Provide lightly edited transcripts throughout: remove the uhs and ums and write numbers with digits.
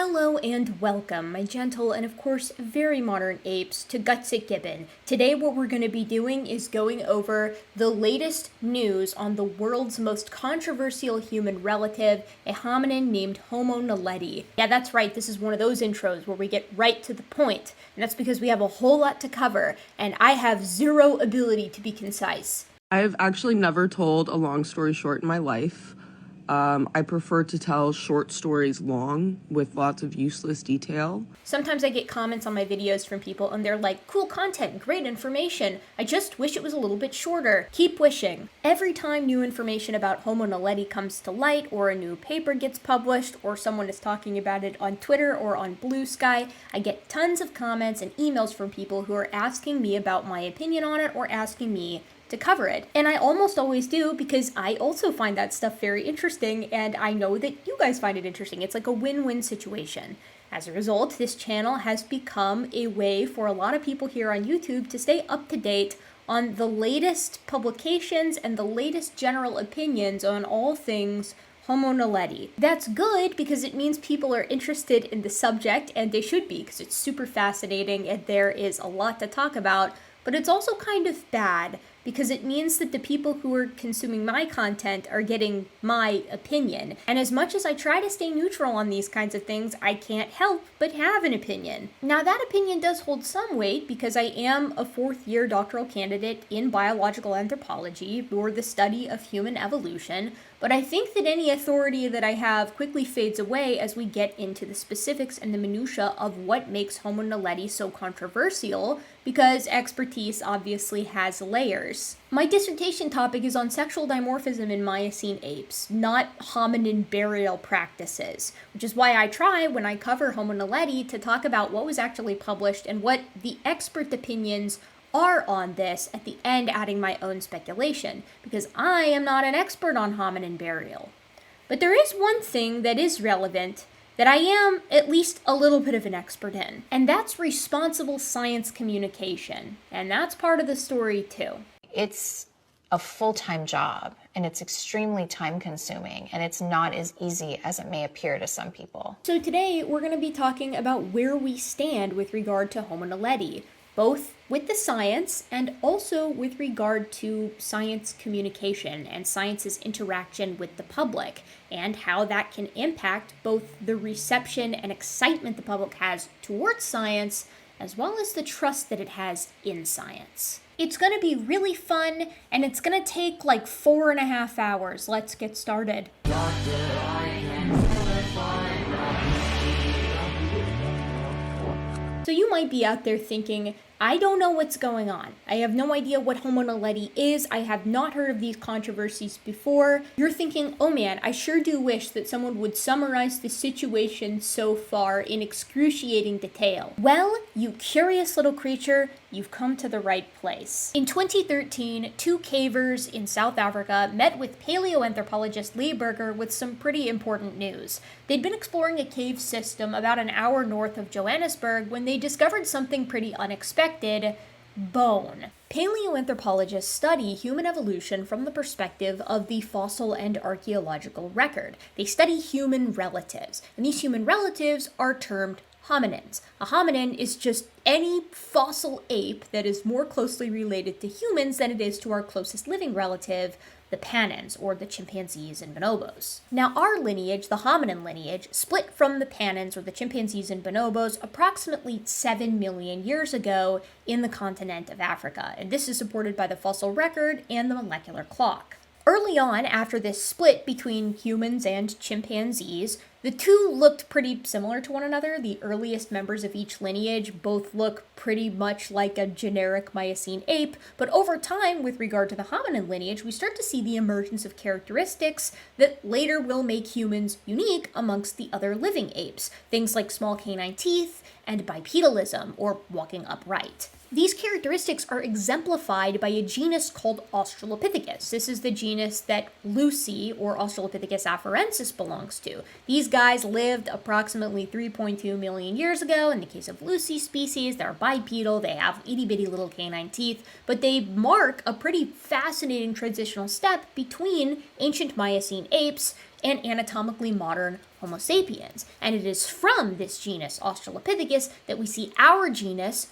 Hello and welcome, my gentle and of course very modern apes, to gutsickgibbon. Today what we're going to be doing is going over the latest news on the world's most controversial human relative, a hominin named Homo Naledi. Yeah, that's right, this is one of those intros where we get right to the point, and that's because we have a whole lot to cover, and I have zero ability to be concise. I've actually never told a long story short in my life. I prefer to tell short stories long with lots of useless detail. Sometimes I get comments on my videos from people and they're like, cool content, great information. I just wish it was a little bit shorter. Keep wishing. Every time new information about Homo Naledi comes to light, or a new paper gets published, or someone is talking about it on Twitter or on Blue Sky, I get tons of comments and emails from people who are asking me about my opinion on it or asking me to cover it. And I almost always do because I also find that stuff very interesting, and I know that you guys find it interesting. It's like a win-win situation. As a result, this channel has become a way for a lot of people here on YouTube to stay up to date on the latest publications and the latest general opinions on all things Homo Naledi. That's good because it means people are interested in the subject, and they should be because it's super fascinating and there is a lot to talk about, but it's also kind of bad because it means that the people who are consuming my content are getting my opinion. And as much as I try to stay neutral on these kinds of things, I can't help but have an opinion. Now that opinion does hold some weight because I am a fourth-year doctoral candidate in biological anthropology, or the study of human evolution, but I think that any authority that I have quickly fades away as we get into the specifics and the minutiae of what makes Homo Naledi so controversial, because expertise obviously has layers. My dissertation topic is on sexual dimorphism in Miocene apes, not hominin burial practices, which is why I try, when I cover Homo Naledi, to talk about what was actually published and what the expert opinions are on this, at the end adding my own speculation, because I am not an expert on hominin burial. But there is one thing that is relevant that I am at least a little bit of an expert in, and that's responsible science communication, and that's part of the story too. It's a full-time job, and it's extremely time-consuming, and it's not as easy as it may appear to some people. So today we're going to be talking about where we stand with regard to Homo Naledi, both with the science and also with regard to science communication and science's interaction with the public, and how that can impact both the reception and excitement the public has towards science, as well as the trust that it has in science. It's going to be really fun, and it's going to take like 4.5 hours. Let's get started. So you might be out there thinking, I don't know what's going on. I have no idea what Homo Naledi is. I have not heard of these controversies before. You're thinking, oh man, I sure do wish that someone would summarize the situation so far in excruciating detail. Well, you curious little creature, you've come to the right place. In 2013, two cavers in South Africa met with paleoanthropologist Lee Berger with some pretty important news. They'd been exploring a cave system about an hour north of Johannesburg when they discovered something pretty unexpected: bone. Paleoanthropologists study human evolution from the perspective of the fossil and archaeological record. They study human relatives, and these human relatives are termed hominins. A hominin is just any fossil ape that is more closely related to humans than it is to our closest living relative, the pannins, or the chimpanzees and bonobos. Now, our lineage, the hominin lineage, split from the pannins, or the chimpanzees and bonobos, approximately 7 million years ago in the continent of Africa, and this is supported by the fossil record and the molecular clock. Early on, after this split between humans and chimpanzees, the two looked pretty similar to one another. The earliest members of each lineage both look pretty much like a generic Miocene ape, but over time, with regard to the hominin lineage, we start to see the emergence of characteristics that later will make humans unique amongst the other living apes. Things like small canine teeth and bipedalism, or walking upright. These characteristics are exemplified by a genus called Australopithecus. This is the genus that Lucy, or Australopithecus afarensis, belongs to. These guys lived approximately 3.2 million years ago. In the case of Lucy's species, they're bipedal, they have itty-bitty little canine teeth, but they mark a pretty fascinating transitional step between ancient Miocene apes and anatomically modern Homo sapiens. And it is from this genus Australopithecus that we see our genus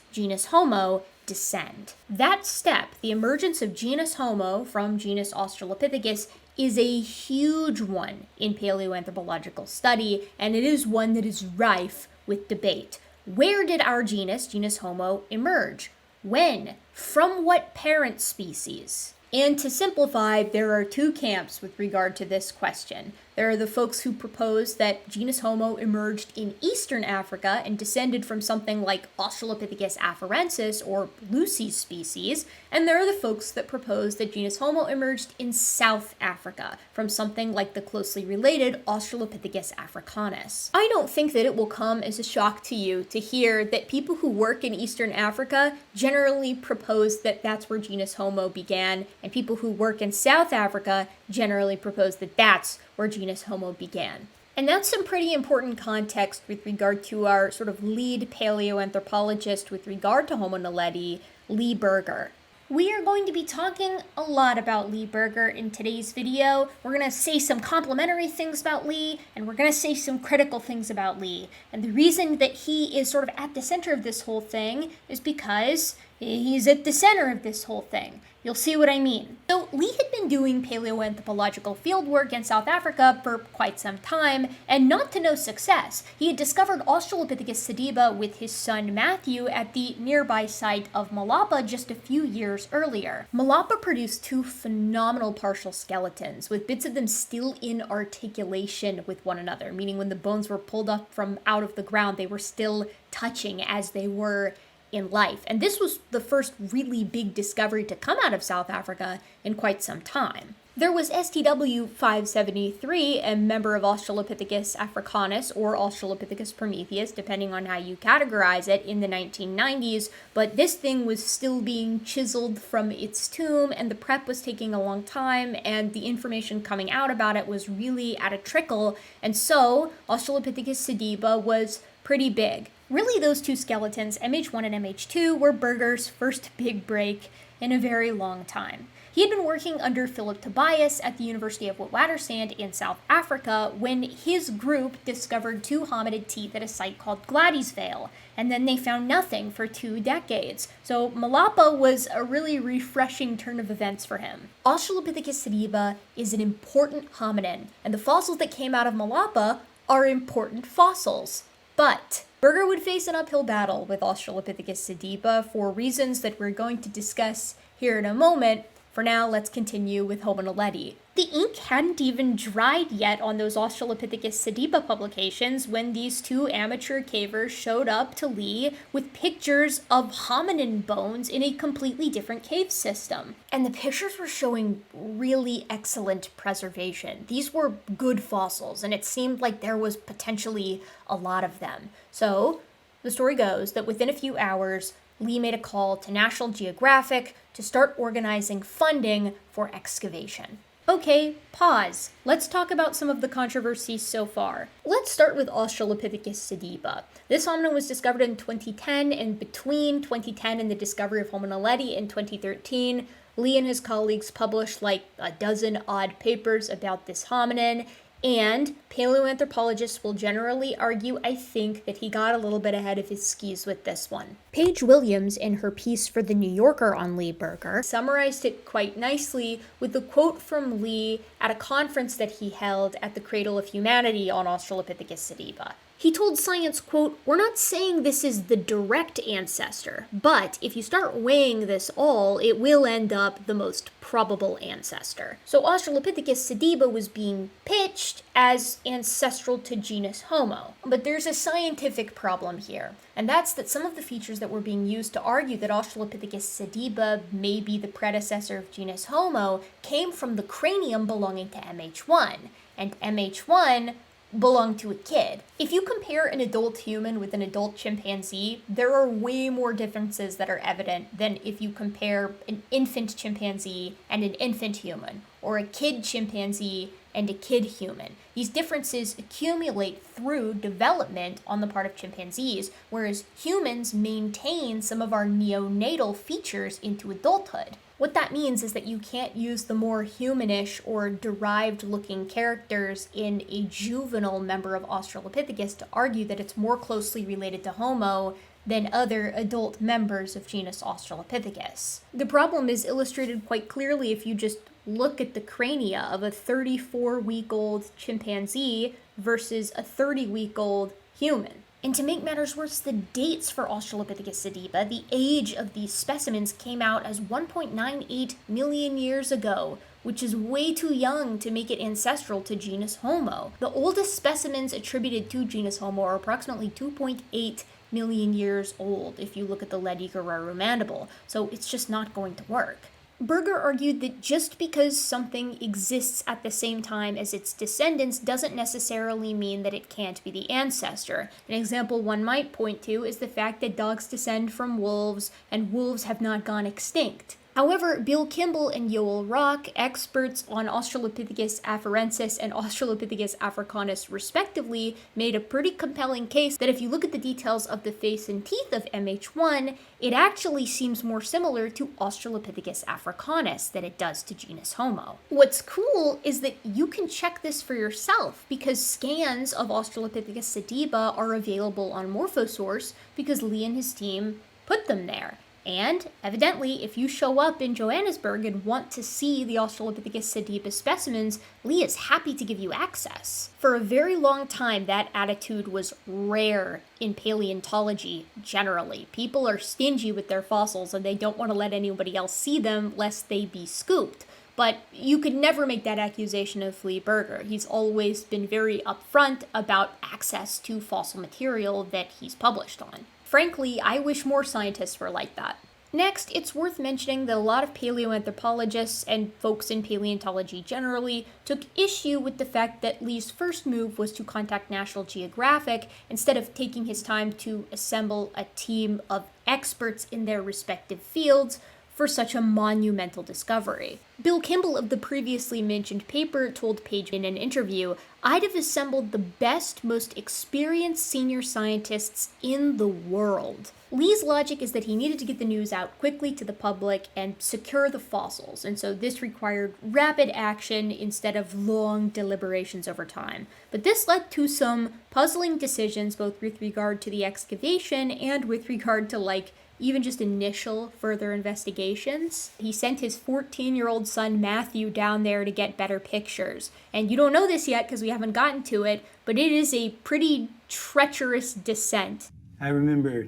Homo, descend. That step, the emergence of genus Homo from genus Australopithecus, is a huge one in paleoanthropological study, and it is one that is rife with debate. Where did our genus Homo, emerge? When? From what parent species? And to simplify, there are two camps with regard to this question. There are the folks who propose that genus Homo emerged in eastern Africa and descended from something like Australopithecus afarensis or Lucy's species, and there are the folks that propose that genus Homo emerged in South Africa from something like the closely related Australopithecus africanus. I don't think that it will come as a shock to you to hear that people who work in eastern Africa generally propose that that's where genus Homo began, and people who work in South Africa generally propose that that's where genus Homo began. And that's some pretty important context with regard to our sort of lead paleoanthropologist with regard to Homo naledi, Lee Berger. We are going to be talking a lot about Lee Berger in today's video. We're going to say some complimentary things about Lee, and we're going to say some critical things about Lee. And the reason that he is sort of at the center of this whole thing is because he's at the center of this whole thing. You'll see what I mean. So Lee had been doing paleoanthropological fieldwork in South Africa for quite some time, and not to no success. He had discovered Australopithecus sediba with his son Matthew at the nearby site of Malapa just a few years earlier. Malapa produced two phenomenal partial skeletons, with bits of them still in articulation with one another, meaning when the bones were pulled up from out of the ground, they were still touching as they were in life. And this was the first really big discovery to come out of South Africa in quite some time. There was STW 573, a member of Australopithecus africanus or Australopithecus prometheus, depending on how you categorize it, in the 1990s, but this thing was still being chiseled from its tomb, and the prep was taking a long time, and the information coming out about it was really at a trickle, and so Australopithecus sediba was pretty big. Really, those two skeletons, MH1 and MH2, were Berger's first big break in a very long time. He had been working under Philip Tobias at the University of Witwatersrand in South Africa when his group discovered two hominid teeth at a site called Gladysvale, and then they found nothing for 2 decades. So Malapa was a really refreshing turn of events for him. Australopithecus sediba is an important hominin, and the fossils that came out of Malapa are important fossils. But Berger would face an uphill battle with Australopithecus sediba for reasons that we're going to discuss here in a moment. For now, let's continue with Homo naledi. The ink hadn't even dried yet on those Australopithecus sediba publications when these two amateur cavers showed up to Lee with pictures of hominin bones in a completely different cave system. And the pictures were showing really excellent preservation. These were good fossils, and it seemed like there was potentially a lot of them. So, the story goes that within a few hours, Lee made a call to National Geographic to start organizing funding for excavation. Okay, pause. Let's talk about some of the controversies so far. Let's start with Australopithecus sediba. This hominin was discovered in 2010, and between 2010 and the discovery of Homo naledi in 2013, Lee and his colleagues published like a dozen odd papers about this hominin, and paleoanthropologists will generally argue, I think, that he got a little bit ahead of his skis with this one. Paige Williams, in her piece for The New Yorker on Lee Berger, summarized it quite nicely with a quote from Lee at a conference that he held at the Cradle of Humanity on Australopithecus sediba. He told Science, quote, "We're not saying this is the direct ancestor, but if you start weighing this all, it will end up the most probable ancestor." So Australopithecus sediba was being pitched as ancestral to genus Homo. But there's a scientific problem here, and that's that some of the features that were being used to argue that Australopithecus sediba may be the predecessor of genus Homo came from the cranium belonging to MH1, and MH1 belong to a kid. If you compare an adult human with an adult chimpanzee, there are way more differences that are evident than if you compare an infant chimpanzee and an infant human, or a kid chimpanzee and a kid human. These differences accumulate through development on the part of chimpanzees, whereas humans maintain some of our neonatal features into adulthood. What that means is that you can't use the more humanish or derived-looking characters in a juvenile member of Australopithecus to argue that it's more closely related to Homo than other adult members of genus Australopithecus. The problem is illustrated quite clearly if you just look at the crania of a 34-week-old chimpanzee versus a 30-week-old human. And to make matters worse, the dates for Australopithecus sediba, the age of these specimens, came out as 1.98 million years ago, which is way too young to make it ancestral to genus Homo. The oldest specimens attributed to genus Homo are approximately 2.8 million years old if you look at the Leddy-Guerrero mandible, so it's just not going to work. Berger argued that just because something exists at the same time as its descendants doesn't necessarily mean that it can't be the ancestor. An example one might point to is the fact that dogs descend from wolves, and wolves have not gone extinct. However, Bill Kimball and Yoel Rock, experts on Australopithecus afarensis and Australopithecus africanus respectively, made a pretty compelling case that if you look at the details of the face and teeth of MH1, it actually seems more similar to Australopithecus africanus than it does to genus Homo. What's cool is that you can check this for yourself because scans of Australopithecus sediba are available on Morphosource because Lee and his team put them there. And, evidently, if you show up in Johannesburg and want to see the Australopithecus sediba specimens, Lee is happy to give you access. For a very long time, that attitude was rare in paleontology generally. People are stingy with their fossils and they don't want to let anybody else see them lest they be scooped. But you could never make that accusation of Lee Berger. He's always been very upfront about access to fossil material that he's published on. Frankly, I wish more scientists were like that. Next, it's worth mentioning that a lot of paleoanthropologists and folks in paleontology generally took issue with the fact that Lee's first move was to contact National Geographic instead of taking his time to assemble a team of experts in their respective fields for such a monumental discovery. Bill Kimball of the previously mentioned paper told Page in an interview, "I'd have assembled the best, most experienced senior scientists in the world." Lee's logic is that he needed to get the news out quickly to the public and secure the fossils, and so this required rapid action instead of long deliberations over time. But this led to some puzzling decisions both with regard to the excavation and with regard to even just initial further investigations. He sent his 14-year-old son Matthew down there to get better pictures. And you don't know this yet because we haven't gotten to it, but it is a pretty treacherous descent. I remember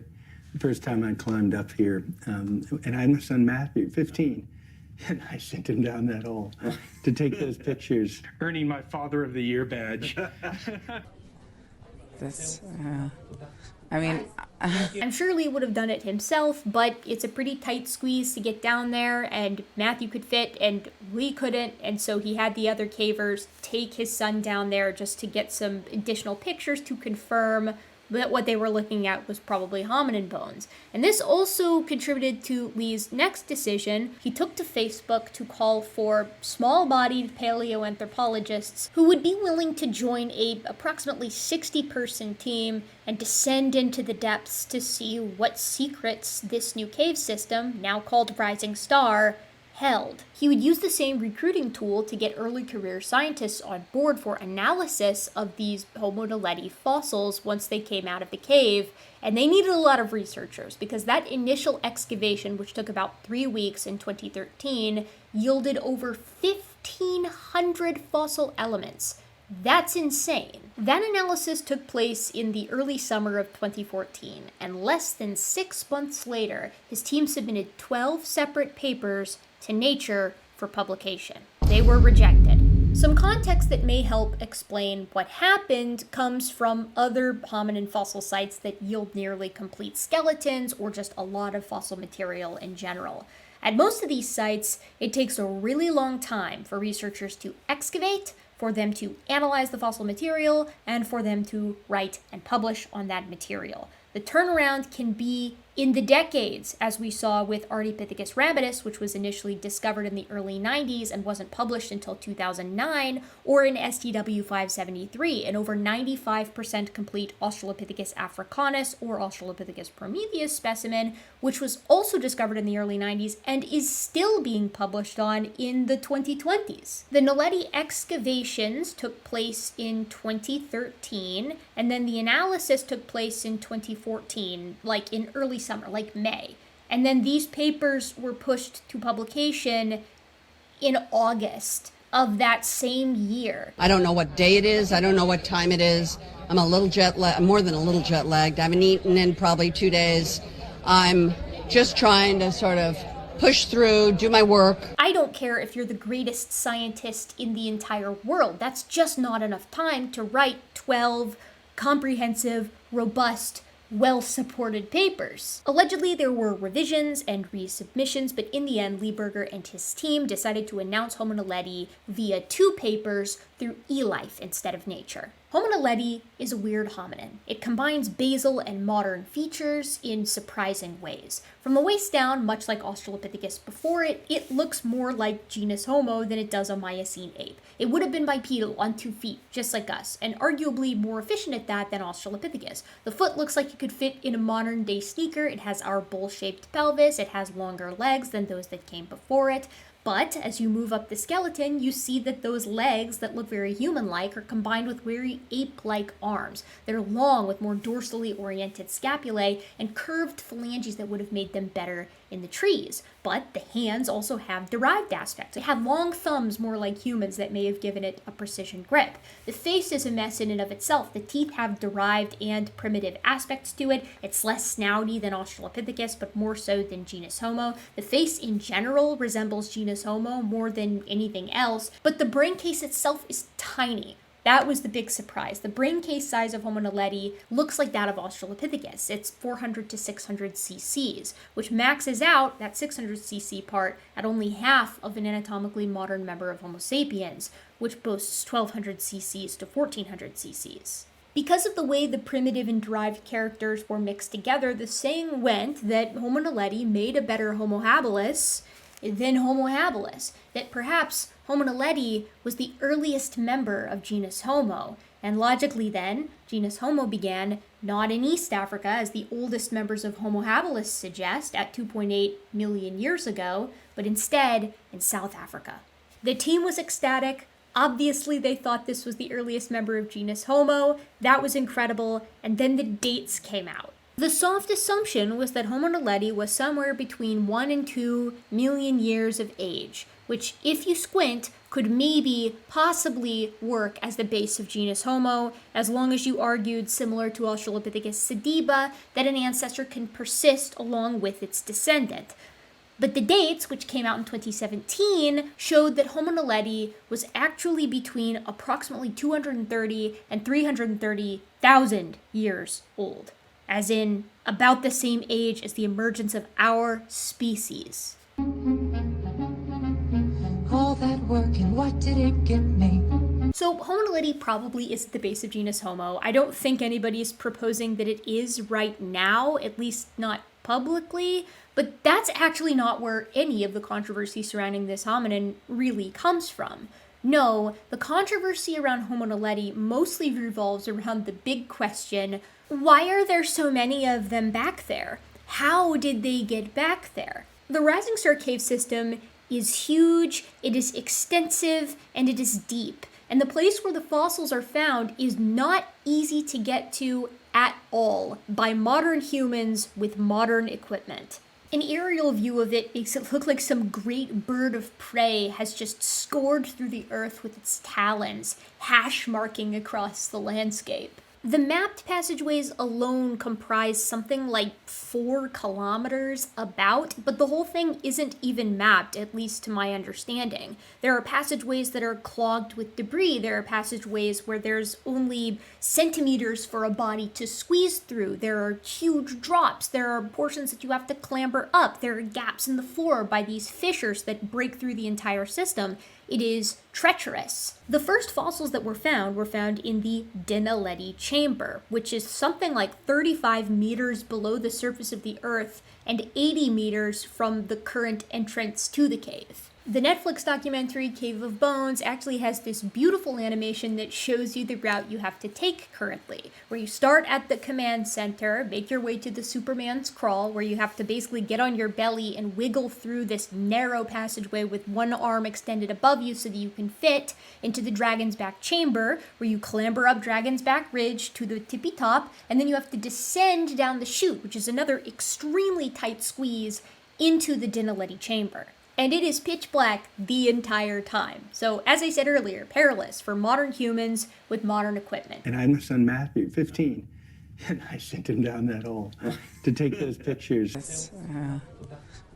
the first time I climbed up here, and I had my son Matthew, 15, and I sent him down that hole to take those pictures. Earning my Father of the Year badge. I'm sure Lee would have done it himself, but it's a pretty tight squeeze to get down there, and Matthew could fit, and Lee couldn't, and so he had the other cavers take his son down there just to get some additional pictures to confirm that what they were looking at was probably hominin bones. And this also contributed to Lee's next decision. He took to Facebook to call for small-bodied paleoanthropologists who would be willing to join a approximately 60-person team and descend into the depths to see what secrets this new cave system, now called Rising Star, held. He would use the same recruiting tool to get early career scientists on board for analysis of these Homo naledi fossils once they came out of the cave, and they needed a lot of researchers because that initial excavation, which took about 3 weeks in 2013, yielded over 1,500 fossil elements. That's insane. That analysis took place in the early summer of 2014, and less than 6 months later, his team submitted 12 separate papers to Nature for publication. They were rejected. Some context that may help explain what happened comes from other hominin fossil sites that yield nearly complete skeletons or just a lot of fossil material in general. At most of these sites, it takes a really long time for researchers to excavate, for them to analyze the fossil material, and for them to write and publish on that material. The turnaround can be in the decades, as we saw with Ardipithecus ramidus, which was initially discovered in the early 90s and wasn't published until 2009, or in STW 573, an over 95% complete Australopithecus africanus or Australopithecus prometheus specimen, which was also discovered in the early 90s and is still being published on in the 2020s. The Naledi excavations took place in 2013, and then the analysis took place in 2014, like in early summer, like May. And then these papers were pushed to publication in August of that same year. I don't know what day it is. I don't know what time it is. I'm a little more than a little jet lagged. I haven't eaten in probably 2 days. I'm just trying to sort of push through, do my work. I don't care if you're the greatest scientist in the entire world. That's just not enough time to write 12 comprehensive, robust, well-supported papers. Allegedly, there were revisions and resubmissions, but in the end, Lieberger and his team decided to announce Homo naledi via 2 papers through eLife instead of Nature. Homo naledi is a weird hominin. It combines basal and modern features in surprising ways. From the waist down, much like Australopithecus before it, it looks more like genus Homo than it does a Miocene ape. It would have been bipedal on 2 feet, just like us, and arguably more efficient at that than Australopithecus. The foot looks like it could fit in a modern-day sneaker. It has our bowl-shaped pelvis. It has longer legs than those that came before it. But as you move up the skeleton, you see that those legs that look very human-like are combined with very ape-like arms. They're long with more dorsally oriented scapulae and curved phalanges that would have made them better in the trees. But the hands also have derived aspects. They have long thumbs more like humans that may have given it a precision grip. The face is a mess in and of itself. The teeth have derived and primitive aspects to it. It's less snouty than Australopithecus, but more so than genus Homo. The face in general resembles genus Homo more than anything else, but the brain case itself is tiny. That was the big surprise. The brain case size of Homo naledi looks like that of Australopithecus. It's 400 to 600 cc's, which maxes out that 600 cc part at only half of an anatomically modern member of Homo sapiens, which boasts 1200 cc's to 1400 cc's. Because of the way the primitive and derived characters were mixed together, the saying went that Homo naledi made a better Homo habilis than Homo habilis, that perhaps Homo naledi was the earliest member of genus Homo, and logically then, genus Homo began not in East Africa, as the oldest members of Homo habilis suggest, at 2.8 million years ago, but instead in South Africa. The team was ecstatic. Obviously, they thought this was the earliest member of genus Homo. That was incredible, and then the dates came out. The soft assumption was that Homo naledi was somewhere between 1 and 2 million years of age, which, if you squint, could maybe, possibly work as the base of genus Homo, as long as you argued, similar to Australopithecus sediba, that an ancestor can persist along with its descendant. But the dates, which came out in 2017, showed that Homo naledi was actually between approximately 230 and 330,000 years old, as in about the same age as the emergence of our species. All that work and what did it get me? So Homo naledi probably is the base of genus Homo. I don't think anybody's proposing that it is right now, at least not publicly, but that's actually not where any of the controversy surrounding this hominin really comes from. No, the controversy around Homo naledi mostly revolves around the big question, why are there so many of them back there? How did they get back there? The Rising Star Cave system is huge, it is extensive, and it is deep. And the place where the fossils are found is not easy to get to at all by modern humans with modern equipment. An aerial view of it makes it look like some great bird of prey has just scored through the earth with its talons, hash marking across the landscape. The mapped passageways alone comprise something like 4 kilometers about, but the whole thing isn't even mapped, at least to my understanding. There are passageways that are clogged with debris. There are passageways where there's only centimeters for a body to squeeze through. There are huge drops. There are portions that you have to clamber up. There are gaps in the floor by these fissures that break through the entire system. it is treacherous. The first fossils that were found in the Naledi chamber, which is something like 35 meters below the surface of the Earth and 80 meters from the current entrance to the cave. The Netflix documentary Cave of Bones actually has this beautiful animation that shows you the route you have to take currently, where you start at the command center, make your way to the Superman's crawl, where you have to basically get on your belly and wiggle through this narrow passageway with one arm extended above you so that you can fit into the Dragon's Back chamber, where you clamber up Dragon's Back Ridge to the tippy top, and then you have to descend down the chute, which is another extremely tight squeeze, into the Naledi chamber. And it is pitch black the entire time. So, as I said earlier, perilous for modern humans with modern equipment. And I had my son Matthew, 15, and I sent him down that hole to take those pictures.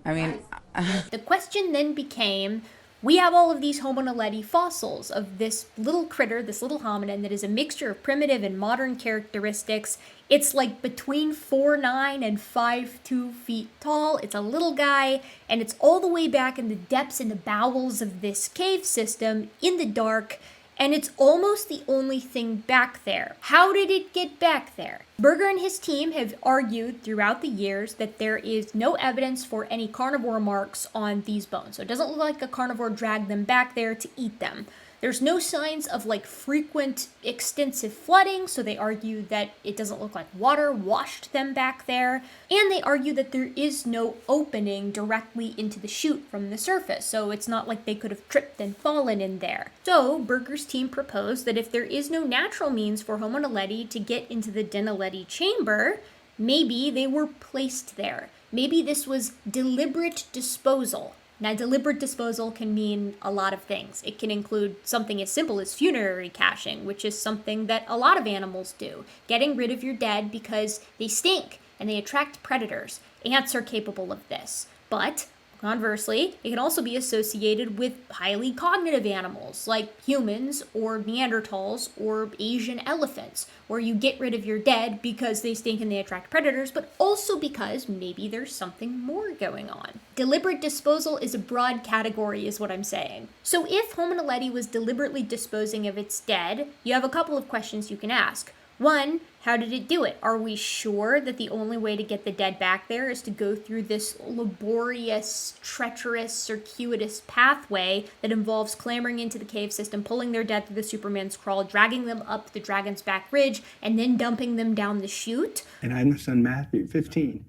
The question then became, we have all of these Homo naledi fossils of this little critter, this little hominin that is a mixture of primitive and modern characteristics. It's like between 4'9" and 5'2" feet tall. It's a little guy, and it's all the way back in the depths and the bowels of this cave system in the dark, and it's almost the only thing back there. How did it get back there? Berger and his team have argued throughout the years that there is no evidence for any carnivore marks on these bones. So it doesn't look like a carnivore dragged them back there to eat them. There's no signs of frequent extensive flooding, so they argue that it doesn't look like water washed them back there. And they argue that there is no opening directly into the chute from the surface, so it's not like they could have tripped and fallen in there. So Berger's team proposed that if there is no natural means for Homo naledi to get into the Naledi chamber, maybe they were placed there. Maybe this was deliberate disposal. Now, deliberate disposal can mean a lot of things. It can include something as simple as funerary caching, which is something that a lot of animals do. Getting rid of your dead because they stink and they attract predators. Ants are capable of this. But conversely, it can also be associated with highly cognitive animals like humans or Neanderthals or Asian elephants, where you get rid of your dead because they stink and they attract predators, but also because maybe there's something more going on. Deliberate disposal is a broad category, is what I'm saying. So if Homo naledi was deliberately disposing of its dead, you have a couple of questions you can ask. One, how did it do it? Are we sure that the only way to get the dead back there is to go through this laborious, treacherous, circuitous pathway that involves clambering into the cave system, pulling their dead through the Superman's crawl, dragging them up the Dragon's Back Ridge, and then dumping them down the chute? And I had my son Matthew, 15,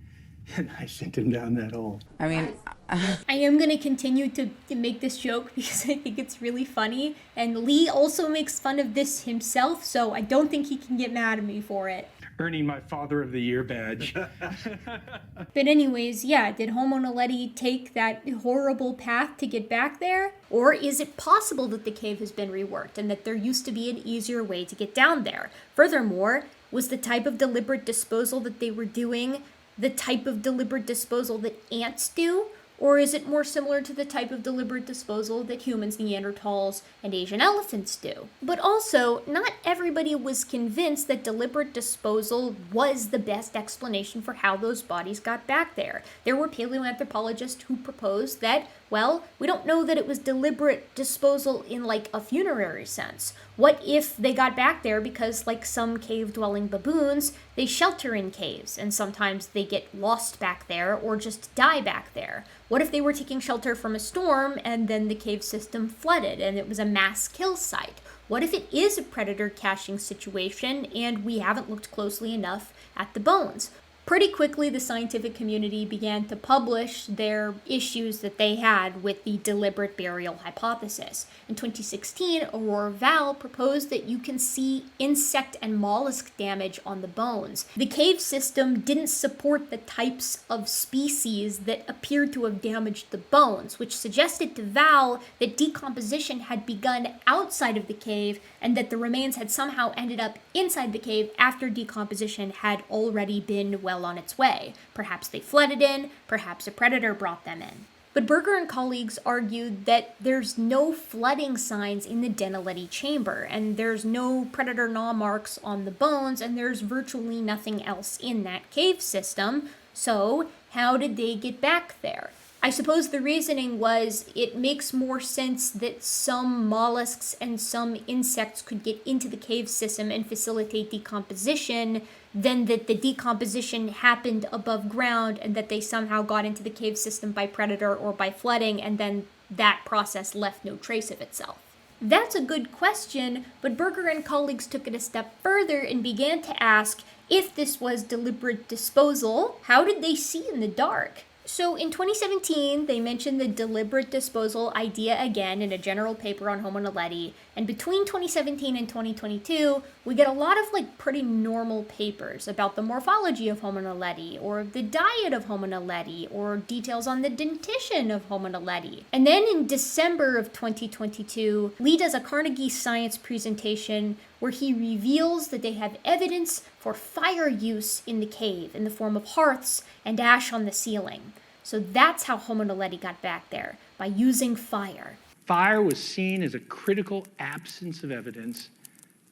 and I sent him down that hole. I am going to continue to make this joke because I think it's really funny. And Lee also makes fun of this himself, so I don't think he can get mad at me for it. Earning my Father of the Year badge. But anyways, yeah, did Homo naledi take that horrible path to get back there? Or is it possible that the cave has been reworked and that there used to be an easier way to get down there? Furthermore, was the type of deliberate disposal that they were doing the type of deliberate disposal that ants do? Or is it more similar to the type of deliberate disposal that humans, Neanderthals, and Asian elephants do? But also, not everybody was convinced that deliberate disposal was the best explanation for how those bodies got back there. There were paleoanthropologists who proposed that, well, we don't know that it was deliberate disposal in a funerary sense. What if they got back there because, like some cave-dwelling baboons, they shelter in caves, and sometimes they get lost back there or just die back there? What if they were taking shelter from a storm and then the cave system flooded and it was a mass kill site? What if it is a predator caching situation and we haven't looked closely enough at the bones? Pretty quickly, the scientific community began to publish their issues that they had with the deliberate burial hypothesis. In 2016, Aurora Val proposed that you can see insect and mollusk damage on the bones. The cave system didn't support the types of species that appeared to have damaged the bones, which suggested to Val that decomposition had begun outside of the cave and that the remains had somehow ended up inside the cave after decomposition had already been well on its way. Perhaps they flooded in, perhaps a predator brought them in. But Berger and colleagues argued that there's no flooding signs in the Naledi chamber, and there's no predator gnaw marks on the bones, and there's virtually nothing else in that cave system. So, how did they get back there? I suppose the reasoning was it makes more sense that some mollusks and some insects could get into the cave system and facilitate decomposition than that the decomposition happened above ground and that they somehow got into the cave system by predator or by flooding and then that process left no trace of itself. That's a good question, but Berger and colleagues took it a step further and began to ask, if this was deliberate disposal, how did they see in the dark? So in 2017, they mentioned the deliberate disposal idea again in a general paper on Homo naledi, and between 2017 and 2022, we get a lot of pretty normal papers about the morphology of Homo naledi, or the diet of Homo naledi, or details on the dentition of Homo naledi. And then in December of 2022, Lee does a Carnegie Science presentation where he reveals that they have evidence for fire use in the cave in the form of hearths and ash on the ceiling. So that's how Homo naledi got back there, by using fire. Fire was seen as a critical absence of evidence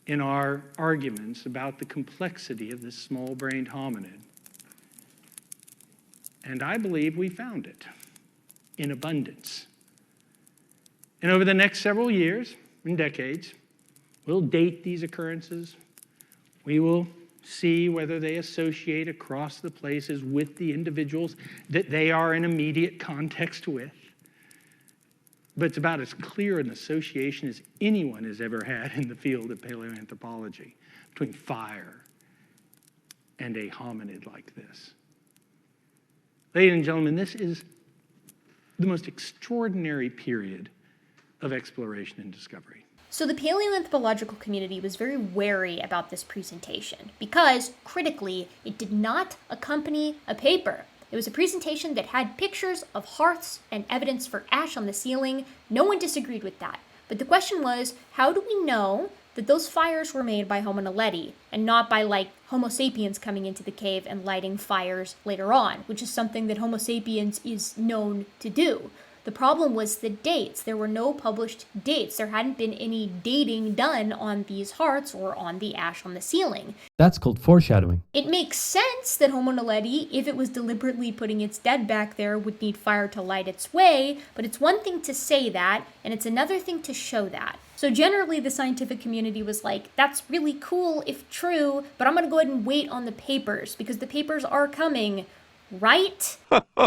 in our arguments about the complexity of this small-brained hominid. And I believe we found it in abundance. And over the next several years and decades, we'll date these occurrences. We will see whether they associate across the places with the individuals that they are in immediate context with. But it's about as clear an association as anyone has ever had in the field of paleoanthropology between fire and a hominid like this. Ladies and gentlemen, this is the most extraordinary period of exploration and discovery. So the paleoanthropological community was very wary about this presentation because, critically, it did not accompany a paper. It was a presentation that had pictures of hearths and evidence for ash on the ceiling. No one disagreed with that. But the question was, how do we know that those fires were made by Homo naledi and not by Homo sapiens coming into the cave and lighting fires later on, which is something that Homo sapiens is known to do. The problem was the dates. There were no published dates. There hadn't been any dating done on these hearths or on the ash on the ceiling. That's called foreshadowing. It makes sense that Homo naledi, if it was deliberately putting its dead back there, would need fire to light its way, but it's one thing to say that, and it's another thing to show that. So generally, the scientific community was like, that's really cool if true, but I'm going to go ahead and wait on the papers, because the papers are coming, right?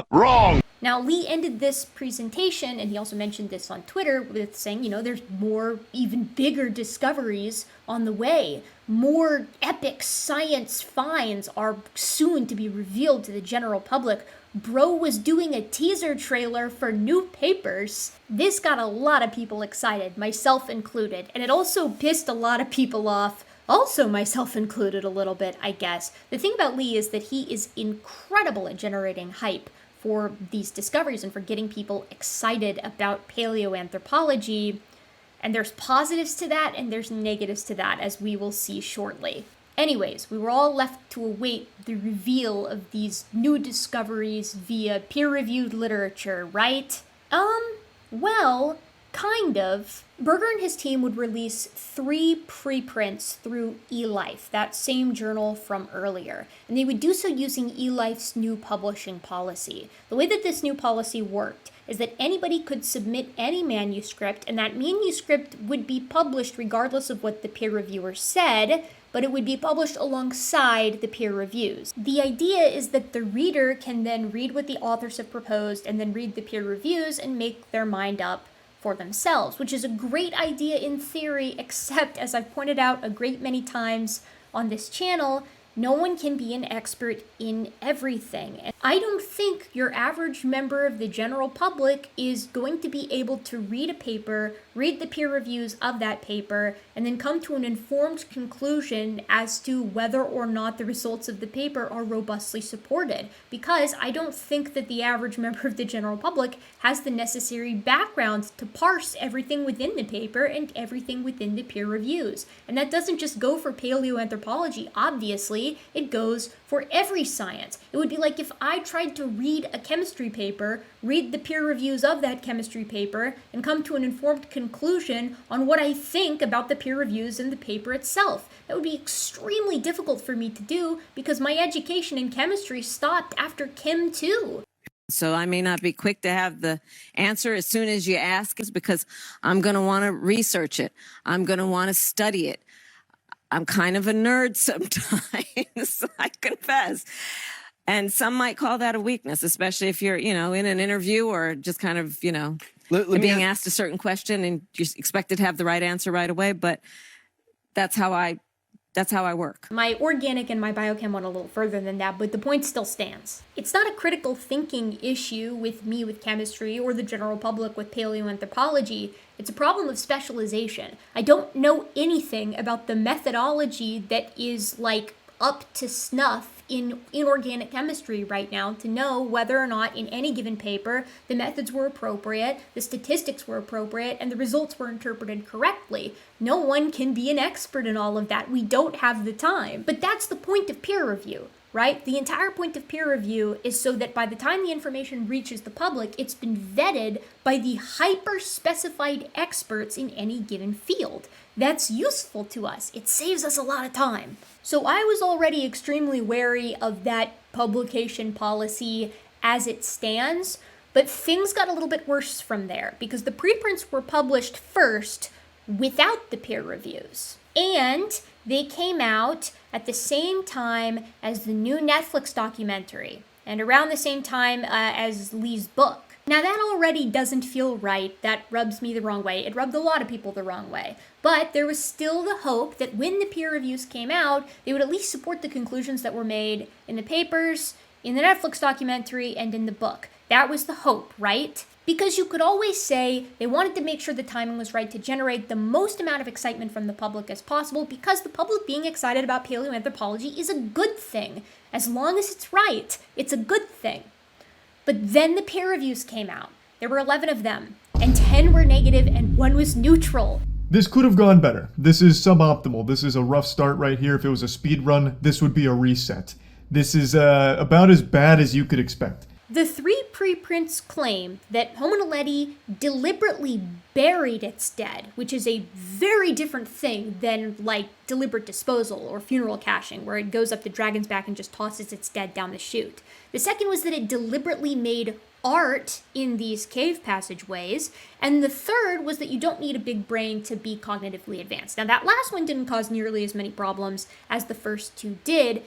Wrong! Now, Lee ended this presentation, and he also mentioned this on Twitter, with saying, there's more, even bigger discoveries on the way. More epic science finds are soon to be revealed to the general public. Bro was doing a teaser trailer for new papers. This got a lot of people excited, myself included, and it also pissed a lot of people off. Also myself included a little bit, I guess. The thing about Lee is that he is incredible at generating hype for these discoveries and for getting people excited about paleoanthropology. And there's positives to that and there's negatives to that, as we will see shortly. Anyways, we were all left to await the reveal of these new discoveries via peer-reviewed literature, right? Well, kind of. Berger and his team would release 3 preprints through eLife, that same journal from earlier, and they would do so using eLife's new publishing policy. The way that this new policy worked is that anybody could submit any manuscript, and that manuscript would be published regardless of what the peer reviewer said, but it would be published alongside the peer reviews. The idea is that the reader can then read what the authors have proposed and then read the peer reviews and make their mind up for themselves, which is a great idea in theory, except, as I've pointed out a great many times on this channel, no one can be an expert in everything. And I don't think your average member of the general public is going to be able to read a paper, read the peer reviews of that paper, and then come to an informed conclusion as to whether or not the results of the paper are robustly supported. Because I don't think that the average member of the general public has the necessary background to parse everything within the paper and everything within the peer reviews. And that doesn't just go for paleoanthropology, obviously. It goes for every science. It would be like if I tried to read a chemistry paper, read the peer reviews of that chemistry paper, and come to an informed conclusion on what I think about the peer reviews and the paper itself. That would be extremely difficult for me to do because my education in chemistry stopped after Chem 2. So I may not be quick to have the answer as soon as you ask us, because I'm going to want to research it. I'm going to want to study it. I'm kind of a nerd sometimes, I confess. And some might call that a weakness, especially if you're, in an interview or just kind of, being asked a certain question and you expected to have the right answer right away. But that's how I work. My organic and my biochem went a little further than that, but the point still stands. It's not a critical thinking issue with me with chemistry or the general public with paleoanthropology. It's a problem of specialization. I don't know anything about the methodology that is up to snuff in inorganic chemistry right now to know whether or not in any given paper the methods were appropriate, the statistics were appropriate, and the results were interpreted correctly. No one can be an expert in all of that. We don't have the time. But that's the point of peer review, right? The entire point of peer review is so that by the time the information reaches the public, it's been vetted by the hyper-specified experts in any given field. That's useful to us. It saves us a lot of time. So I was already extremely wary of that publication policy as it stands, but things got a little bit worse from there because the preprints were published first without the peer reviews. And they came out at the same time as the new Netflix documentary and around the same time as Lee's book. Now that already doesn't feel right. That rubs me the wrong way. It rubbed a lot of people the wrong way. But there was still the hope that when the peer reviews came out, they would at least support the conclusions that were made in the papers, in the Netflix documentary, and in the book. That was the hope, right? Because you could always say they wanted to make sure the timing was right to generate the most amount of excitement from the public as possible, because the public being excited about paleoanthropology is a good thing. As long as it's right, it's a good thing. But then the peer reviews came out. There were 11 of them, and 10 were negative and 1 was neutral. This could have gone better. This is suboptimal. This is a rough start right here. If it was a speed run, this would be a reset. This is about as bad as you could expect. The 3 preprints claim that Homo naledi deliberately buried its dead, which is a very different thing than deliberate disposal or funeral caching, where it goes up the dragon's back and just tosses its dead down the chute. The second was that it deliberately made art in these cave passageways. And the third was that you don't need a big brain to be cognitively advanced. Now, that last one didn't cause nearly as many problems as the first 2 did.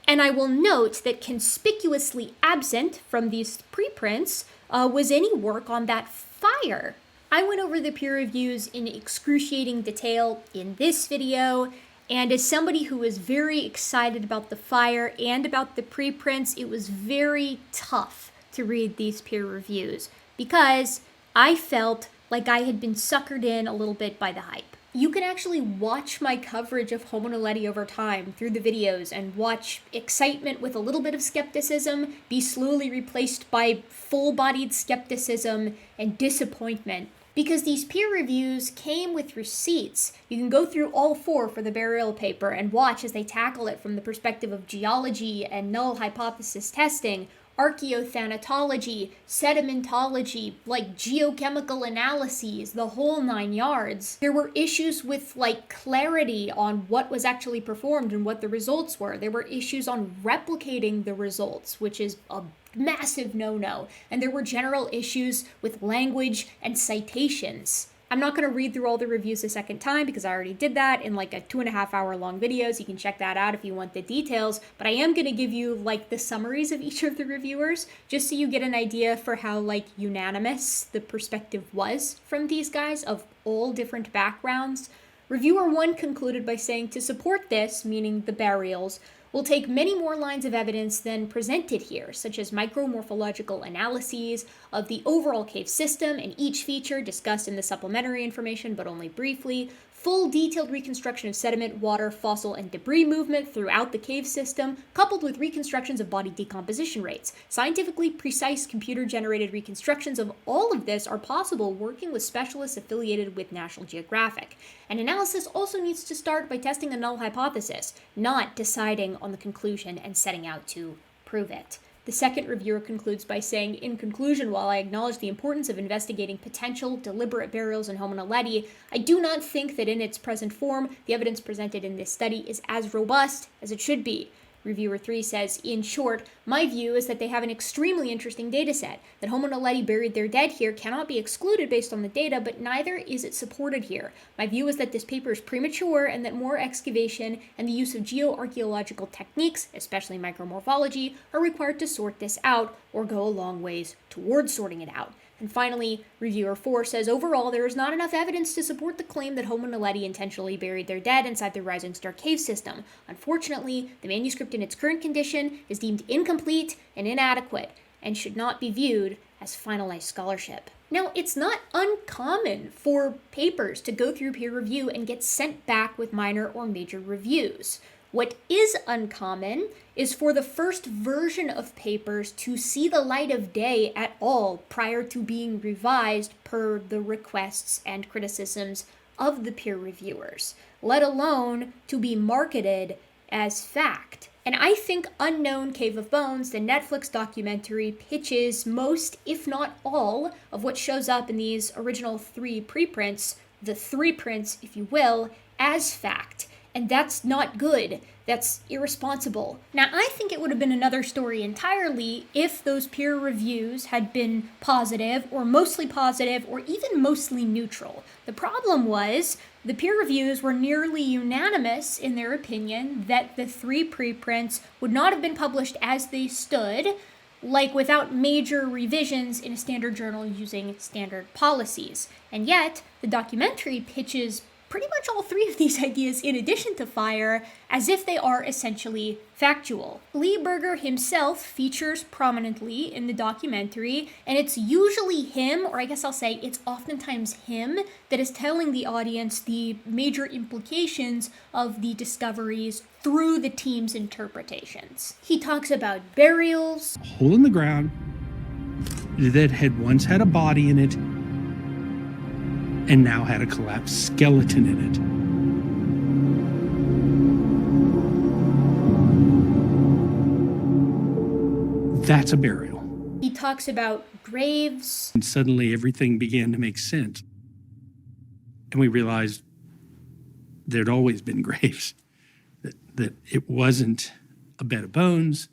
And I will note that conspicuously absent from these preprints was any work on that fire. I went over the peer reviews in excruciating detail in this video, and as somebody who was very excited about the fire and about the preprints, it was very tough to read these peer reviews because I felt like I had been suckered in a little bit by the hype. You can actually watch my coverage of Homo naledi over time through the videos and watch excitement with a little bit of skepticism be slowly replaced by full-bodied skepticism and disappointment. Because these peer reviews came with receipts. You can go through all 4 for the burial paper and watch as they tackle it from the perspective of geology and null hypothesis testing, archaeothanatology, sedimentology, geochemical analyses, the whole 9 yards. There were issues with clarity on what was actually performed and what the results were. There were issues on replicating the results, which is a massive no-no. And there were general issues with language and citations. I'm not going to read through all the reviews a second time because I already did that in a 2.5 hour long video, so you can check that out if you want the details. But I am going to give you the summaries of each of the reviewers, just so you get an idea for how unanimous the perspective was from these guys of all different backgrounds. Reviewer 1 concluded by saying, to support this, meaning the burials, will take many more lines of evidence than presented here, such as micromorphological analyses of the overall cave system and each feature discussed in the supplementary information, but only briefly, full detailed reconstruction of sediment, water, fossil, and debris movement throughout the cave system, coupled with reconstructions of body decomposition rates. Scientifically precise computer-generated reconstructions of all of this are possible working with specialists affiliated with National Geographic. And analysis also needs to start by testing a null hypothesis, not deciding on the conclusion and setting out to prove it. The second reviewer concludes by saying, in conclusion, while I acknowledge the importance of investigating potential deliberate burials in Homo naledi, I do not think that in its present form, the evidence presented in this study is as robust as it should be. Reviewer 3 says, in short, my view is that they have an extremely interesting data set. That Homo naledi buried their dead here cannot be excluded based on the data, but neither is it supported here. My view is that this paper is premature and that more excavation and the use of geoarchaeological techniques, especially micromorphology, are required to sort this out or go a long ways towards sorting it out. And finally, Reviewer 4 says, overall, there is not enough evidence to support the claim that Homo naledi intentionally buried their dead inside the Rising Star cave system. Unfortunately, the manuscript in its current condition is deemed incomplete and inadequate, and should not be viewed as finalized scholarship. Now, it's not uncommon for papers to go through peer review and get sent back with minor or major reviews. What is uncommon is for the first version of papers to see the light of day at all prior to being revised per the requests and criticisms of the peer reviewers, let alone to be marketed as fact. And I think Unknown Cave of Bones, the Netflix documentary, pitches most, if not all, of what shows up in these original 3 preprints, the 3 prints, if you will, as fact. And that's not good. That's irresponsible. Now, I think it would have been another story entirely if those peer reviews had been positive, or even mostly neutral. The problem was the peer reviews were nearly unanimous in their opinion that the 3 preprints would not have been published as they stood, like without major revisions in a standard journal using standard policies. And yet, the documentary pitches pretty much all 3 of these ideas in addition to fire as if they are essentially factual. Lee Berger himself features prominently in the documentary, and it's usually him, or I guess I'll say it's oftentimes him, that is telling the audience the major implications of the discoveries through the team's interpretations. He talks about burials, A hole in the ground that had once had a body in it and now had a collapsed skeleton in it. That's a burial. he talks about graves. And suddenly everything began to make sense. And we realized there'd always been graves, that it wasn't a bed of bones.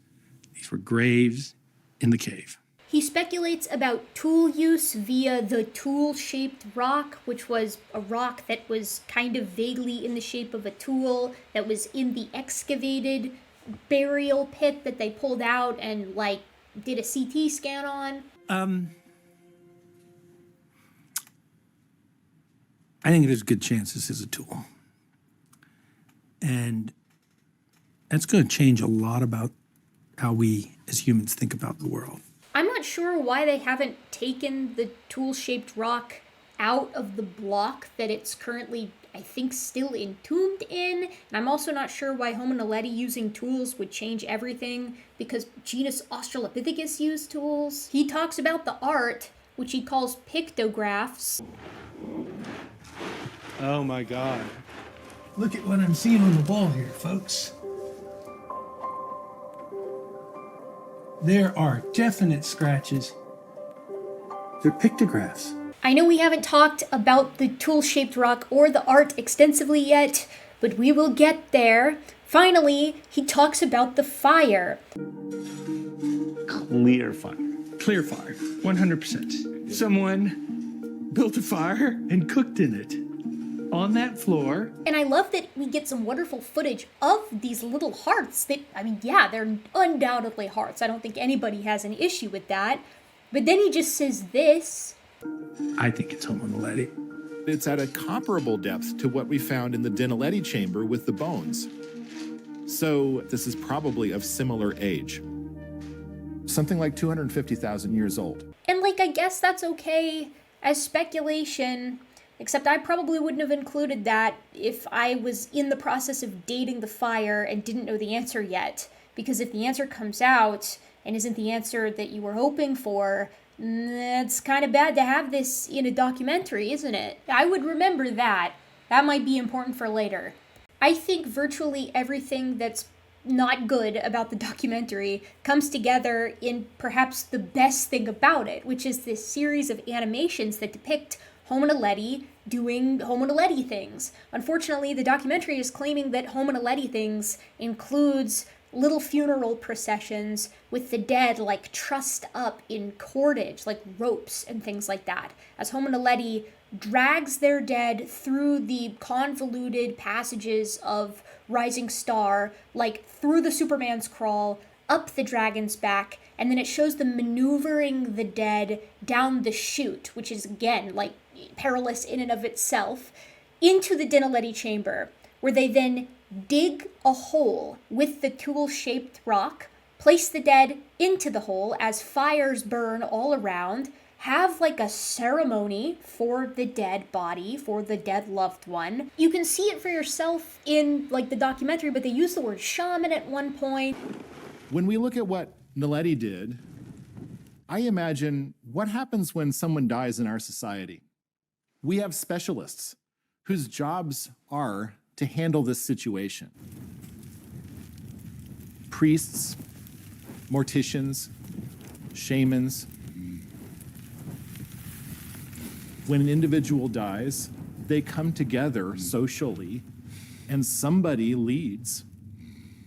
These were graves in the cave. He speculates about tool use via the tool-shaped rock, which was a rock that was kind of vaguely in the shape of a tool that was in the excavated burial pit that they pulled out and, like, did a CT scan on. I think there's a good chance this is a tool. And that's going to change a lot about how we as humans think about the world. I'm not sure why they haven't taken the tool-shaped rock out of the block that it's currently, I think, still entombed in. And I'm also not sure why Homo naledi using tools would change everything, because genus Australopithecus used tools. He talks about the art, which he calls pictographs. Oh my God. Look at what I'm seeing on the wall here, folks. There are definite scratches. They're pictographs. I know we haven't talked about the tool-shaped rock or the art extensively yet, but we will get there. Finally, he talks about the fire. Clear fire. Clear fire. 100%. Someone built a fire and cooked in it on that floor. And I love that we get some wonderful footage of these little hearts. They're undoubtedly hearts. I don't think anybody has an issue with that. But then he just says this. I think it's Homo naledi. It's at a comparable depth to what we found in the Dinaledi chamber with the bones. So this is probably of similar age. Something like 250,000 years old. And, I guess that's okay as speculation. Except I probably wouldn't have included that if I was in the process of dating the fire and didn't know the answer yet. Because if the answer comes out and isn't the answer that you were hoping for, it's kind of bad to have this in a documentary, isn't it? I would remember that. That might be important for later. I think virtually everything that's not good about the documentary comes together in perhaps the best thing about it, which is this series of animations that depict Homo naledi doing Homo naledi things. Unfortunately, the documentary is claiming that Homo naledi things includes little funeral processions with the dead like trussed up in cordage, like ropes and things like that, as Homo Naledi drags their dead through the convoluted passages of Rising Star, like through the Superman's crawl, up the dragon's back, and then it shows them maneuvering the dead down the chute, which is again like perilous in and of itself, into the Naledi chamber, where they then dig a hole with the tool-shaped rock, place the dead into the hole as fires burn all around, have like a ceremony for the dead body, for the dead loved one. You can see it for yourself in like the documentary, but they use the word shaman at one point. When we look at what Naledi did, I imagine what happens when someone dies in our society. We have specialists whose jobs are to handle this situation. Priests, morticians, shamans. When an individual dies, they come together socially and somebody leads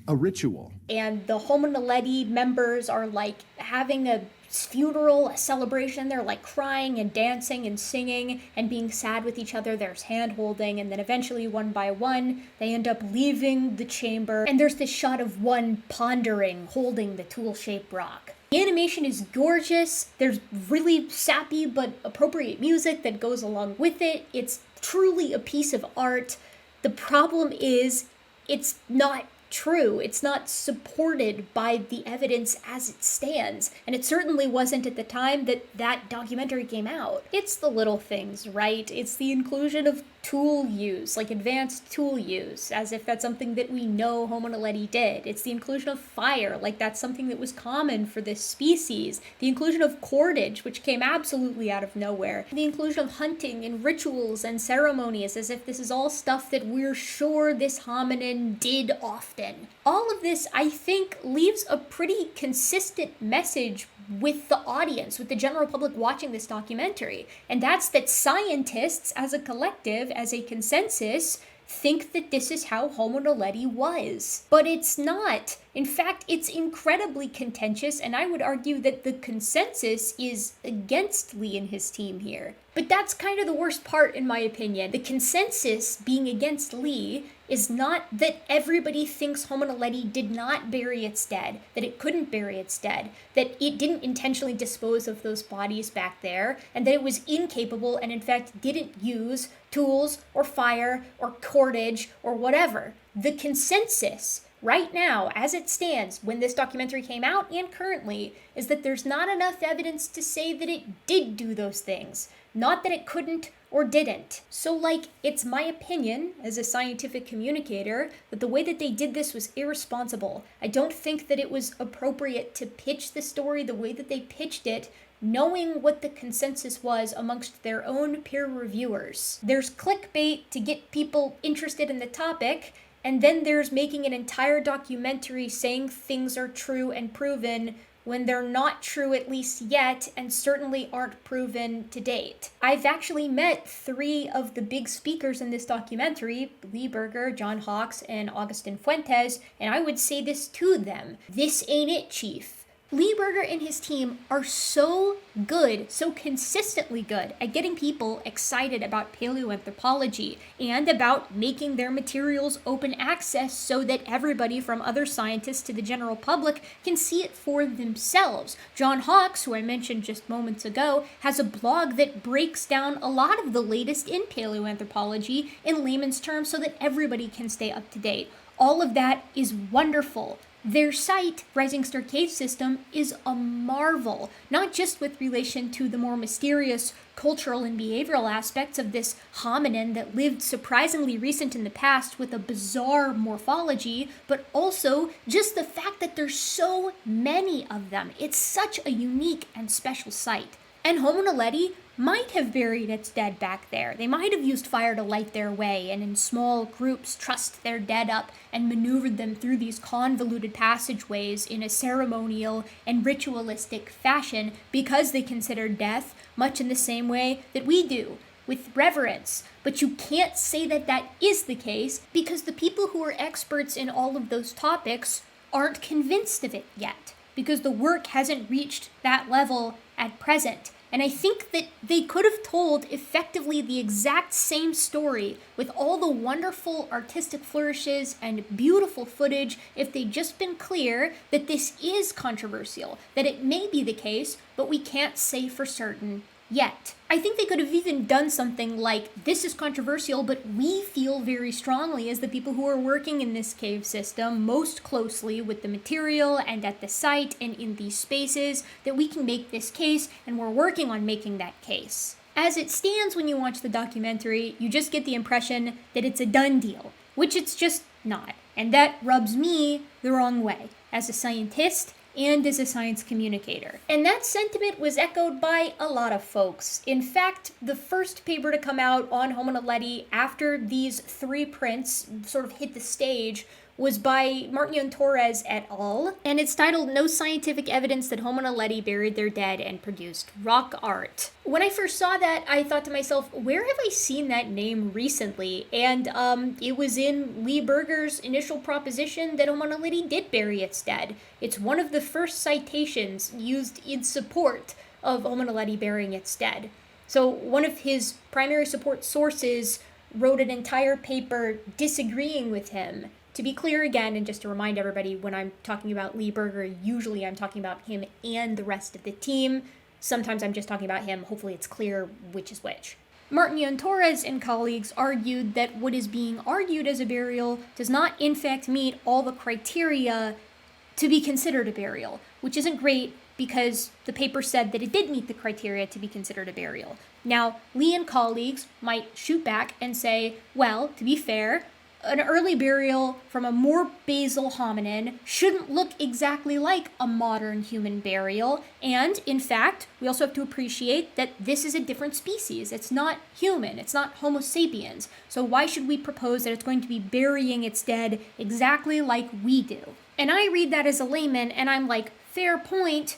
a ritual. And the Homo Naledi members are like having a funeral, a celebration. They're like crying and dancing and singing and being sad with each other. There's hand holding, and then eventually one by one they end up leaving the chamber, and there's this shot of one pondering, holding the tool-shaped rock. The animation is gorgeous. There's really sappy but appropriate music that goes along with it. It's truly a piece of art. The problem is it's not true. It's not supported by the evidence as it stands, and it certainly wasn't at the time that that documentary came out. It's the little things, right? It's the inclusion of tool use, like advanced tool use, as if that's something that we know Homo Naledi did. It's the inclusion of fire, like that's something that was common for this species. The inclusion of cordage, which came absolutely out of nowhere. The inclusion of hunting and rituals and ceremonies, as if this is all stuff that we're sure this hominin did often. All of this, I think, leaves a pretty consistent message with the audience, with the general public watching this documentary. And that's that scientists, as a collective, as a consensus, think that this is how Homo Naledi was. But it's not. In fact, it's incredibly contentious, and I would argue that the consensus is against Lee and his team here. But that's kind of the worst part, in my opinion. The consensus being against Lee is not that everybody thinks Homo Naledi did not bury its dead, that it couldn't bury its dead, that it didn't intentionally dispose of those bodies back there, and that it was incapable and in fact didn't use tools or fire or cordage or whatever. The consensus right now, as it stands, when this documentary came out and currently, is that there's not enough evidence to say that it did do those things, not that it couldn't or didn't. So, like, it's my opinion as a scientific communicator that the way that they did this was irresponsible. I don't think that it was appropriate to pitch the story the way that they pitched it, knowing what the consensus was amongst their own peer reviewers. There's clickbait to get people interested in the topic, and then there's making an entire documentary saying things are true and proven when they're not true, at least yet, and certainly aren't proven to date. I've actually met 3 of the big speakers in this documentary, Lee Berger, John Hawkes, and Augustin Fuentes, and I would say this to them: this ain't it, Chief. Lee Berger and his team are so good, so consistently good at getting people excited about paleoanthropology and about making their materials open access so that everybody from other scientists to the general public can see it for themselves. John Hawkes, who I mentioned just moments ago, has a blog that breaks down a lot of the latest in paleoanthropology in layman's terms so that everybody can stay up to date. All of that is wonderful. Their site, Rising Star Cave System, is a marvel, not just with relation to the more mysterious cultural and behavioral aspects of this hominin that lived surprisingly recent in the past with a bizarre morphology, but also just the fact that there's so many of them. It's such a unique and special site. And Homo Naledi might have buried its dead back there. They might have used fire to light their way and in small groups trussed their dead up and maneuvered them through these convoluted passageways in a ceremonial and ritualistic fashion because they considered death much in the same way that we do, with reverence. But you can't say that that is the case because the people who are experts in all of those topics aren't convinced of it yet, because the work hasn't reached that level at present. And I think that they could have told effectively the exact same story with all the wonderful artistic flourishes and beautiful footage if they'd just been clear that this is controversial, that it may be the case, but we can't say for certain yet. I think they could have even done something like, this is controversial, but we feel very strongly as the people who are working in this cave system most closely with the material and at the site and in these spaces that we can make this case, and we're working on making that case. As it stands when you watch the documentary, you just get the impression that it's a done deal, which it's just not. And that rubs me the wrong way, as a scientist and as a science communicator. And that sentiment was echoed by a lot of folks. In fact, the first paper to come out on Homo Naledi after these 3 prints sort of hit the stage was by Martin Torres et al., and it's titled No Scientific Evidence That Homo Naledi Buried Their Dead and Produced Rock Art. When I first saw that, I thought to myself, where have I seen that name recently? And it was in Lee Berger's initial proposition that Homo Naledi did bury its dead. It's one of the first citations used in support of Homo Naledi burying its dead. So one of his primary support sources wrote an entire paper disagreeing with him. To be clear again, and just to remind everybody, when I'm talking about Lee Berger, usually I'm talking about him and the rest of the team. Sometimes I'm just talking about him. Hopefully it's clear which is which. Martin Torres and colleagues argued that what is being argued as a burial does not in fact meet all the criteria to be considered a burial, which isn't great because the paper said that it did meet the criteria to be considered a burial. Now, Lee and colleagues might shoot back and say, well, to be fair, an early burial from a more basal hominin shouldn't look exactly like a modern human burial, and in fact, we also have to appreciate that this is a different species. It's not human, it's not Homo sapiens, so why should we propose that it's going to be burying its dead exactly like we do? And I read that as a layman, and I'm like, fair point,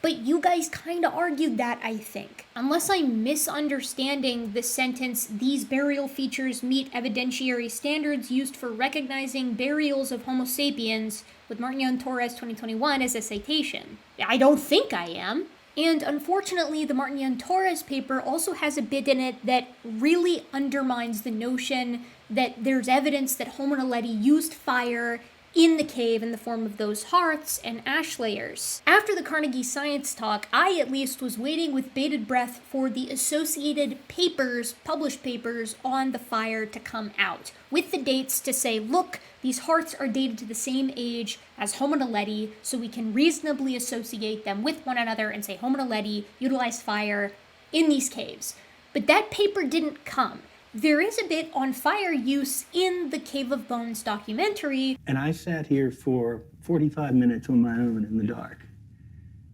but you guys kind of argued that, I think. Unless I'm misunderstanding the sentence, these burial features meet evidentiary standards used for recognizing burials of Homo sapiens, with Martin Torres 2021 as a citation. I don't think I am. And unfortunately, the Martin Torres paper also has a bit in it that really undermines the notion that there's evidence that Homo Naledi used fire in the cave in the form of those hearths and ash layers. After the Carnegie Science Talk, I at least was waiting with bated breath for the associated papers, published papers, on the fire to come out, with the dates to say, look, these hearths are dated to the same age as Homo Naledi, so we can reasonably associate them with one another and say Homo Naledi utilized fire in these caves. But that paper didn't come. There is a bit on fire use in the Cave of Bones documentary. And I sat here for 45 minutes on my own in the dark.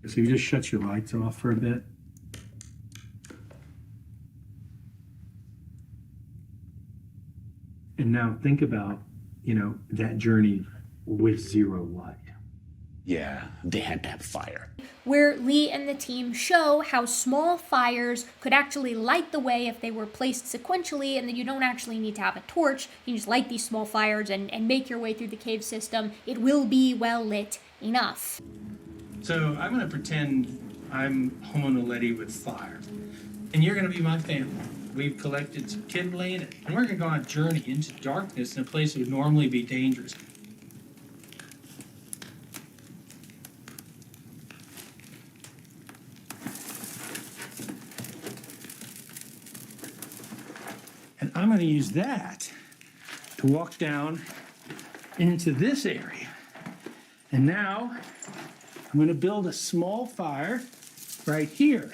So you just shut your lights off for a bit? And now think about, that journey with zero light. Yeah, they had to have fire. Where Lee and the team show how small fires could actually light the way if they were placed sequentially, and that you don't actually need to have a torch. You just light these small fires and make your way through the cave system. It will be well lit enough. So I'm going to pretend I'm Homo Naledi with fire, and you're going to be my family. We've collected some kindling, and we're going to go on a journey into darkness in a place that would normally be dangerous. And I'm going to use that to walk down into this area. And now I'm going to build a small fire right here.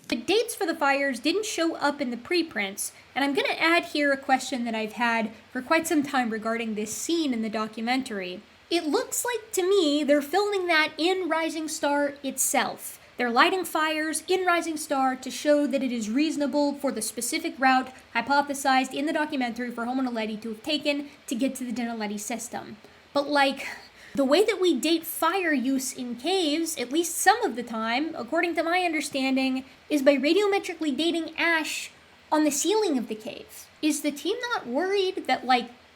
The dates for the fires didn't show up in the preprints, and I'm going to add here a question that I've had for quite some time regarding this scene in the documentary. It looks like to me they're filming that in Rising Star itself. They're lighting fires in Rising Star to show that it is reasonable for the specific route hypothesized in the documentary for Homo Naledi to have taken to get to the Naledi system. But the way that we date fire use in caves, at least some of the time, according to my understanding, is by radiometrically dating ash on the ceiling of the cave. Is the team not worried that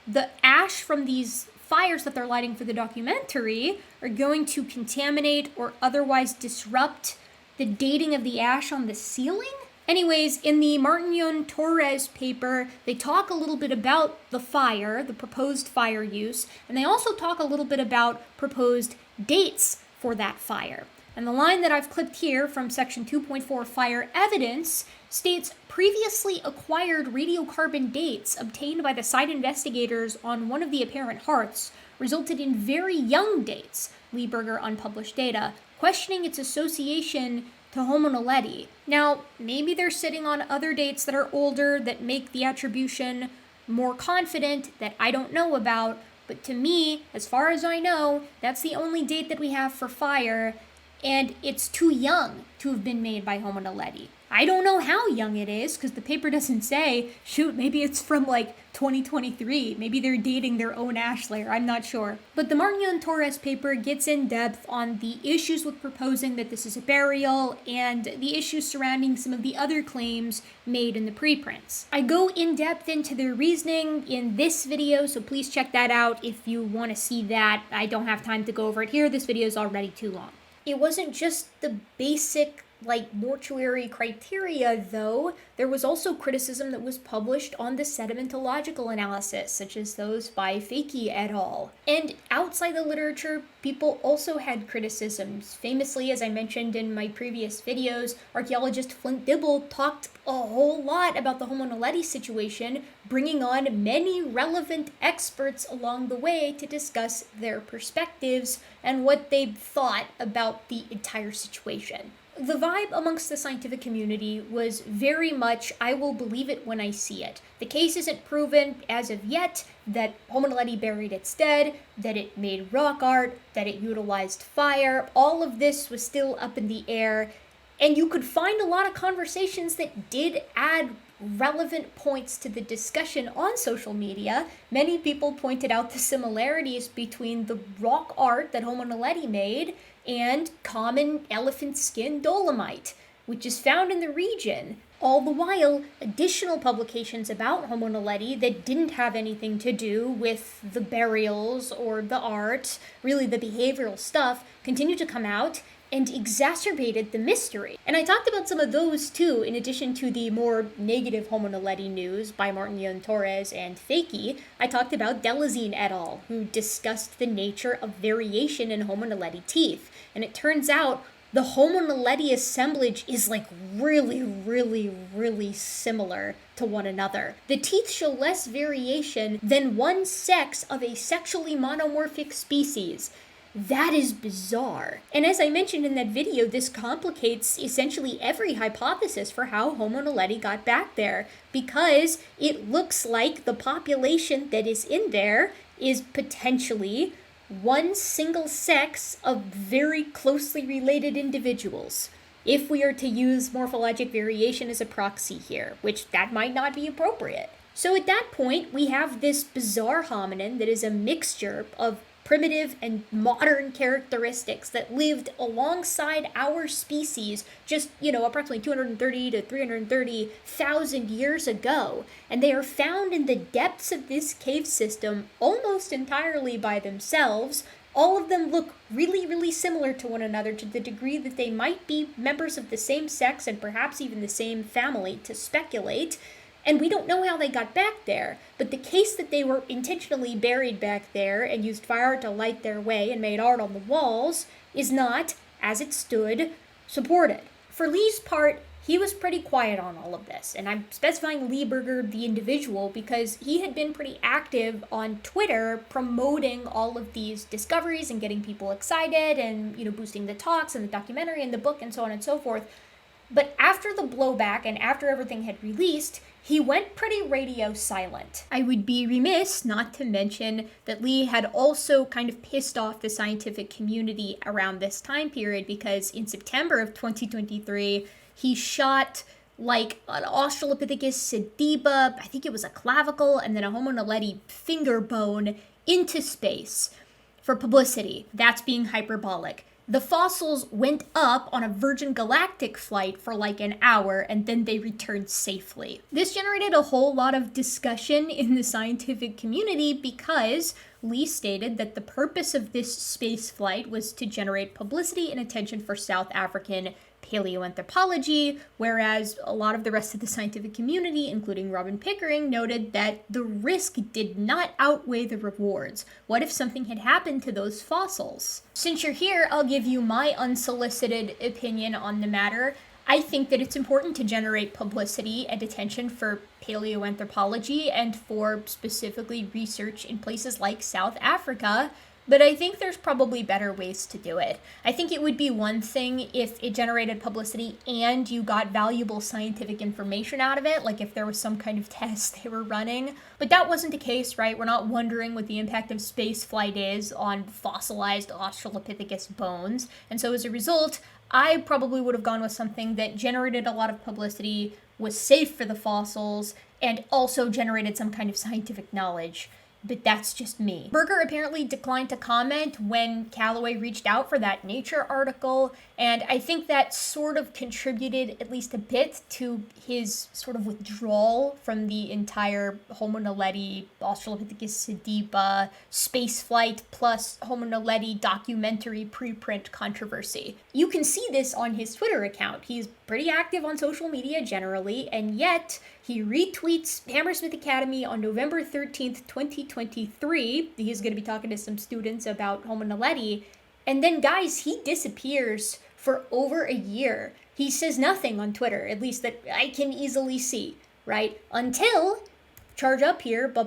the ash from these fires that they're lighting for the documentary are going to contaminate or otherwise disrupt the dating of the ash on the ceiling? Anyways, in the Martignon-Torres paper, they talk a little bit about the fire, the proposed fire use, and they also talk a little bit about proposed dates for that fire. And the line that I've clipped here from section 2.4 fire evidence states previously acquired radiocarbon dates obtained by the site investigators on one of the apparent hearths resulted in very young dates, Lieberger unpublished data, questioning its association to Homo Naledi. Now, maybe they're sitting on other dates that are older that make the attribution more confident that I don't know about, but to me, as far as I know, that's the only date that we have for fire, and it's too young to have been made by Homo Naledi. I don't know how young it is, because the paper doesn't say. Shoot, maybe it's from like 2023. Maybe they're dating their own ash layer. I'm not sure. But the Martignon-Torres paper gets in depth on the issues with proposing that this is a burial and the issues surrounding some of the other claims made in the preprints. I go in depth into their reasoning in this video, so please check that out if you want to see that. I don't have time to go over it here. This video is already too long. It wasn't just the basic mortuary criteria, though. There was also criticism that was published on the sedimentological analysis, such as those by Fakey et al. And outside the literature, people also had criticisms. Famously, as I mentioned in my previous videos, archaeologist Flint Dibble talked a whole lot about the Homo Naledi situation, bringing on many relevant experts along the way to discuss their perspectives and what they thought about the entire situation. The vibe amongst the scientific community was very much, I will believe it when I see it. The case isn't proven as of yet that Homo Naledi buried its dead, that it made rock art, that it utilized fire. All of this was still up in the air, and you could find a lot of conversations that did add relevant points to the discussion on social media. Many people pointed out the similarities between the rock art that Homo Naledi made and common elephant skin dolomite, which is found in the region. All the while, additional publications about Homo Naledi that didn't have anything to do with the burials or the art, really the behavioral stuff, continued to come out and exacerbated the mystery. And I talked about some of those too, in addition to the more negative Homo Naledi news by Martignon-Torres and Fakey. I talked about Delazine et al., who discussed the nature of variation in Homo Naledi teeth. And it turns out the Homo Naledi assemblage is really similar to one another. The teeth show less variation than one sex of a sexually monomorphic species. That is bizarre. And as I mentioned in that video, this complicates essentially every hypothesis for how Homo Naledi got back there, because it looks like the population that is in there is potentially one single sex of very closely related individuals. If we are to use morphologic variation as a proxy here, which that might not be appropriate. So at that point, we have this bizarre hominin that is a mixture of primitive and modern characteristics that lived alongside our species just, approximately 230 to 330,000 years ago. And they are found in the depths of this cave system almost entirely by themselves. All of them look really similar to one another to the degree that they might be members of the same sex and perhaps even the same family, to speculate. And we don't know how they got back there, but the case that they were intentionally buried back there and used fire to light their way and made art on the walls is not, as it stood, supported. For Lee's part, he was pretty quiet on all of this, and I'm specifying Lieberger, the individual, because he had been pretty active on Twitter promoting all of these discoveries and getting people excited and, boosting the talks and the documentary and the book and so on and so forth. But after the blowback and after everything had released, he went pretty radio silent. I would be remiss not to mention that Lee had also kind of pissed off the scientific community around this time period, because in September of 2023, he shot like an Australopithecus sediba, I think it was a clavicle, and then a Homo Naledi finger bone into space for publicity. That's being hyperbolic. The fossils went up on a Virgin Galactic flight for like an hour, and then they returned safely. This generated a whole lot of discussion in the scientific community because Lee stated that the purpose of this space flight was to generate publicity and attention for South African paleoanthropology, whereas a lot of the rest of the scientific community, including Robin Pickering, noted that the risk did not outweigh the rewards. What if something had happened to those fossils? Since you're here, I'll give you my unsolicited opinion on the matter. I think that it's important to generate publicity and attention for paleoanthropology and for specifically research in places like South Africa, but I think there's probably better ways to do it. I think it would be one thing if it generated publicity and you got valuable scientific information out of it, like if there was some kind of test they were running. But that wasn't the case, right? We're not wondering what the impact of space flight is on fossilized Australopithecus bones. And so as a result, I probably would have gone with something that generated a lot of publicity, was safe for the fossils, and also generated some kind of scientific knowledge. But that's just me. Berger apparently declined to comment when Calloway reached out for that Nature article, and I think that sort of contributed at least a bit to his sort of withdrawal from the entire Homo Naledi, Australopithecus sediba, spaceflight plus Homo Naledi documentary preprint controversy. You can see this on his Twitter account. He's pretty active on social media generally, and yet he retweets Hammersmith Academy on November 13th, 2023. He's going to be talking to some students about Homo Naledi. And then, guys, he disappears for over a year. He says nothing on Twitter, at least that I can easily see, right? Until, charge up here, boom!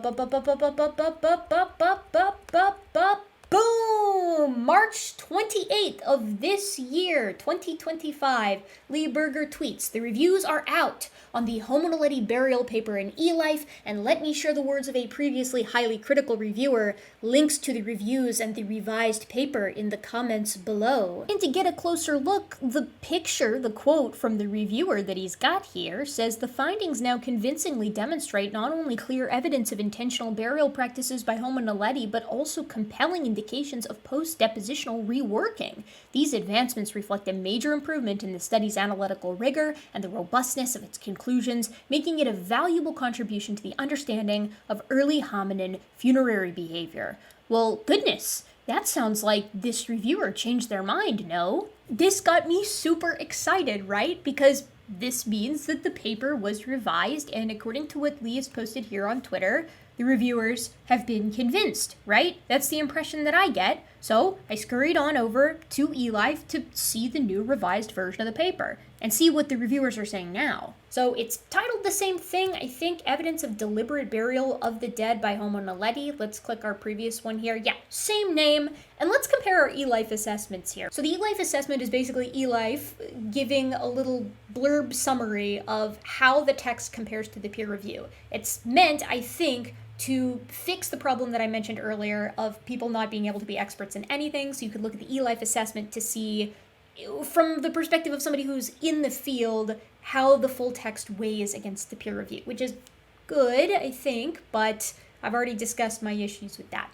March 28th of this year, 2025, Lee Berger tweets, "The reviews are out on the Homo Naledi burial paper in eLife, and let me share the words of a previously highly critical reviewer. Links to the reviews and the revised paper in the comments below." And to get a closer look, the picture, the quote from the reviewer that he's got here, says the findings now convincingly demonstrate not only clear evidence of intentional burial practices by Homo Naledi, but also compelling indications of post-depositional reworking. These advancements reflect a major improvement in the study's analytical rigor and the robustness of its conclusions, making it a valuable contribution to the understanding of early hominin funerary behavior. Well, goodness, that sounds like this reviewer changed their mind, no? This got me super excited, right? Because this means that the paper was revised, and according to what Lee has posted here on Twitter, the reviewers have been convinced, right? That's the impression that I get. So I scurried on over to eLife to see the new revised version of the paper and see what the reviewers are saying now. So it's titled the same thing, I think, Evidence of Deliberate Burial of the Dead by Homo Naledi. Let's click our previous one here. Yeah, same name. And let's compare our eLife assessments here. So the eLife assessment is basically eLife giving a little blurb summary of how the text compares to the peer review. It's meant, I think, to fix the problem that I mentioned earlier of people not being able to be experts in anything. So you could look at the eLife assessment to see, from the perspective of somebody who's in the field, how the full text weighs against the peer review, which is good, I think, but I've already discussed my issues with that.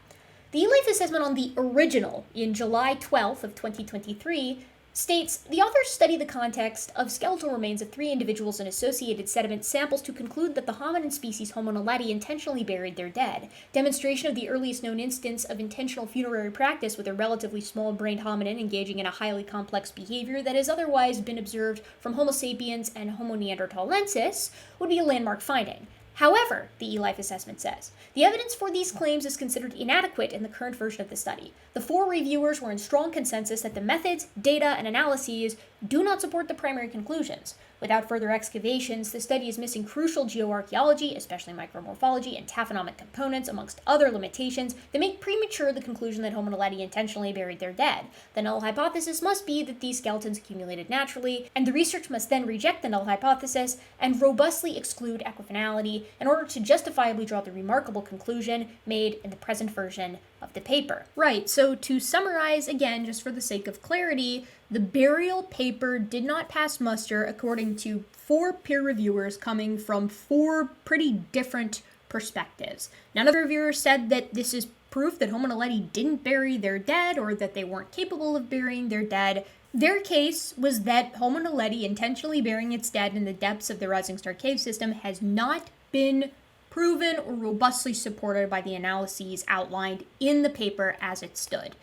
The eLife assessment on the original in July 12th of 2023 states, the authors study the context of skeletal remains of 3 individuals and associated sediment samples to conclude that the hominin species Homo naledi intentionally buried their dead. Demonstration of the earliest known instance of intentional funerary practice with a relatively small-brained hominin engaging in a highly complex behavior that has otherwise been observed from Homo sapiens and Homo neanderthalensis would be a landmark finding. However, the eLife assessment says, the evidence for these claims is considered inadequate in the current version of the study. The 4 reviewers were in strong consensus that the methods, data, and analyses do not support the primary conclusions. Without further excavations, the study is missing crucial geoarchaeology, especially micromorphology and taphonomic components, amongst other limitations that make premature the conclusion that Homo naledi intentionally buried their dead. The null hypothesis must be that these skeletons accumulated naturally, and the research must then reject the null hypothesis and robustly exclude equifinality in order to justifiably draw the remarkable conclusion made in the present version of the paper. Right, so to summarize again, just for the sake of clarity, the burial paper did not pass muster according to 4 peer reviewers coming from 4 pretty different perspectives. None of the reviewers said that this is proof that Homo naledi didn't bury their dead or that they weren't capable of burying their dead. Their case was that Homo naledi intentionally burying its dead in the depths of the Rising Star cave system has not been proven or robustly supported by the analyses outlined in the paper as it stood.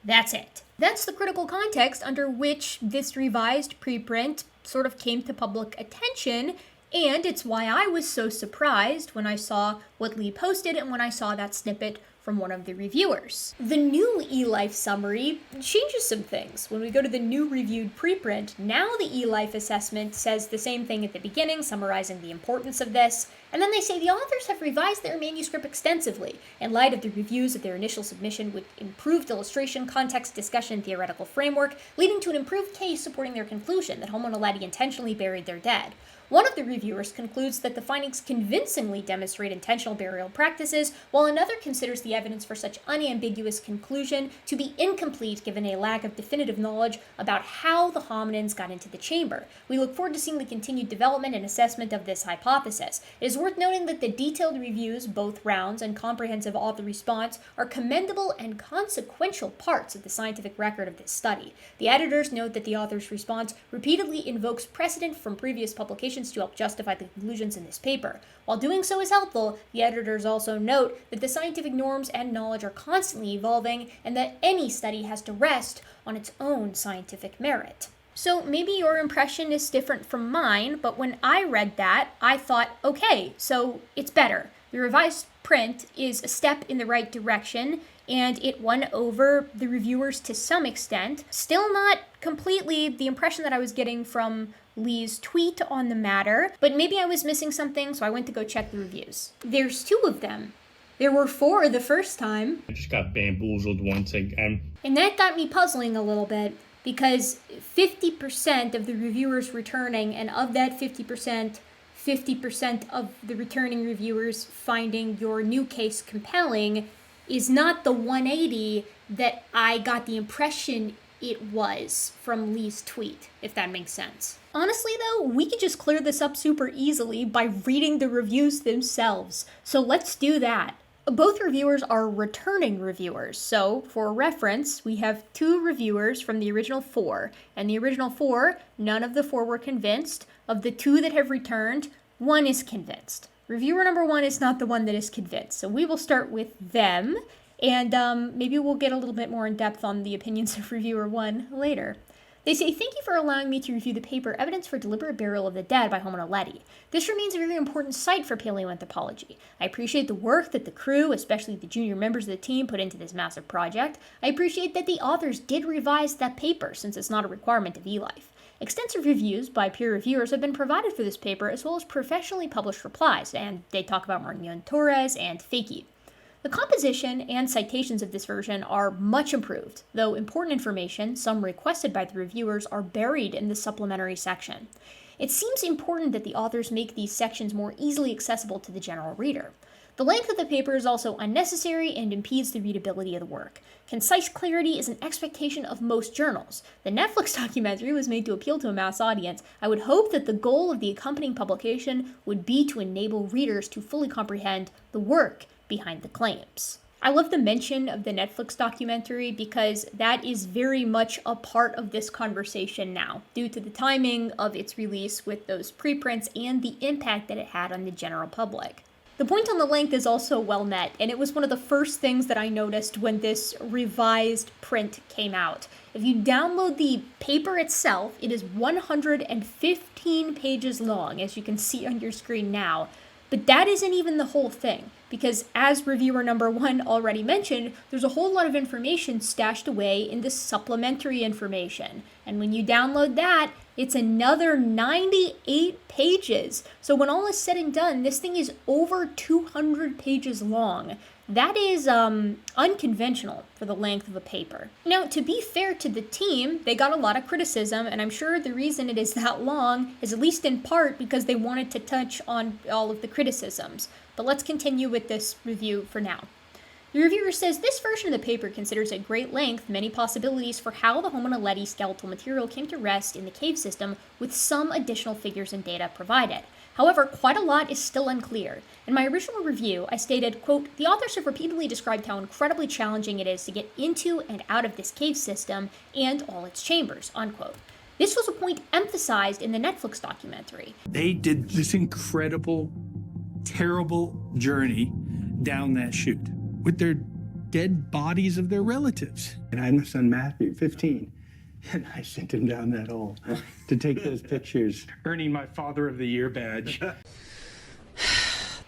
That's it. That's the critical context under which this revised preprint sort of came to public attention, and it's why I was so surprised when I saw what Lee posted and when I saw that snippet from one of the reviewers. The new eLife summary changes some things. When we go to the new reviewed preprint, now the eLife assessment says the same thing at the beginning, summarizing the importance of this, and then they say the authors have revised their manuscript extensively in light of the reviews of their initial submission with improved illustration, context, discussion, and theoretical framework, leading to an improved case supporting their conclusion that Homo Naledi intentionally buried their dead. One of the reviewers concludes that the findings convincingly demonstrate intentional burial practices, while another considers the evidence for such unambiguous conclusion to be incomplete given a lack of definitive knowledge about how the hominins got into the chamber. We look forward to seeing the continued development and assessment of this hypothesis. It is worth noting that the detailed reviews, both rounds, and comprehensive author response are commendable and consequential parts of the scientific record of this study. The editors note that the author's response repeatedly invokes precedent from previous publications to help justify the conclusions in this paper. While doing so is helpful, the editors also note that the scientific norms and knowledge are constantly evolving and that any study has to rest on its own scientific merit. So maybe your impression is different from mine, but when I read that, I thought, okay, so it's better. The revised print is a step in the right direction, and it won over the reviewers to some extent. Still not completely the impression that I was getting from Lee's tweet on the matter, but maybe I was missing something, so I went to go check the reviews. There's 2 of them. There were 4 the first time. I just got bamboozled once again. And that got me puzzling a little bit, because 50% of the reviewers returning, and of that 50% of the returning reviewers finding your new case compelling, is not the 180 that I got the impression it was from Lee's tweet, if that makes sense. Honestly though, we could just clear this up super easily by reading the reviews themselves, so let's do that. Both reviewers are returning reviewers, so for reference, we have 2 reviewers from the original 4, and the original 4, none of the 4 were convinced. Of the 2 that have returned, 1 is convinced. Reviewer number 1 is not the one that is convinced, so we will start with them, and maybe we'll get a little bit more in depth on the opinions of reviewer 1 later. They say, "Thank you for allowing me to review the paper Evidence for Deliberate Burial of the Dead by Homo Naledi. This remains a very important site for paleoanthropology. I appreciate the work that the crew, especially the junior members of the team, put into this massive project. I appreciate that the authors did revise that paper, since it's not a requirement of eLife. Extensive reviews by peer reviewers have been provided for this paper, as well as professionally published replies, and they talk about Martin Torres and Fakey. The composition and citations of this version are much improved, though important information, some requested by the reviewers, are buried in the supplementary section. It seems important that the authors make these sections more easily accessible to the general reader. The length of the paper is also unnecessary and impedes the readability of the work. Concise clarity is an expectation of most journals. The Netflix documentary was made to appeal to a mass audience. I would hope that the goal of the accompanying publication would be to enable readers to fully comprehend the work behind the claims." I love the mention of the Netflix documentary because that is very much a part of this conversation now, due to the timing of its release with those preprints and the impact that it had on the general public. The point on the length is also well met, and it was one of the first things that I noticed when this revised print came out. If you download the paper itself, it is 115 pages long, as you can see on your screen now. But that isn't even the whole thing, because as reviewer number 1 already mentioned, there's a whole lot of information stashed away in this supplementary information. And when you download that, it's another 98 pages. So when all is said and done, this thing is over 200 pages long. That is unconventional for the length of a paper. Now, to be fair to the team, they got a lot of criticism, and I'm sure the reason it is that long is at least in part because they wanted to touch on all of the criticisms. But let's continue with this review for now. The reviewer says, "This version of the paper considers at great length many possibilities for how the Homo Naledi skeletal material came to rest in the cave system, with some additional figures and data provided. However, quite a lot is still unclear. In my original review, I stated, quote, the authors have repeatedly described how incredibly challenging it is to get into and out of this cave system and all its chambers, unquote. This was a point emphasized in the Netflix documentary. They did this incredible terrible journey down that chute with their dead bodies of their relatives. And I had my son Matthew, 15, and I sent him down that hole to take those pictures. Earning my Father of the Year badge.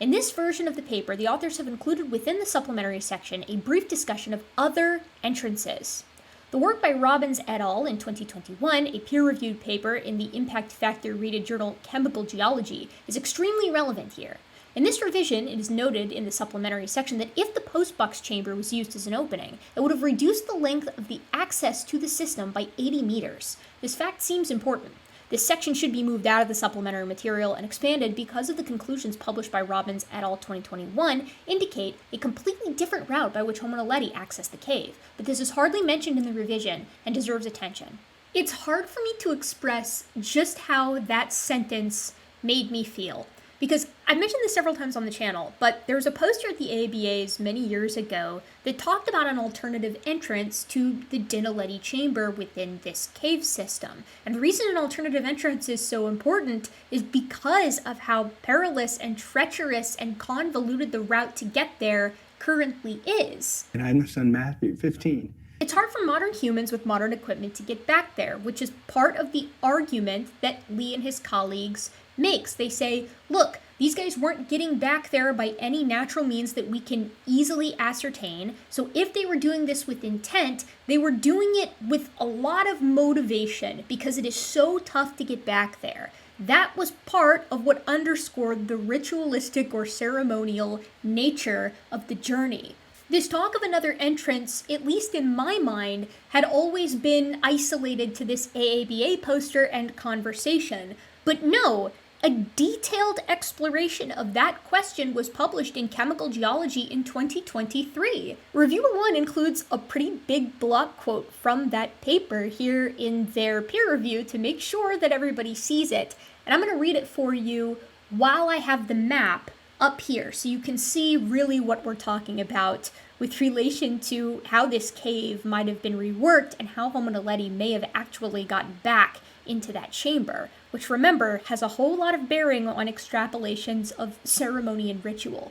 In this version of the paper, the authors have included within the supplementary section a brief discussion of other entrances. The work by Robbins et al. In 2021, a peer-reviewed paper in the impact factor-rated journal Chemical Geology, is extremely relevant here. In this revision, it is noted in the supplementary section that if the postbox chamber was used as an opening, it would have reduced the length of the access to the system by 80 meters. This fact seems important. This section should be moved out of the supplementary material and expanded because of the conclusions published by Robbins et al. 2021 indicate a completely different route by which Homo naledi accessed the cave, but this is hardly mentioned in the revision and deserves attention. It's hard for me to express just how that sentence made me feel, because I've mentioned this several times on the channel, but there was a poster at the AABAs many years ago that talked about an alternative entrance to the Naledi chamber within this cave system. And the reason an alternative entrance is so important is because of how perilous and treacherous and convoluted the route to get there currently is. And I had my son Matthew, 15. It's hard for modern humans with modern equipment to get back there, which is part of the argument that Lee and his colleagues makes. They say, look, these guys weren't getting back there by any natural means that we can easily ascertain. So if they were doing this with intent, they were doing it with a lot of motivation because it is so tough to get back there. That was part of what underscored the ritualistic or ceremonial nature of the journey. This talk of another entrance, at least in my mind, had always been isolated to this AABA poster and conversation. But no, a detailed exploration of that question was published in Chemical Geology in 2023. Reviewer 1 includes a pretty big block quote from that paper here in their peer review to make sure that everybody sees it. And I'm going to read it for you while I have the map up here so you can see really what we're talking about with relation to how this cave might have been reworked and how Homo naledi may have actually gotten back into that chamber, which remember has a whole lot of bearing on extrapolations of ceremony and ritual.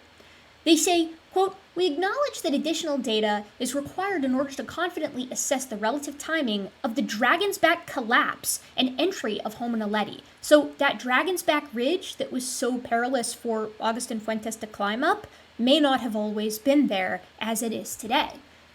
They say, quote, "We acknowledge that additional data is required in order to confidently assess the relative timing of the Dragon's Back collapse and entry of Homo naledi." So that Dragon's Back ridge that was so perilous for Agustin Fuentes to climb up may not have always been there as it is today.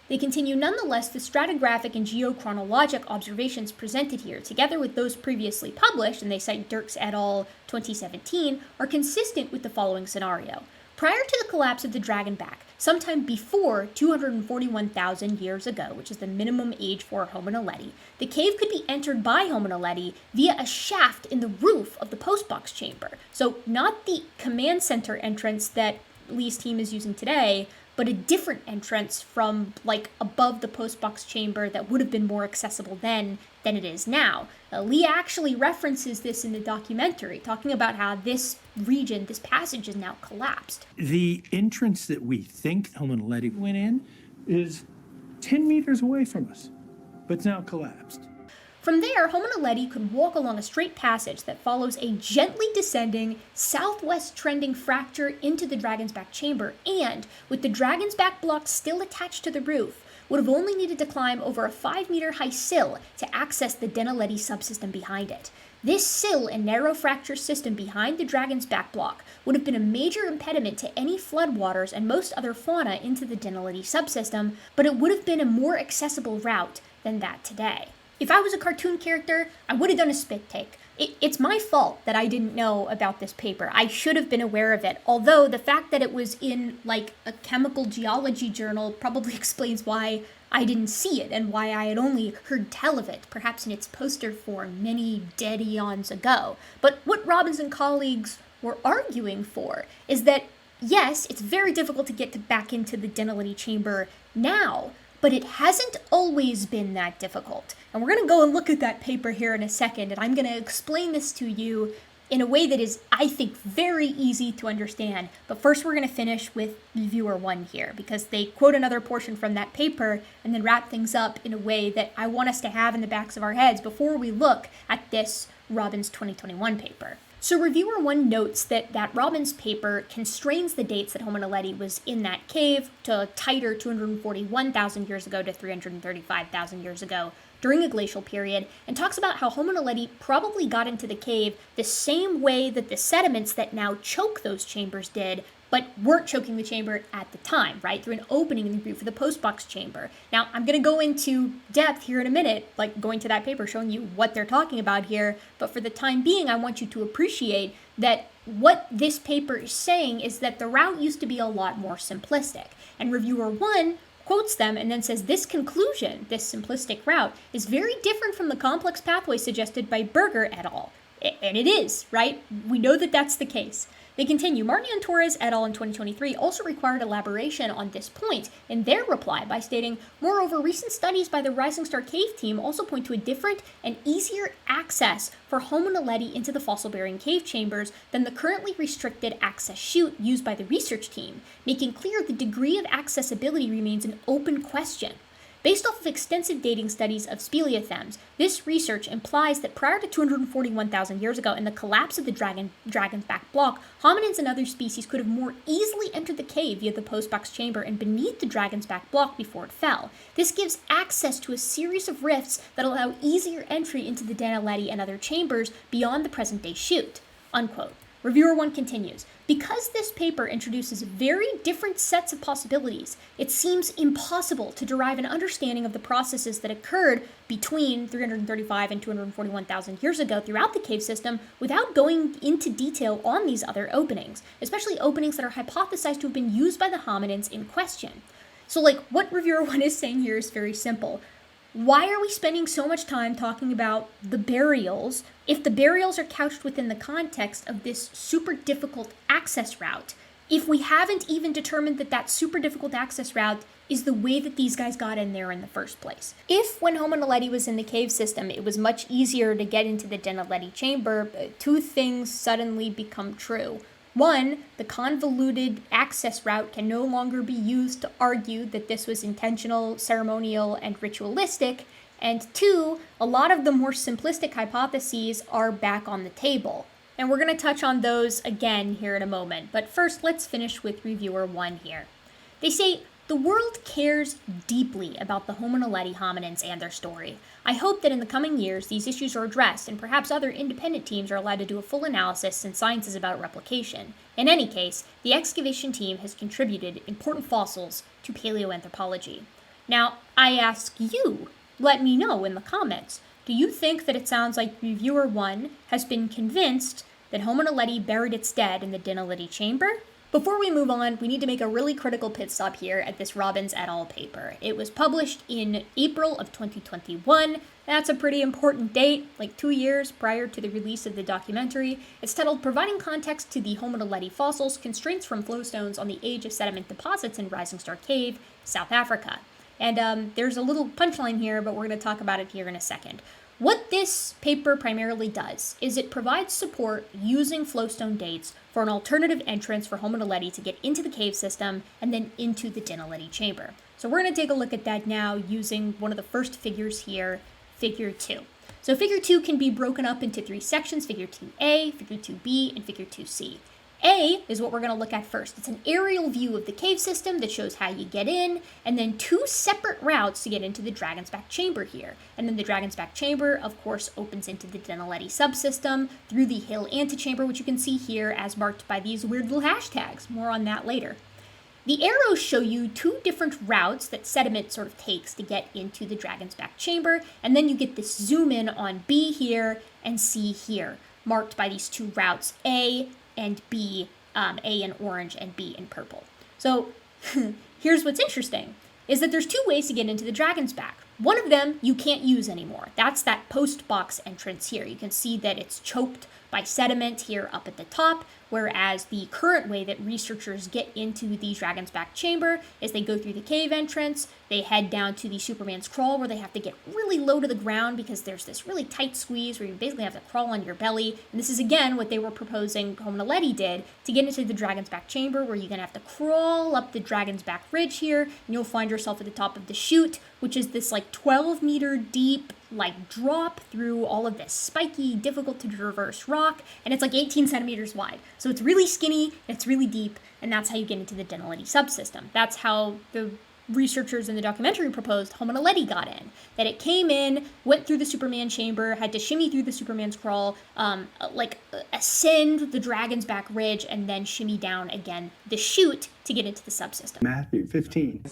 They continue, nonetheless, the stratigraphic and geochronologic observations presented here, together with those previously published, and they cite Dirks et al. 2017, are consistent with the following scenario. Prior to the collapse of the Dragon Back, sometime before 241,000 years ago, which is the minimum age for Homo naledi, the cave could be entered by Homo naledi via a shaft in the roof of the postbox chamber. So not the command center entrance that Lee's team is using today, but a different entrance from like above the postbox chamber that would have been more accessible then than it is now. Lee actually references this in the documentary, talking about how this region, this passage is now collapsed. The entrance that we think Homo naledi went in is 10 meters away from us, but it's now collapsed. From there, Homo naledi could walk along a straight passage that follows a gently descending, southwest trending fracture into the Dragon's Back chamber, and, with the Dragon's Back block still attached to the roof, would have only needed to climb over a 5-meter high sill to access the Naledi subsystem behind it. This sill and narrow fracture system behind the Dragon's Back block would have been a major impediment to any floodwaters and most other fauna into the Naledi subsystem, but it would have been a more accessible route than that today. If I was a cartoon character, I would have done a spit take. It's my fault that I didn't know about this paper. I should have been aware of it, although the fact that it was in, like, a chemical geology journal probably explains why I didn't see it and why I had only heard tell of it, perhaps in its poster form many dead eons ago. But what Robbins and colleagues were arguing for is that, yes, it's very difficult to get back into the Naledi chamber now, but it hasn't always been that difficult. And we're going to go and look at that paper here in a second, and I'm going to explain this to you in a way that is, I think, very easy to understand. But first we're going to finish with Reviewer 1 here, because they quote another portion from that paper and then wrap things up in a way that I want us to have in the backs of our heads before we look at this Robbins 2021 paper. So reviewer 1 notes that Robbins' paper constrains the dates that Homo naledi was in that cave to a tighter 241,000 years ago to 335,000 years ago during a glacial period, and talks about how Homo naledi probably got into the cave the same way that the sediments that now choke those chambers did, but weren't choking the chamber at the time, right? Through an opening in the roof of the postbox chamber. Now, I'm going to go into depth here in a minute, like going to that paper, showing you what they're talking about here, but for the time being, I want you to appreciate that what this paper is saying is that the route used to be a lot more simplistic. And reviewer 1 quotes them and then says this conclusion, this simplistic route, is very different from the complex pathway suggested by Berger et al. And it is, right? We know that that's the case. They continue, Martin and Torres et al. In 2023 also required elaboration on this point in their reply by stating, moreover, recent studies by the Rising Star Cave team also point to a different and easier access for Homo naledi into the fossil-bearing cave chambers than the currently restricted access chute used by the research team, making clear the degree of accessibility remains an open question. Based off of extensive dating studies of speleothems, this research implies that prior to 241,000 years ago and the collapse of the dragon's back block, hominins and other species could have more easily entered the cave via the postbox chamber and beneath the dragon's back block before it fell. This gives access to a series of rifts that allow easier entry into the Naledi and other chambers beyond the present-day chute. Unquote. Reviewer 1 continues, because this paper introduces very different sets of possibilities, it seems impossible to derive an understanding of the processes that occurred between 335 and 241,000 years ago throughout the cave system without going into detail on these other openings, especially openings that are hypothesized to have been used by the hominins in question. So what Reviewer 1 is saying here is very simple. Why are we spending so much time talking about the burials if the burials are couched within the context of this super difficult access route, if we haven't even determined that that super difficult access route is the way that these guys got in there in the first place? If when Homo naledi was in the cave system, it was much easier to get into the Naledi chamber, 2 things suddenly become true. 1, the convoluted access route can no longer be used to argue that this was intentional, ceremonial, and ritualistic. And 2, a lot of the more simplistic hypotheses are back on the table. And we're going to touch on those again here in a moment. But first, let's finish with Reviewer 1 here. They say, the world cares deeply about the Homo naledi hominins and their story. I hope that in the coming years, these issues are addressed and perhaps other independent teams are allowed to do a full analysis since science is about replication. In any case, the excavation team has contributed important fossils to paleoanthropology. Now, I ask you, let me know in the comments, do you think that it sounds like Reviewer 1 has been convinced that Homo naledi buried its dead in the Naledi chamber? Before we move on, we need to make a really critical pit stop here at this Robbins et al. Paper. It was published in April of 2021. That's a pretty important date, like 2 years prior to the release of the documentary. It's titled Providing Context to the Homo naledi Fossils, Constraints from Flowstones on the Age of Sediment Deposits in Rising Star Cave, South Africa. And there's a little punchline here, but we're going to talk about it here in a second. What this paper primarily does is it provides support using flowstone dates for an alternative entrance for Homo naledi to get into the cave system and then into the Naledi chamber. So we're going to take a look at that now using one of the first figures here, Figure 2. So Figure 2 can be broken up into 3 sections, Figure 2A, Figure 2B, and Figure 2C. A is what we're going to look at first. It's an aerial view of the cave system that shows how you get in, and then 2 separate routes to get into the Dragon's Back chamber here. And then the Dragon's Back chamber, of course, opens into the Naledi subsystem through the hill antechamber, which you can see here as marked by these weird little hashtags. More on that later. The arrows show you 2 different routes that sediment sort of takes to get into the Dragon's Back chamber, and then you get this zoom in on B here and C here, marked by these 2 routes, A and B, A in orange and B in purple. So here's what's interesting, is that there's 2 ways to get into the Dragon's Back. One of them you can't use anymore. That's that post box entrance here. You can see that it's choked by sediment here up at the top, whereas the current way that researchers get into the Dragon's Back chamber is they go through the cave entrance, they head down to the Superman's crawl where they have to get really low to the ground because there's this really tight squeeze where you basically have to crawl on your belly. And this is again what they were proposing Homo naledi did to get into the Dragon's Back chamber, where you're gonna have to crawl up the Dragon's Back ridge here, and you'll find yourself at the top of the chute, which is this like 12-meter deep like drop through all of this spiky, difficult to traverse rock, and it's like 18 centimeters wide. So it's really skinny, it's really deep, and that's how you get into the Dinaledi subsystem. That's how the researchers in the documentary proposed Homo Naledi got in. That it came in, went through the Superman chamber, had to shimmy through the Superman's crawl, ascend the Dragon's Back ridge, and then shimmy down again the chute to get into the subsystem. Matthew 15.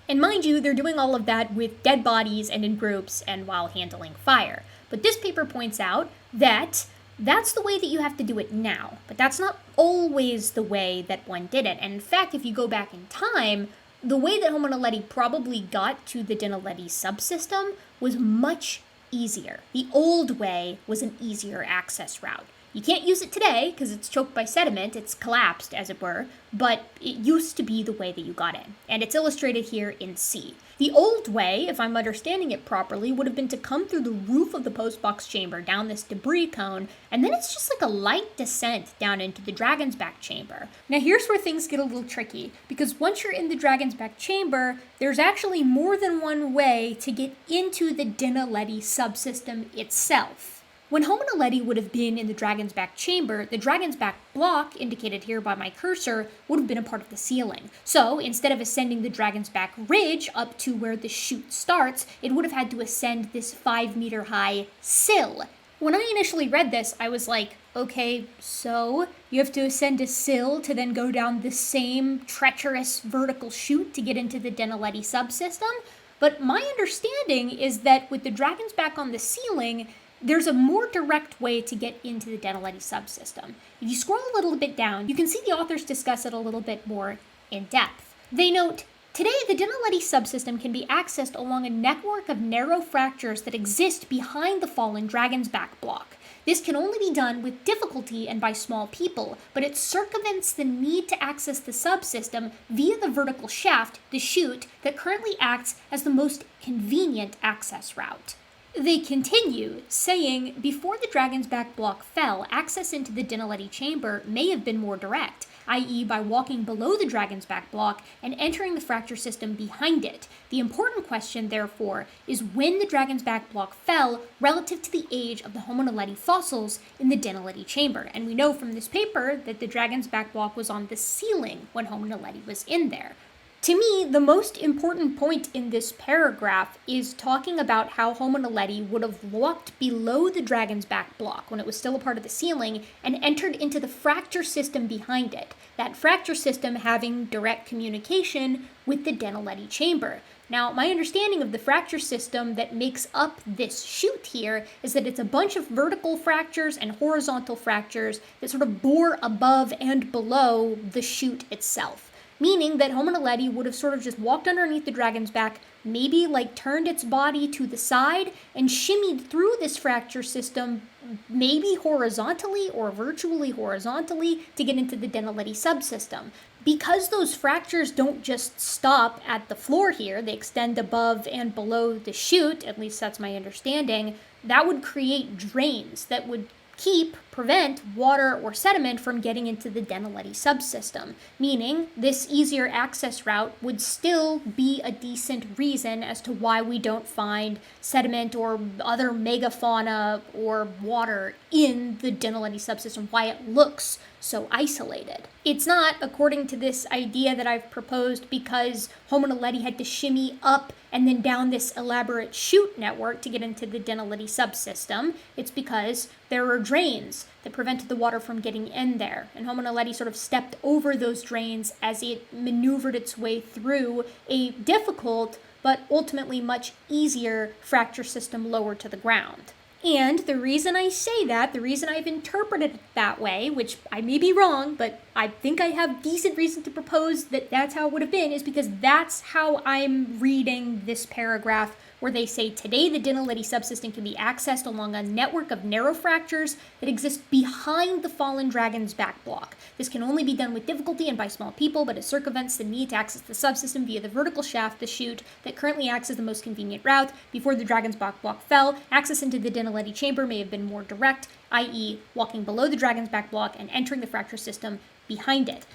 And mind you, they're doing all of that with dead bodies and in groups and while handling fire. But this paper points out that that's the way that you have to do it now. But that's not always the way that one did it. And in fact, if you go back in time, the way that Homo Naledi probably got to the Dinaledi subsystem was much easier. The old way was an easier access route. You can't use it today because it's choked by sediment, it's collapsed as it were, but it used to be the way that you got in. And it's illustrated here in C. The old way, if I'm understanding it properly, would have been to come through the roof of the postbox chamber down this debris cone, and then it's just like a light descent down into the Dragon's Back chamber. Now here's where things get a little tricky, because once you're in the Dragon's Back chamber, there's actually more than one way to get into the Dinaledi subsystem itself. When Homo Naledi would have been in the Dragon's Back chamber, the Dragon's Back block, indicated here by my cursor, would have been a part of the ceiling. So instead of ascending the Dragon's Back ridge up to where the chute starts, it would have had to ascend this 5-meter high sill. When I initially read this, I was like, okay, so you have to ascend a sill to then go down the same treacherous vertical chute to get into the Dinaledi subsystem? But my understanding is that with the Dragon's Back on the ceiling, there's a more direct way to get into the Dinaledi subsystem. If you scroll a little bit down, you can see the authors discuss it a little bit more in depth. They note, today the Dinaledi subsystem can be accessed along a network of narrow fractures that exist behind the fallen Dragon's Back block. This can only be done with difficulty and by small people, but it circumvents the need to access the subsystem via the vertical shaft, the chute, that currently acts as the most convenient access route. They continue, saying, before the Dragon's Back block fell, access into the Dinaledi chamber may have been more direct, i.e. by walking below the Dragon's Back block and entering the fracture system behind it. The important question, therefore, is when the Dragon's Back block fell relative to the age of the Homo Naledi fossils in the Dinaledi chamber. And we know from this paper that the Dragon's Back block was on the ceiling when Homo Naledi was in there. To me, the most important point in this paragraph is talking about how Homo Naledi would have walked below the Dragon's Back block when it was still a part of the ceiling and entered into the fracture system behind it, that fracture system having direct communication with the Dinaledi chamber. Now, my understanding of the fracture system that makes up this chute here is that it's a bunch of vertical fractures and horizontal fractures that sort of bore above and below the chute itself. Meaning that Homo Naledi would have sort of just walked underneath the Dragon's Back, maybe like turned its body to the side and shimmied through this fracture system, maybe horizontally or virtually horizontally, to get into the Dinaledi subsystem. Because those fractures don't just stop at the floor here, they extend above and below the chute, at least that's my understanding, that would create drains that would prevent water or sediment from getting into the Dinaledi subsystem, meaning this easier access route would still be a decent reason as to why we don't find sediment or other megafauna or water in the Dinaledi subsystem, why it looks so isolated. It's not, according to this idea that I've proposed, because Homo Naledi had to shimmy up and then down this elaborate chute network to get into the Dinaledi subsystem. It's because there were drains that prevented the water from getting in there, and Homo Naledi sort of stepped over those drains as it maneuvered its way through a difficult but ultimately much easier fracture system lower to the ground. And the reason I say that, the reason I've interpreted it that way, which I may be wrong, but I think I have decent reason to propose that that's how it would have been, is because that's how I'm reading this paragraph where they say, today the Dinaledi subsystem can be accessed along a network of narrow fractures that exist behind the fallen Dragon's Back block. This can only be done with difficulty and by small people, but it circumvents the need to access the subsystem via the vertical shaft, the chute, that currently acts as the most convenient route. Before the Dragon's Back block fell, access into the Dinaledi chamber may have been more direct, i.e. walking below the Dragon's Back block and entering the fracture system behind it.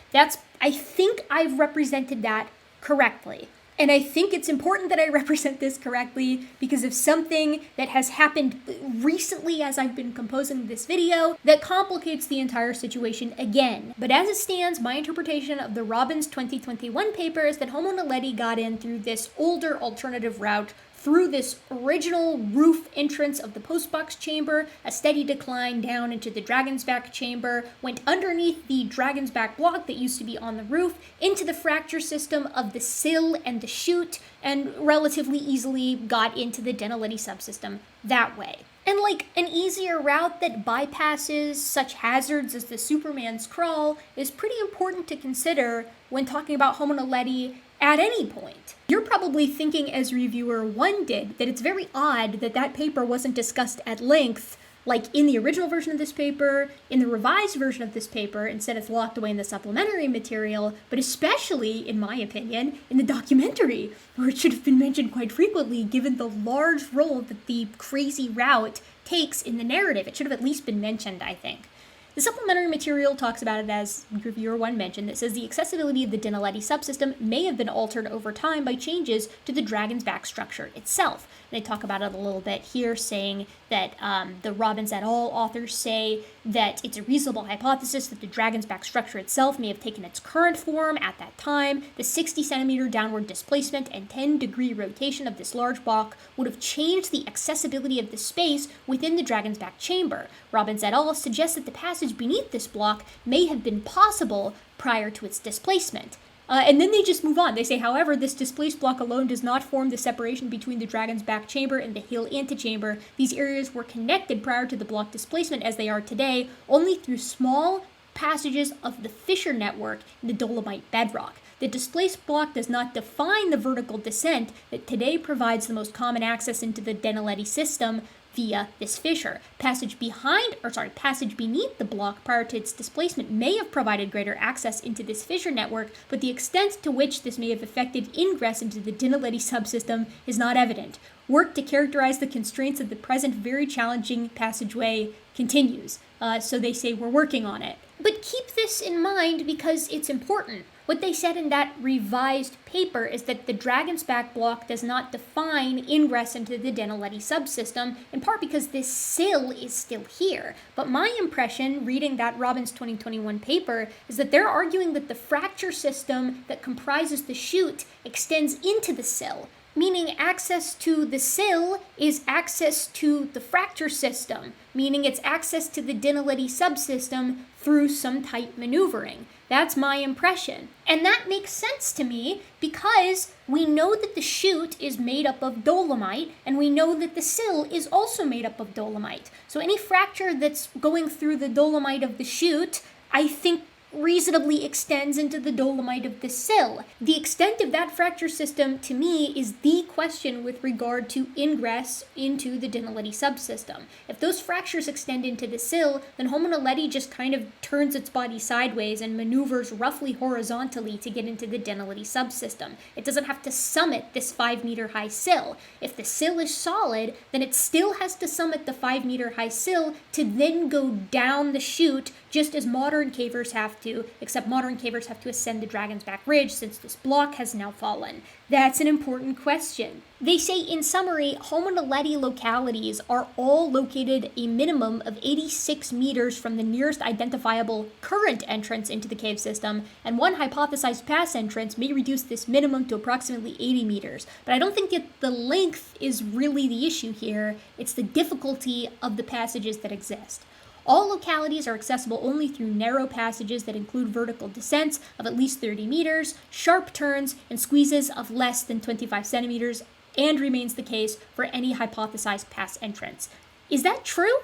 I think I've represented that correctly. And I think it's important that I represent this correctly, because of something that has happened recently as I've been composing this video that complicates the entire situation again. But as it stands, my interpretation of the Robbins 2021 paper is that Homo naledi got in through this older alternative route, through this original roof entrance of the postbox chamber, a steady decline down into the Dragon's Back chamber, went underneath the Dragon's Back block that used to be on the roof, into the fracture system of the sill and the chute, and relatively easily got into the Naledi subsystem that way. And like an easier route that bypasses such hazards as the Superman's crawl is pretty important to consider when talking about Homo naledi at any point. You're probably thinking, as reviewer 1 did, that it's very odd that that paper wasn't discussed at length, like in the original version of this paper, in the revised version of this paper, instead it's locked away in the supplementary material, but especially, in my opinion, in the documentary, where it should have been mentioned quite frequently given the large role that the crazy route takes in the narrative. It should have at least been mentioned, I think. The supplementary material talks about it, as reviewer 1 mentioned, that says the accessibility of the Naledi subsystem may have been altered over time by changes to the Dragon's Back structure itself. And they talk about it a little bit here, saying that the Robbins et al. Authors say that it's a reasonable hypothesis that the Dragon's Back structure itself may have taken its current form at that time. The 60 centimeter downward displacement and 10-degree rotation of this large block would have changed the accessibility of the space within the Dragon's Back chamber. Robbins et al. Suggests that the passage beneath this block may have been possible prior to its displacement. And then they just move on. They say, however, this displaced block alone does not form the separation between the Dragon's Back chamber and the hill antechamber. These areas were connected prior to the block displacement as they are today, only through small passages of the fissure network in the dolomite bedrock. The displaced block does not define the vertical descent that today provides the most common access into the Naledi system via this fissure. Passage beneath the block prior to its displacement may have provided greater access into this fissure network, but the extent to which this may have affected ingress into the Naledi subsystem is not evident. Work to characterize the constraints of the present very challenging passageway continues. So they say we're working on it. But keep this in mind because it's important. What they said in that revised paper is that the Dragon's Back block does not define ingress into the Naledi subsystem, in part because this sill is still here. But my impression, reading that Robbins 2021 paper, is that they're arguing that the fracture system that comprises the chute extends into the sill, meaning access to the sill is access to the fracture system, meaning it's access to the Naledi subsystem through some tight maneuvering. That's my impression. And that makes sense to me because we know that the chute is made up of dolomite, and we know that the sill is also made up of dolomite. So any fracture that's going through the dolomite of the chute, I think, reasonably extends into the dolomite of the sill. The extent of that fracture system, to me, is the question with regard to ingress into the Naledi subsystem. If those fractures extend into the sill, then Homo naledi just kind of turns its body sideways and maneuvers roughly horizontally to get into the Naledi subsystem. It doesn't have to summit this 5-meter high sill. If the sill is solid, then it still has to summit the 5-meter high sill to then go down the chute, just as modern cavers have to, except modern cavers have to ascend the Dragon's Back Ridge since this block has now fallen. That's an important question. They say, in summary, Homo naledi localities are all located a minimum of 86 meters from the nearest identifiable current entrance into the cave system, and one hypothesized pass entrance may reduce this minimum to approximately 80 meters. But I don't think that the length is really the issue here. It's the difficulty of the passages that exist. All localities are accessible only through narrow passages that include vertical descents of at least 30 meters, sharp turns, and squeezes of less than 25 centimeters, and remains the case for any hypothesized pass entrance. Is that true?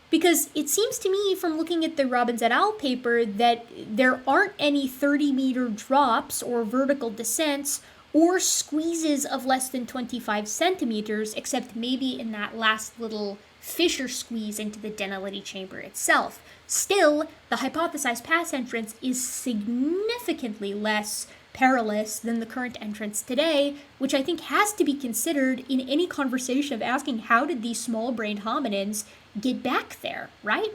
Because it seems to me from looking at the Robbins et al. Paper that there aren't any 30-meter drops or vertical descents or squeezes of less than 25 centimeters, except maybe in that last little fissure squeeze into the Naledi chamber itself. Still, the hypothesized pass entrance is significantly less perilous than the current entrance today, which I think has to be considered in any conversation of asking how did these small-brained hominins get back there, right?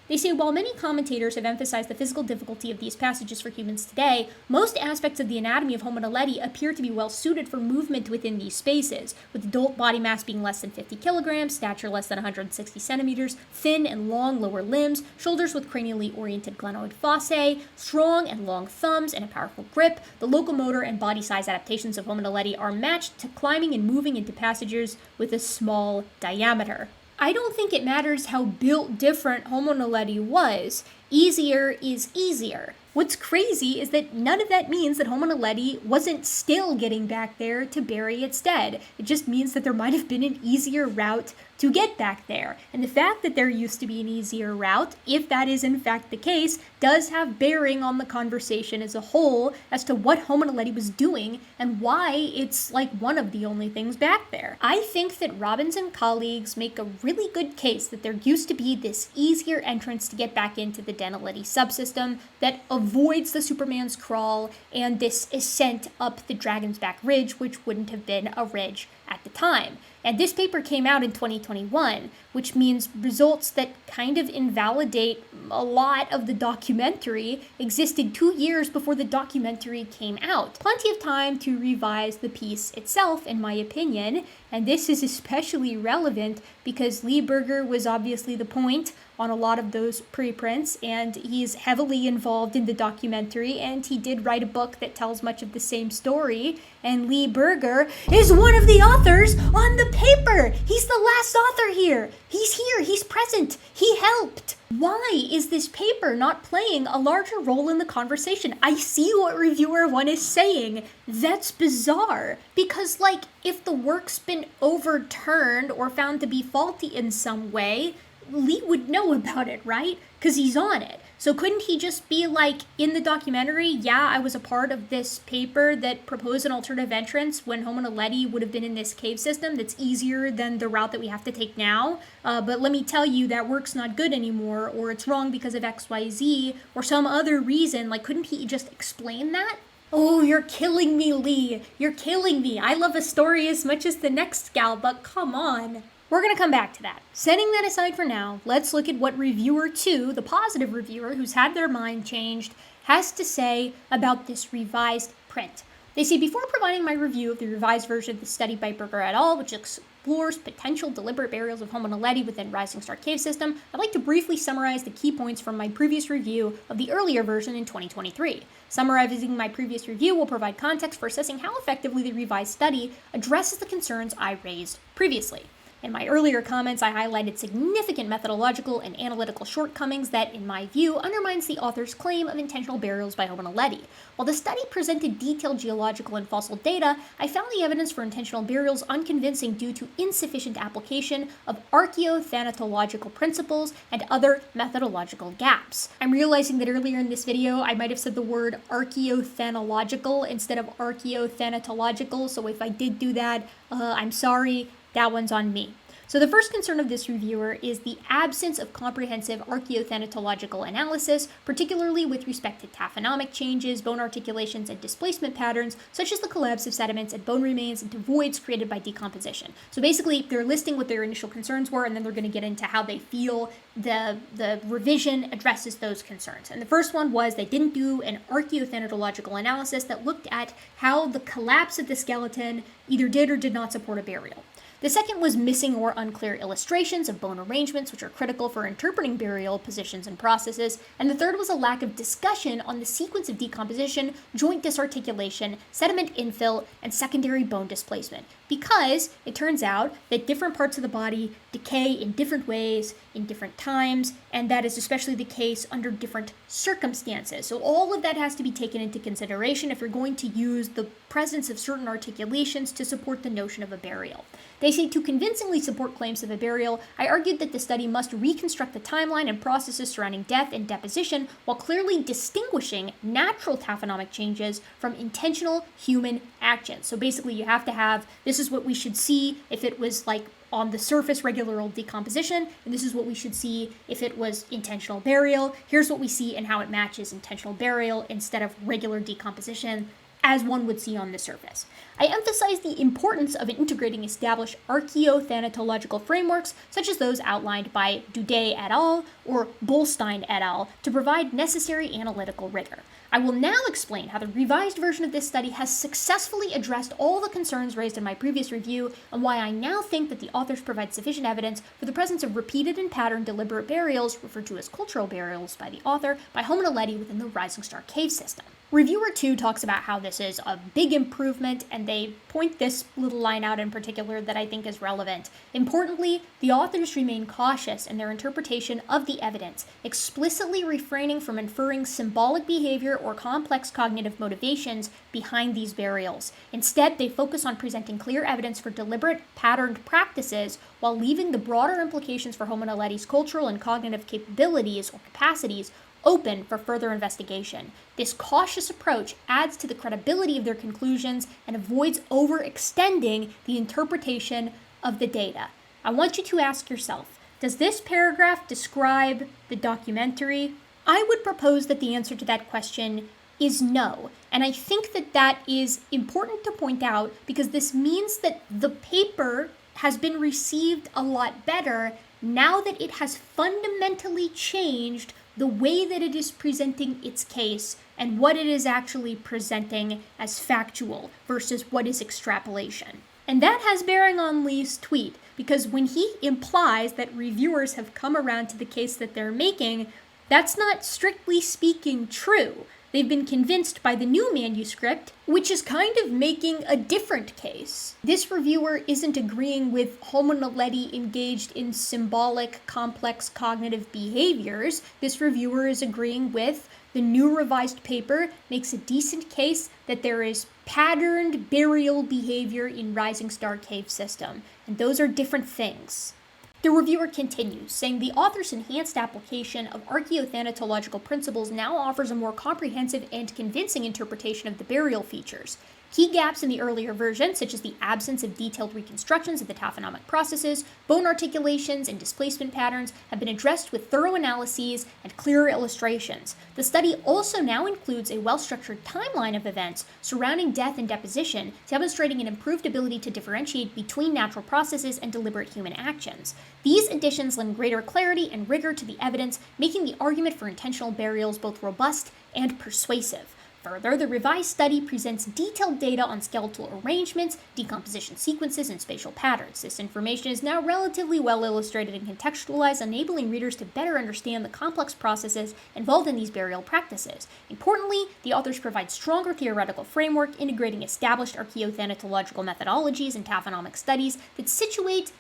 They say while many commentators have emphasized the physical difficulty of these passages for humans today, most aspects of the anatomy of Homo naledi appear to be well suited for movement within these spaces, with adult body mass being less than 50 kilograms, stature less than 160 centimeters, thin and long lower limbs, shoulders with cranially oriented glenoid fossae, strong and long thumbs, and a powerful grip. The locomotor and body size adaptations of Homo naledi are matched to climbing and moving into passages with a small diameter. I don't think it matters how built different Homo naledi was. Easier is easier. What's crazy is that none of that means that Homo naledi wasn't still getting back there to bury its dead. It just means that there might have been an easier route to get back there. And the fact that there used to be an easier route, if that is in fact the case, does have bearing on the conversation as a whole as to what Homo naledi was doing and why it's like one of the only things back there. I think that Robbins and colleagues make a really good case that there used to be this easier entrance to get back into the Naledi subsystem that avoids the Superman's crawl and this ascent up the Dragon's Back Ridge, which wouldn't have been a ridge at the time. And this paper came out in 2021, which means results that kind of invalidate a lot of the documentary existed 2 years before the documentary came out. Plenty of time to revise the piece itself, in my opinion, and this is especially relevant because Lee Berger was obviously the point on a lot of those preprints, and he's heavily involved in the documentary, and he did write a book that tells much of the same story, and Lee Berger is one of the authors on the paper! He's the last author here! He's here, he's present, he helped! Why is this paper not playing a larger role in the conversation? I see what reviewer 1 is saying. That's bizarre. Because, like, if the work's been overturned or found to be faulty in some way, Lee would know about it, right? Because he's on it. So couldn't he just be like, in the documentary, yeah, I was a part of this paper that proposed an alternative entrance when Homo naledi would have been in this cave system that's easier than the route that we have to take now. But let me tell you, that work's not good anymore, or it's wrong because of XYZ, or some other reason. Like, couldn't he just explain that? Oh, you're killing me, Lee. You're killing me. I love a story as much as the next gal, but come on. We're going to come back to that. Setting that aside for now, let's look at what reviewer 2, the positive reviewer who's had their mind changed, has to say about this revised print. They say, before providing my review of the revised version of the study by Berger et al., which explores potential deliberate burials of Homo naledi within Rising Star Cave System, I'd like to briefly summarize the key points from my previous review of the earlier version in 2023. Summarizing my previous review will provide context for assessing how effectively the revised study addresses the concerns I raised previously. In my earlier comments, I highlighted significant methodological and analytical shortcomings that, in my view, undermines the author's claim of intentional burials by Homo naledi. While the study presented detailed geological and fossil data, I found the evidence for intentional burials unconvincing due to insufficient application of archaeothanatological principles and other methodological gaps. I'm realizing that earlier in this video, I might have said the word archaeothanological instead of archaeothanatological, so if I did do that, I'm sorry. That one's on me. So the first concern of this reviewer is the absence of comprehensive archaeothanatological analysis, particularly with respect to taphonomic changes, bone articulations, and displacement patterns, such as the collapse of sediments and bone remains into voids created by decomposition. So basically, they're listing what their initial concerns were, and then they're going to get into how they feel the revision addresses those concerns. And the first one was they didn't do an archaeothanatological analysis that looked at how the collapse of the skeleton either did or did not support a burial. The second was missing or unclear illustrations of bone arrangements, which are critical for interpreting burial positions and processes. And the third was a lack of discussion on the sequence of decomposition, joint disarticulation, sediment infill, and secondary bone displacement. Because it turns out that different parts of the body decay in different ways, in different times, and that is especially the case under different circumstances. So all of that has to be taken into consideration if you're going to use the presence of certain articulations to support the notion of a burial. They say to convincingly support claims of a burial, I argued that the study must reconstruct the timeline and processes surrounding death and deposition while clearly distinguishing natural taphonomic changes from intentional human actions. So basically you have to have, this is what we should see if it was like on the surface regular old decomposition, and this is what we should see if it was intentional burial. Here's what we see and how it matches intentional burial instead of regular decomposition. as one would see on the surface. I emphasize the importance of integrating established archaeothanatological frameworks, such as those outlined by Dudet et al. Or Bolstein et al., to provide necessary analytical rigor. I will now explain how the revised version of this study has successfully addressed all the concerns raised in my previous review, and why I now think that the authors provide sufficient evidence for the presence of repeated and patterned deliberate burials, referred to as cultural burials by the author, by Homo Naledi within the Rising Star cave system. Reviewer 2 talks about how this is a big improvement, and they point this little line out in particular that I think is relevant. Importantly, the authors remain cautious in their interpretation of the evidence, explicitly refraining from inferring symbolic behavior or complex cognitive motivations behind these burials. Instead, they focus on presenting clear evidence for deliberate, patterned practices while leaving the broader implications for Homo Naledi's cultural and cognitive capabilities or capacities open for further investigation. This cautious approach adds to the credibility of their conclusions and avoids overextending the interpretation of the data. I want you to ask yourself, does this paragraph describe the documentary? I would propose that the answer to that question is no, and I think that that is important to point out because this means that the paper has been received a lot better now that it has fundamentally changed the way that it is presenting its case and what it is actually presenting as factual versus what is extrapolation. And that has bearing on Lee's tweet, because when he implies that reviewers have come around to the case that they're making, that's not strictly speaking true. They've been convinced by the new manuscript, which is kind of making a different case. This reviewer isn't agreeing with Homo Naledi engaged in symbolic, complex cognitive behaviors. This reviewer is agreeing with the new revised paper makes a decent case that there is patterned burial behavior in Rising Star cave system, and those are different things. The reviewer continues, saying the author's enhanced application of archaeothanatological principles now offers a more comprehensive and convincing interpretation of the burial features. Key gaps in the earlier version, such as the absence of detailed reconstructions of the taphonomic processes, bone articulations, and displacement patterns, have been addressed with thorough analyses and clearer illustrations. The study also now includes a well-structured timeline of events surrounding death and deposition, demonstrating an improved ability to differentiate between natural processes and deliberate human actions. These additions lend greater clarity and rigor to the evidence, making the argument for intentional burials both robust and persuasive. Further, the revised study presents detailed data on skeletal arrangements, decomposition sequences, and spatial patterns. This information is now relatively well illustrated and contextualized, enabling readers to better understand the complex processes involved in these burial practices. Importantly, the authors provide stronger theoretical framework, integrating established archaeothanatological methodologies and taphonomic studies that situate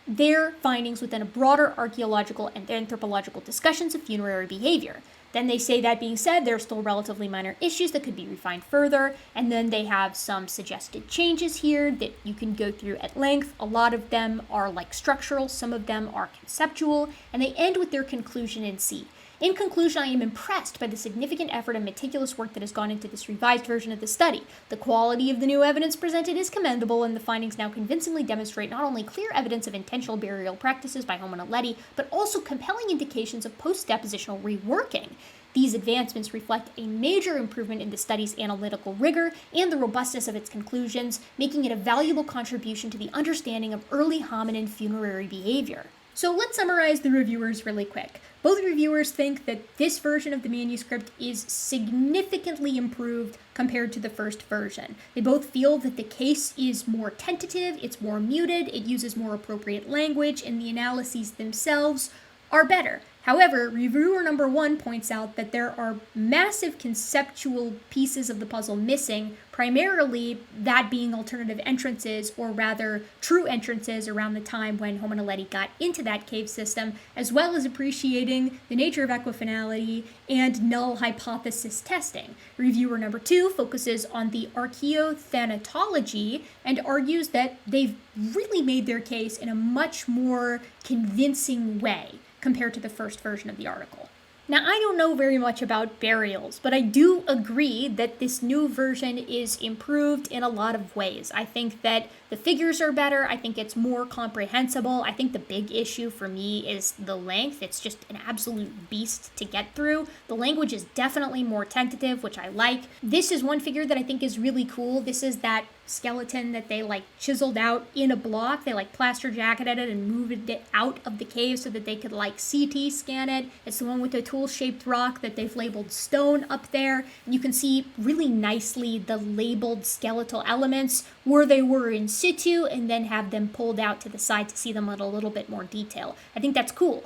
their findings within a broader archaeological and anthropological discussions of funerary behavior. Then they say, that being said, there are still relatively minor issues that could be refined further, and then they have some suggested changes here that you can go through at length. A lot of them are like structural, some of them are conceptual, and they end with their conclusion in C. In conclusion, I am impressed by the significant effort and meticulous work that has gone into this revised version of the study. The quality of the new evidence presented is commendable, and the findings now convincingly demonstrate not only clear evidence of intentional burial practices by Homo Naledi, but also compelling indications of post-depositional reworking. These advancements reflect a major improvement in the study's analytical rigor and the robustness of its conclusions, making it a valuable contribution to the understanding of early hominin funerary behavior. So let's summarize the reviewers really quick. Both reviewers think that this version of the manuscript is significantly improved compared to the first version. They both feel that the case is more tentative, it's more muted, it uses more appropriate language, and the analyses themselves are better. However, reviewer number 1 points out that there are massive conceptual pieces of the puzzle missing, primarily that being alternative entrances, or rather true entrances around the time when Homo Naledi got into that cave system, as well as appreciating the nature of equifinality and null hypothesis testing. Reviewer number 2 focuses on the archaeothanatology and argues that they've really made their case in a much more convincing way compared to the first version of the article. Now, I don't know very much about burials, but I do agree that this new version is improved in a lot of ways. I think that the figures are better. I think it's more comprehensible. I think the big issue for me is the length. It's just an absolute beast to get through. The language is definitely more tentative, which I like. This is one figure that I think is really cool. This is that skeleton that they like chiseled out in a block. They like plaster jacketed it and moved it out of the cave so that they could like CT scan it. It's the one with the tool-shaped rock that they've labeled stone up there. And you can see really nicely the labeled skeletal elements where they were in situ, and then have them pulled out to the side to see them in a little bit more detail. I think that's cool.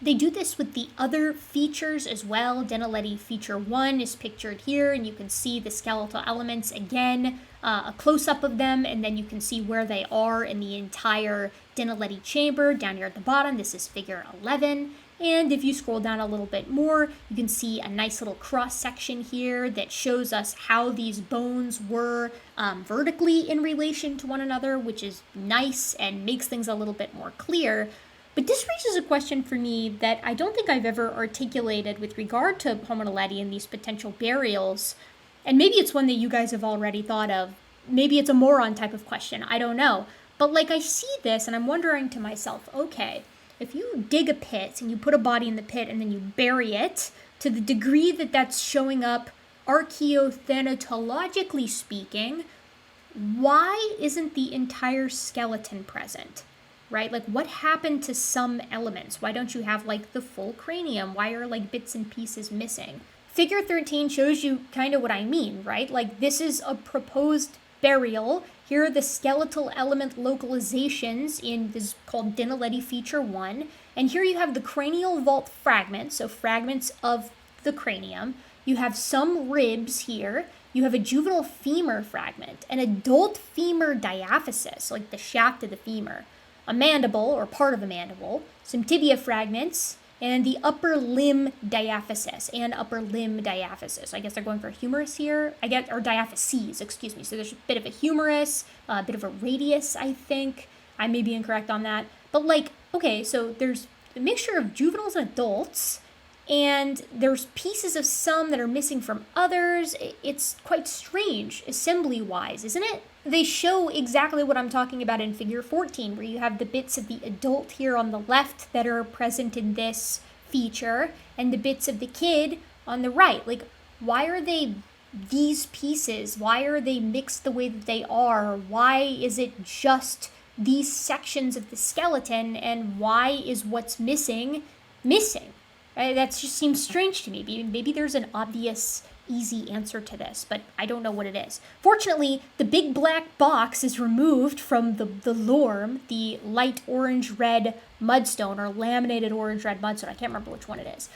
They do this with the other features as well. Dinaledi feature 1 is pictured here, and you can see the skeletal elements again, a close-up of them, and then you can see where they are in the entire Dinaledi chamber down here at the bottom. This is figure 11. And if you scroll down a little bit more, you can see a nice little cross-section here that shows us how these bones were vertically in relation to one another, which is nice and makes things a little bit more clear. But this raises a question for me that I don't think I've ever articulated with regard to Homo Naledi and these potential burials. And maybe it's one that you guys have already thought of. Maybe it's a moron type of question. I don't know. But like I see this and I'm wondering to myself, okay, if you dig a pit and you put a body in the pit and then you bury it, to the degree that that's showing up archaeothanatologically speaking, why isn't the entire skeleton present? Right? Like, what happened to some elements? Why don't you have, like, the full cranium? Why are, like, bits and pieces missing? Figure 13 shows you kind of what I mean, right? Like, this is a proposed burial. Here are the skeletal element localizations in this called Dinaledi feature 1. And here you have the cranial vault fragments, so fragments of the cranium. You have some ribs here. You have a juvenile femur fragment, an adult femur diaphysis, like the shaft of the femur, a mandible, or part of a mandible, some tibia fragments, and the upper limb diaphysis and upper limb diaphysis. I guess they're going for a humerus here, or diaphyses, excuse me. So there's a bit of a humerus, a bit of a radius, I think. I may be incorrect on that. But like, okay, so there's a mixture of juveniles and adults, and there's pieces of some that are missing from others. It's quite strange, assembly-wise, isn't it? They show exactly what I'm talking about in figure 14, where you have the bits of the adult here on the left that are present in this feature, and the bits of the kid on the right. Like, why are they these pieces? Why are they mixed the way that they are? Why is it just these sections of the skeleton, and why is what's missing? That just seems strange to me. Maybe there's an obvious, easy answer to this, but I don't know what it is. Fortunately, the big black box is removed from the lorm, the light orange-red mudstone, or laminated orange-red mudstone. I can't remember which one it is.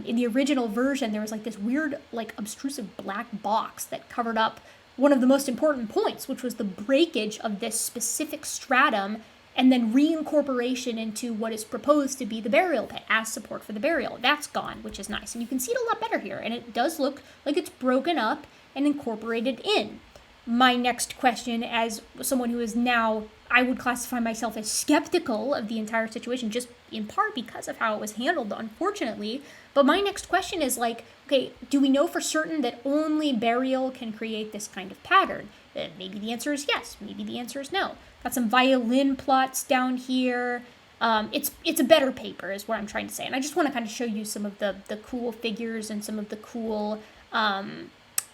In the original version, there was like this weird, like obtrusive black box that covered up one of the most important points, which was the breakage of this specific stratum and then reincorporation into what is proposed to be the burial pit as support for the burial. That's gone, which is nice. And you can see it a lot better here, and it does look like it's broken up and incorporated in. My next question, as someone who is now, I would classify myself as skeptical of the entire situation, just in part because of how it was handled, unfortunately. But my next question is like, okay, do we know for certain that only burial can create this kind of pattern? Maybe the answer is yes. Maybe the answer is no. Got some violin plots down here. It's a better paper is what I'm trying to say. And I just want to kind of show you some of the cool figures and some of the cool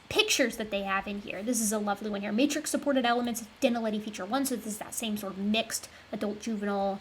pictures that they have in here. This is a lovely one here. Matrix supported elements of Dinaledi feature 1. So this is that same sort of mixed adult juvenile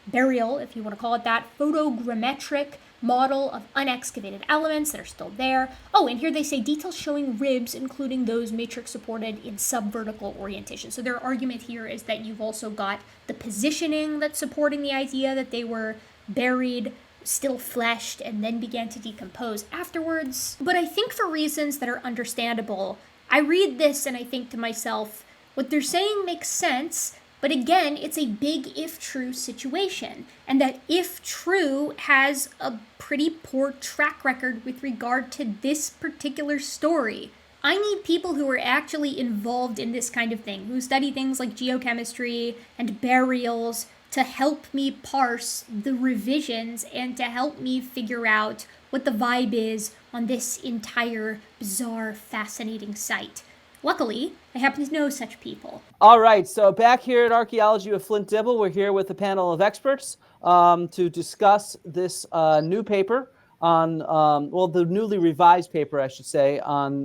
burial, if you want to call it that. Photogrammetric model of unexcavated elements that are still there. Oh, and here they say details showing ribs, including those matrix supported in subvertical orientation. So their argument here is that you've also got the positioning that's supporting the idea that they were buried, still fleshed, and then began to decompose afterwards. But I think for reasons that are understandable, I read this and I think to myself, what they're saying makes sense. But again, it's a big if true situation, and that if true has a pretty poor track record with regard to this particular story. I need people who are actually involved in this kind of thing, who study things like geochemistry and burials, to help me parse the revisions and to help me figure out what the vibe is on this entire bizarre, fascinating site. Luckily, I happen to know such people. All right, so back here at Archaeology with Flint Dibble, we're here with a panel of experts to discuss this new paper on, the newly revised paper, I should say, on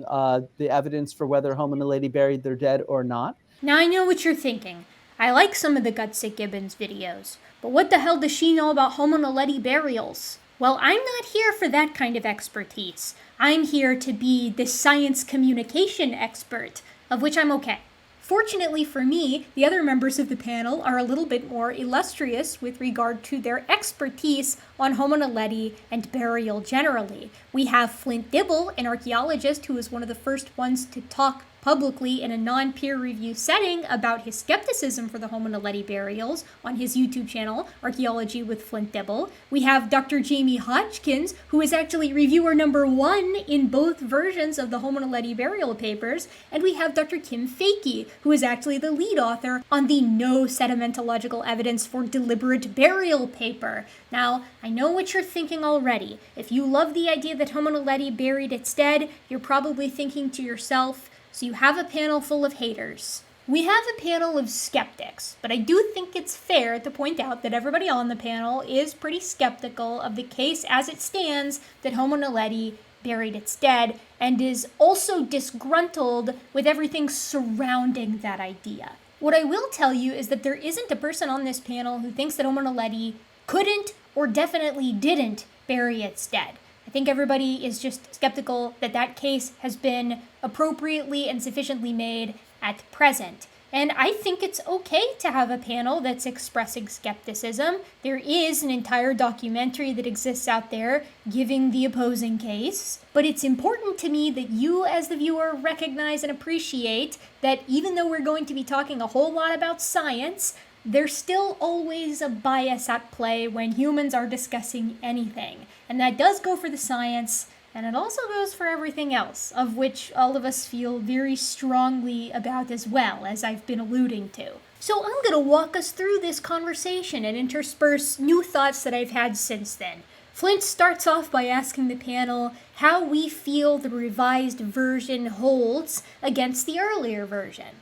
the evidence for whether Homo naledi buried their dead or not. Now I know what you're thinking. I like some of the gutsickgibbon's videos, but what the hell does she know about Homo naledi burials? Well, I'm not here for that kind of expertise. I'm here to be the science communication expert, of which I'm okay. Fortunately for me, the other members of the panel are a little bit more illustrious with regard to their expertise on Homo naledi and burial generally. We have Flint Dibble, an archaeologist who was one of the first ones to talk publicly in a non-peer review setting about his skepticism for the Homo naledi burials on his YouTube channel, Archaeology with Flint Dibble. We have Dr. Jamie Hodgkins, who is actually reviewer number 1 in both versions of the Homo naledi burial papers, and we have Dr. Kim Fakey, who is actually the lead author on the No Sedimentological Evidence for Deliberate Burial paper. Now, I know what you're thinking already. If you love the idea that Homo naledi buried its dead, you're probably thinking to yourself, so you have a panel full of haters. We have a panel of skeptics, but I do think it's fair to point out that everybody on the panel is pretty skeptical of the case as it stands that Homo naledi buried its dead, and is also disgruntled with everything surrounding that idea. What I will tell you is that there isn't a person on this panel who thinks that Homo naledi couldn't or definitely didn't bury its dead. I think everybody is just skeptical that that case has been appropriately and sufficiently made at present. And I think it's okay to have a panel that's expressing skepticism. There is an entire documentary that exists out there giving the opposing case. But it's important to me that you, as the viewer, recognize and appreciate that even though we're going to be talking a whole lot about science, there's still always a bias at play when humans are discussing anything. And that does go for the science, and it also goes for everything else, of which all of us feel very strongly about as well, as I've been alluding to. So I'm going to walk us through this conversation and intersperse new thoughts that I've had since then. Flint starts off by asking the panel how we feel the revised version holds against the earlier version.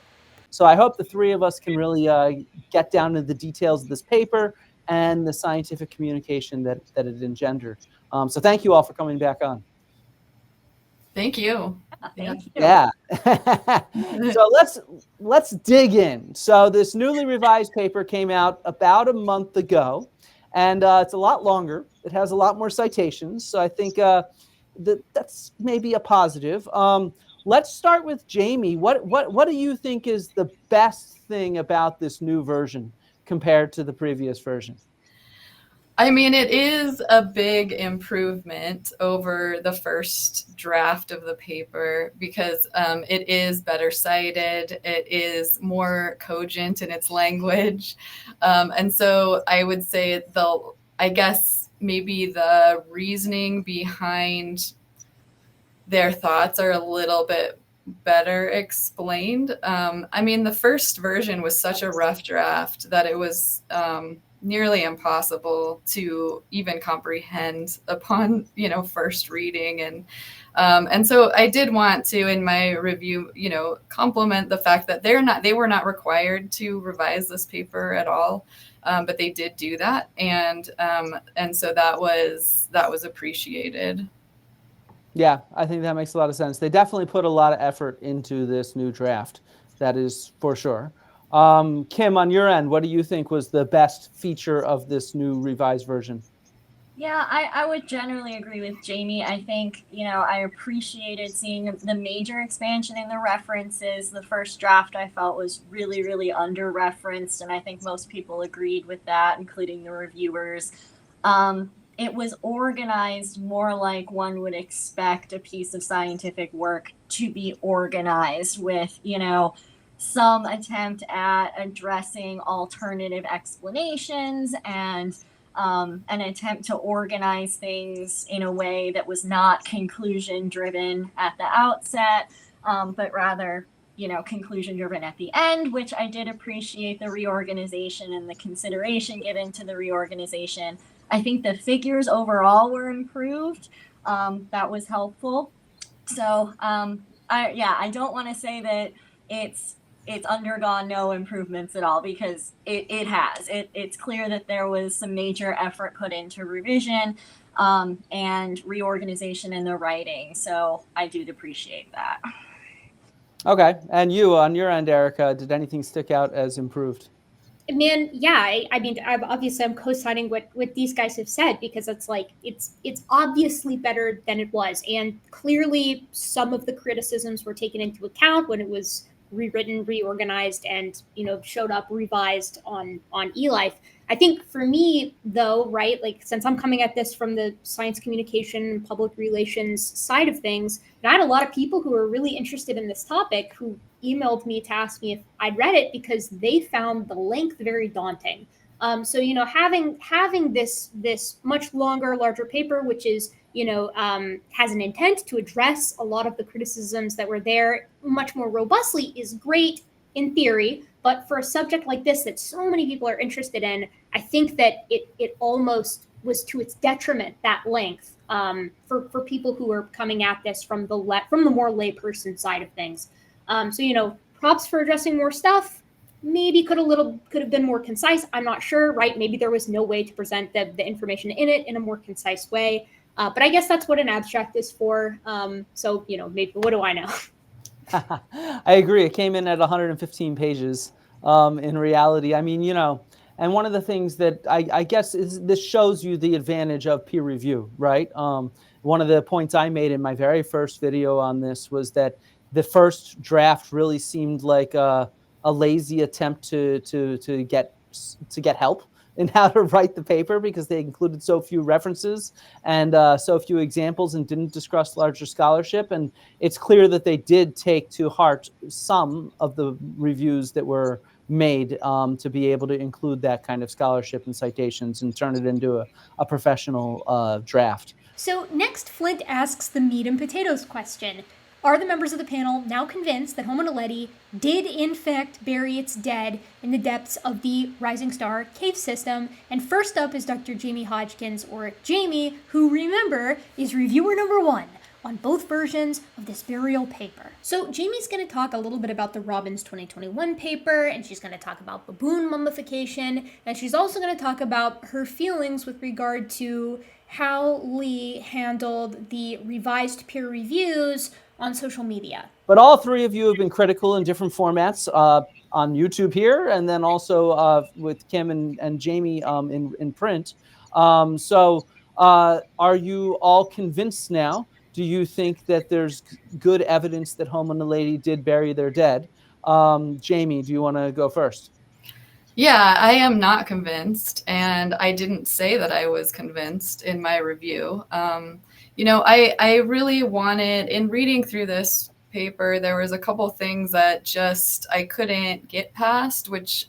So I hope the three of us can really get down to the details of this paper and the scientific communication that it engendered. So thank you all for coming back on. Thank you. Thank you. Yeah. So let's dig in. So this newly revised paper came out about a month ago, and it's a lot longer. It has a lot more citations. So I think that's maybe a positive. Let's start with Jamie. What do you think is the best thing about this new version compared to the previous version? I mean, it is a big improvement over the first draft of the paper because it is better cited, it is more cogent in its language. And so I would say I guess maybe the reasoning behind their thoughts are a little bit better explained. I mean, the first version was such a rough draft that it was nearly impossible to even comprehend upon, first reading. And so I did want to, in my review, compliment the fact that they were not required to revise this paper at all, but they did do that, and so that was appreciated. Yeah, I think that makes a lot of sense. They definitely put a lot of effort into this new draft. That is for sure. Kim, on your end, what do you think was the best feature of this new revised version? Yeah, I would generally agree with Jamie. I think, I appreciated seeing the major expansion in the references. The first draft I felt was really, really under-referenced, and I think most people agreed with that, including the reviewers. It was organized more like one would expect a piece of scientific work to be organized with, some attempt at addressing alternative explanations and an attempt to organize things in a way that was not conclusion driven at the outset, but rather, conclusion driven at the end, which I did appreciate the reorganization and the consideration given to the reorganization. I think the figures overall were improved. That was helpful. So I don't want to say that it's undergone no improvements at all, because it has. It's clear that there was some major effort put into revision and reorganization in the writing. So I do appreciate that. Okay. And you, on your end, Erica, did anything stick out as improved? Man, yeah, I mean, I'm co-signing what these guys have said, because it's like it's obviously better than it was, and clearly some of the criticisms were taken into account when it was rewritten, reorganized, and showed up revised on eLife. I think for me, though, right, like, since I'm coming at this from the science communication and public relations side of things, and I had a lot of people who were really interested in this topic who emailed me to ask me if I'd read it, because they found the length very daunting. So having this much longer, larger paper, which is has an intent to address a lot of the criticisms that were there much more robustly, is great in theory. But for a subject like this that so many people are interested in, I think that it almost was to its detriment, that length, for people who are coming at this from the more layperson side of things. So props for addressing more stuff. Maybe could have been more concise. I'm not sure, right? Maybe there was no way to present the information in it in a more concise way. But I guess that's what an abstract is for. So maybe, what do I know? I agree. It came in at 115 pages. In reality, I mean, and one of the things that I guess is this shows you the advantage of peer review, right? One of the points I made in my very first video on this was that the first draft really seemed like a lazy attempt to get help in how to write the paper, because they included so few references and so few examples and didn't discuss larger scholarship. And it's clear that they did take to heart some of the reviews that were made to be able to include that kind of scholarship and citations and turn it into a professional draft. So next, Flint asks the meat and potatoes question. Are the members of the panel now convinced that Homo Naledi did in fact bury its dead in the depths of the Rising Star cave system? And first up is Dr. Jamie Hodgkins, or Jamie, who, remember, is reviewer number 1 on both versions of this burial paper. So Jamie's going to talk a little bit about the Robbins 2021 paper, and she's going to talk about baboon mummification, and she's also going to talk about her feelings with regard to how Lee handled the revised peer reviews on social media. But all three of you have been critical in different formats on YouTube here, and then also with Kim and Jamie in print. So are you all convinced now? Do you think that there's good evidence that Homo Naledi did bury their dead? Jamie, do you want to go first? Yeah, I am not convinced, and I didn't say that I was convinced in my review. I really wanted, in reading through this paper, there was a couple things that just I couldn't get past, which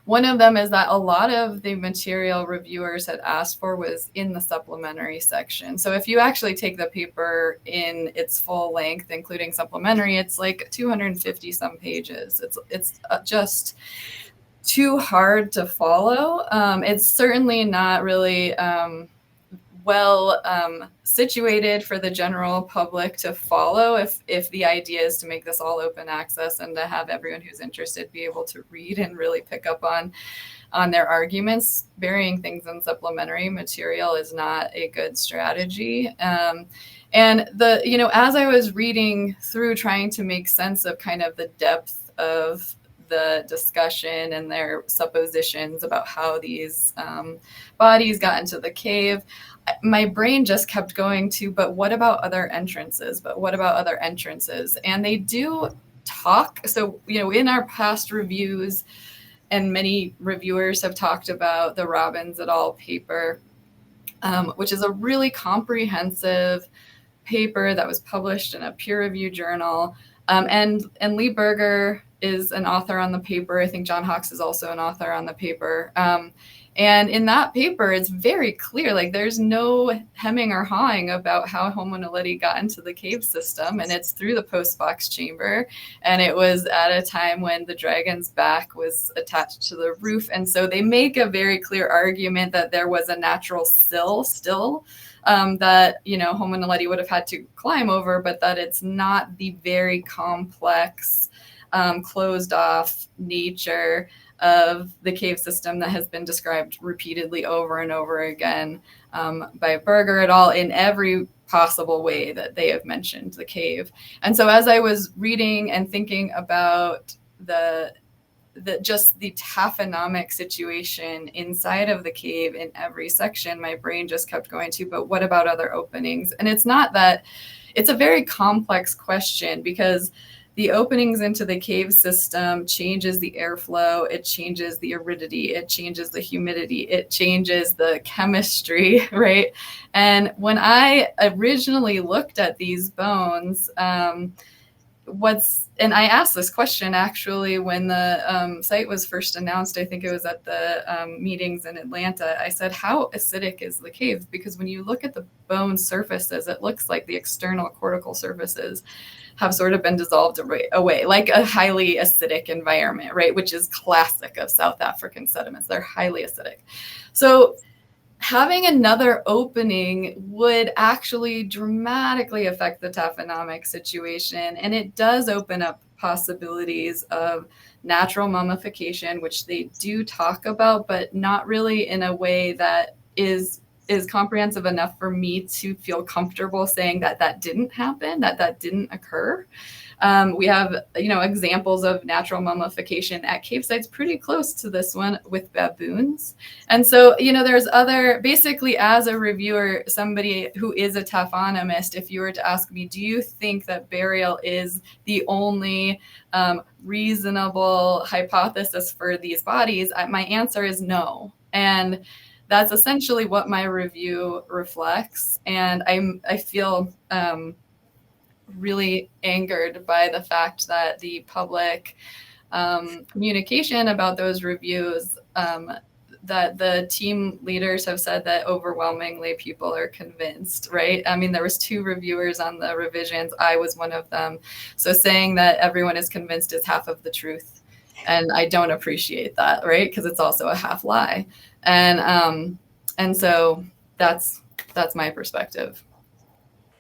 one of them is that a lot of the material reviewers had asked for was in the supplementary section. So if you actually take the paper in its full length, including supplementary, it's like 250 some pages. It's just too hard to follow. It's certainly not really well situated for the general public to follow if the idea is to make this all open access and to have everyone who's interested be able to read and really pick up on their arguments. Burying things in supplementary material is not a good strategy. And as I was reading through, trying to make sense of kind of the depth of the discussion and their suppositions about how these bodies got into the cave, my brain just kept going to, but what about other entrances? But what about other entrances? And they do talk. So, in our past reviews, and many reviewers have talked about the Robbins et al. Paper, which is a really comprehensive paper that was published in a peer-reviewed journal. And Lee Berger is an author on the paper. I think John Hawkes is also an author on the paper. And in that paper, it's very clear, like there's no hemming or hawing about how Homo naledi got into the cave system. And it's through the postbox chamber. And it was at a time when the dragon's back was attached to the roof. And so they make a very clear argument that there was a natural sill still that, you know, Homo naledi would have had to climb over, but that it's not the very complex, closed off nature of the cave system that has been described repeatedly over and over again by Berger et al. In every possible way that they have mentioned the cave. And so as I was reading and thinking about just the taphonomic situation inside of the cave in every section, my brain just kept going to, but what about other openings? And it's not that, it's a very complex question, because the openings into the cave system changes the airflow, it changes the aridity, it changes the humidity, it changes the chemistry, right? And when I originally looked at these bones, and I asked this question actually when the site was first announced, I think it was at the meetings in Atlanta. I said, how acidic is the cave? Because when you look at the bone surfaces, it looks like the external cortical surfaces have sort of been dissolved away, like a highly acidic environment, right? Which is classic of South African sediments. They're highly acidic. So having another opening would actually dramatically affect the taphonomic situation. And it does open up possibilities of natural mummification, which they do talk about, but not really in a way that is comprehensive enough for me to feel comfortable saying that that didn't happen, that didn't occur. We have, you know, examples of natural mummification at cave sites pretty close to this one with baboons. And so, you know, there's other, basically as a reviewer, somebody who is a taphonomist, if you were to ask me, do you think that burial is the only reasonable hypothesis for these bodies? My answer is no. And that's essentially what my review reflects. And I feel really angered by the fact that the public communication about those reviews, that the team leaders have said that overwhelmingly people are convinced, right? I mean, there was 2 reviewers on the revisions. I was one of them. So saying that everyone is convinced is half of the truth. And I don't appreciate that, right? Because it's also a half lie. And so that's my perspective.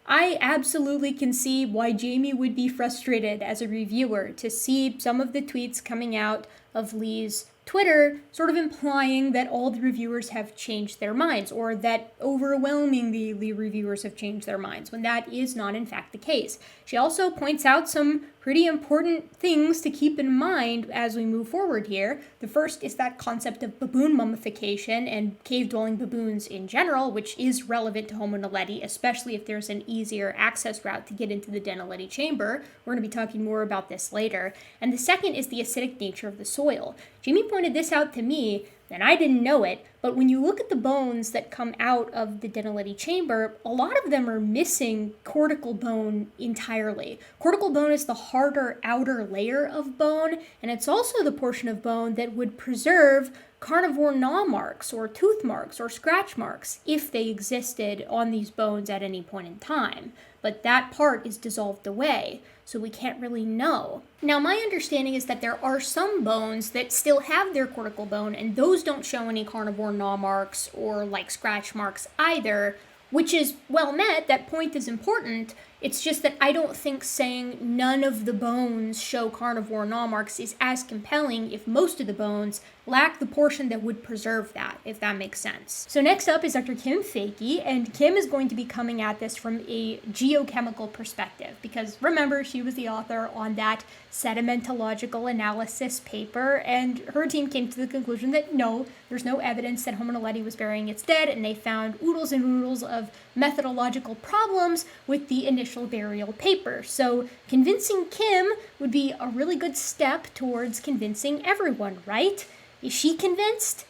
I absolutely can see why Jamie would be frustrated as a reviewer to see some of the tweets coming out of Lee's Twitter sort of implying that all the reviewers have changed their minds, or that overwhelmingly the reviewers have changed their minds, when that is not in fact the case. She also points out some pretty important things to keep in mind as we move forward here. The first is that concept of baboon mummification and cave-dwelling baboons in general, which is relevant to Homo naledi, especially if there's an easier access route to get into the Denaledi chamber. We're going to be talking more about this later. And the second is the acidic nature of the soil. Jamie pointed this out to me, and I didn't know it, but when you look at the bones that come out of the Denaledi chamber, a lot of them are missing cortical bone entirely. Cortical bone is the harder outer layer of bone, and it's also the portion of bone that would preserve carnivore gnaw marks or tooth marks or scratch marks if they existed on these bones at any point in time. But that part is dissolved away, so we can't really know. Now, my understanding is that there are some bones that still have their cortical bone, and those don't show any carnivore gnaw marks or like scratch marks either, which is well met. That point is important. It's just that I don't think saying none of the bones show carnivore gnaw marks is as compelling if most of the bones lack the portion that would preserve that, if that makes sense. So next up is Dr. Kim Fakey, and Kim is going to be coming at this from a geochemical perspective, because remember, she was the author on that sedimentological analysis paper, and her team came to the conclusion that no, there's no evidence that Homo naledi was burying its dead, and they found oodles and oodles of methodological problems with the initial burial paper. So convincing Kim would be a really good step towards convincing everyone, right? Is she convinced?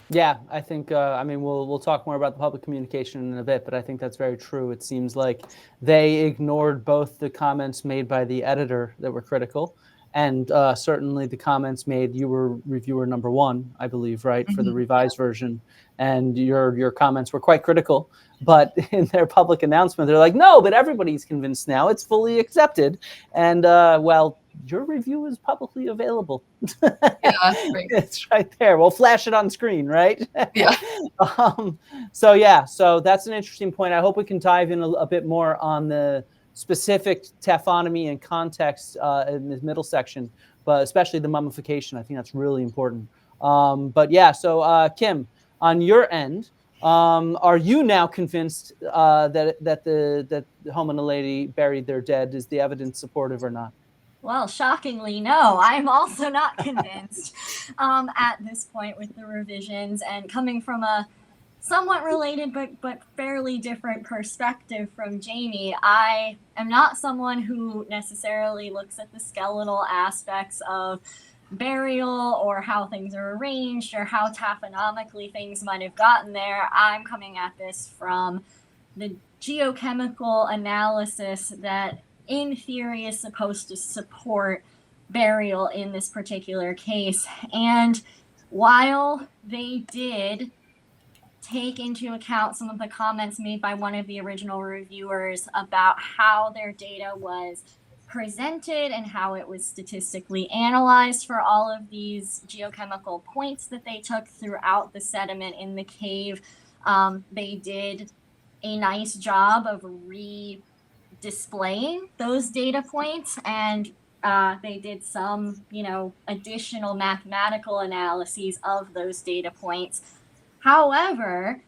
Yeah, I think, I mean, we'll talk more about the public communication in a bit, but I think that's very true. It seems like they ignored both the comments made by the editor that were critical And certainly the comments made, you were reviewer number 1, I believe, right, for the revised version. And your comments were quite critical. But in their public announcement, they're like, no, but everybody's convinced now. It's fully accepted. And, well, your review is publicly available. Yeah, right. It's right there. We'll flash it on screen, right? Yeah. So that's an interesting point. I hope we can dive in a bit more on the specific taphonomy and context in the middle section, but especially the mummification. I think that's really important. So Kim, on your end, are you now convinced that the Homo Naledi buried their dead? Is the evidence supportive or not? Well, shockingly, no. I'm also not convinced at this point with the revisions, and coming from a somewhat related but fairly different perspective from Jamie, I am not someone who necessarily looks at the skeletal aspects of burial or how things are arranged or how taphonomically things might have gotten there. I'm coming at this from the geochemical analysis that in theory is supposed to support burial in this particular case. And while they did take into account some of the comments made by one of the original reviewers about how their data was presented and how it was statistically analyzed for all of these geochemical points that they took throughout the sediment in the cave, they did a nice job of displaying those data points, and they did some, additional mathematical analyses of those data points. However,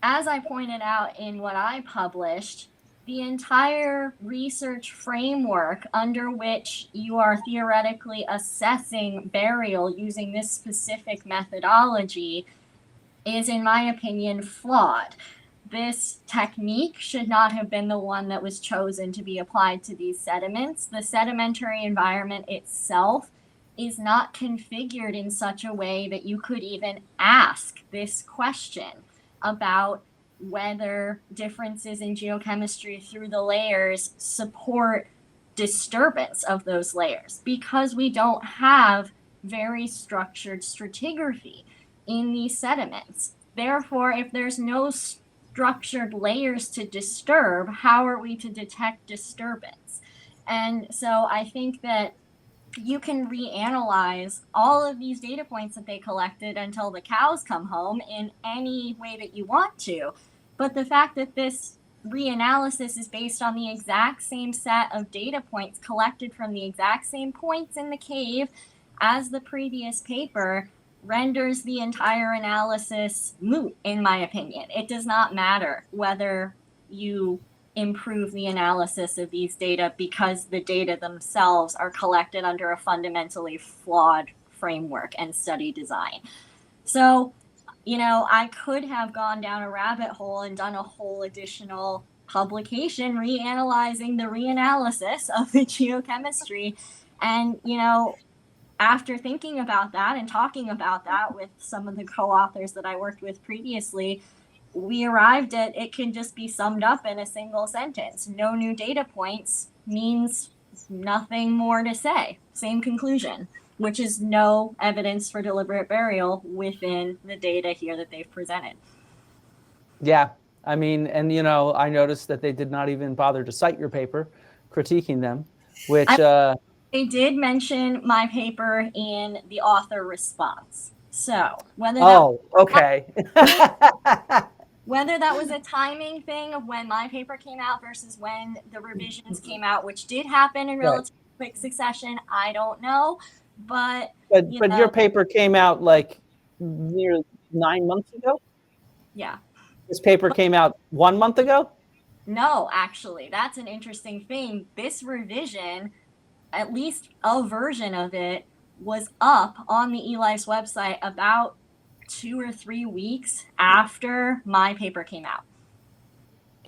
as I pointed out in what I published, the entire research framework under which you are theoretically assessing burial using this specific methodology is, in my opinion, flawed. This technique should not have been the one that was chosen to be applied to these sediments. The sedimentary environment itself is not configured in such a way that you could even ask this question about whether differences in geochemistry through the layers support disturbance of those layers, because we don't have very structured stratigraphy in these sediments. Therefore, if there's no structured layers to disturb, how are we to detect disturbance? And so I think that you can reanalyze all of these data points that they collected until the cows come home in any way that you want to. But the fact that this reanalysis is based on the exact same set of data points collected from the exact same points in the cave as the previous paper renders the entire analysis moot, in my opinion. It does not matter whether you improve the analysis of these data because the data themselves are collected under a fundamentally flawed framework and study design. So, I could have gone down a rabbit hole and done a whole additional publication reanalyzing the reanalysis of the geochemistry. And, after thinking about that and talking about that with some of the co-authors that I worked with previously, we arrived at it can just be summed up in a single sentence. No new data points means nothing more to say. Same conclusion, which is no evidence for deliberate burial within the data here that they've presented. Yeah, I mean, and I noticed that they did not even bother to cite your paper, critiquing them, which... They did mention my paper in the author response. So whether whether that was a timing thing of when my paper came out versus when the revisions came out, which did happen in relatively quick succession, I don't know. But your paper came out like near 9 months ago? Yeah. This paper came out 1 month ago? No, actually, that's an interesting thing. This revision, at least a version of it, was up on the eLife's website about 2 or 3 weeks after my paper came out.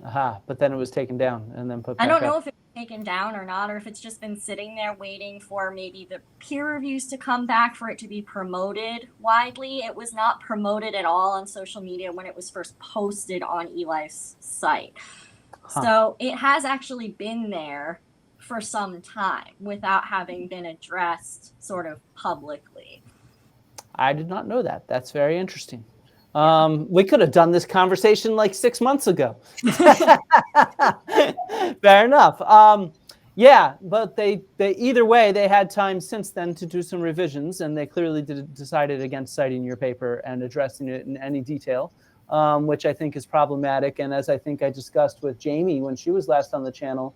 Aha, but then it was taken down and then put back I don't know up. if it's taken down or not, or if it's just been sitting there waiting for maybe the peer reviews to come back for it to be promoted widely. It was not promoted at all on social media when it was first posted on eLife's site. So it has actually been there for some time without having been addressed sort of publicly. I did not know that. That's very interesting. We could have done this conversation like 6 months ago. Fair enough. Yeah, but they either way, they had time since then to do some revisions, and they clearly decided against citing your paper and addressing it in any detail, which I think is problematic. And as I think I discussed with Jamie when she was last on the channel,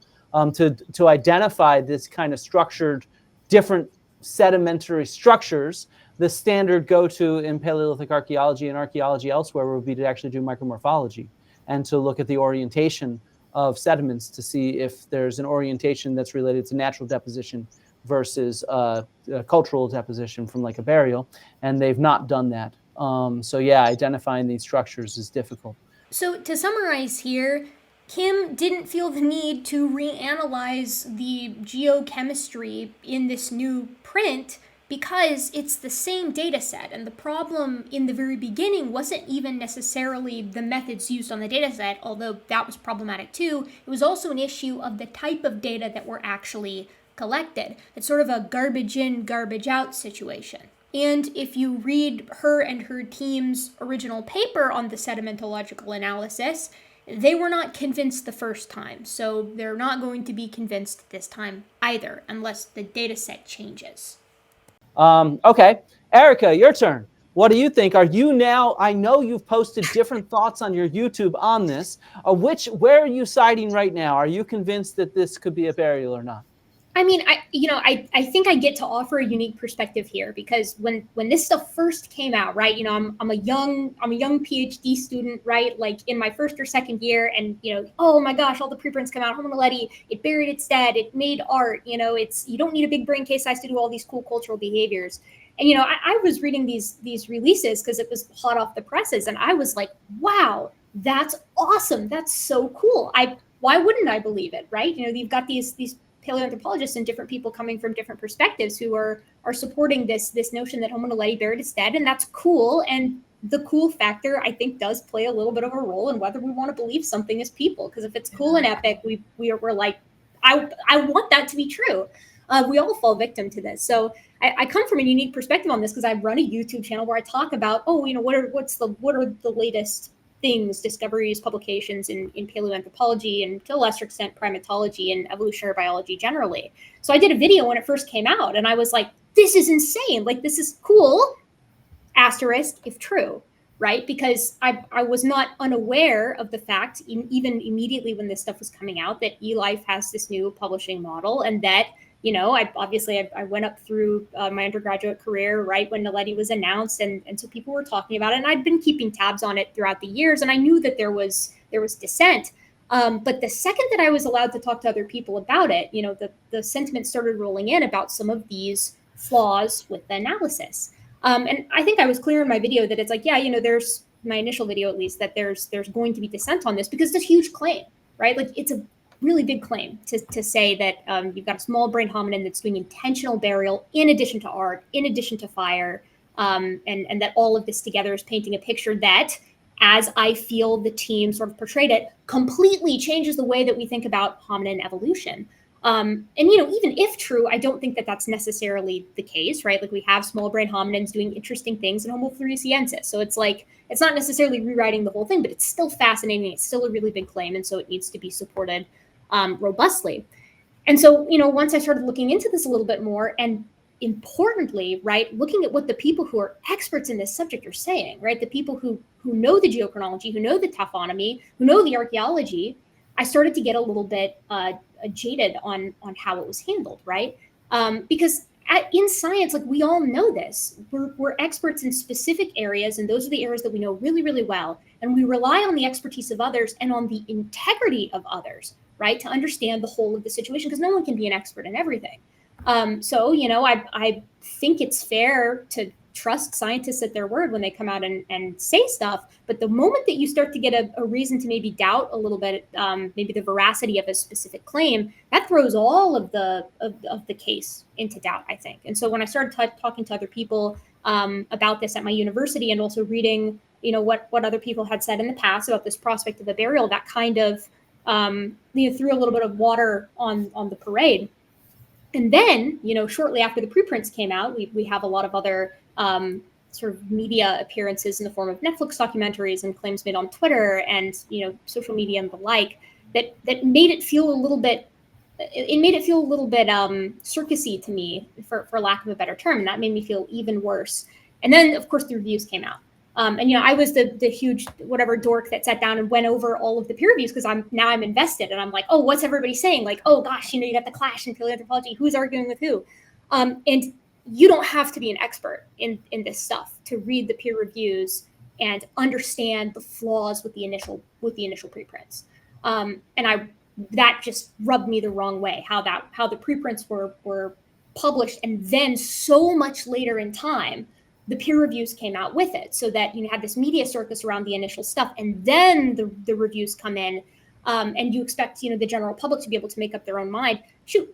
to identify this kind of structured, different sedimentary structures, the standard go-to in Paleolithic archaeology and archaeology elsewhere would be to actually do micromorphology and to look at the orientation of sediments to see if there's an orientation that's related to natural deposition versus cultural deposition from like a burial, and they've not done that. So yeah, identifying these structures is difficult. So to summarize here, Kim didn't feel the need to reanalyze the geochemistry in this new print because it's the same data set, and the problem in the very beginning wasn't even necessarily the methods used on the data set, although that was problematic too. It was also an issue of the type of data that were actually collected. It's sort of a garbage in, garbage out situation. And if you read her and her team's original paper on the sedimentological analysis, they were not convinced the first time, so they're not going to be convinced this time either, unless the data set changes. Okay, Erica, your turn. What do you think? Are you now, I know you've posted different thoughts on your YouTube on this. Where are you siding right now? Are you convinced that this could be a burial or not? I mean, I think I get to offer a unique perspective here because when this stuff first came out, right? You know, I'm a young PhD student, right? Like in my first or second year, and you know, oh my gosh, all the preprints come out. Homo Naledi, it buried its dead. It made art. You know, you don't need a big brain case size to do all these cool cultural behaviors. And you know, I was reading these releases because it was hot off the presses, and I was like, wow, that's awesome. That's so cool. Why wouldn't I believe it, right? You know, you've got these paleoanthropologists and different people coming from different perspectives who are supporting this notion that Homo Naledi buried its dead, and that's cool. And the cool factor, I think, does play a little bit of a role in whether we want to believe something as people. Because if it's cool and epic, we're like, I want that to be true. We all fall victim to this. So I come from a unique perspective on this because I run a YouTube channel where I talk about, you know, what are the latest things, discoveries, publications in paleoanthropology, and to a lesser extent primatology and evolutionary biology generally. So I did a video when it first came out, and I was like, this is insane. Like, this is cool, asterisk, if true, right? Because I was not unaware of the fact, even immediately when this stuff was coming out, that eLife has this new publishing model, and that, you know, I went up through my undergraduate career right when Naledi was announced, and so people were talking about it, and I'd been keeping tabs on it throughout the years, and I knew that there was dissent. But the second that I was allowed to talk to other people about it, you know, the sentiment started rolling in about some of these flaws with the analysis. And I think I was clear in my video that it's like, yeah, you know, there's my initial video at least, that there's going to be dissent on this because it's a huge claim, right? Like, it's a really big claim to say that you've got a small brain hominin that's doing intentional burial in addition to art, in addition to fire, and that all of this together is painting a picture that, as I feel the team sort of portrayed it, completely changes the way that we think about hominin evolution. And, you know, even if true, I don't think that that's necessarily the case, right? Like, we have small brain hominins doing interesting things in Homo floresiensis. So it's like, it's not necessarily rewriting the whole thing, but it's still fascinating. It's still a really big claim. And so it needs to be supported robustly. And so, you know, once I started looking into this a little bit more, and importantly, right, looking at what the people who are experts in this subject are saying, right, the people who know the geochronology, who know the taphonomy, who know the archaeology, I started to get a little bit jaded on how it was handled, right? Because in science, like, we all know this. We're experts in specific areas, and those are the areas that we know really, really well. And we rely on the expertise of others and on the integrity of others, right, to understand the whole of the situation, because no one can be an expert in everything. So, you know, I think it's fair to trust scientists at their word when they come out and say stuff. But the moment that you start to get a reason to maybe doubt a little bit, maybe the veracity of a specific claim, that throws all of the case into doubt, I think. And so when I started talking to other people about this at my university, and also reading, you know, what other people had said in the past about this prospect of a burial, that kind of threw a little bit of water on the parade. And then, shortly after the preprints came out, we have a lot of other sort of media appearances in the form of Netflix documentaries and claims made on Twitter and, social media and the like that made it feel a little bit circusy to me, for lack of a better term. And that made me feel even worse. And then, of course, the reviews came out. I was the huge whatever dork that sat down and went over all of the peer reviews because I'm invested and I'm like, oh, what's everybody saying? Like, oh gosh, you got the clash in paleoanthropology. Who's arguing with who? And you don't have to be an expert in this stuff to read the peer reviews and understand the flaws with the initial preprints. That just rubbed me the wrong way. How the preprints were published, and then so much later in time, the peer reviews came out with it, so that you had this media circus around the initial stuff, and then the reviews come in, and you expect the general public to be able to make up their own mind. Shoot,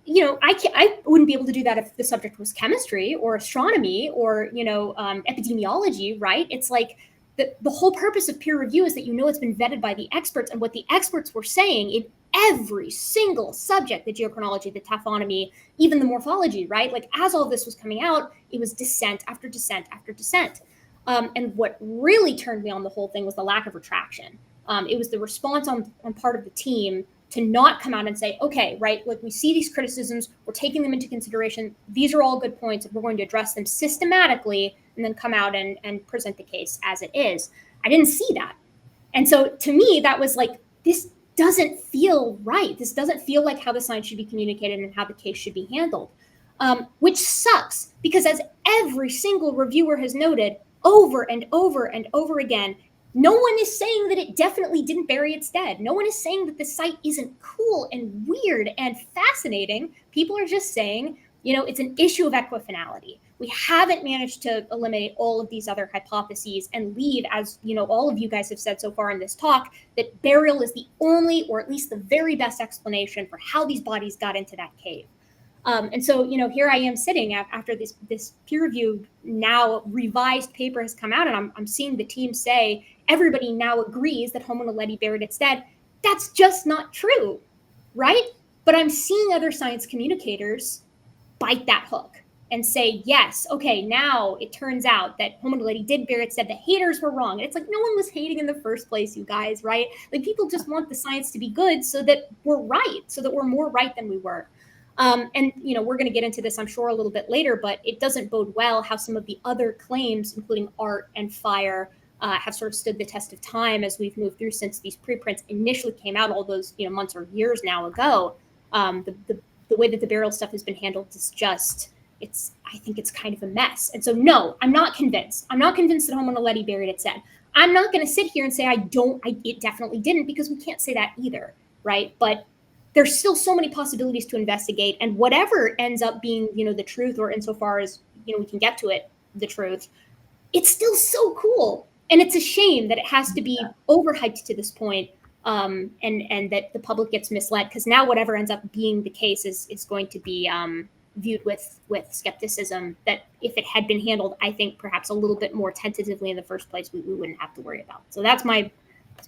I wouldn't be able to do that if the subject was chemistry or astronomy or epidemiology, right? It's like the whole purpose of peer review is that it's been vetted by the experts, and what the experts were saying in every single subject, the geochronology, the taphonomy, even the morphology, right? Like, as all this was coming out, it was dissent after dissent after dissent. And what really turned me on the whole thing was the lack of retraction. It was the response on part of the team to not come out and say, okay, right, like, we see these criticisms, we're taking them into consideration, these are all good points, and we're going to address them systematically, and then come out and present the case as it is. I didn't see that. And so to me, that was like, this doesn't feel right. This doesn't feel like how the science should be communicated and how the case should be handled, which sucks, because as every single reviewer has noted over and over and over again, no one is saying that it definitely didn't bury its dead. No one is saying that the site isn't cool and weird and fascinating. People are just saying, it's an issue of equifinality. We haven't managed to eliminate all of these other hypotheses and leave, as all of you guys have said so far in this talk, that burial is the only, or at least the very best explanation for how these bodies got into that cave. And so, here I am sitting after this peer-reviewed, now revised paper has come out, and I'm seeing the team say everybody now agrees that Homo naledi buried its dead. That's just not true, right? But I'm seeing other science communicators bite that hook and say, yes, okay, now it turns out that Homo naledi did bury its dead. The haters were wrong. And it's like, no one was hating in the first place, you guys, right? Like, people just want the science to be good so that we're right, so that we're more right than we were. And we're going to get into this, I'm sure, a little bit later, but it doesn't bode well how some of the other claims, including art and fire, have sort of stood the test of time as we've moved through since these preprints initially came out all those months or years now ago. The way that the burial stuff has been handled is just, I think it's kind of a mess. And so, no, I'm not convinced. I'm not convinced that Homo naledi buried its dead. I'm not going to sit here and say it definitely didn't, because we can't say that either, right? But there's still so many possibilities to investigate, and whatever ends up being, the truth, or insofar as, we can get to it, the truth, it's still so cool. And it's a shame that it has to be overhyped to this point, and that the public gets misled, because now whatever ends up being the case is going to be viewed with skepticism that if it had been handled, I think perhaps a little bit more tentatively in the first place, we wouldn't have to worry about. So that's my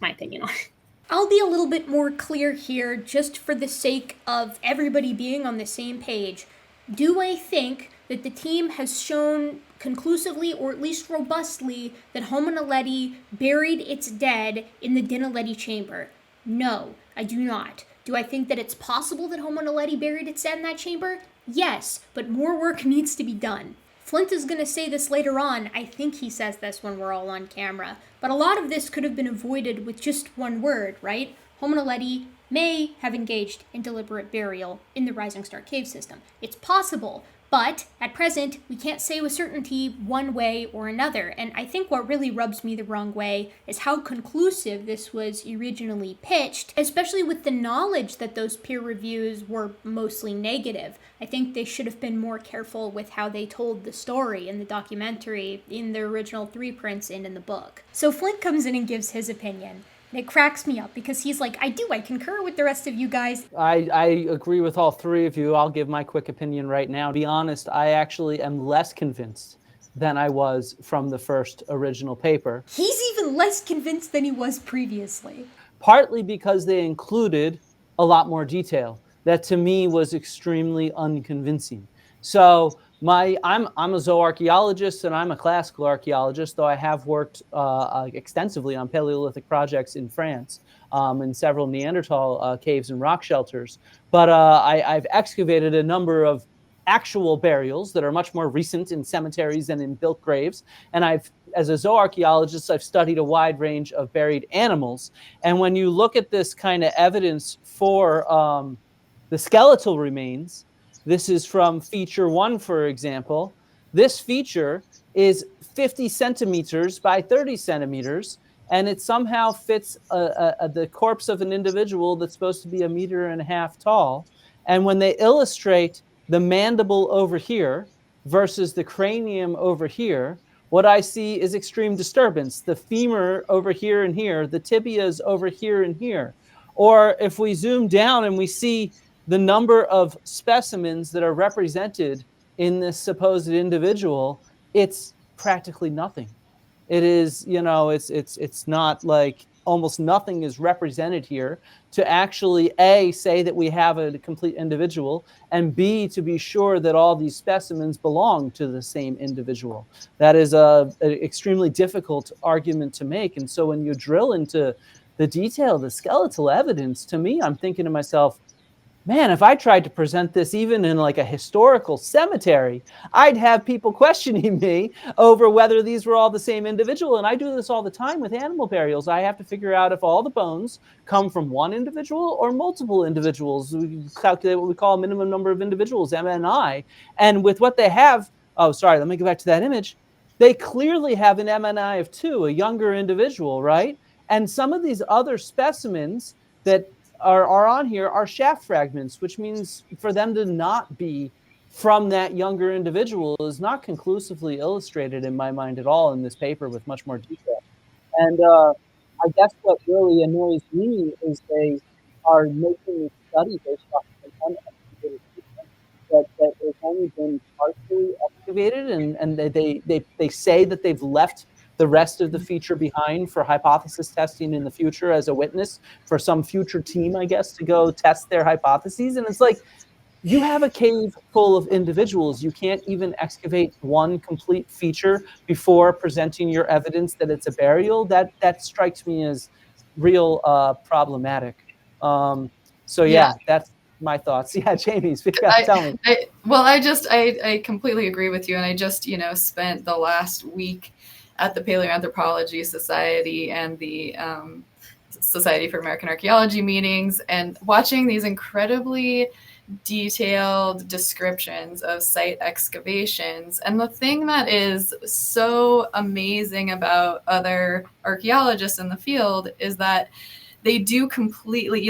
opinion on it. I'll be a little bit more clear here, just for the sake of everybody being on the same page. Do I think that the team has shown conclusively, or at least robustly, that Homo naledi buried its dead in the Dinaledi chamber? No, I do not. Do I think that it's possible that Homo naledi buried its dead in that chamber? Yes, but more work needs to be done. Flint is going to say this later on. I think he says this when we're all on camera. But a lot of this could have been avoided with just one word, right? Homo naledi may have engaged in deliberate burial in the Rising Star cave system. It's possible, but at present, we can't say with certainty one way or another. And I think what really rubs me the wrong way is how conclusive this was originally pitched, especially with the knowledge that those peer reviews were mostly negative. I think they should have been more careful with how they told the story in the documentary, in the original 3 prints, and in the book. So Flint comes in and gives his opinion. And it cracks me up because he's like, I concur with the rest of you guys. I agree with all three of you. I'll give my quick opinion right now. To be honest, I actually am less convinced than I was from the first original paper. He's even less convinced than he was previously. partly because they included a lot more detail that to me was extremely unconvincing. So I'm a zooarchaeologist and I'm a classical archaeologist, though I have worked extensively on Paleolithic projects in France, in several Neanderthal caves and rock shelters. But I've excavated a number of actual burials that are much more recent in cemeteries than in built graves. And as a zooarchaeologist, I've studied a wide range of buried animals. And when you look at this kind of evidence for the skeletal remains, this is from feature 1, for example. This feature is 50 centimeters by 30 centimeters, and it somehow fits the corpse of an individual that's supposed to be 1.5 meters tall. And when they illustrate the mandible over here versus the cranium over here, what I see is extreme disturbance. The femur over here and here, the tibias over here and here. Or if we zoom down and we see the number of specimens that are represented in this supposed individual, it's practically nothing. It is, it's not like almost nothing is represented here to actually A, say that we have a complete individual, and B, to be sure that all these specimens belong to the same individual. That is an extremely difficult argument to make. And so when you drill into the detail, the skeletal evidence, to me, I'm thinking to myself, man, if I tried to present this even in like a historical cemetery, I'd have people questioning me over whether these were all the same individual. And I do this all the time with animal burials. I have to figure out if all the bones come from one individual or multiple individuals. We calculate what we call a minimum number of individuals, MNI. And with what they have, let me go back to that image. They clearly have an MNI of 2, a younger individual, right? And some of these other specimens that are on here are shaft fragments, which means for them to not be from that younger individual is not conclusively illustrated in my mind at all in this paper with much more detail. And I guess what really annoys me is they are making a study based off of unexcavated feature that has only been partially excavated, and they say that they've left the rest of the feature behind for hypothesis testing in the future as a witness for some future team, I guess, to go test their hypotheses. And it's like, you have a cave full of individuals. You can't even excavate one complete feature before presenting your evidence that it's a burial. That strikes me as real problematic. That's my thoughts. Yeah, Jamie, tell me. I completely agree with you. And I just, spent the last week at the Paleoanthropology Society and the Society for American Archaeology meetings, and watching these incredibly detailed descriptions of site excavations. And the thing that is so amazing about other archaeologists in the field is that they do you completely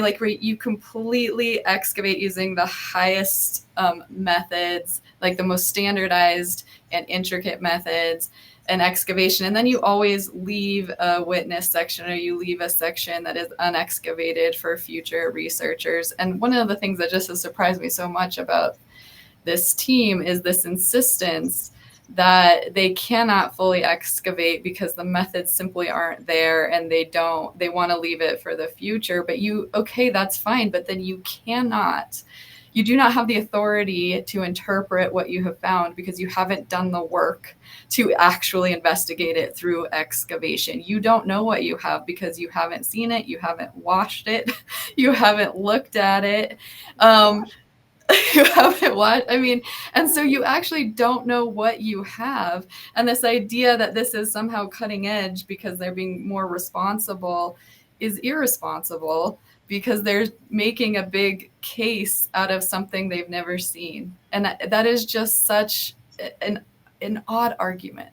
excavate using the highest methods, like the most standardized and intricate methods and excavation. And then you always leave a witness section, or you leave a section that is unexcavated for future researchers. And one of the things that just has surprised me so much about this team is this insistence that they cannot fully excavate because the methods simply aren't there, and they want to leave it for the future. But that's fine, but then you do not have the authority to interpret what you have found because you haven't done the work to actually investigate it through excavation. You don't know what you have because you haven't seen it, you haven't washed it, you haven't looked at it. You haven't watched, and so you actually don't know what you have. And this idea that this is somehow cutting edge because they're being more responsible is irresponsible, because they're making a big case out of something they've never seen. And that is just such an odd argument.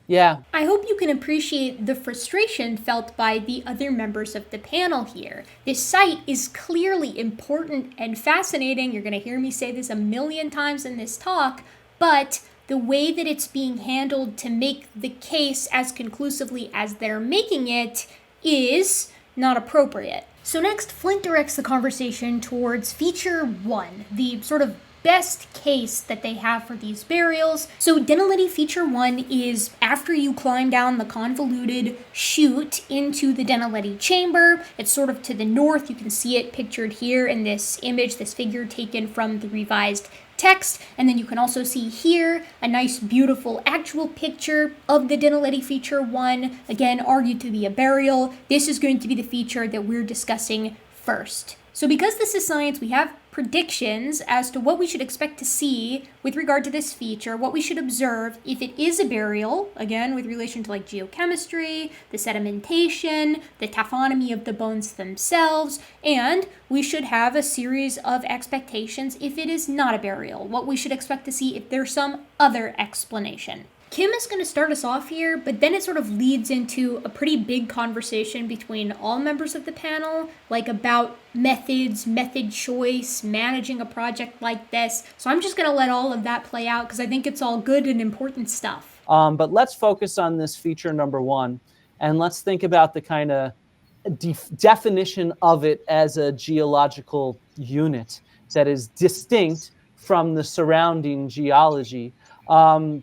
Yeah. I hope you can appreciate the frustration felt by the other members of the panel here. This site is clearly important and fascinating. You're going to hear me say this 1,000,000 times in this talk, but the way that it's being handled to make the case as conclusively as they're making it is not appropriate. So next, Flint directs the conversation towards feature 1, the sort of best case that they have for these burials. So Dinaledi Feature 1 is after you climb down the convoluted chute into the Dinaledi chamber. It's sort of to the north. You can see it pictured here in this image, this figure taken from the revised text. And then you can also see here a nice, beautiful actual picture of the Dinaledi Feature 1, again, argued to be a burial. This is going to be the feature that we're discussing first. So because this is science, we have predictions as to what we should expect to see with regard to this feature, what we should observe if it is a burial, again, with relation to like geochemistry, the sedimentation, the taphonomy of the bones themselves, and we should have a series of expectations if it is not a burial, what we should expect to see if there's some other explanation. Kim is going to start us off here, but then it sort of leads into a pretty big conversation between all members of the panel, like about methods, method choice, managing a project like this. So I'm just going to let all of that play out because I think it's all good and important stuff. But let's focus on this feature number 1, and let's think about the kind of definition of it as a geological unit that is distinct from the surrounding geology.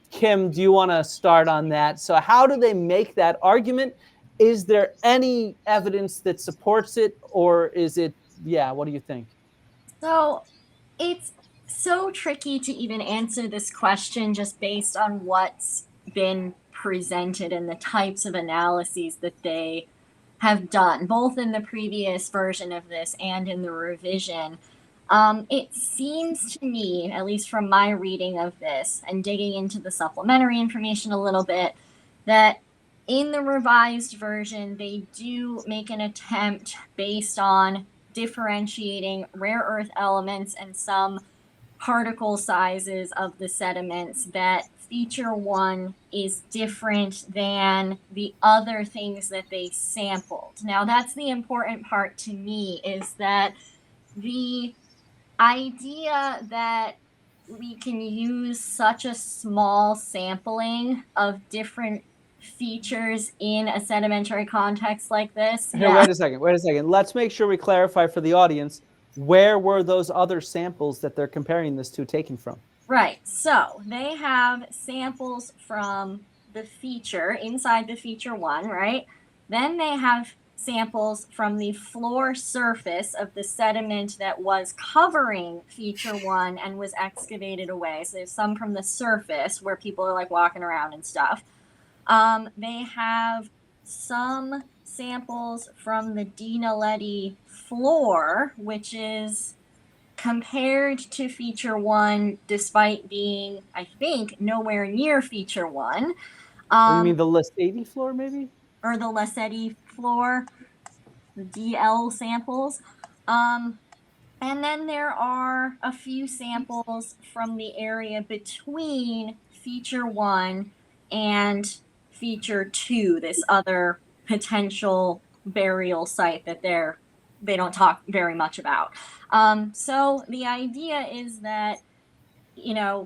Kim, do you want to start on that? So how do they make that argument? Is there any evidence that supports it, or is it, what do you think? So it's so tricky to even answer this question just based on what's been presented and the types of analyses that they have done, both in the previous version of this and in the revision. It seems to me, at least from my reading of this and digging into the supplementary information a little bit, that in the revised version, they do make an attempt based on differentiating rare earth elements and some particle sizes of the sediments, that feature 1 is different than the other things that they sampled. Now, that's the important part to me, is that the idea that we can use such a small sampling of different features in a sedimentary context like this. Here, wait a second. Let's make sure we clarify for the audience, where were those other samples that they're comparing this to taken from? Right. So they have samples from the feature, inside the feature 1, right? Then they have samples from the floor surface of the sediment that was covering feature 1 and was excavated away. So there's some from the surface where people are like walking around and stuff. They have some samples from the Dinaledi floor, which is compared to feature 1 despite being, I think, nowhere near feature 1. You mean the Lesedi floor, maybe? Or the Lesedi floor, the DL samples. And then there are a few samples from the area between feature 1 and feature 2, this other potential burial site that they don't talk very much about. So the idea is that,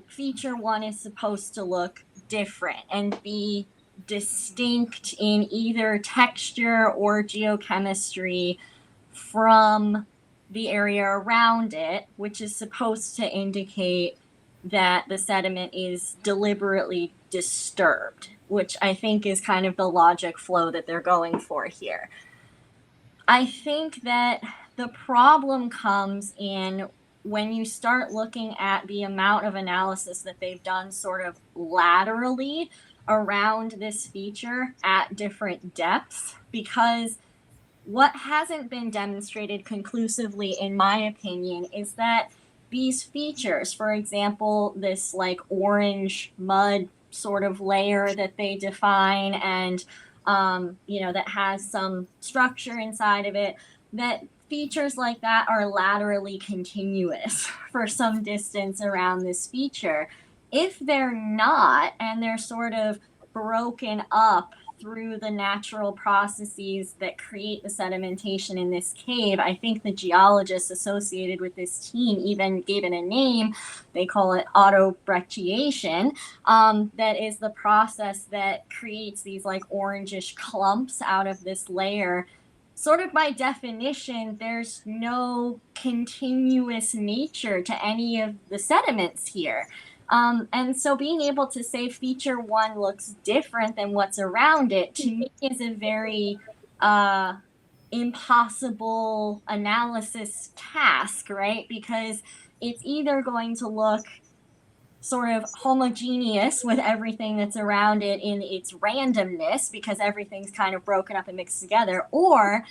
feature 1 is supposed to look different and be distinct in either texture or geochemistry from the area around it, which is supposed to indicate that the sediment is deliberately disturbed, which I think is kind of the logic flow that they're going for here. I think that the problem comes in when you start looking at the amount of analysis that they've done sort of laterally around this feature at different depths, because what hasn't been demonstrated conclusively, in my opinion, is that these features, for example, this like orange mud sort of layer that they define and, that has some structure inside of it, that features like that are laterally continuous for some distance around this feature. If they're not, and they're sort of broken up through the natural processes that create the sedimentation in this cave, I think the geologists associated with this team even gave it a name. They call it autobrecciation. That is the process that creates these like orangish clumps out of this layer. sort of by definition, there's no continuous nature to any of the sediments here. And so being able to say feature one looks different than what's around it, to me, is a very impossible analysis task, right? Because it's either going to look sort of homogeneous with everything that's around it in its randomness, because everything's kind of broken up and mixed together, or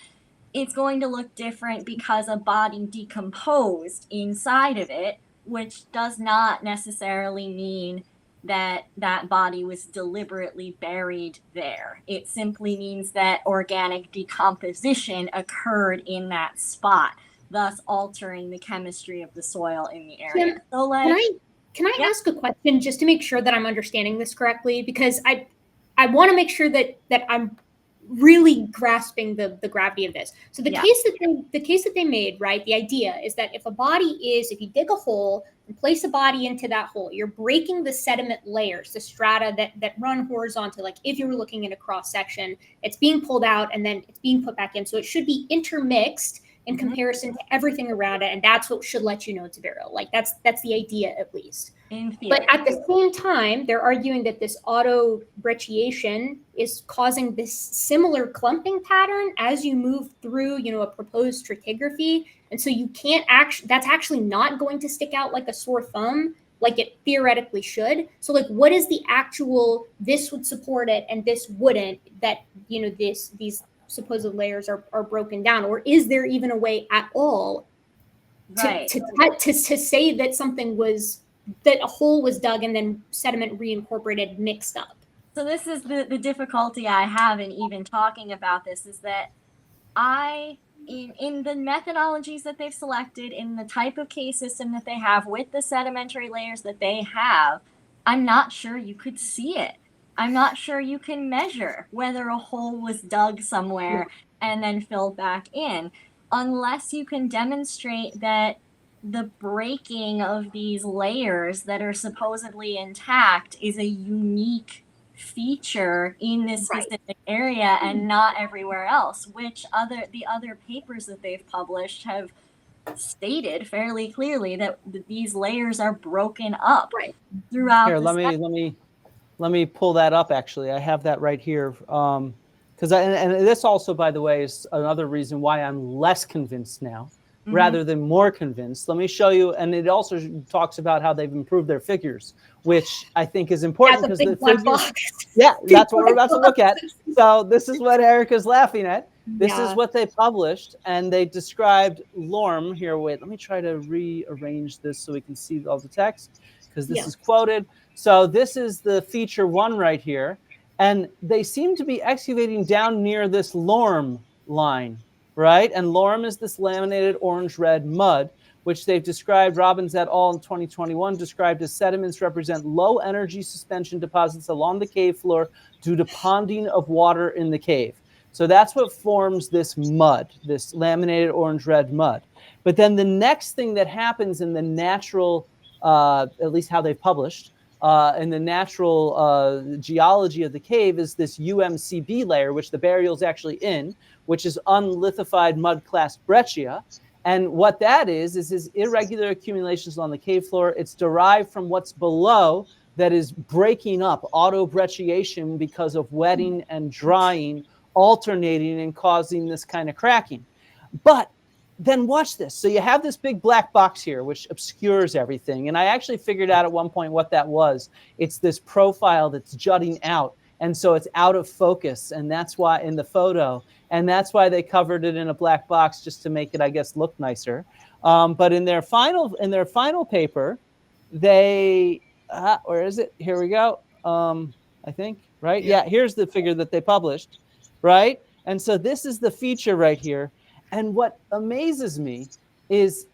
it's going to look different because a body decomposed inside of it, which does not necessarily mean that that body was deliberately buried there. It simply means that organic decomposition occurred in that spot, thus altering the chemistry of the soil in the area. Kim, So, like, can I ask a question just to make sure that I'm understanding this correctly? Because I want to make sure that I'm really grasping the gravity of this. So the case that they made, right? The idea is that if you dig a hole and place a body into that hole, you're breaking the sediment layers, the strata that run horizontal. Like if you were looking at a cross section, it's being pulled out and then it's being put back in. So it should be intermixed in comparison to everything around it, and that's what should let you know it's a burial. Like that's the idea, at least. In theory. But at the same time, they're arguing that this auto brecciation is causing this similar clumping pattern as you move through, a proposed stratigraphy, and so you can't that's actually not going to stick out like a sore thumb, like it theoretically should. So, like, what is the actual? This would support it, and this wouldn't. That these supposed layers are broken down, or is there even a way at all to say that that a hole was dug and then sediment reincorporated mixed up? So this is the difficulty I have in even talking about this, is that in the methodologies that they've selected, in the type of cave system that they have, with the sedimentary layers that they have, I'm not sure you could see it. I'm not sure you can measure whether a hole was dug somewhere and then filled back in, unless you can demonstrate that the breaking of these layers that are supposedly intact is a unique feature in this specific area and not everywhere else, which the other papers that they've published have stated fairly clearly that these layers are broken up throughout. Here, let me pull that up. Actually, I have that right here. Because and this also, by the way, is another reason why I'm less convinced now, rather than more convinced. Let me show you. And it also talks about how they've improved their figures, which I think is important, because the figures. Yeah, that's what we're about to look at. So this is what Erica's laughing at. This is what they published, and they described Lorm here. Wait, let me try to rearrange this so we can see all the text, because this is quoted. So this is the feature one right here, and they seem to be excavating down near this Lorm line, right? And Lorm is this laminated orange-red mud, which they've described, Robbins et al. In 2021, described as sediments represent low-energy suspension deposits along the cave floor due to ponding of water in the cave. So that's what forms this mud, this laminated orange-red mud. But then the next thing that happens in the natural, at least how they've published, in the natural geology of the cave, is this UMCB layer, which the burial is actually in, which is unlithified mud class breccia. And what that is irregular accumulations on the cave floor. It's derived from what's below that is breaking up, auto brecciation, because of wetting and drying, alternating and causing this kind of cracking. But then watch this. So you have this big black box here, which obscures everything. And I actually figured out at one point what that was. It's this profile that's jutting out. And so it's out of focus. And that's why in the photo, and that's why they covered it in a black box, just to make it, I guess, look nicer. But in their final paper, they, where is it? Here we go. I think, right? Yeah, here's the figure that they published, right? And so this is the feature right here. And what amazes me is,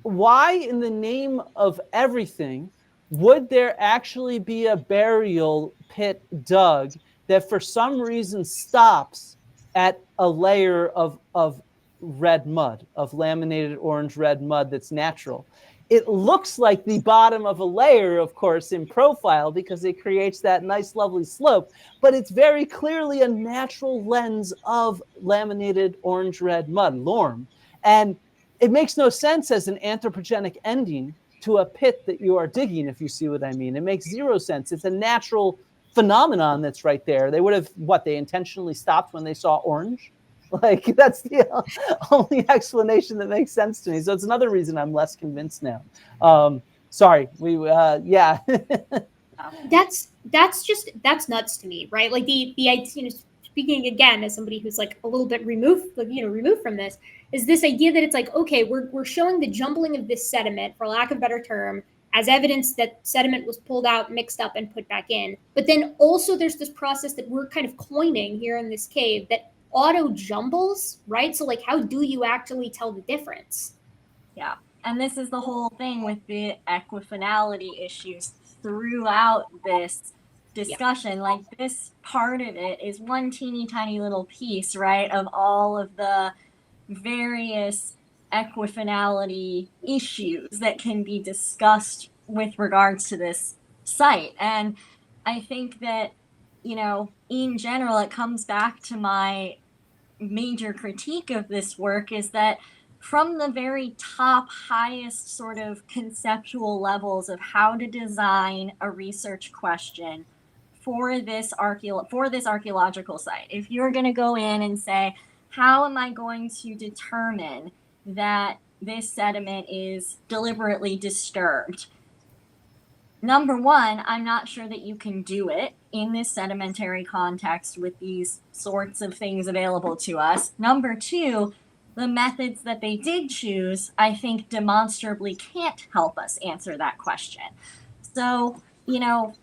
why in the name of everything would there actually be a burial pit dug that for some reason stops at a layer of red mud, of laminated orange red mud that's natural? it looks like the bottom of a layer, of course, in profile because it creates that nice, lovely slope. But it's very clearly a natural lens of laminated orange-red mud, lorm. And it makes no sense as an anthropogenic ending to a pit that you are digging, if you see what I mean. It makes zero sense. It's a natural phenomenon that's right there. They would have, they intentionally stopped when they saw orange? Like, that's the only explanation that makes sense to me. So it's another reason I'm less convinced now. Sorry, yeah. That's nuts to me, right? Like the idea, speaking again as somebody who's like a little bit removed from this, is this idea that it's like, okay, we're showing the jumbling of this sediment, for lack of a better term, as evidence that sediment was pulled out, mixed up, and put back in. But then also there's this process that we're kind of coining here in this cave that auto jumbles, right? So like, how do you actually tell the difference? Yeah. And this is the whole thing with the equifinality issues throughout this discussion. Like, this part of it is one teeny tiny little piece, right, of all of the various equifinality issues that can be discussed with regards to this site. And I think that, in general, it comes back to my major critique of this work is that from the very top, highest sort of conceptual levels of how to design a research question for this archaeological site, if you're going to go in and say, how am I going to determine that this sediment is deliberately disturbed? Number one, I'm not sure that you can do it in this sedimentary context with these sorts of things available to us. Number two, the methods that they did choose, I think, demonstrably can't help us answer that question. So,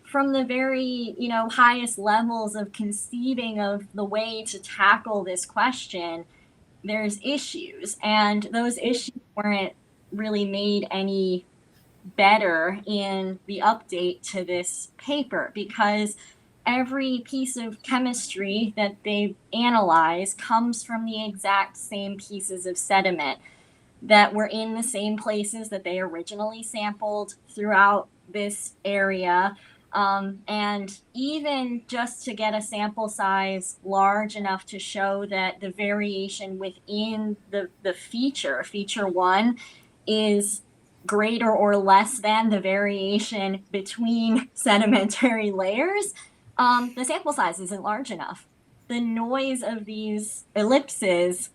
from the very, highest levels of conceiving of the way to tackle this question, there's issues. And those issues weren't really made any better in the update to this paper, because every piece of chemistry that they analyze comes from the exact same pieces of sediment that were in the same places that they originally sampled throughout this area. And even just to get a sample size large enough to show that the variation within the feature one, is greater or less than the variation between sedimentary layers, the sample size isn't large enough. The noise of these ellipses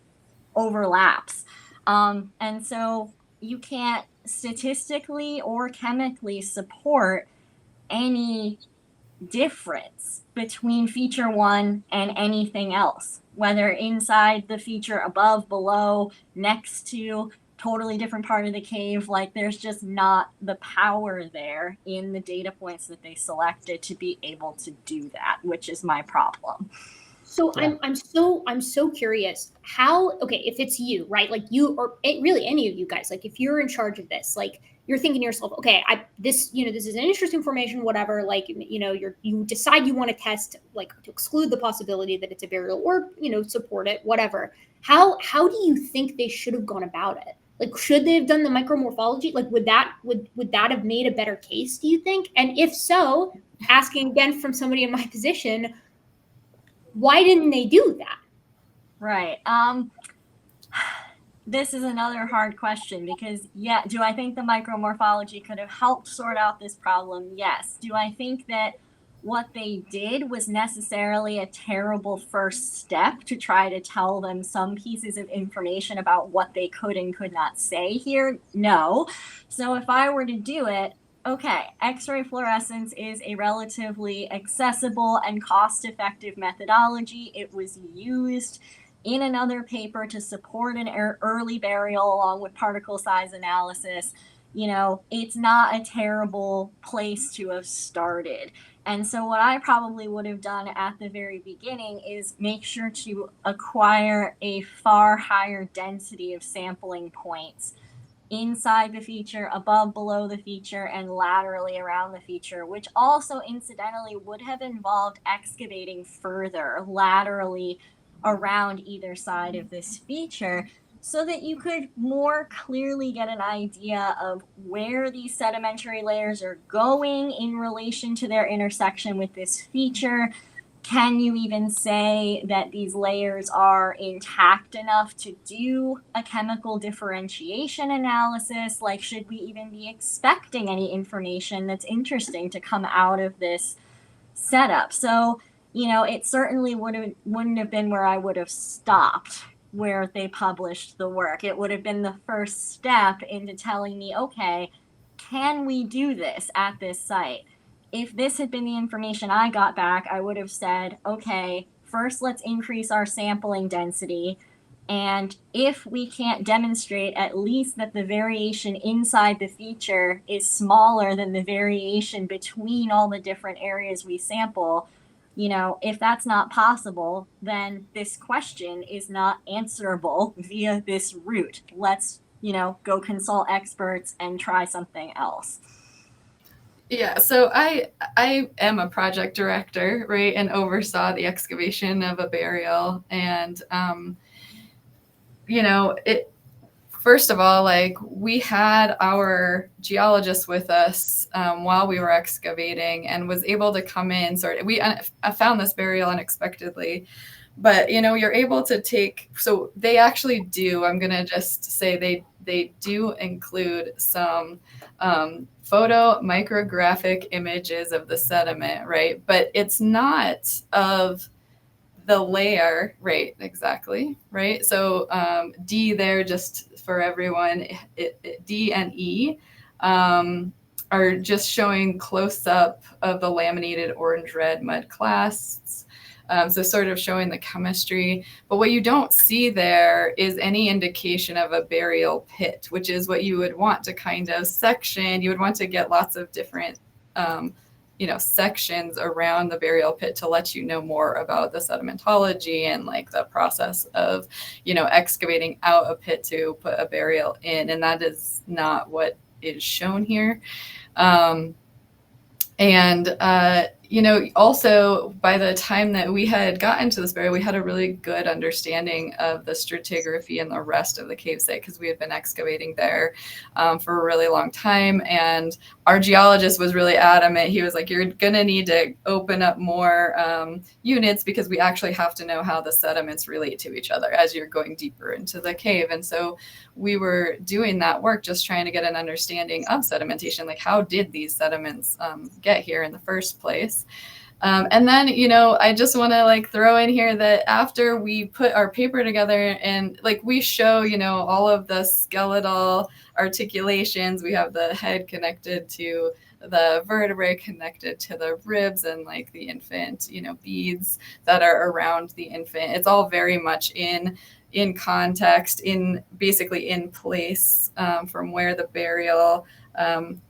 overlaps. And so you can't statistically or chemically support any difference between feature one and anything else, whether inside the feature, above, below, next to, totally different part of the cave. Like, there's just not the power there in the data points that they selected to be able to do that, which is my problem. So yeah. I'm so curious how, okay, if it's you, right? Like, you, or really any of you guys, like, if you're in charge of this, like, you're thinking to yourself, okay, this is an interesting formation, whatever, like, you decide you want to test, like, to exclude the possibility that it's a burial, or, support it, whatever. How do you think they should have gone about it? Like, should they have done the micromorphology? Like, would that have made a better case, do you think? And if so, asking again from somebody in my position, why didn't they do that? Right. This is another hard question because, yeah, do I think the micromorphology could have helped sort out this problem? Yes. Do I think that what they did was necessarily a terrible first step to try to tell them some pieces of information about what they could and could not say here? No. So if I were to do it, okay, X-ray fluorescence is a relatively accessible and cost-effective methodology. It was used in another paper to support an early burial along with particle size analysis. It's not a terrible place to have started. And so what I probably would have done at the very beginning is make sure to acquire a far higher density of sampling points inside the feature, above, below the feature, and laterally around the feature, which also incidentally would have involved excavating further laterally around either side of this feature so that you could more clearly get an idea of where these sedimentary layers are going in relation to their intersection with this feature. Can you even say that these layers are intact enough to do a chemical differentiation analysis? Like, should we even be expecting any information that's interesting to come out of this setup? So, it certainly wouldn't have been where I would have stopped where they published the work. It would have been the first step into telling me, okay, can we do this at this site? If this had been the information I got back, I would have said, okay, first let's increase our sampling density. And if we can't demonstrate at least that the variation inside the feature is smaller than the variation between all the different areas we sample, if that's not possible, then this question is not answerable via this route. Let's, go consult experts and try something else. Yeah, so I am a project director, right, and oversaw the excavation of a burial. And, first of all, like, we had our geologist with us while we were excavating and was able to come in. I found this burial unexpectedly. But, you're able to so they actually do, I'm going to just say they do include some photo micrographic images of the sediment, right? But it's not of the layer, right? Exactly, right? So D there, just for everyone, D and E are just showing close up of the laminated orange-red mud clasts. So sort of showing the chemistry. But what you don't see there is any indication of a burial pit, which is what you would want to kind of section. You would want to get lots of different, sections around the burial pit to let you know more about the sedimentology and like the process of, excavating out a pit to put a burial in. And that is not what is shown here. Also by the time that we had gotten to this burial, we had a really good understanding of the stratigraphy and the rest of the cave site because we had been excavating there for a really long time. And our geologist was really adamant. He was like, you're going to need to open up more units because we actually have to know how the sediments relate to each other as you're going deeper into the cave. And so we were doing that work, just trying to get an understanding of sedimentation, like how did these sediments get here in the first place? And then, I just want to throw in here that after we put our paper together and we show, all of the skeletal articulations, we have the head connected to the vertebrae connected to the ribs and the infant, beads that are around the infant. It's all very much in context, basically in place from where the burial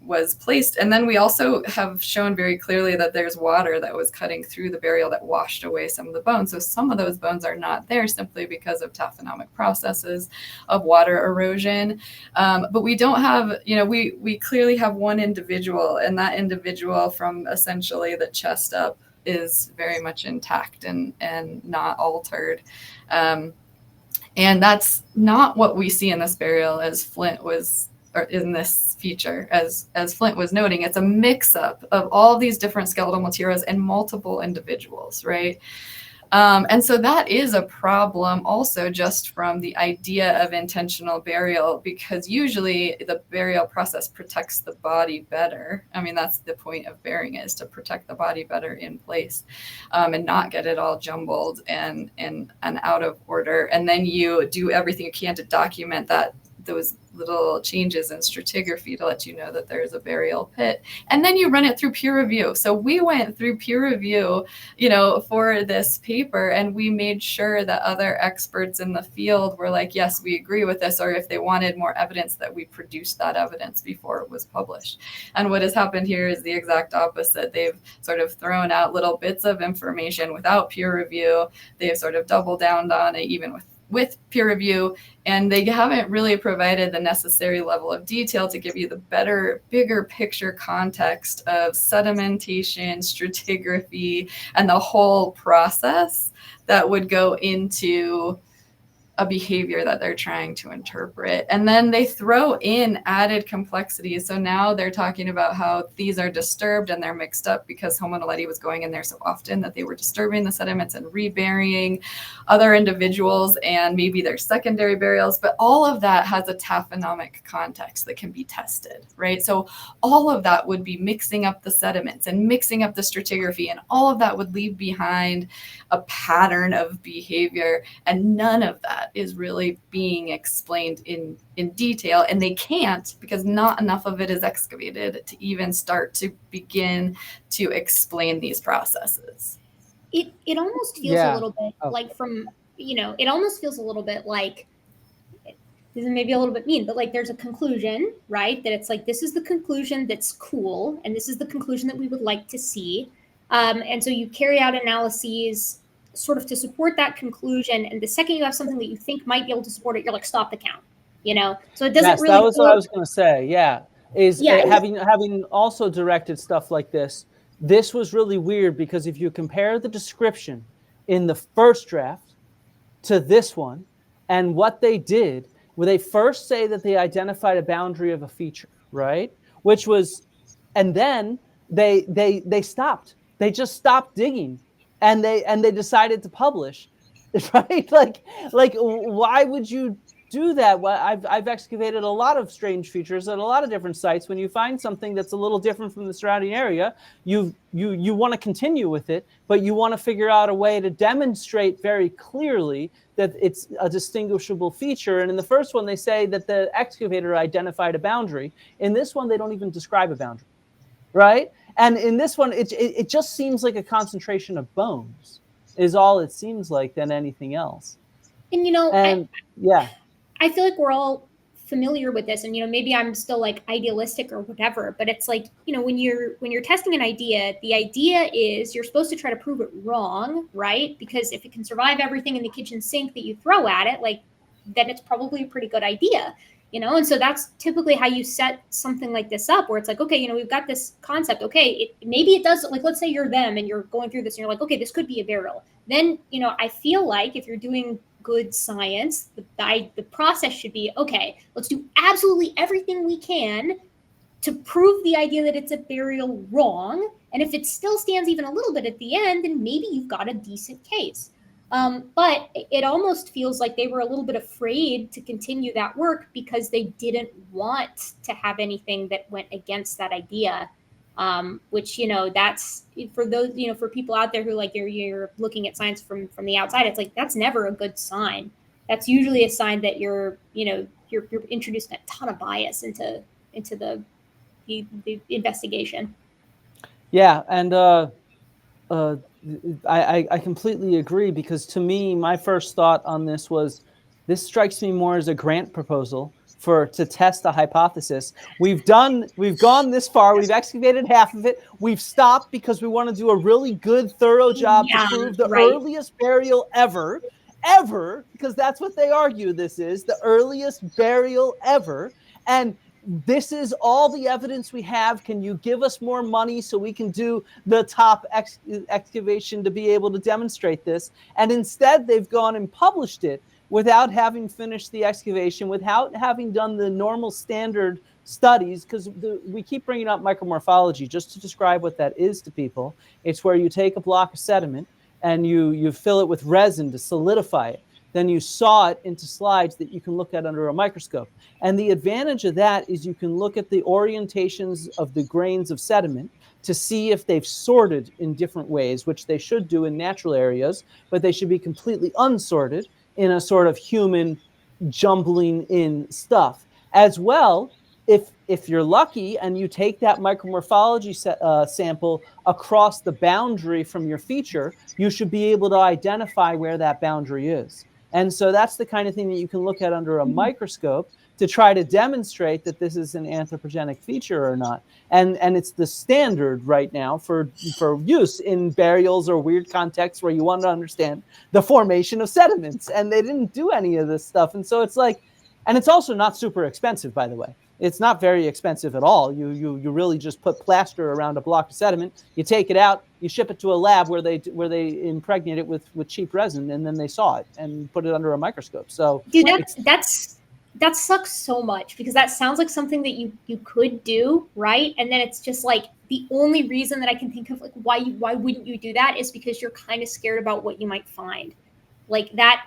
was placed. And then we also have shown very clearly that there's water that was cutting through the burial that washed away some of the bones. So some of those bones are not there simply because of taphonomic processes of water erosion. But we don't have, we clearly have one individual, and that individual from essentially the chest up is very much intact and not altered. And that's not what we see in this burial, as Flint was, or in this feature, as Flint was noting. It's a mix-up of all these different skeletal materials and multiple individuals, right? And so that is a problem also just from the idea of intentional burial, because usually the burial process protects the body better. I mean, that's the point of burying it, is to protect the body better in place and not get it all jumbled and out of order. And then you do everything you can to document those little changes in stratigraphy to let you know that there's a burial pit. And then you run it through peer review. So we went through peer review, for this paper, and we made sure that other experts in the field were like, yes, we agree with this, or if they wanted more evidence, that we produced that evidence before it was published. And what has happened here is the exact opposite. They've sort of thrown out little bits of information without peer review. They've sort of doubled down on it, even with peer review, and they haven't really provided the necessary level of detail to give you the bigger picture context of sedimentation, stratigraphy, and the whole process that would go into a behavior that they're trying to interpret. And then they throw in added complexities. So now they're talking about how these are disturbed and they're mixed up because Homo naledi was going in there so often that they were disturbing the sediments and reburying other individuals, and maybe their secondary burials. But all of that has a taphonomic context that can be tested, right? So all of that would be mixing up the sediments and mixing up the stratigraphy, and all of that would leave behind a pattern of behavior, and none of that is really being explained in detail, and they can't, because not enough of it is excavated to even start to begin to explain these processes. It almost feels a little bit like it almost feels a little bit like, this is maybe a little bit mean, but like there's a conclusion, right? That it's like, this is the conclusion that's cool, and this is the conclusion that we would like to see. And so you carry out analyses sort of to support that conclusion. And the second you have something that you think might be able to support it, you're like, stop the count, So it doesn't really. That was what I was going to say. Having also directed stuff like this, this was really weird, because if you compare the description in the first draft to this one, and what they did, where they first say that they identified a boundary of a feature, right? Which was, and then they stopped. They just stopped digging, and they decided to publish, right? Like why would you do that? Well, I've excavated a lot of strange features at a lot of different sites. When you find something that's a little different from the surrounding area, you want to continue with it, but you want to figure out a way to demonstrate very clearly that it's a distinguishable feature. And in the first one, they say that the excavator identified a boundary. In this one, they don't even describe a boundary, right? And in this one, it just seems like a concentration of bones is all it seems like than anything else. And I feel like we're all familiar with this, and maybe I'm still like idealistic or whatever, but it's like, when you're testing an idea, the idea is you're supposed to try to prove it wrong, right? Because if it can survive everything in the kitchen sink that you throw at it, like, then it's probably a pretty good idea. And so that's typically how you set something like this up, where it's like, okay, we've got this concept. Okay, maybe it does, like, let's say you're them and you're going through this and you're like, okay, this could be a burial. Then, I feel like if you're doing good science, the process should be, okay, let's do absolutely everything we can to prove the idea that it's a burial wrong. And if it still stands even a little bit at the end, then maybe you've got a decent case. But it almost feels like they were a little bit afraid to continue that work because they didn't want to have anything that went against that idea. Which, that's for those, for people out there who like you're looking at science from the outside, it's like, that's never a good sign. That's usually a sign that you're introducing a ton of bias into the investigation. Yeah. And, I completely agree, because to me, my first thought on this was, this strikes me more as a grant proposal to test a hypothesis. We've gone this far. We've excavated half of it. We've stopped because we want to do a really good, thorough job to prove the earliest burial ever, because that's what they argue this is, the earliest burial ever. And this is all the evidence we have. Can you give us more money so we can do the top excavation to be able to demonstrate this? And instead, they've gone and published it without having finished the excavation, without having done the normal standard studies, because we keep bringing up micromorphology just to describe what that is to people. It's where you take a block of sediment and you fill it with resin to solidify it. Then you saw it into slides that you can look at under a microscope. And the advantage of that is you can look at the orientations of the grains of sediment to see if they've sorted in different ways, which they should do in natural areas, but they should be completely unsorted in a sort of human jumbling in stuff. As well, if you're lucky and you take that micromorphology sample across the boundary from your feature, you should be able to identify where that boundary is. And so that's the kind of thing that you can look at under a microscope to try to demonstrate that this is an anthropogenic feature or not. And it's the standard right now for use in burials or weird contexts where you want to understand the formation of sediments. And they didn't do any of this stuff. And so it's like, and it's also not super expensive, by the way. It's not very expensive at all. You really just put plaster around a block of sediment. You take it out, you ship it to a lab where they impregnate it with cheap resin, and then they saw it and put it under a microscope. So, dude, that sucks so much, because that sounds like something that you could do, right? And then it's just like the only reason that I can think of, like, why wouldn't you do that is because you're kind of scared about what you might find, like that.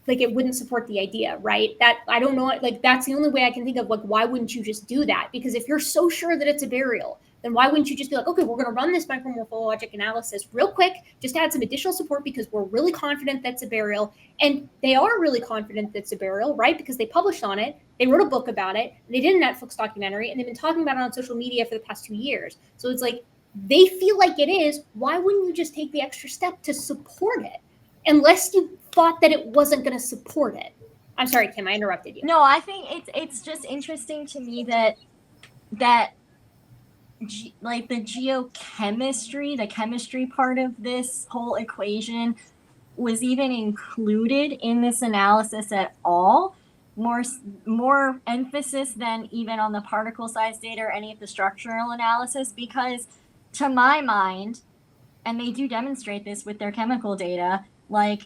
Like, it wouldn't support the idea, right? That, I don't know, like, that's the only way I can think of, like, why wouldn't you just do that? Because if you're so sure that it's a burial, then why wouldn't you just be like, okay, we're going to run this micromorphologic analysis real quick, just add some additional support because we're really confident that's a burial. And they are really confident that's a burial, right? Because they published on it, they wrote a book about it, they did a Netflix documentary, and they've been talking about it on social media for the past 2 years. So it's like, they feel like it is. Why wouldn't you just take the extra step to support it? Unless you thought that it wasn't going to support it. I'm sorry, Kim, I interrupted you. No, I think it's just interesting to me that like the geochemistry, the chemistry part of this whole equation was even included in this analysis at all. More emphasis than even on the particle size data or any of the structural analysis, because to my mind, and they do demonstrate this with their chemical data, like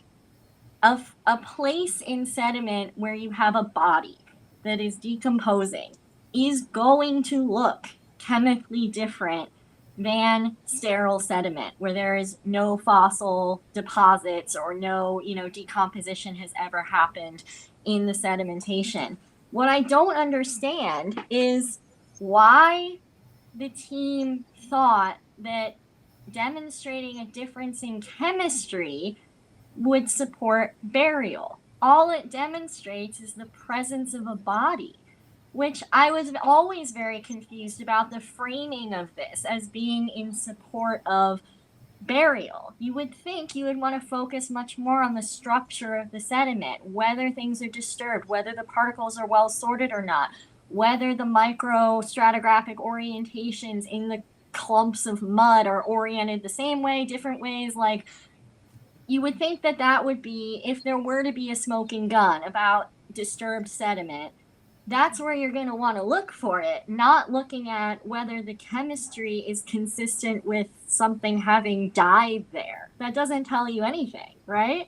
a place in sediment where you have a body that is decomposing is going to look chemically different than sterile sediment where there is no fossil deposits or no, decomposition has ever happened in the sedimentation. What I don't understand is why the team thought that demonstrating a difference in chemistry would support burial. All it demonstrates is the presence of a body, which I was always very confused about the framing of this as being in support of burial. You would think you would want to focus much more on the structure of the sediment, whether things are disturbed, whether the particles are well sorted or not, whether the microstratigraphic orientations in the clumps of mud are oriented the same way, different ways. Like, you would think that would be, if there were to be a smoking gun about disturbed sediment, that's where you're going to want to look for it, not looking at whether the chemistry is consistent with something having died there. That doesn't tell you anything, right?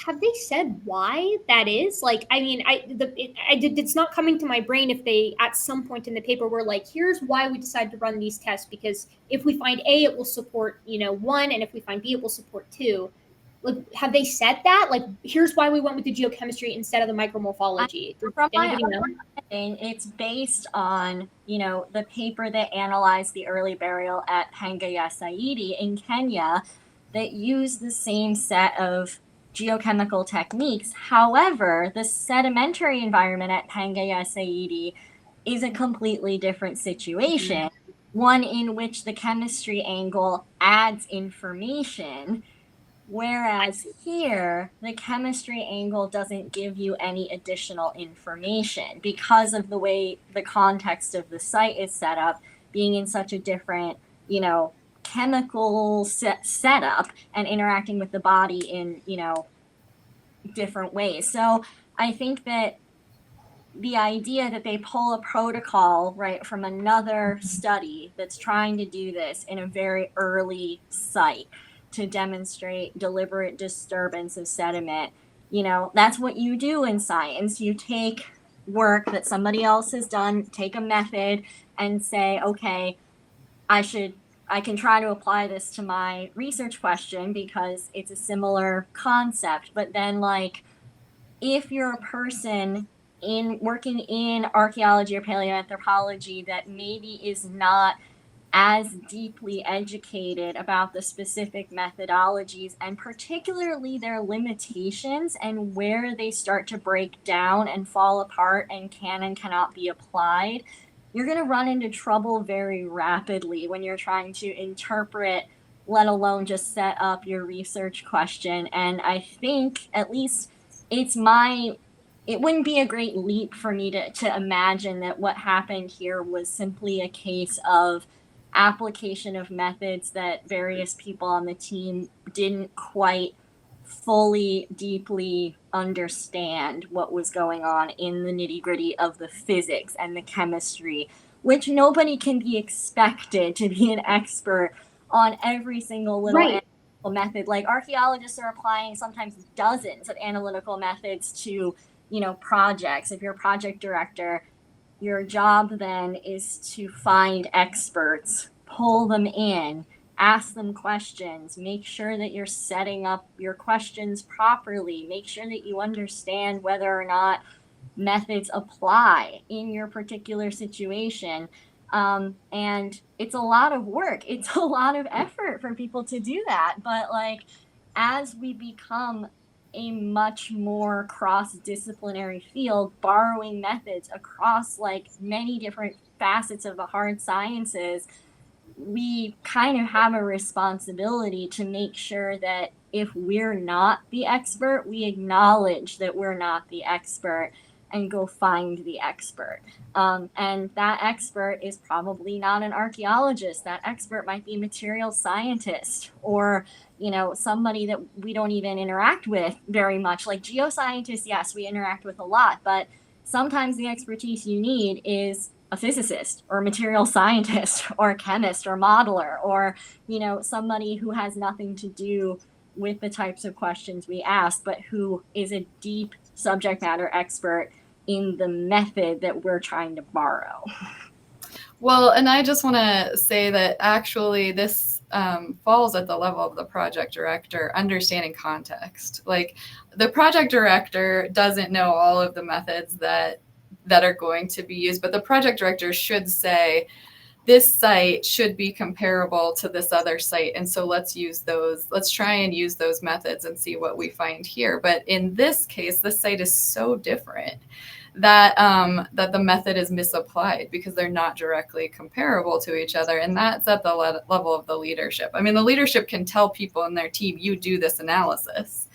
Have they said why that is? Like, I mean, it's not coming to my brain if they, at some point in the paper, were like, here's why we decided to run these tests, because if we find A, it will support, 1, and if we find B, it will support 2. Like, have they said that? Like, here's why we went with the geochemistry instead of the micromorphology. From my understanding, it's based on, the paper that analyzed the early burial at Pangea Saidi in Kenya that used the same set of geochemical techniques. However, the sedimentary environment at Pangea Saidi is a completely different situation, one in which the chemistry angle adds information. Whereas here, the chemistry angle doesn't give you any additional information because of the way the context of the site is set up, being in such a different, chemical setup and interacting with the body in, different ways. So I think that the idea that they pull a protocol, right, from another study that's trying to do this in a very early site to demonstrate deliberate disturbance of sediment, that's what you do in science. You take work that somebody else has done, take a method, and say, okay, I can try to apply this to my research question because it's a similar concept. But then, like, if you're a person working in archaeology or paleoanthropology that maybe is not as deeply educated about the specific methodologies and particularly their limitations and where they start to break down and fall apart and can and cannot be applied, you're going to run into trouble very rapidly when you're trying to interpret, let alone just set up your research question. And I think, at least it wouldn't be a great leap for me to imagine that what happened here was simply a case of application of methods that various people on the team didn't quite fully, deeply understand what was going on in the nitty-gritty of the physics and the chemistry, which nobody can be expected to be an expert on every single little analytical method. Like, archaeologists are applying sometimes dozens of analytical methods to, projects. If you're a project director, your job then is to find experts, pull them in, ask them questions, make sure that you're setting up your questions properly, make sure that you understand whether or not methods apply in your particular situation. And it's a lot of work. It's a lot of effort for people to do that. But as we become a much more cross-disciplinary field, borrowing methods across many different facets of the hard sciences, we kind of have a responsibility to make sure that if we're not the expert, we acknowledge that we're not the expert and go find the expert. And that expert is probably not an archaeologist. That expert might be a material scientist or, somebody that we don't even interact with very much. Like geoscientists, yes, we interact with a lot, but sometimes the expertise you need is a physicist or a material scientist or a chemist or modeler or, somebody who has nothing to do with the types of questions we ask, but who is a deep subject matter expert in the method that we're trying to borrow. Well, and I just want to say that actually this falls at the level of the project director, understanding context. Like, the project director doesn't know all of the methods that are going to be used, but the project director should say, this site should be comparable to this other site. And so let's try and use those methods and see what we find here. But in this case, this site is so different that the method is misapplied because they're not directly comparable to each other. And that's at the level of the leadership. I mean, the leadership can tell people in their team, you do this analysis,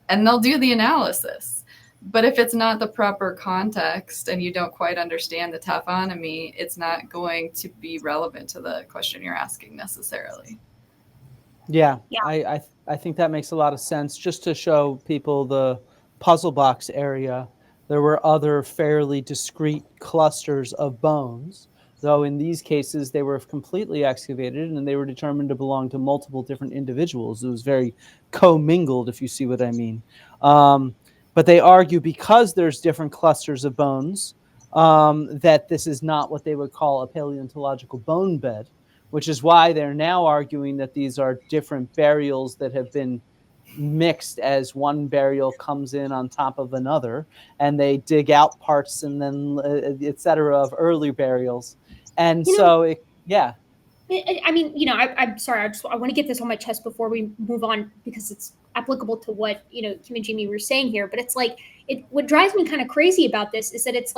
and they'll do the analysis. But if it's not the proper context and you don't quite understand the taphonomy, it's not going to be relevant to the question you're asking necessarily. Yeah. I think that makes a lot of sense. Just to show people the puzzle box area, there were other fairly discrete clusters of bones, though in these cases they were completely excavated and they were determined to belong to multiple different individuals. It was very commingled, if you see what I mean. But they argue because there's different clusters of bones, that this is not what they would call a paleontological bone bed, which is why they're now arguing that these are different burials that have been mixed as one burial comes in on top of another, and they dig out parts and then et cetera of early burials. And I mean, I'm sorry. I want to get this on my chest before we move on because it's applicable to what, Kim and Jamie were saying here. But it's what drives me kind of crazy about this is that it's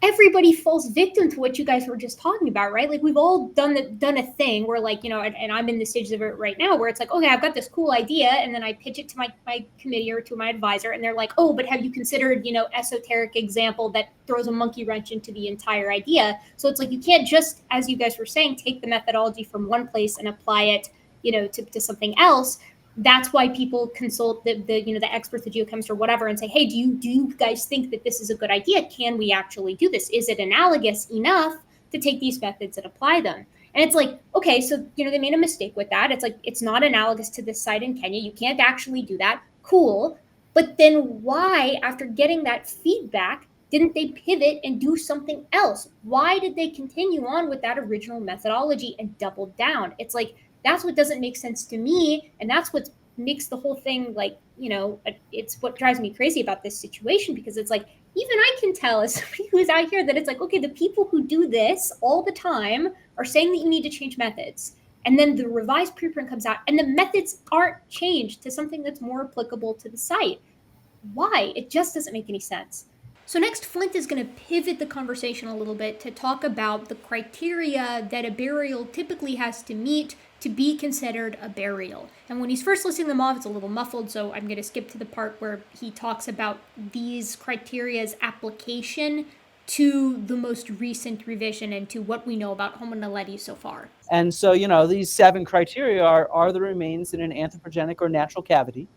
everybody falls victim to what you guys were just talking about, right? Like, we've all done a thing where and I'm in the stages of it right now where it's okay, I've got this cool idea, and then I pitch it to my committee or to my advisor, and they're like, oh, but have you considered, esoteric example that throws a monkey wrench into the entire idea? So it's you can't just, as you guys were saying, take the methodology from one place and apply it, to something else. That's why people consult the experts, the geochemists or whatever, and say, hey, do you guys think that this is a good idea? Can we actually do this? Is it analogous enough to take these methods and apply them? And it's okay, so, they made a mistake with that. It's it's not analogous to this site in Kenya. You can't actually do that. Cool. But then why, after getting that feedback, didn't they pivot and do something else? Why did they continue on with that original methodology and double down? It's that's what doesn't make sense to me. And that's what makes the whole thing it's what drives me crazy about this situation, because it's even I can tell as somebody who's out here that it's okay, the people who do this all the time are saying that you need to change methods. And then the revised preprint comes out and the methods aren't changed to something that's more applicable to the site. Why? It just doesn't make any sense. So next, Flint is going to pivot the conversation a little bit to talk about the criteria that a burial typically has to meet to be considered a burial. And when he's first listing them off, it's a little muffled, so I'm going to skip to the part where he talks about these criteria's application to the most recent revision and to what we know about Homo Naledi so far. And so, these 7 criteria are the remains in an anthropogenic or natural cavity.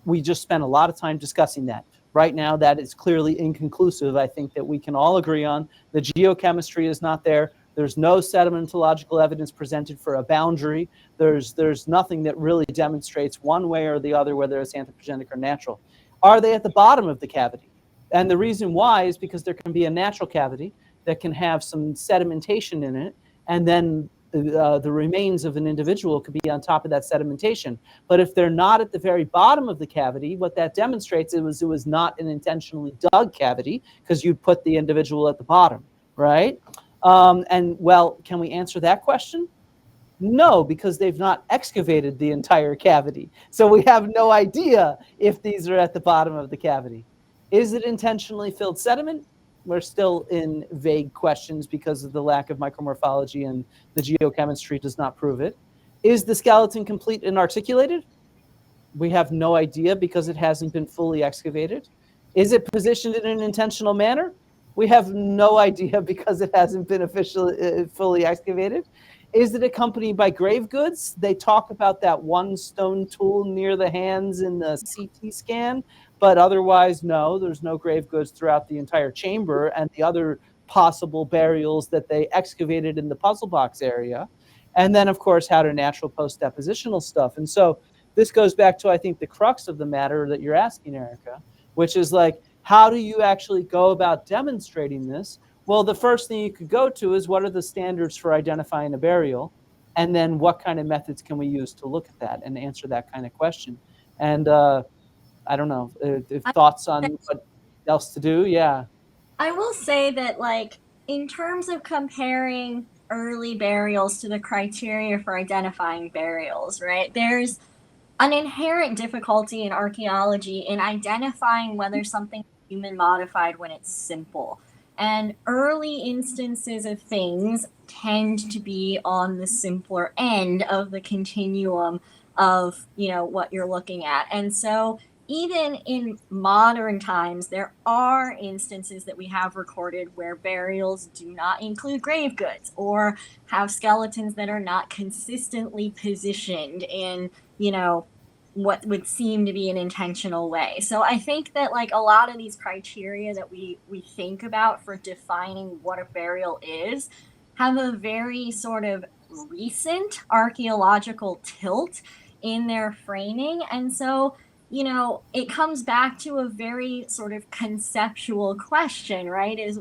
we just spent a lot of time discussing that. Right now, that is clearly inconclusive. I think that we can all agree on the geochemistry is not there. There's no sedimentological evidence presented for a boundary. There's nothing that really demonstrates one way or the other whether it's anthropogenic or natural. Are they at the bottom of the cavity? And the reason why is because there can be a natural cavity that can have some sedimentation in it, and then the remains of an individual could be on top of that sedimentation. But if they're not at the very bottom of the cavity, what that demonstrates is it was not an intentionally dug cavity, because you'd put the individual at the bottom, right? And well, can we answer that question? No, because they've not excavated the entire cavity. So we have no idea if these are at the bottom of the cavity. Is it intentionally filled sediment? We're still in vague questions because of the lack of micromorphology, and the geochemistry does not prove it. Is the skeleton complete and articulated? We have no idea because it hasn't been fully excavated. Is it positioned in an intentional manner? We have no idea because it hasn't been officially fully excavated. Is it accompanied by grave goods? They talk about that one stone tool near the hands in the CT scan, but otherwise, no, there's no grave goods throughout the entire chamber and the other possible burials that they excavated in the puzzle box area. And then, of course, how to natural post-depositional stuff. And so this goes back to, I think, the crux of the matter that you're asking, Erica, which is like, how do you actually go about demonstrating this? Well, the first thing you could go to is, what are the standards for identifying a burial? And then what kind of methods can we use to look at that and answer that kind of question? And I don't know, if thoughts on what else to do? Yeah. I will say that, like, in terms of comparing early burials to the criteria for identifying burials, right? There's an inherent difficulty in archaeology in identifying whether something is human modified when it's simple. And early instances of things tend to be on the simpler end of the continuum of, you know, what you're looking at. And so even in modern times, there are instances that we have recorded where burials do not include grave goods or have skeletons that are not consistently positioned in, you know, what would seem to be an intentional way. So I think that, like, a lot of these criteria that we think about for defining what a burial is have a very sort of recent archaeological tilt in their framing. And so, you know, it comes back to a very sort of conceptual question, right? Is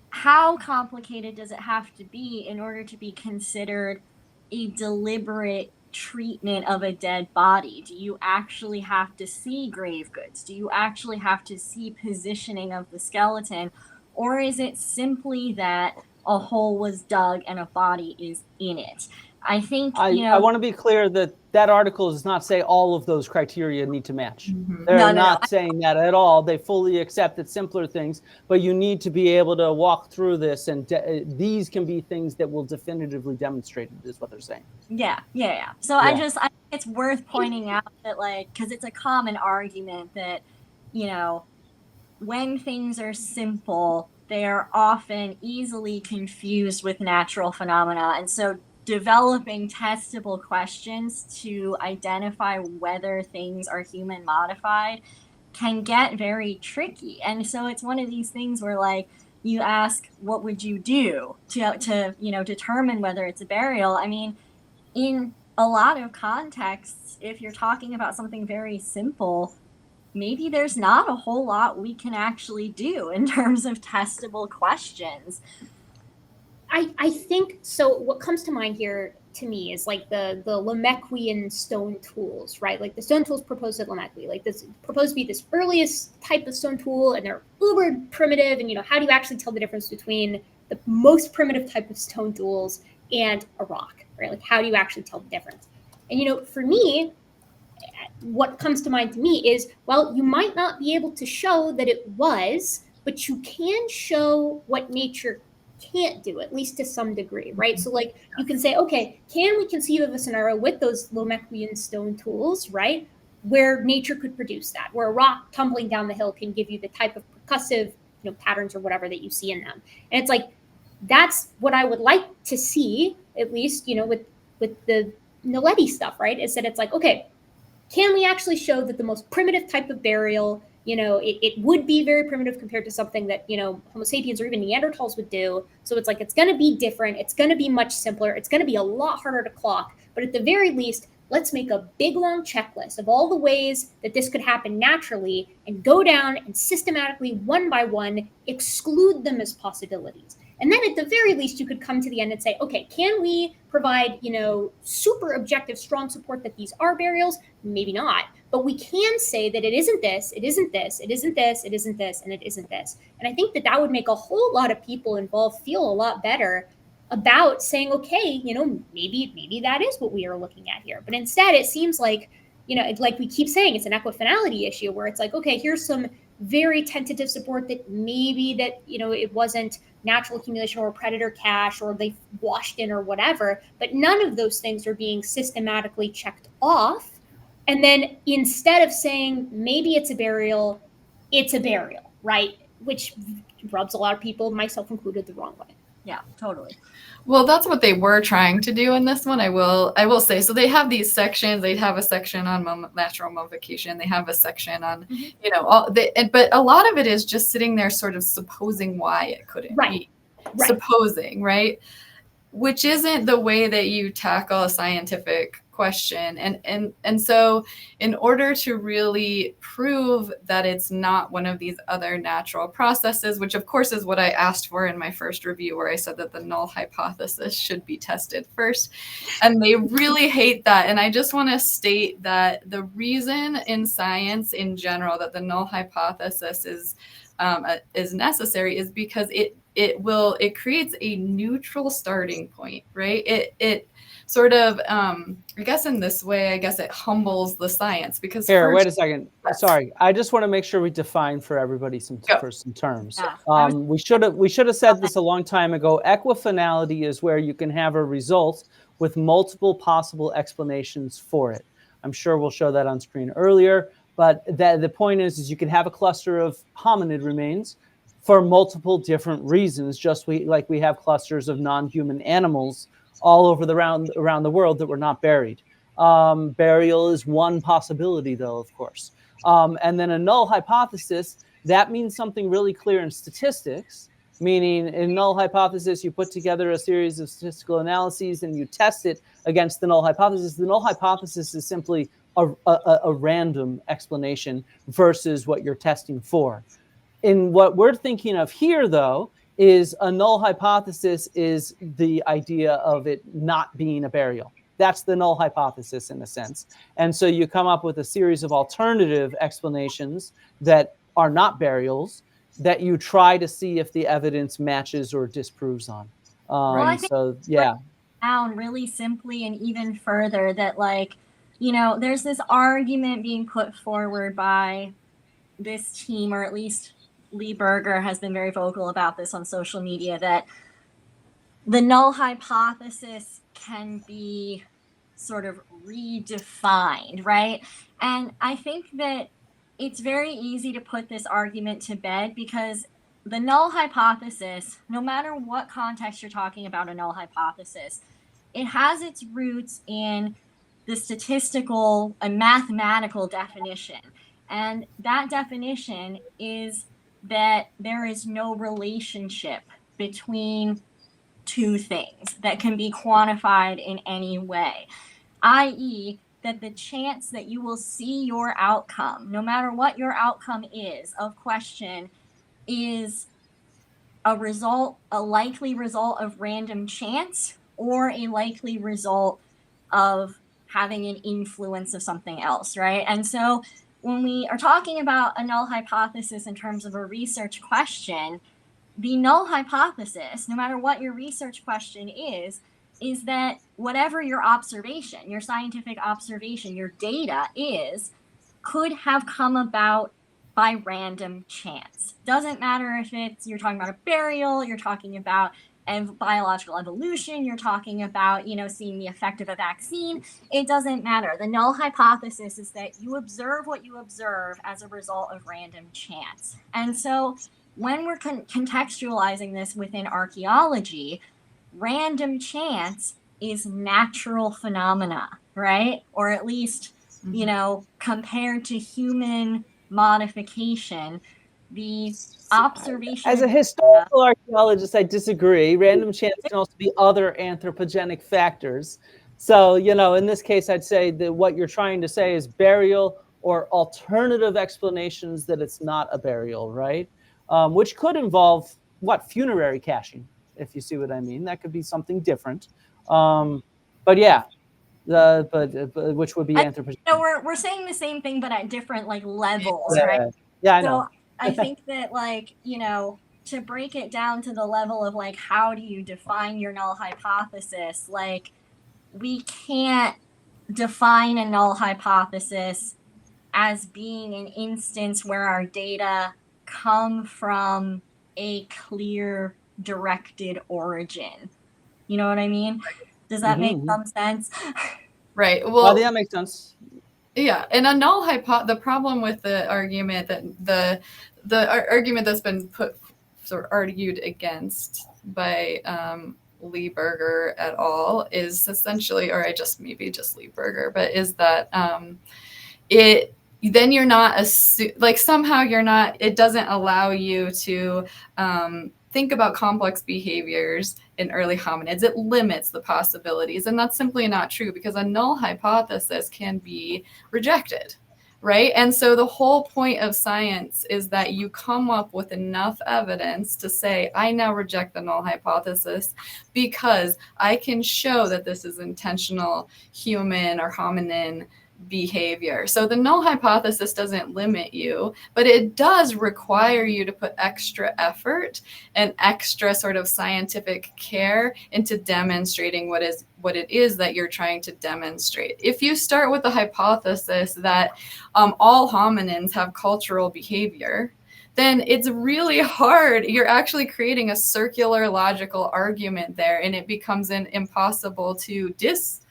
how complicated does it have to be in order to be considered a deliberate treatment of a dead body? Do you actually have to see grave goods? Do you actually have to see positioning of the skeleton? Or is it simply that a hole was dug and a body is in it? I think, you know, I want to be clear that that article does not say all of those criteria need to match. They're not saying that at all. They fully accept that simpler things, but you need to be able to walk through this, and these can be things that will definitively demonstrate it, is what they're saying. Yeah. So I think it's worth pointing out that, like, because it's a common argument that, you know, when things are simple, they are often easily confused with natural phenomena. And so developing testable questions to identify whether things are human modified can get very tricky. And so it's one of these things where, like, you ask, what would you do to you know, determine whether it's a burial? I mean, in a lot of contexts, if you're talking about something very simple, maybe there's not a whole lot we can actually do in terms of testable questions. I think so. What comes to mind here to me is like the Lamequian stone tools, right? Like the stone tools proposed at Lamecqui, like this proposed to be this earliest type of stone tool, and they're uber primitive. And, you know, how do you actually tell the difference between the most primitive type of stone tools and a rock, right? Like, how do you actually tell the difference? And, you know, for me, what comes to mind to me is, well, you might not be able to show that it was, but you can show what nature can't do, at least to some degree, right? So, like, you can say, okay, can we conceive of a scenario with those Lamequian stone tools, right, where nature could produce that, where a rock tumbling down the hill can give you the type of percussive, you know, patterns or whatever that you see in them. And it's like, that's what I would like to see, at least, you know, with the Naledi stuff, right? Is that it's like, okay, can we actually show that the most primitive type of burial, it would be very primitive compared to something that, Homo sapiens or even Neanderthals would do. So it's like, it's going to be different. It's going to be much simpler. It's going to be a lot harder to clock. But at the very least, let's make a big, long checklist of all the ways that this could happen naturally and go down and systematically, one by one, exclude them as possibilities. And then at the very least, you could come to the end and say, okay, can we provide, super objective, strong support that these are burials? Maybe not. But we can say that it isn't this, it isn't this, it isn't this, it isn't this, and it isn't this. And I think that that would make a whole lot of people involved feel a lot better about saying, okay, maybe that is what we are looking at here. But instead, it seems like, like we keep saying, it's an equifinality issue where it's like, okay, here's some very tentative support that maybe that, it wasn't natural accumulation or predator cache or they washed in or whatever, but none of those things are being systematically checked off. And then instead of saying maybe it's a burial, right? Which rubs a lot of people, myself included, the wrong way. Yeah, totally. Well, that's what they were trying to do in this one. I will say. So they have these sections. They have a section on natural mummification. They have a section on, but a lot of it is just sitting there, sort of supposing why it couldn't be. Right. Supposing, right? Which isn't the way that you tackle a scientific question. And so in order to really prove that it's not one of these other natural processes, which of course is what I asked for in my first review, where I said that the null hypothesis should be tested first, and they really hate that. And I just want to state that the reason in science in general that the null hypothesis is necessary is because it creates a neutral starting point, right? It sort of, I guess in this way, it humbles the science because. Here, wait a second. Sorry, I just want to make sure we define for everybody some terms. Yeah. We should have said this a long time ago. Equifinality is where you can have a result with multiple possible explanations for it. I'm sure we'll show that on screen earlier, but the point is you can have a cluster of hominid remains for multiple different reasons, just like we have clusters of non-human animals all over around the world that were not buried. Burial is one possibility, though, of course. And then a null hypothesis, that means something really clear in statistics, meaning in null hypothesis, you put together a series of statistical analyses and you test it against the null hypothesis. The null hypothesis is simply a random explanation versus what you're testing for. In what we're thinking of here, though, is a null hypothesis is the idea of it not being a burial. That's the null hypothesis in a sense. And so you come up with a series of alternative explanations that are not burials that you try to see if the evidence matches or disproves on. Down really simply and even further that there's this argument being put forward by this team, or at least Lee Berger has been very vocal about this on social media, that the null hypothesis can be sort of redefined, right? And I think that it's very easy to put this argument to bed because the null hypothesis, no matter what context you're talking about a null hypothesis, it has its roots in the statistical and mathematical definition. And that definition is that there is no relationship between two things that can be quantified in any way, i.e., that the chance that you will see your outcome, no matter what your outcome is of question, is a likely result of random chance or a likely result of having an influence of something else, right? And so when we are talking about a null hypothesis in terms of a research question, the null hypothesis, no matter what your research question is that whatever your observation, your scientific observation, your data is, could have come about by random chance. Doesn't matter if you're talking about a burial, you're talking about biological evolution, you're talking about, seeing the effect of a vaccine. It doesn't matter. The null hypothesis is that you observe what you observe as a result of random chance. And so when we're contextualizing this within archaeology, random chance is natural phenomena, right? Or at least you know, compared to human modification, the observation. As a historical archaeologist, I disagree. Random chance can also be other anthropogenic factors. So, you know, in this case, I'd say that what you're trying to say is burial or alternative explanations that it's not a burial, right? Which could involve, funerary caching, if you see what I mean. That could be something different. But yeah, which would be anthropogenic. No, we're saying the same thing, but at different like levels, Yeah. right? Yeah, I know. So I think that, like, you know, to break it down to the level of like, how do you define your null hypothesis? Like, we can't define a null hypothesis as being an instance where our data come from a clear directed origin. You know what I mean? Does that make some sense? Right. Well, yeah, that makes sense. Yeah, and a null the problem with the argument that the argument that's been argued against by Lieberger et al. Is essentially, or maybe just Lieberger, but is that then you're not somehow you're not, it doesn't allow you to think about complex behaviors in early hominids. It limits the possibilities, and that's simply not true, because a null hypothesis can be rejected, right? And so the whole point of science is that you come up with enough evidence to say, I now reject the null hypothesis because I can show that this is intentional human or hominin behavior. So the null hypothesis doesn't limit you, but it does require you to put extra effort and extra sort of scientific care into demonstrating what it is that you're trying to demonstrate. If you start with the hypothesis that all hominins have cultural behavior, then it's really hard. You're actually creating a circular logical argument there, and it becomes impossible to disprove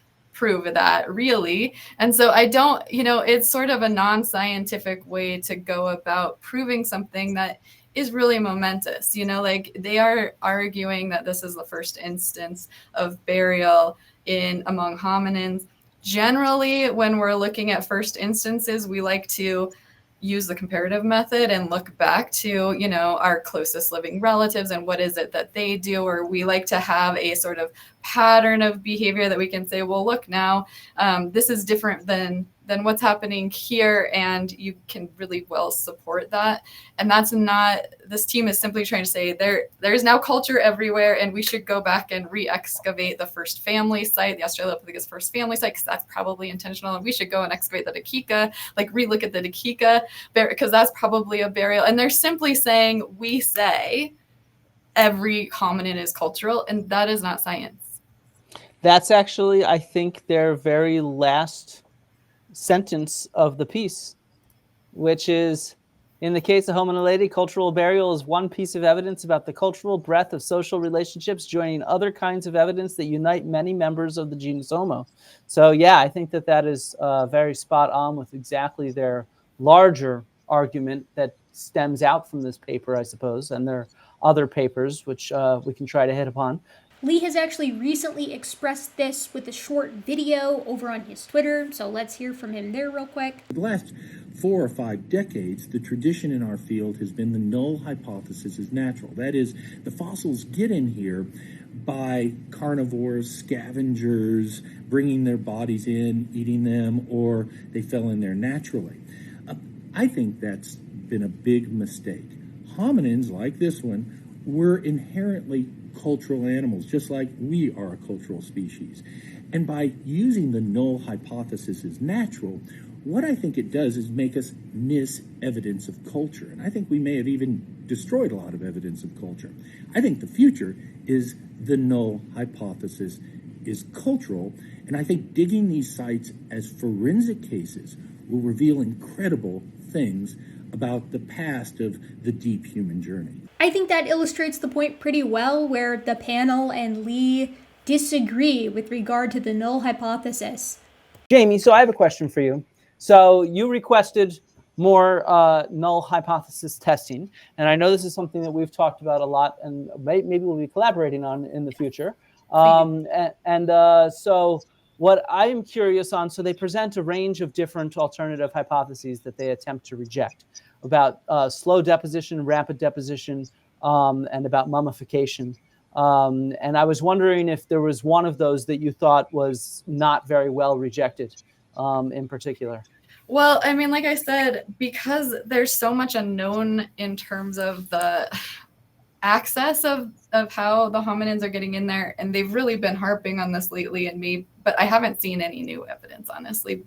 that, really. And so I don't, it's sort of a non-scientific way to go about proving something that is really momentous. Like, they are arguing that this is the first instance of burial among hominins. Generally, when we're looking at first instances, we like to use the comparative method and look back to, our closest living relatives and what is it that they do, or we like to have a sort of pattern of behavior that we can say, well, look, now this is different than what's happening here, and you can really well support that. And that's not, this team is simply trying to say there's now culture everywhere, and we should go back and re-excavate the first family site, the Australopithecus first family site, because that's probably intentional, and we should go and excavate the Dakika, like re-look at the Dakika, because that's probably a burial. And they're simply saying, we say every hominin is cultural, and that is not science. That's actually, I think, their very last sentence of the piece, which is, in the case of Homo Naledi, cultural burial is one piece of evidence about the cultural breadth of social relationships joining other kinds of evidence that unite many members of the genus Homo. So yeah, I think that is very spot on with exactly their larger argument that stems out from this paper, I suppose, and there are other papers which we can try to hit upon. Lee has actually recently expressed this with a short video over on his Twitter, so let's hear from him there real quick. For the last 4 or 5 decades, the tradition in our field has been the null hypothesis is natural. That is, the fossils get in here by carnivores, scavengers, bringing their bodies in, eating them, or they fell in there naturally. I think that's been a big mistake. Hominins, like this one, were inherently cultural animals, just like we are a cultural species. And by using the null hypothesis as natural, what I think it does is make us miss evidence of culture. And I think we may have even destroyed a lot of evidence of culture. I think the future is the null hypothesis is cultural. And I think digging these sites as forensic cases will reveal incredible things about the past of the deep human journey. I think that illustrates the point pretty well, where the panel and Lee disagree with regard to the null hypothesis. Jamie, so I have a question for you. So you requested more null hypothesis testing, and I know this is something that we've talked about a lot, and maybe we'll be collaborating on in the future. So What I am curious on, so they present a range of different alternative hypotheses that they attempt to reject about slow deposition, rapid deposition, and about mummification. And I was wondering if there was one of those that you thought was not very well rejected in particular. Well, I mean, like I said, because there's so much unknown in terms of the access of how the hominins are getting in there, and they've really been harping on this lately, but I haven't seen any new evidence, honestly.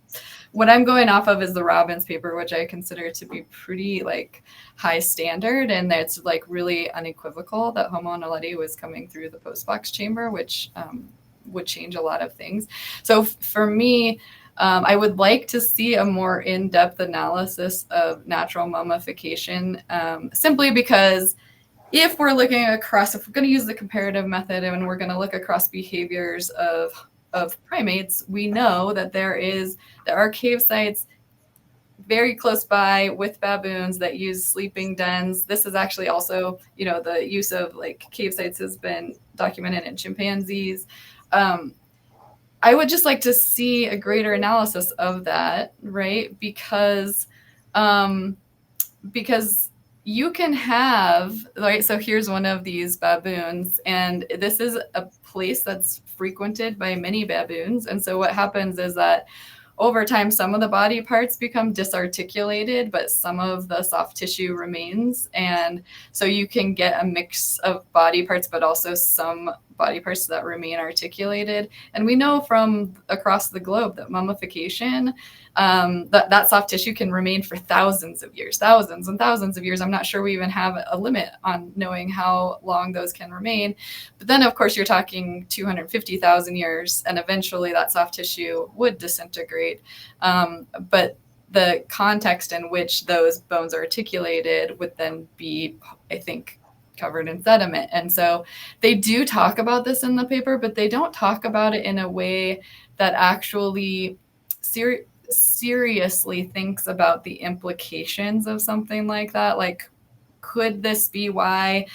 What I'm going off of is the Robbins paper, which I consider to be pretty like high standard, and it's like really unequivocal that Homo naledi was coming through the postbox chamber, which would change a lot of things. So for me, I would like to see a more in-depth analysis of natural mummification, simply because if we're looking across, if we're going to use the comparative method and we're going to look across behaviors of primates, we know that there are cave sites very close by with baboons that use sleeping dens. This is actually also, the use of like cave sites has been documented in chimpanzees. I would just like to see a greater analysis of that, right? Because you can have, right, so here's one of these baboons, and this is a place that's frequented by many baboons. And so what happens is that over time, some of the body parts become disarticulated, but some of the soft tissue remains. And so you can get a mix of body parts, but also some body parts that remain articulated. And we know from across the globe that mummification, that soft tissue can remain for thousands and thousands of years. I'm not sure we even have a limit on knowing how long those can remain. But then, of course, you're talking 250,000 years, and eventually that soft tissue would disintegrate. But the context in which those bones are articulated would then be, I think, covered in sediment. And so they do talk about this in the paper, but they don't talk about it in a way that actually seriously thinks about the implications of something like that. Like, could this be why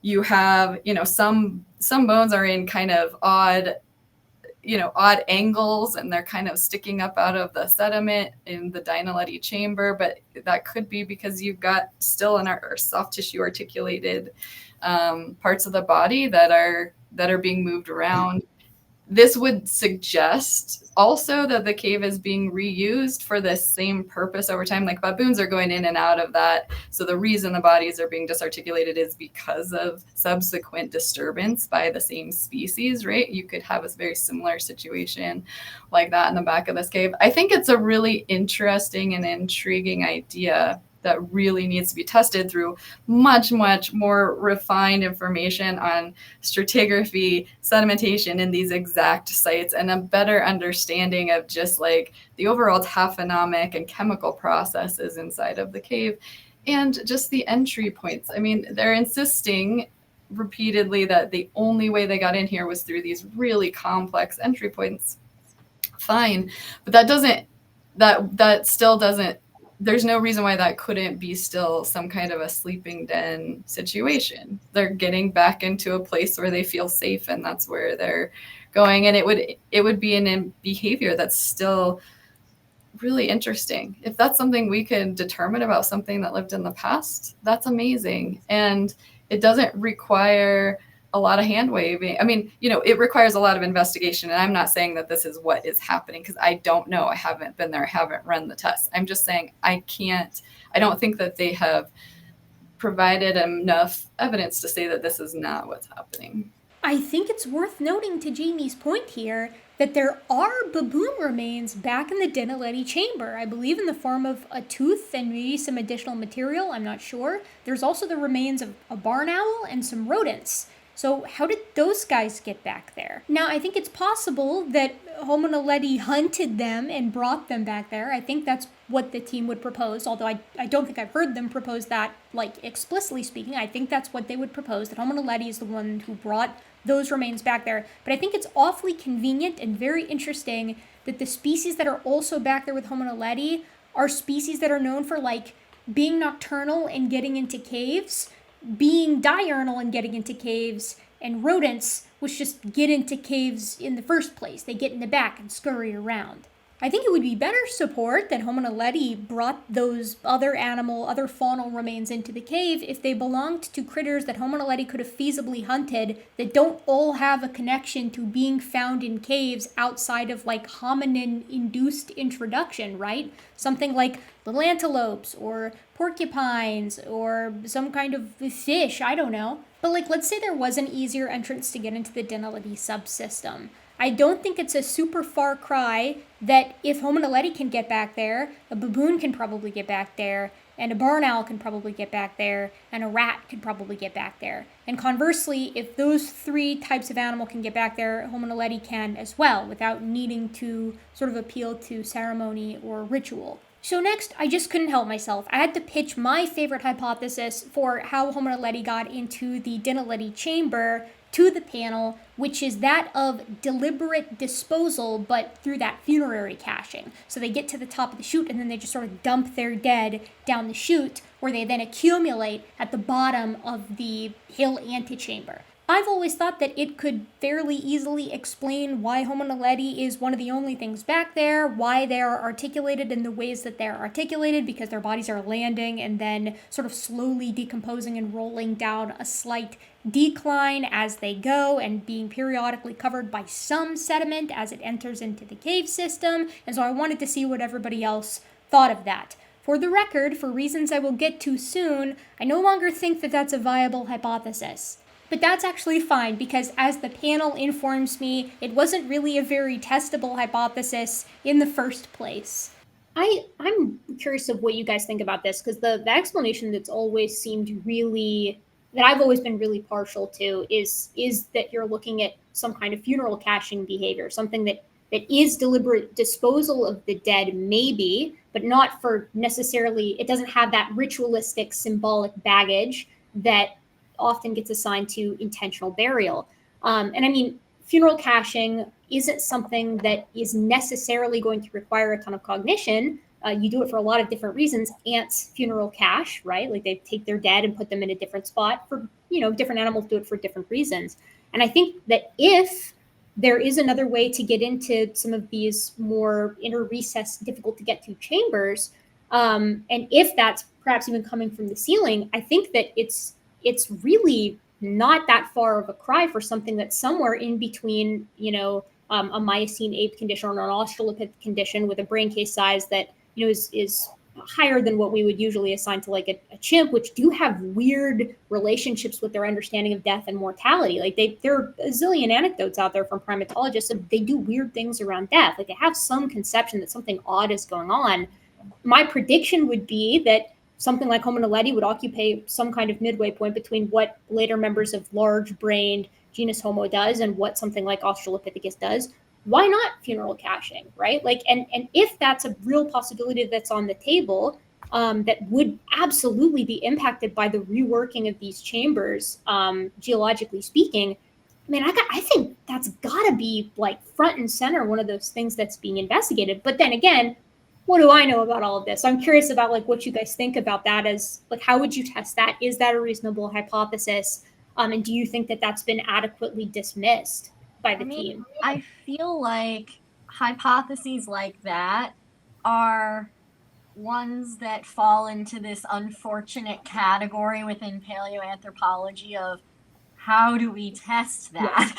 you have, some bones are in kind of odd angles, and they're kind of sticking up out of the sediment in the Dinaledi chamber, but that could be because you've got still in our soft tissue articulated parts of the body that are being moved around. This would suggest also that the cave is being reused for the same purpose over time. Like baboons are going in and out of that. So the reason the bodies are being disarticulated is because of subsequent disturbance by the same species, right? You could have a very similar situation like that in the back of this cave. I think it's a really interesting and intriguing idea that really needs to be tested through much, much more refined information on stratigraphy, sedimentation in these exact sites, and a better understanding of just like the overall taphonomic and chemical processes inside of the cave, and just the entry points. I mean, they're insisting repeatedly that the only way they got in here was through these really complex entry points. Fine, but that still doesn't, there's no reason why that couldn't be still some kind of a sleeping den situation. They're getting back into a place where they feel safe, and that's where they're going. And it would be a behavior that's still really interesting. If that's something we can determine about something that lived in the past, that's amazing. And it doesn't require a lot of hand waving. I mean, it requires a lot of investigation. And I'm not saying that this is what is happening, because I don't know. I haven't been there, haven't run the tests. I'm just saying I don't think that they have provided enough evidence to say that this is not what's happening. I think it's worth noting, to Jamie's point here, that there are baboon remains back in the Dinaledi chamber, I believe in the form of a tooth and maybe some additional material, I'm not sure. There's also the remains of a barn owl and some rodents. So how did those guys get back there? Now, I think it's possible that Homo naledi hunted them and brought them back there. I think that's what the team would propose, although I don't think I've heard them propose that, like, explicitly speaking. I think that's what they would propose, that Homo naledi is the one who brought those remains back there. But I think it's awfully convenient and very interesting that the species that are also back there with Homo naledi are species that are known for, like, being nocturnal and getting into caves, being diurnal and getting into caves, and rodents, which just get into caves in the first place. They get in the back and scurry around. I think it would be better support that Homo naledi brought those other faunal remains into the cave if they belonged to critters that Homo naledi could have feasibly hunted that don't all have a connection to being found in caves outside of like hominin-induced introduction, right? Something like little antelopes or porcupines or some kind of fish, I don't know. But like, let's say there was an easier entrance to get into the Dinaledi subsystem. I don't think it's a super far cry that if Homo naledi can get back there, a baboon can probably get back there, and a barn owl can probably get back there, and a rat could probably get back there. And conversely, if those three types of animal can get back there, Homo naledi can as well, without needing to sort of appeal to ceremony or ritual. So next, I just couldn't help myself. I had to pitch my favorite hypothesis for how Homo naledi got into the Dinaledi chamber to the panel, which is that of deliberate disposal, but through that funerary caching. So they get to the top of the chute and then they just sort of dump their dead down the chute, where they then accumulate at the bottom of the hill antechamber. I've always thought that it could fairly easily explain why Homo naledi is one of the only things back there, why they are articulated in the ways that they're articulated, because their bodies are landing and then sort of slowly decomposing and rolling down a slight decline as they go and being periodically covered by some sediment as it enters into the cave system. And so I wanted to see what everybody else thought of that. For the record, for reasons I will get to soon, I no longer think that that's a viable hypothesis. But that's actually fine, because as the panel informs me, it wasn't really a very testable hypothesis in the first place. I'm curious of what you guys think about this, because the explanation that's always seemed really, that I've always been really partial to, is that you're looking at some kind of funeral caching behavior, something that is deliberate disposal of the dead, maybe, but not for necessarily, it doesn't have that ritualistic symbolic baggage that often gets assigned to intentional burial. And I mean, funeral caching isn't something that is necessarily going to require a ton of cognition. You do it for a lot of different reasons. Ants funeral cache, right? Like they take their dead and put them in a different spot for, different animals do it for different reasons. And I think that if there is another way to get into some of these more inner recess, difficult to get to chambers, and if that's perhaps even coming from the ceiling, I think that it's really not that far of a cry for something that's somewhere in between, a Miocene ape condition or an Australopithecus condition with a brain case size that, is higher than what we would usually assign to like a chimp, which do have weird relationships with their understanding of death and mortality. Like there are a zillion anecdotes out there from primatologists of they do weird things around death. Like they have some conception that something odd is going on. My prediction would be that something like Homo naledi would occupy some kind of midway point between what later members of large-brained genus Homo does and what something like Australopithecus does. Why not funeral caching, right? Like, and if that's a real possibility that's on the table, that would absolutely be impacted by the reworking of these chambers, geologically speaking. I mean, I think that's got to be like front and center, one of those things that's being investigated. But then again, what do I know about all of this? I'm curious about like what you guys think about that. As like, how would you test that? Is that a reasonable hypothesis? And do you think that that's been adequately dismissed by the team? I feel like hypotheses like that are ones that fall into this unfortunate category within paleoanthropology of how do we test that?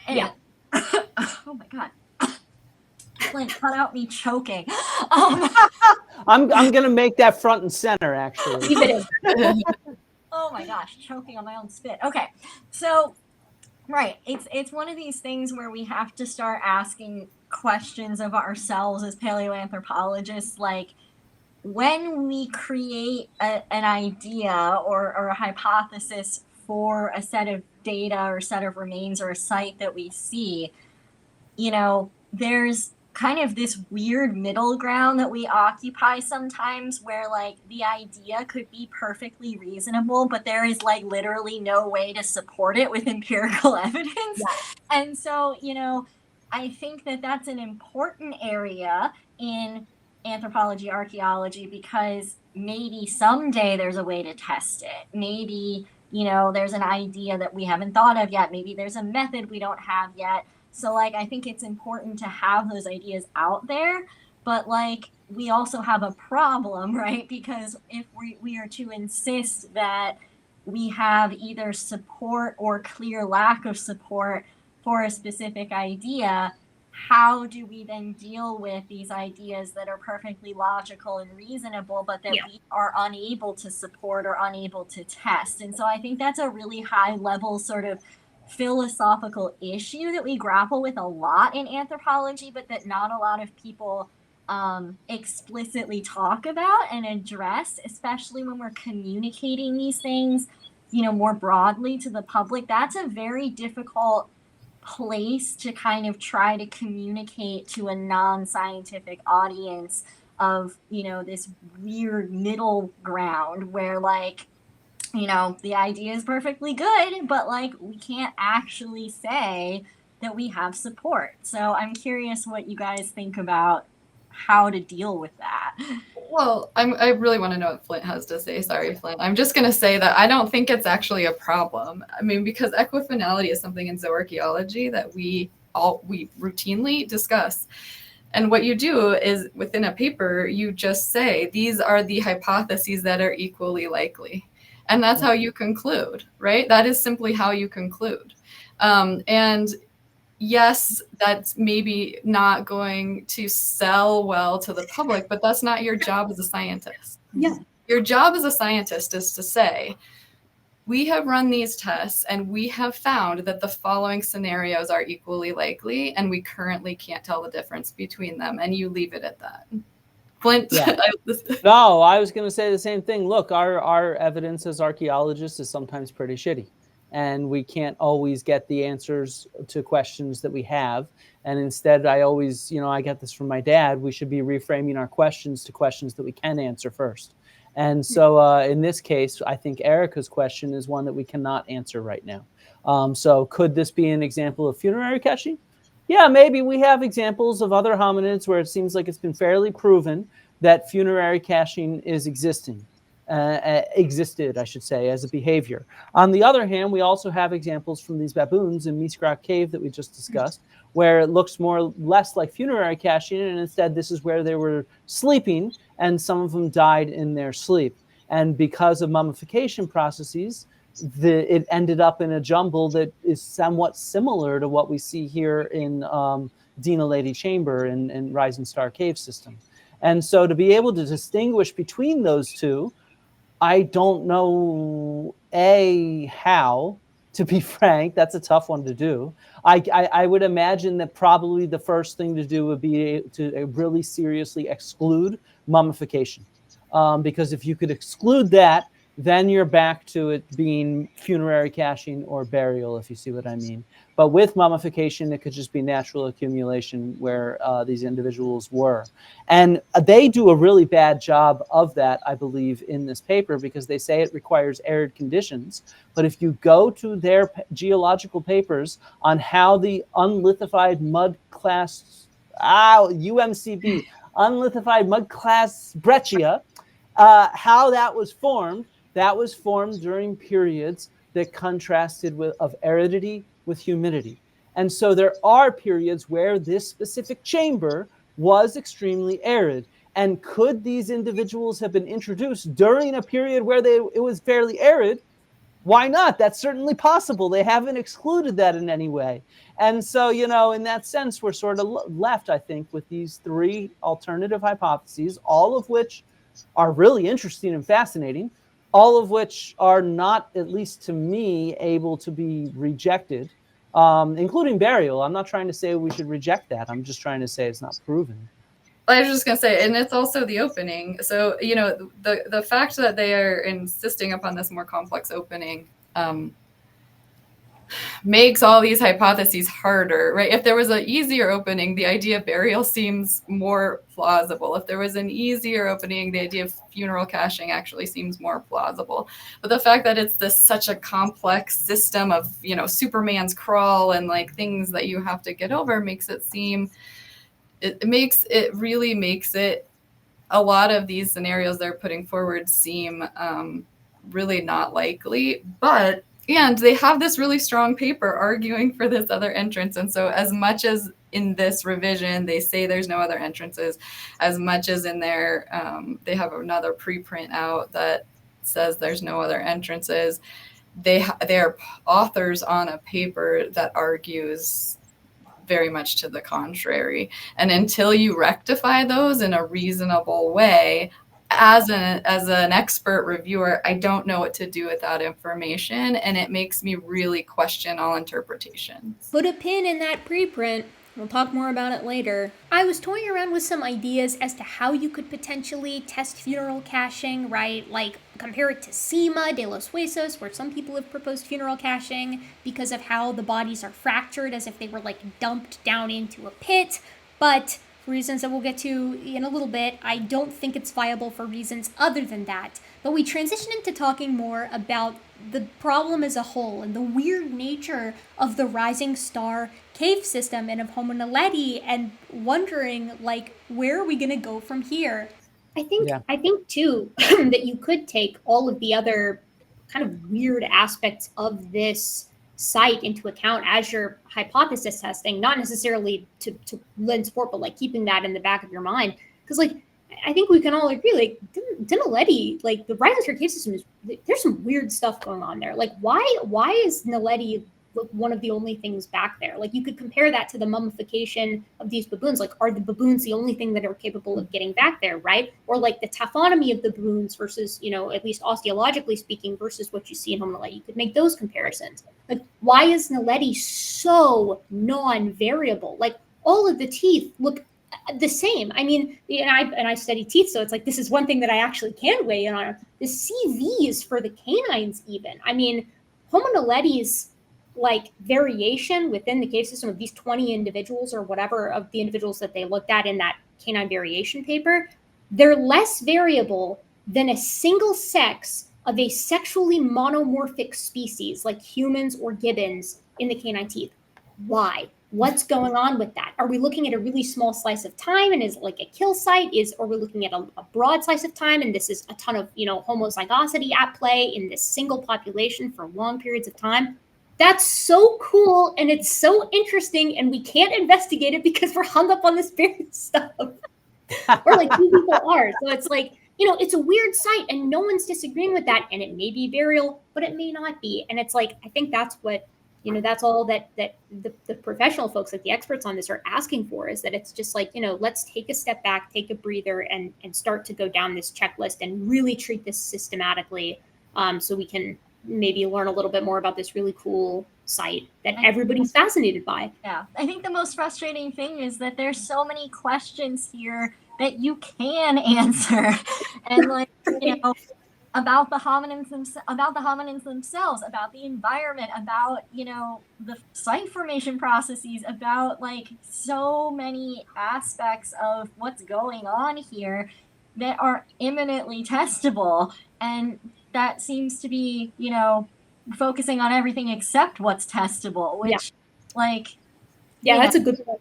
Yeah. Oh my God. Clint, cut out me choking. I'm gonna make that front and center, actually. Keep it in. Oh my gosh, choking on my own spit. Okay, so right, it's one of these things where we have to start asking questions of ourselves as paleoanthropologists, like when we create an idea or a hypothesis for a set of data or a set of remains or a site that we see, there's kind of this weird middle ground that we occupy sometimes where like the idea could be perfectly reasonable, but there is like literally no way to support it with empirical evidence. Yeah. And so, I think that that's an important area in anthropology, archaeology, because maybe someday there's a way to test it. Maybe, you know, there's an idea that we haven't thought of yet. Maybe there's a method we don't have yet. So like, I think it's important to have those ideas out there, but like, we also have a problem, right? Because if we are to insist that we have either support or clear lack of support for a specific idea, how do we then deal with these ideas that are perfectly logical and reasonable, but that we are unable to support or unable to test? And so I think that's a really high level sort of philosophical issue that we grapple with a lot in anthropology, but that not a lot of people explicitly talk about and address, especially when we're communicating these things, you know, more broadly to the public. That's a very difficult place to kind of try to communicate to a non-scientific audience of, you know, this weird middle ground where, like, you know, the idea is perfectly good, but like, we can't actually say that we have support. So I'm curious what you guys think about how to deal with that. Well, I really want to know what Flint has to say. Sorry, Flint. I'm just going to say that I don't think it's actually a problem. I mean, because equifinality is something in zooarchaeology that we routinely discuss. And what you do is within a paper, you just say, these are the hypotheses that are equally likely. And that's how you conclude, right? That is simply how you conclude. And yes, that's maybe not going to sell well to the public, but that's not your job as a scientist. Yeah. Your job as a scientist is to say, we have run these tests and we have found that the following scenarios are equally likely, and we currently can't tell the difference between them. And you leave it at that. Flint? Yeah. No, I was going to say the same thing. Look, our evidence as archaeologists is sometimes pretty shitty. And we can't always get the answers to questions that we have. And instead, I always, you know, I get this from my dad, we should be reframing our questions to questions that we can answer first. And so in this case, I think Erica's question is one that we cannot answer right now. So could this be an example of funerary caching? Yeah, maybe we have examples of other hominids where it seems like it's been fairly proven that funerary caching is existed, I should say, as a behavior. On the other hand, we also have examples from these baboons in Misapplied Cave that we just discussed, where it looks more or less like funerary caching, and instead this is where they were sleeping, and some of them died in their sleep. And because of mummification processes, it ended up in a jumble that is somewhat similar to what we see here in Naledi Chamber and Rising Star Cave system. And so to be able to distinguish between those two, I don't know, how, to be frank. That's a tough one to do. I would imagine that probably the first thing to do would be to really seriously exclude mummification. Because if you could exclude that, then you're back to it being funerary caching or burial, if you see what I mean. But with mummification, it could just be natural accumulation where these individuals were. And they do a really bad job of that, I believe, in this paper, because they say it requires arid conditions. But if you go to their geological papers on how the unlithified mud class, UMCB, unlithified mud class breccia, how that was formed during periods that contrasted of aridity with humidity. And so there are periods where this specific chamber was extremely arid. And could these individuals have been introduced during a period where it was fairly arid? Why not? That's certainly possible. They haven't excluded that in any way. And so, you know, in that sense, we're sort of left, I think, with these three alternative hypotheses, all of which are really interesting and fascinating, all of which are not, at least to me, able to be rejected, including burial. I'm not trying to say we should reject that. I'm just trying to say it's not proven. I was just going to say, and it's also the opening. So, you know, the fact that they are insisting upon this more complex opening makes all these hypotheses harder, right? If there was an easier opening, the idea of burial seems more plausible. If there was an easier opening, the idea of funeral caching actually seems more plausible. But the fact that it's such a complex system of, you know, Superman's crawl and like things that you have to get over makes it seem, it really makes it, a lot of these scenarios they're putting forward seem really not likely. And they have this really strong paper arguing for this other entrance. And so as much as in this revision, they say there's no other entrances, as much as in their, they have another preprint out that says there's no other entrances, they're authors on a paper that argues very much to the contrary. And until you rectify those in a reasonable way, as an expert reviewer, I don't know what to do with that information, and it makes me really question all interpretations. Put a pin in that preprint. We'll talk more about it later. I was toying around with some ideas as to how you could potentially test funeral caching, right? Like compare it to Cima de los Huesos, where some people have proposed funeral caching because of how the bodies are fractured as if they were like dumped down into a pit. But for reasons that we'll get to in a little bit, I don't think it's viable for reasons other than that. But we transition into talking more about the problem as a whole and the weird nature of the rising star cave system and of Homo Naledi, and wondering, like, where are we going to go from here? I think too that you could take all of the other kind of weird aspects of this site into account as your hypothesis testing, not necessarily to lend support, but like keeping that in the back of your mind. Because like, I think we can all agree, like Naledi, like the rising star cave system is, there's some weird stuff going on there. Like why is Naledi one of the only things back there? Like you could compare that to the mummification of these baboons. Like, are the baboons the only thing that are capable of getting back there, right? Or like the taphonomy of the baboons versus, you know, at least osteologically speaking, versus what you see in Homo Naledi. You could make those comparisons. Like, why is Naledi so non-variable? Like, all of the teeth look the same. I mean, and I study teeth, so it's like, this is one thing that I actually can weigh in on. The CVs for the canines even. I mean, Homo Naledi's like variation within the cave system of these 20 individuals or whatever of the individuals that they looked at in that canine variation paper, they're less variable than a single sex of a sexually monomorphic species like humans or gibbons in the canine teeth. Why? What's going on with that? Are we looking at a really small slice of time and is it like a kill site? Or we looking at a broad slice of time and this is a ton of, you know, homozygosity at play in this single population for long periods of time? That's so cool and it's so interesting, and we can't investigate it because we're hung up on this weird stuff. Or like two people are. So it's like, you know, it's a weird site and no one's disagreeing with that, and it may be burial, but it may not be. And it's like, I think that's what, you know, that's all that the professional folks, like the experts on this, are asking for, is that it's just like, you know, let's take a step back, take a breather, and start to go down this checklist and really treat this systematically, so we can maybe learn a little bit more about this really cool site that everybody's fascinated by. Yeah, I think the most frustrating thing is that there's so many questions here that you can answer, and like, you know, about the hominins themselves, about the environment, about, you know, the site formation processes, about like so many aspects of what's going on here that are imminently testable, and that seems to be, you know, focusing on everything except what's testable, which like, that's a good point.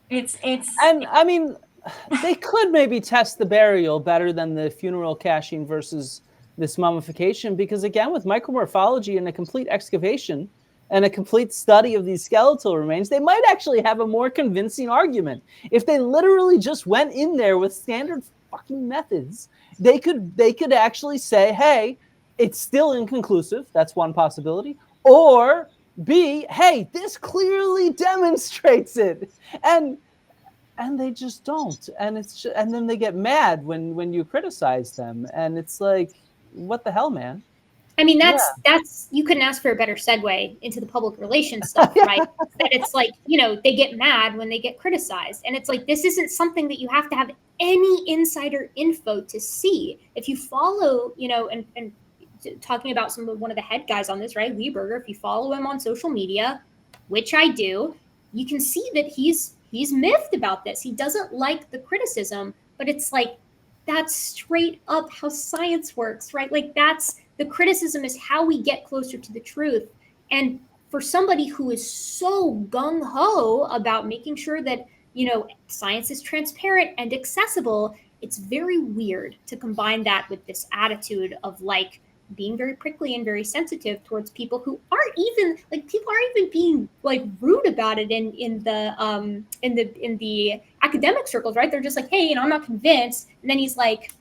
It's and I mean, they could maybe test the burial better than the funeral caching versus this mummification, because again, with micromorphology and a complete excavation and a complete study of these skeletal remains, they might actually have a more convincing argument. If they literally just went in there with standard fucking methods, they could actually say, hey, it's still inconclusive. That's one possibility. Or B, hey, this clearly demonstrates it. And they just don't. And and then they get mad when you criticize them. And it's like, what the hell, man? I mean, that's you couldn't ask for a better segue into the public relations stuff, right? That it's like, you know, they get mad when they get criticized. And it's like, this isn't something that you have to have any insider info to see. If you follow, you know, and talking about one of the head guys on this, right, Lieberger, if you follow him on social media, which I do, you can see that he's miffed about this. He doesn't like the criticism, but it's like, that's straight up how science works, right? Like, that's the criticism is how we get closer to the truth. And for somebody who is so gung-ho about making sure that, you know, science is transparent and accessible, it's very weird to combine that with this attitude of like, being very prickly and very sensitive towards people who aren't even being like rude about it in the academic circles, right? They're just like, hey, I'm not convinced. And then he's like,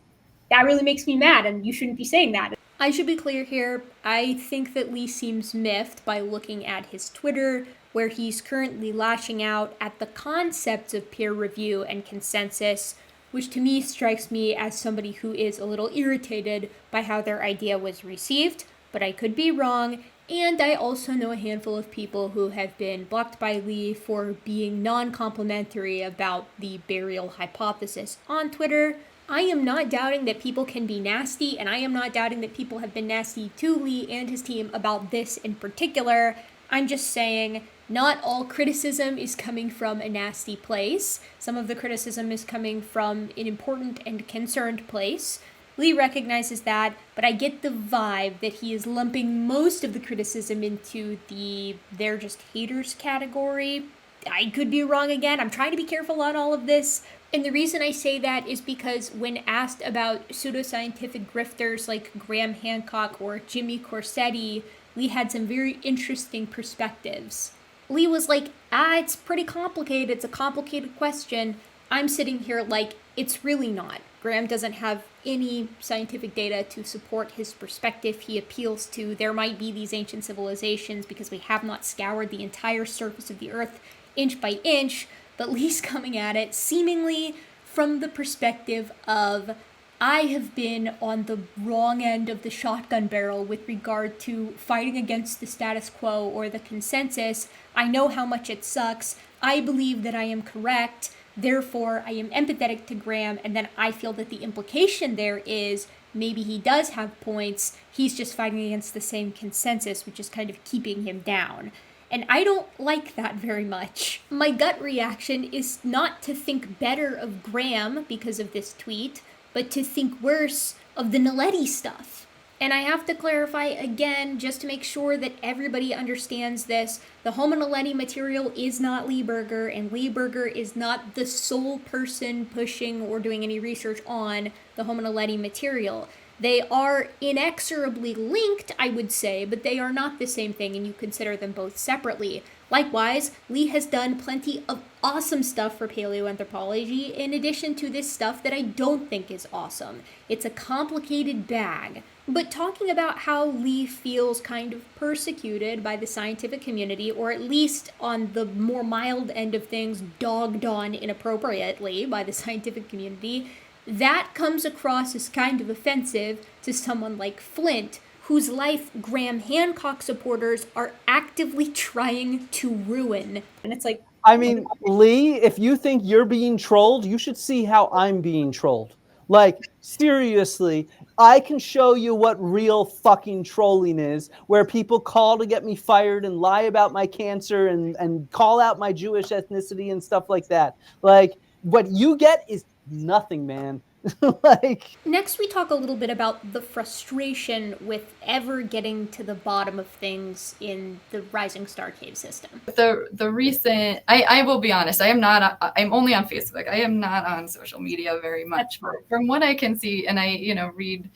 that really makes me mad and you shouldn't be saying that. I should be clear here. I think that Lee seems miffed by looking at his Twitter, where he's currently lashing out at the concepts of peer review and consensus, which to me strikes me as somebody who is a little irritated by how their idea was received, but I could be wrong. And I also know a handful of people who have been blocked by Lee for being non-complimentary about the burial hypothesis on Twitter. I am not doubting that people can be nasty, and I am not doubting that people have been nasty to Lee and his team about this in particular. I'm just saying not all criticism is coming from a nasty place. Some of the criticism is coming from an important and concerned place. Lee recognizes that, but I get the vibe that he is lumping most of the criticism into the they're just haters category. I could be wrong again. I'm trying to be careful on all of this. And the reason I say that is because when asked about pseudoscientific grifters like Graham Hancock or Jimmy Corsetti, Lee had some very interesting perspectives. Lee was like, it's pretty complicated. It's a complicated question. I'm sitting here like, it's really not. Graham doesn't have any scientific data to support his perspective. He appeals to there might be these ancient civilizations because we have not scoured the entire surface of the earth inch by inch, but Lee's coming at it seemingly from the perspective of, I have been on the wrong end of the shotgun barrel with regard to fighting against the status quo or the consensus. I know how much it sucks. I believe that I am correct. Therefore, I am empathetic to Graham, and then I feel that the implication there is maybe he does have points. He's just fighting against the same consensus, which is kind of keeping him down. And I don't like that very much. My gut reaction is not to think better of Graham because of this tweet, but to think worse of the Naledi stuff. And I have to clarify again, just to make sure that everybody understands this, the Homo Naledi material is not Lee Berger, and Lee Berger is not the sole person pushing or doing any research on the Homo Naledi material. They are inexorably linked, I would say, but they are not the same thing, and you consider them both separately. Likewise, Lee has done plenty of awesome stuff for paleoanthropology, in addition to this stuff that I don't think is awesome. It's a complicated bag. But talking about how Lee feels kind of persecuted by the scientific community, or at least on the more mild end of things, dogged on inappropriately by the scientific community, that comes across as kind of offensive to someone like Flint, whose life Graham Hancock supporters are actively trying to ruin. And it's like, I mean, Lee, if you think you're being trolled, you should see how I'm being trolled. Like, seriously, I can show you what real fucking trolling is, where people call to get me fired and lie about my cancer and call out my Jewish ethnicity and stuff like that. Like, what you get is nothing, man. Next, we talk a little bit about the frustration with ever getting to the bottom of things in the Rising Star Cave system. The recent, I will be honest, I'm only on Facebook. I am not on social media very much. But from what I can see, and I read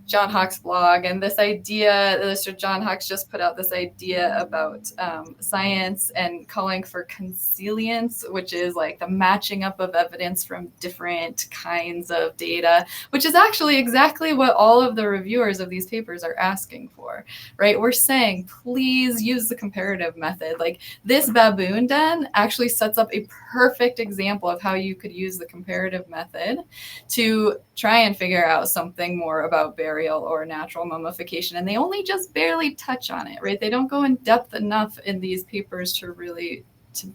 John Hawkes' blog, and this idea, John Hawkes just put out this idea about science and calling for consilience, which is like the matching up of evidence from different kinds of data, which is actually exactly what all of the reviewers of these papers are asking for, right? We're saying, please use the comparative method. Like, this baboon den actually sets up a perfect example of how you could use the comparative method to try and figure out something more about burial or natural mummification. And they only just barely touch on it, right? They don't go in depth enough in these papers to really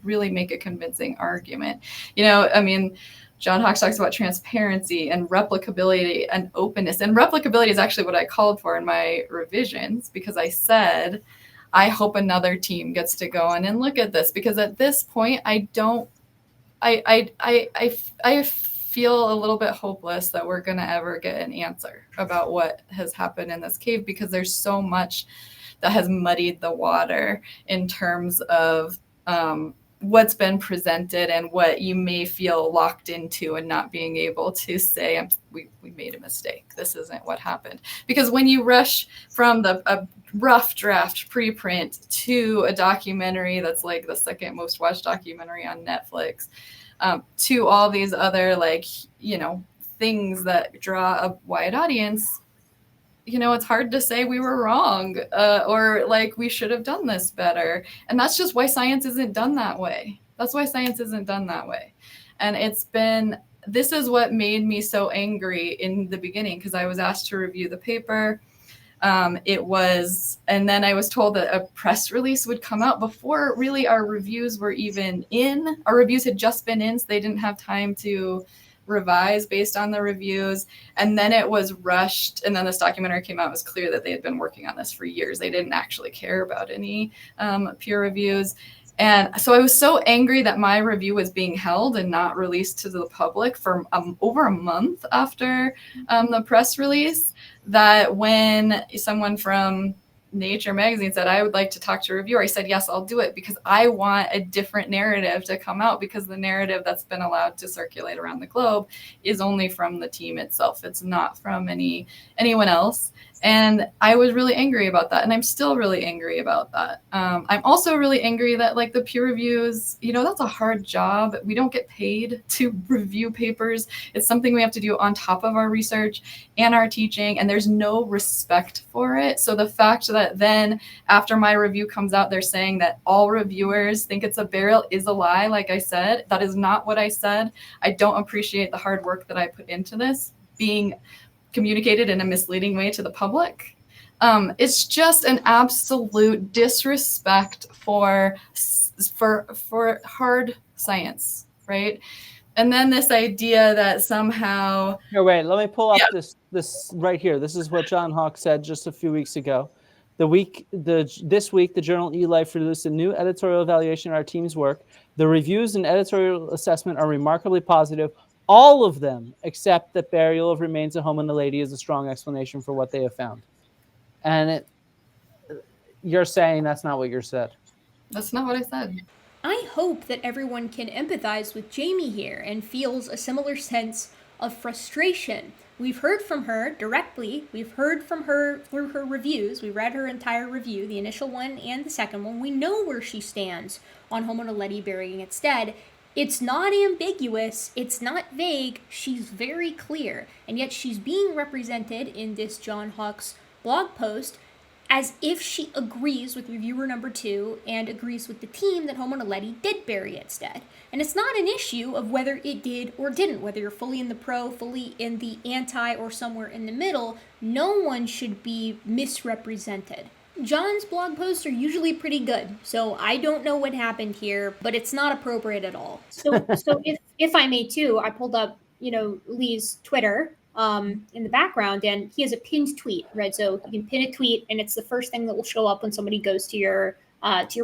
make a convincing argument. John Hawkes talks about transparency and replicability and openness. And replicability is actually what I called for in my revisions, because I said, I hope another team gets to go in and look at this, because at this point, I feel a little bit hopeless that we're going to ever get an answer about what has happened in this cave, because there's so much that has muddied the water in terms of what's been presented and what you may feel locked into and not being able to say, we made a mistake. This isn't what happened. Because when you rush from a rough draft preprint to a documentary that's like the second most watched documentary on Netflix, to all these other things that draw a wide audience, it's hard to say we were wrong or like we should have done this better. And that's just why science isn't done that way. And this is what made me so angry in the beginning, because I was asked to review the paper. And then I was told that a press release would come out before really our reviews were even in. Our reviews had just been in, so they didn't have time to revise based on the reviews. And then it was rushed. And then this documentary came out. It was clear that they had been working on this for years. They didn't actually care about any peer reviews. And so I was so angry that my review was being held and not released to the public for over a month after the press release, that when someone from Nature magazine said, I would like to talk to a reviewer, I said, yes, I'll do it, because I want a different narrative to come out, because the narrative that's been allowed to circulate around the globe is only from the team itself. It's not from anyone else. And I was really angry about that. And I'm still really angry about that. I'm also really angry that the peer reviews, that's a hard job. We don't get paid to review papers. It's something we have to do on top of our research and our teaching, and there's no respect for it. So the fact that then after my review comes out, they're saying that all reviewers think it's a burial is a lie. Like I said, that is not what I said. I don't appreciate the hard work that I put into this being communicated in a misleading way to the public. It's just an absolute disrespect for hard science, right? And then this idea that somehow... Here, wait, let me pull up this right here. This is what John Hawke said just a few weeks ago. This week, the journal eLife released a new editorial evaluation of our team's work. The reviews and editorial assessment are remarkably positive. All of them, except that burial of remains of Homo Naledi is a strong explanation for what they have found. And you're saying that's not what you said. That's not what I said. I hope that everyone can empathize with Jamie here and feels a similar sense of frustration. We've heard from her directly. We've heard from her through her reviews. We read her entire review, the initial one and the second one. We know where she stands on Homo Naledi burying its dead. It's not ambiguous, it's not vague, she's very clear, and yet she's being represented in this John Hawke's blog post as if she agrees with reviewer number 2 and agrees with the team that Homo Naledi did bury its dead. And it's not an issue of whether it did or didn't, whether you're fully in the pro, fully in the anti, or somewhere in the middle. No one should be misrepresented. John's blog posts are usually pretty good, so I don't know what happened here, but it's not appropriate at all. So if I may too, I pulled up, Lee's Twitter in the background, and he has a pinned tweet, right? So you can pin a tweet, and it's the first thing that will show up when somebody goes to your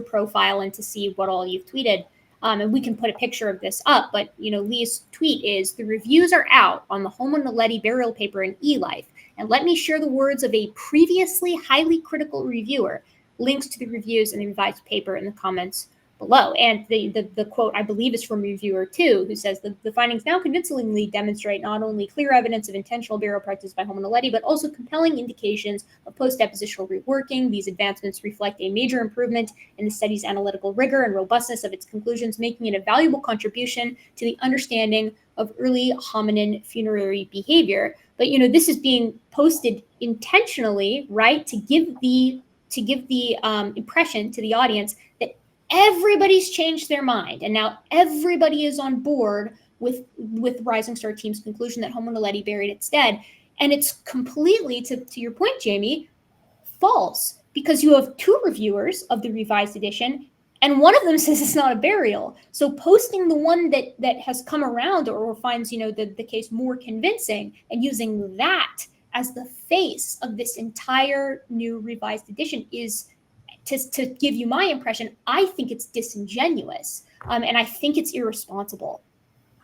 profile and to see what all you've tweeted. And we can put a picture of this up, but Lee's tweet is, the reviews are out on the Homo Naledi burial paper in eLife. And let me share the words of a previously highly critical reviewer. Links to the reviews and the revised paper in the comments below. And the quote, I believe, is from reviewer 2, who says, the findings now convincingly demonstrate not only clear evidence of intentional burial practice by Homo Naledi, but also compelling indications of post-depositional reworking. These advancements reflect a major improvement in the study's analytical rigor and robustness of its conclusions, making it a valuable contribution to the understanding of early hominin funerary behavior. But this is being posted intentionally, right, to give the impression to the audience that everybody's changed their mind, and now everybody is on board with Rising Star Team's conclusion that Homo Naledi buried its dead. And it's completely, to your point, Jamie, false, because you have 2 reviewers of the revised edition, and one of them says it's not a burial. So posting the one that has come around or finds, the case more convincing, and using that as the face of this entire new revised edition is, to give you my impression, I think it's disingenuous, and I think it's irresponsible.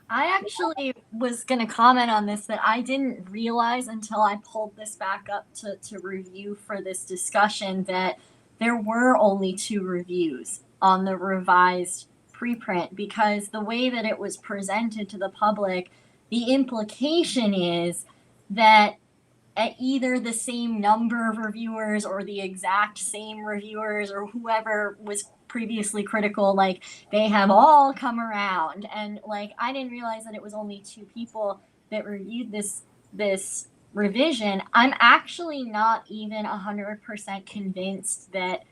I actually was going to comment on this, that I didn't realize until I pulled this back up to review for this discussion that there were only 2 reviews on the revised preprint, because the way that it was presented to the public, the implication is that at either the same number of reviewers or the exact same reviewers or whoever was previously critical, like they have all come around. And like, I didn't realize that it was only 2 people that reviewed this revision. I'm actually not even 100% convinced that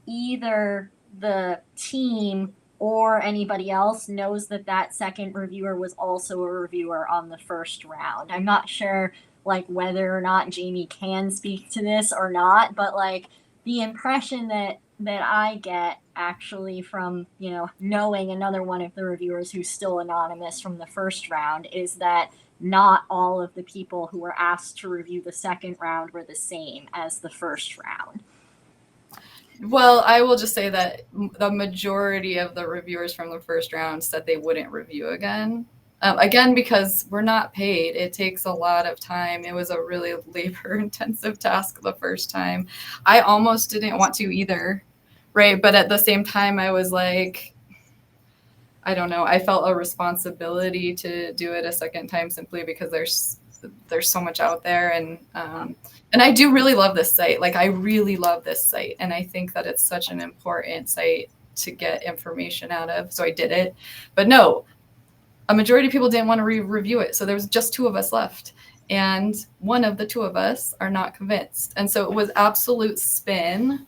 either the team or anybody else knows that that second reviewer was also a reviewer on the first round. I'm not sure like whether or not Jamie can speak to this or not, but like the impression that I get actually from, you know, knowing another one of the reviewers who's still anonymous from the first round is that not all of the people who were asked to review the second round were the same as the first round. Well, I will just say that the majority of the reviewers from the first round said they wouldn't review again. Again, because we're not paid. It takes a lot of time. It was a really labor-intensive task the first time. I almost didn't want to either, right? But at the same time, I was like, I don't know. I felt a responsibility to do it a second time simply because there's so much out there, and I do really love this site. Like, I really love this site, and I think that it's such an important site to get information out of. So I did it, but no, a majority of people didn't want to review it. So there was just 2 of us left, and one of the 2 of us are not convinced. And so it was absolute spin,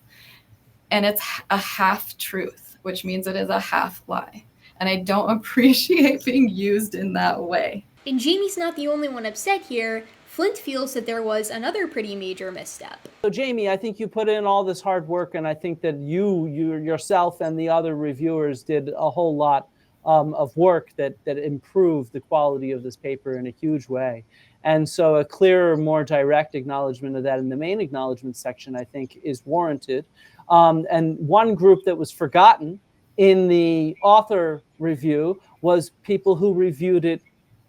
and it's a half truth, which means it is a half lie. And I don't appreciate being used in that way. And Jamie's not the only one upset here. Flint feels that there was another pretty major misstep. So Jamie, I think you put in all this hard work, and I think that you yourself and the other reviewers did a whole lot of work that improved the quality of this paper in a huge way. And so a clearer, more direct acknowledgement of that in the main acknowledgement section, I think, is warranted. And one group that was forgotten in the author review was people who reviewed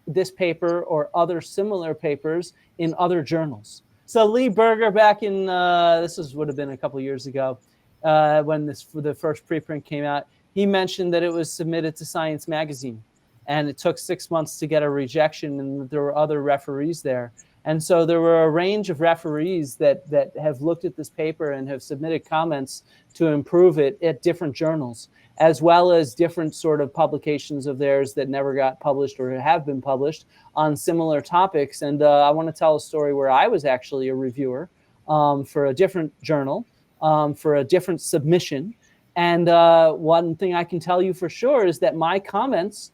this paper or other similar papers in other journals. So Lee Berger, back in, would have been a couple years ago, when the first preprint came out, he mentioned that it was submitted to Science Magazine, and it took 6 months to get a rejection, and there were other referees there. And so there were a range of referees that have looked at this paper and have submitted comments to improve it at different journals, as well as different sort of publications of theirs that never got published or have been published on similar topics. And I want to tell a story where I was actually a reviewer for a different journal, for a different submission. And one thing I can tell you for sure is that my comments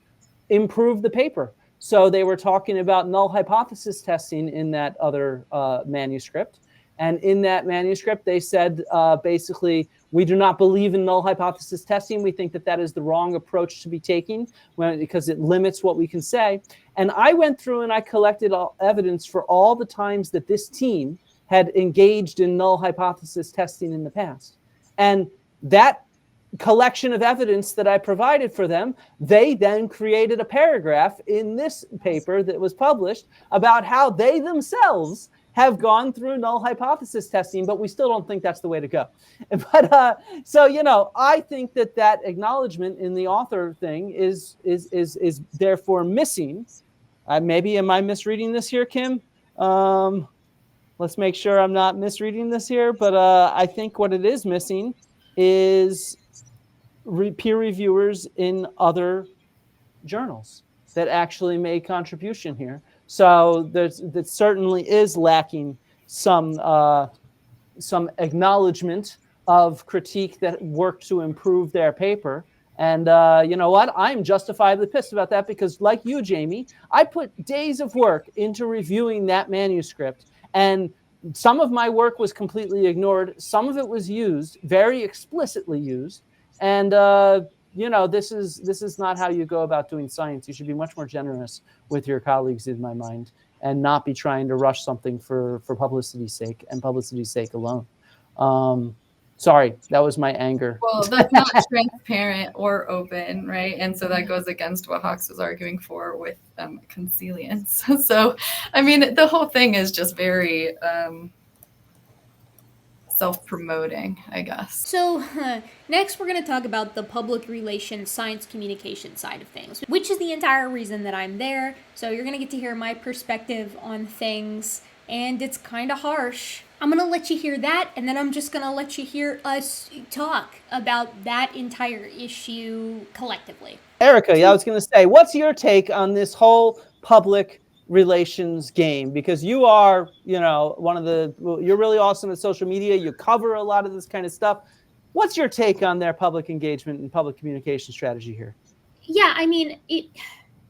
improved the paper. So they were talking about null hypothesis testing in that other manuscript. And in that manuscript, they said, basically, we do not believe in null hypothesis testing. We think that that is the wrong approach to be taking because it limits what we can say. And I went through and I collected evidence for all the times that this team had engaged in null hypothesis testing in the past. And that collection of evidence that I provided for them, they then created a paragraph in this paper that was published about how they themselves have gone through null hypothesis testing, but we still don't think that's the way to go. But so, you know, I think that acknowledgement in the author thing is therefore missing. Maybe am I misreading this here, Kim? Let's make sure I'm not misreading this here. But I think what it is missing is peer reviewers in other journals that actually made contribution here. So that certainly is lacking some acknowledgement of critique that worked to improve their paper. And you know what? I'm justifiably pissed about that because, like you, Jamie, I put days of work into reviewing that manuscript, and some of my work was completely ignored. Some of it was used, very explicitly used. And you know, this is not how you go about doing science. You should be much more generous with your colleagues, in my mind, and not be trying to rush something for publicity's sake and publicity's sake alone. Sorry, that was my anger. Well, that's not transparent or open, right? And so that goes against what Hawks was arguing for with consilience. So, I mean, the whole thing is just very self-promoting, I guess. So next we're going to talk about the public relations science communication side of things, which is the entire reason that I'm there. So you're going to get to hear my perspective on things, and it's kind of harsh. I'm going to let you hear that, and then I'm just going to let you hear us talk about that entire issue collectively. Erica, I was going to say, what's your take on this whole public relations game? Because you are, you're really awesome at social media. You cover a lot of this kind of stuff. What's your take on their public engagement and public communication strategy here? Yeah, I mean,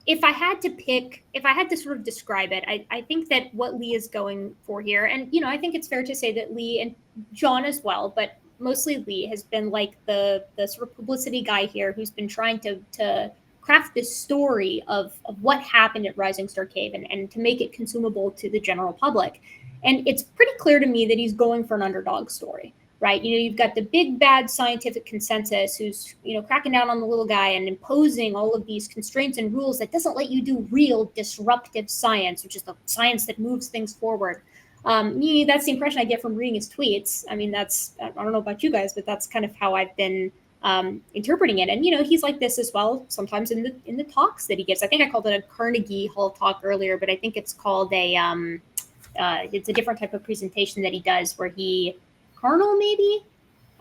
if I had to sort of describe it, I think that what Lee is going for here, and, I think it's fair to say that Lee and John as well, but mostly Lee has been like the sort of publicity guy here who's been trying to craft this story of what happened at Rising Star Cave and to make it consumable to the general public. And it's pretty clear to me that he's going for an underdog story, right? You've got the big bad scientific consensus who's, cracking down on the little guy and imposing all of these constraints and rules that doesn't let you do real disruptive science, which is the science that moves things forward. That's the impression I get from reading his tweets. I mean, I don't know about you guys, but that's kind of how I've been interpreting it. And, he's like this as well, sometimes in the talks that he gives. I think I called it a Carnegie Hall talk earlier, but I think it's called it's a different type of presentation that he does where Carnal maybe?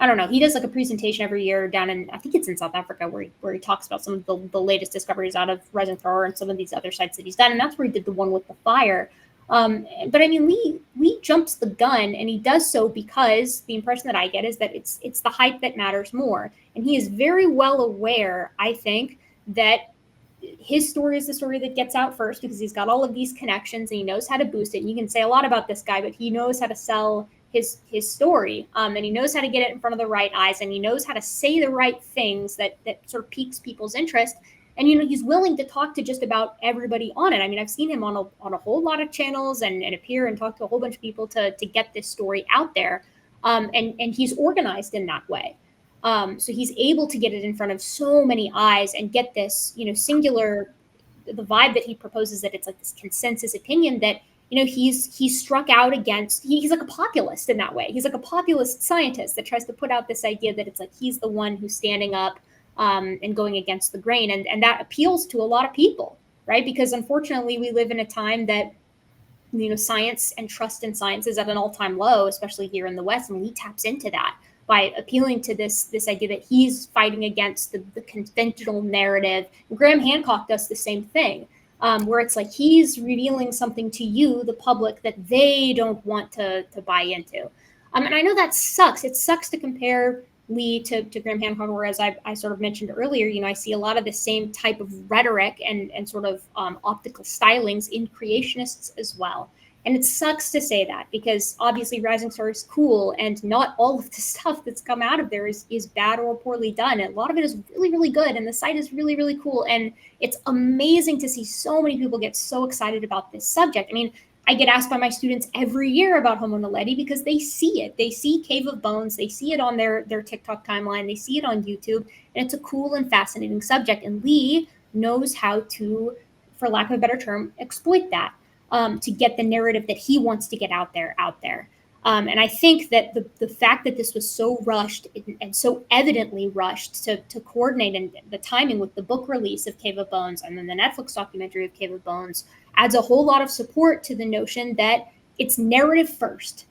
I don't know. He does like a presentation every year down in, I think it's in South Africa, where he talks about some of the latest discoveries out of Rising Star and some of these other sites that he's done. And that's where he did the one with the fire. But I mean, Lee jumps the gun, and he does so because the impression that I get is that it's the hype that matters more. And he is very well aware, I think, that his story is the story that gets out first because he's got all of these connections and he knows how to boost it. And you can say a lot about this guy, but he knows how to sell his story, and he knows how to get it in front of the right eyes, and he knows how to say the right things that sort of piques people's interest. And, he's willing to talk to just about everybody on it. I mean, I've seen him on a whole lot of channels and appear and talk to a whole bunch of people to get this story out there. And he's organized in that way. So he's able to get it in front of so many eyes and get this, singular, the vibe that he proposes that it's like this consensus opinion that, he's struck out against, he's like a populist in that way. He's like a populist scientist that tries to put out this idea that it's like he's the one who's standing up and going against the grain. And that appeals to a lot of people, right? Because unfortunately, we live in a time that, science and trust in science is at an all-time low, especially here in the West. And he taps into that by appealing to this idea that he's fighting against the conventional narrative. Graham Hancock does the same thing, where it's like he's revealing something to you, the public, that they don't want to buy into. And I know that sucks. It sucks to compare Lee to Graham Hancock, whereas I sort of mentioned earlier, I see a lot of the same type of rhetoric and sort of optical stylings in creationists as well. And it sucks to say that because obviously Rising Star is cool and not all of the stuff that's come out of there is bad or poorly done. And a lot of it is really, really good. And the site is really, really cool. And it's amazing to see so many people get so excited about this subject. I mean, I get asked by my students every year about Homo Naledi because they see it. They see Cave of Bones. They see it on their TikTok timeline. They see it on YouTube. And it's a cool and fascinating subject. And Lee knows how to, for lack of a better term, exploit that. To get the narrative that he wants to get out there. And I think that the fact that this was so rushed and so evidently rushed to coordinate and the timing with the book release of Cave of Bones and then the Netflix documentary of Cave of Bones adds a whole lot of support to the notion that it's narrative first,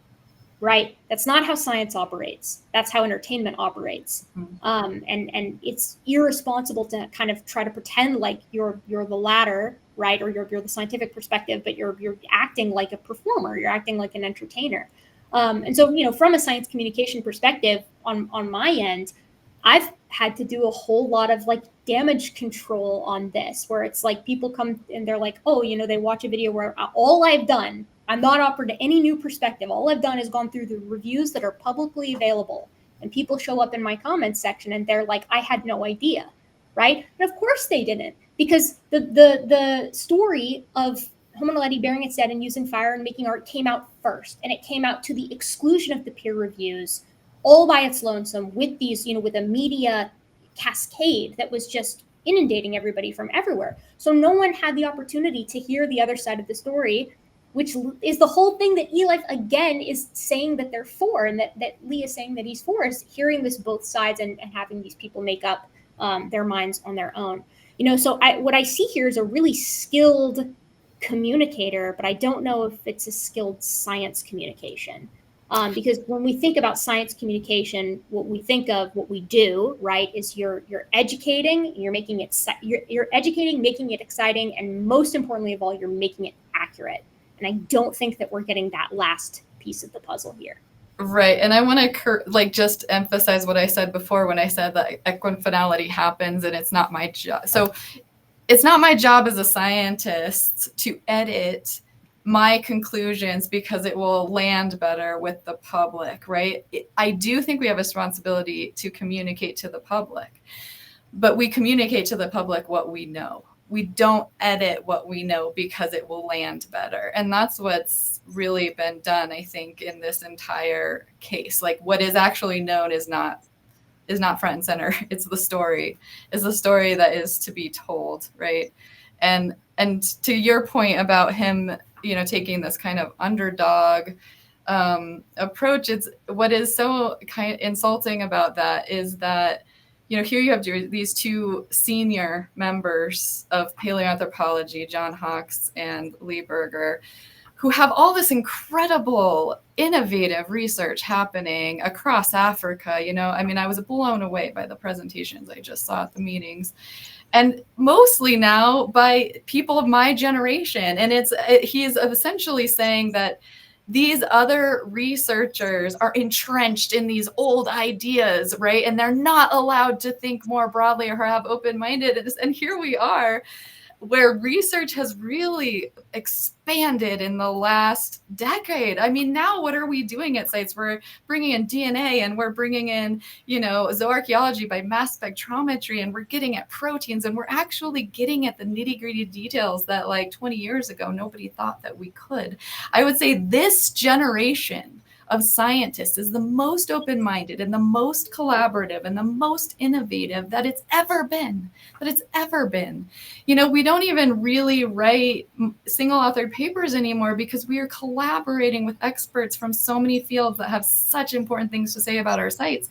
right? That's not how science operates. That's how entertainment operates. And it's irresponsible to kind of try to pretend like you're the latter, right? Or you're the scientific perspective, but you're acting like a performer. You're acting like an entertainer. And so, from a science communication perspective on my end, I've had to do a whole lot of like damage control on this, where it's like people come and they're like, oh, they watch a video where all I've done, I'm not offered any new perspective. All I've done is gone through the reviews that are publicly available. And people show up in my comments section and they're like, I had no idea, right? And of course they didn't, because the story of Homo Naledi burying its dead and using fire and making art came out first. And it came out to the exclusion of the peer reviews, all by its lonesome, with these, with a media cascade that was just inundating everybody from everywhere. So no one had the opportunity to hear the other side of the story which is the whole thing that eLife again is saying that they're for, and that Lee is saying that he's for, is hearing this both sides and having these people make up their minds on their own. So what I see here is a really skilled communicator, but I don't know if it's a skilled science communication. Because when we think about science communication, what we do, right, is you're educating, you're making it, you're educating, making it exciting, and most importantly of all, you're making it accurate. And I don't think that we're getting that last piece of the puzzle here. Right. And I want to just emphasize what I said before when I said that equifinality happens and it's not my job. So it's not my job as a scientist to edit my conclusions because it will land better with the public, right? I do think we have a responsibility to communicate to the public, but we communicate to the public what we know. We don't edit what we know because it will land better. And that's what's really been done, I think, in this entire case. Like, what is actually known is not front and center. It's the story that is to be told, right? And to your point about him, taking this kind of underdog approach, it's what is so kind of insulting about that is that, here you have these two senior members of paleoanthropology, John Hawkes and Lee Berger, who have all this incredible, innovative research happening across Africa. I was blown away by the presentations I just saw at the meetings. And mostly now by people of my generation. And he's essentially saying that these other researchers are entrenched in these old ideas, right? And they're not allowed to think more broadly or have open-mindedness. And here we are, where research has really expanded in the last decade. Now what are we doing at sites? We're bringing in DNA and we're bringing in, zooarchaeology by mass spectrometry, and we're getting at proteins, and we're actually getting at the nitty-gritty details that 20 years ago, nobody thought that we could. I would say this generation of scientists is the most open-minded and the most collaborative and the most innovative that it's ever been. We don't even really write single-authored papers anymore because we are collaborating with experts from so many fields that have such important things to say about our sites,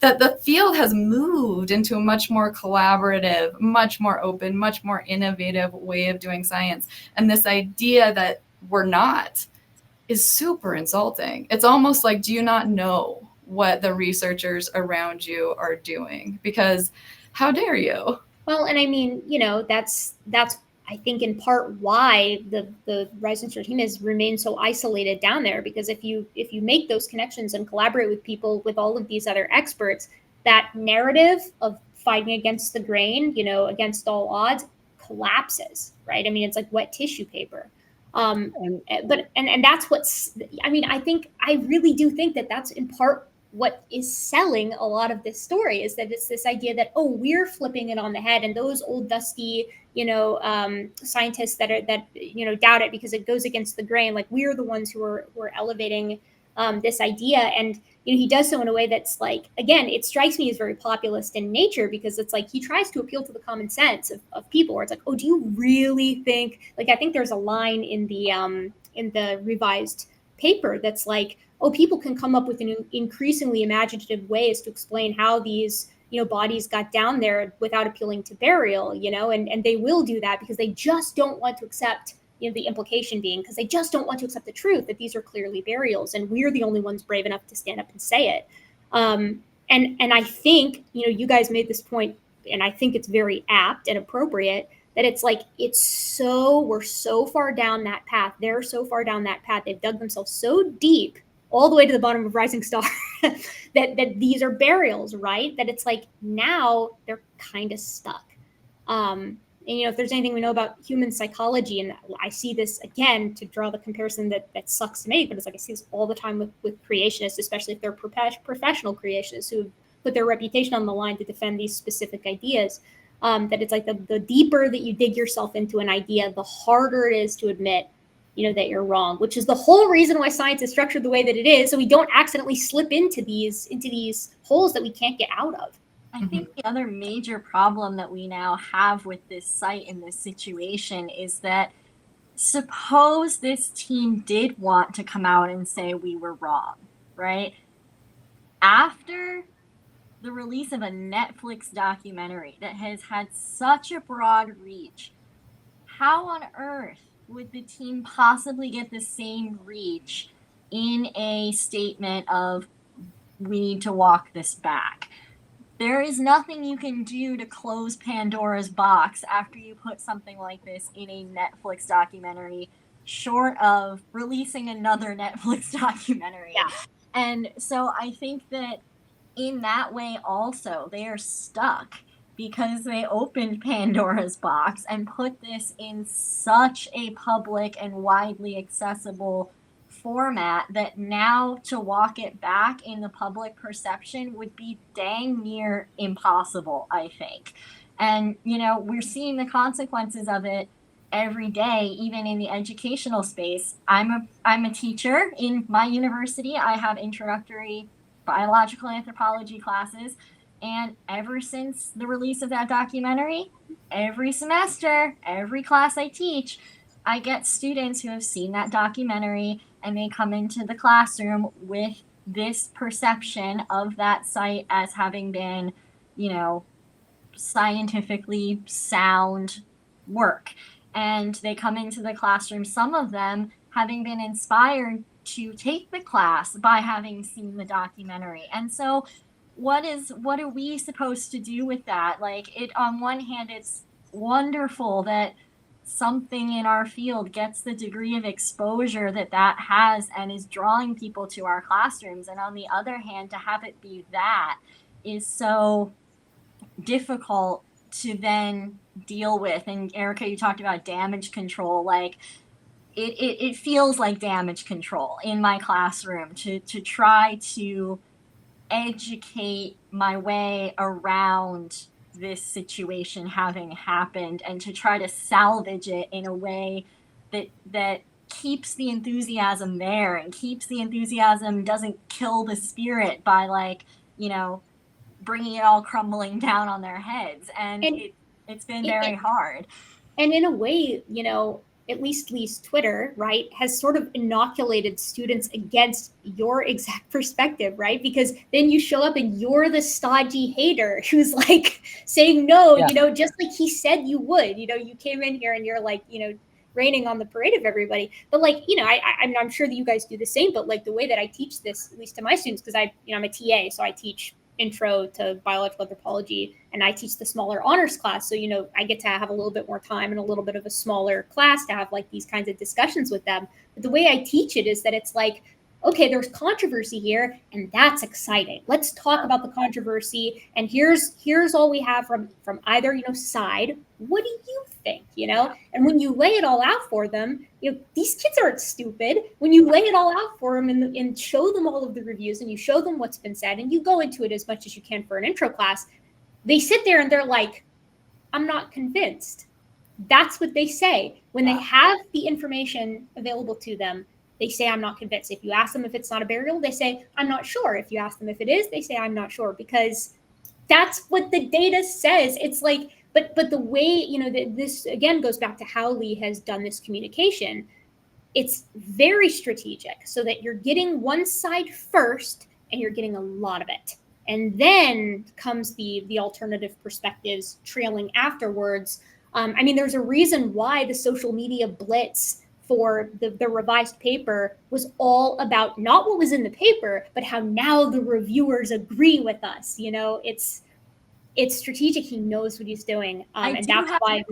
that the field has moved into a much more collaborative, much more open, much more innovative way of doing science. And this idea that we're not is super insulting. It's almost like, do you not know what the researchers around you are doing? Because how dare you? Well, and that's I think in part why the Rise and Shore team has remained so isolated down there, because if you make those connections and collaborate with people, with all of these other experts, that narrative of fighting against the grain, against all odds, collapses, right? It's like wet tissue paper. But that's what's, I really do think that that's in part what is selling a lot of this story, is that it's this idea that, oh, we're flipping it on the head, and those old dusty, scientists that doubt it because it goes against the grain, like we're the ones who are elevating this idea. And he does so in a way that's like, again, it strikes me as very populist in nature, because it's like he tries to appeal to the common sense of people, where it's like, oh, do you really think, I think there's a line in the revised paper that's like, oh, people can come up with increasingly imaginative ways to explain how these bodies got down there without appealing to burial, and they will do that because they just don't want to accept, the implication being, because they just don't want to accept the truth that these are clearly burials, and we're the only ones brave enough to stand up and say it. And I think, you guys made this point, and I think it's very apt and appropriate, that it's like, we're so far down that path. They're so far down that path. They've dug themselves so deep, all the way to the bottom of Rising Star, that these are burials, right? That it's like, now they're kind of stuck. And if there's anything we know about human psychology, and I see this again to draw the comparison that sucks to make, but it's like I see this all the time with creationists, especially if they're professional creationists who put their reputation on the line to defend these specific ideas. That it's like the deeper that you dig yourself into an idea, the harder it is to admit, that you're wrong, which is the whole reason why science is structured the way that it is, so we don't accidentally slip into these holes that we can't get out of. I think the other major problem that we now have with this site in this situation is that suppose this team did want to come out and say we were wrong, right? After the release of a Netflix documentary that has had such a broad reach, how on earth would the team possibly get the same reach in a statement of we need to walk this back? There is nothing you can do to close Pandora's box after you put something like this in a Netflix documentary, short of releasing another Netflix documentary. Yeah. And so I think that in that way also, they are stuck because they opened Pandora's box and put this in such a public and widely accessible format that now to walk it back in the public perception would be dang near impossible, I think. And, you know, we're seeing the consequences of it every day, even in the educational space. I'm a teacher in my university. I have introductory biological anthropology classes. And ever since the release of that documentary, every semester, every class I teach, I get students who have seen that documentary and they come into the classroom with this perception of that site as having been, you know, scientifically sound work. And they come into the classroom, some of them having been inspired to take the class by having seen the documentary. And so what are we supposed to do with that? Like, it, on one hand, it's wonderful that something in our field gets the degree of exposure that has and is drawing people to our classrooms. And on the other hand, to have it be that is so difficult to then deal with. And Erica, you talked about damage control. Like, it feels like damage control in my classroom to try to educate my way around this situation having happened and to try to salvage it in a way that keeps the enthusiasm there and keeps the enthusiasm, doesn't kill the spirit by, like, you know, bringing it all crumbling down on their heads. And it's been very hard. And in a way, you know, at least Twitter, right, has sort of inoculated students against your exact perspective, right? Because then you show up and you're the stodgy hater who's like saying no, you know, just like he said you would. You know, you came in here and you're like, you know, raining on the parade of everybody. But like, you know, I'm sure that you guys do the same, but like the way that I teach this, at least to my students, because I'm a TA, so I teach intro to biological anthropology and I teach the smaller honors class. So, you know, I get to have a little bit more time and a little bit of a smaller class to have like these kinds of discussions with them. But the way I teach it is that it's like, okay, there's controversy here and that's exciting. Let's talk about the controversy. And here's all we have from either, you know, side. What do you think, you know? And when you lay it all out for them, you know, these kids aren't stupid. When you lay it all out for them and show them all of the reviews and you show them what's been said and you go into it as much as you can for an intro class, they sit there and they're like, I'm not convinced. That's what they say. When they have the information available to them, they say, I'm not convinced. If you ask them if it's not a burial, they say, I'm not sure. If you ask them if it is, they say, I'm not sure, because that's what the data says. It's like, but the way, you know, this again goes back to how Lee has done this communication. It's very strategic so that you're getting one side first and you're getting a lot of it. And then comes the alternative perspectives trailing afterwards. I mean, there's a reason why the social media blitz for the revised paper was all about not what was in the paper, but how now the reviewers agree with us. You know, it's strategic. He knows what he's doing. And that's why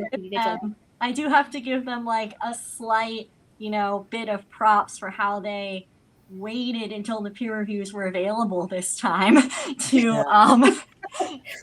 I do have to give them like a slight, you know, bit of props for how they waited until the peer reviews were available this time to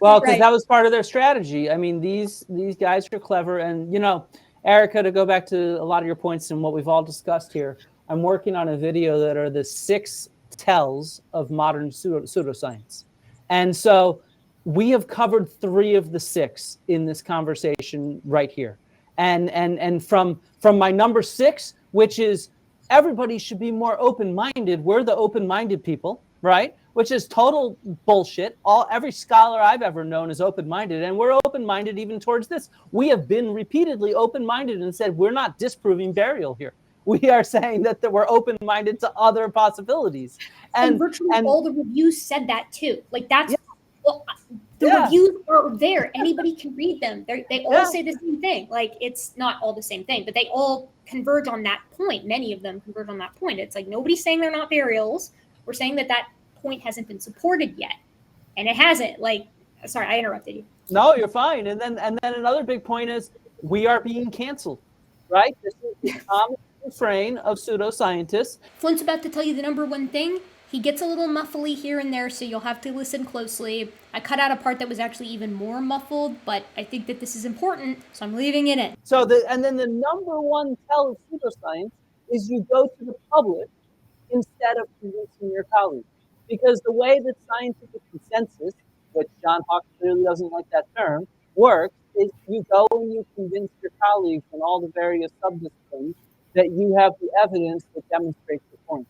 well, because that was part of their strategy. I mean, these guys are clever. And, you know, Erica, to go back to a lot of your points and what we've all discussed here, I'm working on a video that are the 6 tells of modern pseudoscience. And so we have covered 3 of the 6 in this conversation right here. And from my number 6, which is everybody should be more open-minded. We're the open-minded people, right? which is total bullshit. Every scholar I've ever known is open-minded, and we're open-minded even towards this. We have been repeatedly open-minded and said we're not disproving burial here. We are saying that we're open-minded to other possibilities. And virtually all the reviews said that too. Like that's the reviews are there. Anybody can read them. They all say the same thing. Like it's not all the same thing, but they all converge on that point. Many of them converge on that point. It's like nobody's saying they're not burials. We're saying that point hasn't been supported yet, and it hasn't. Like, sorry, I interrupted you. No, you're fine. And then another big point is we are being canceled, right? This is the common refrain of pseudoscientists. Flint's about to tell you the number one thing. He gets a little muffly here and there, so you'll have to listen closely. I cut out a part that was actually even more muffled, but I think that this is important, so I'm leaving it in. So and then the number one tell of pseudoscience is you go to the public instead of convincing your colleagues. Because the way that scientific consensus, which John Hawke clearly doesn't like that term, works is you go and you convince your colleagues in all the various subdisciplines that you have the evidence that demonstrates the points.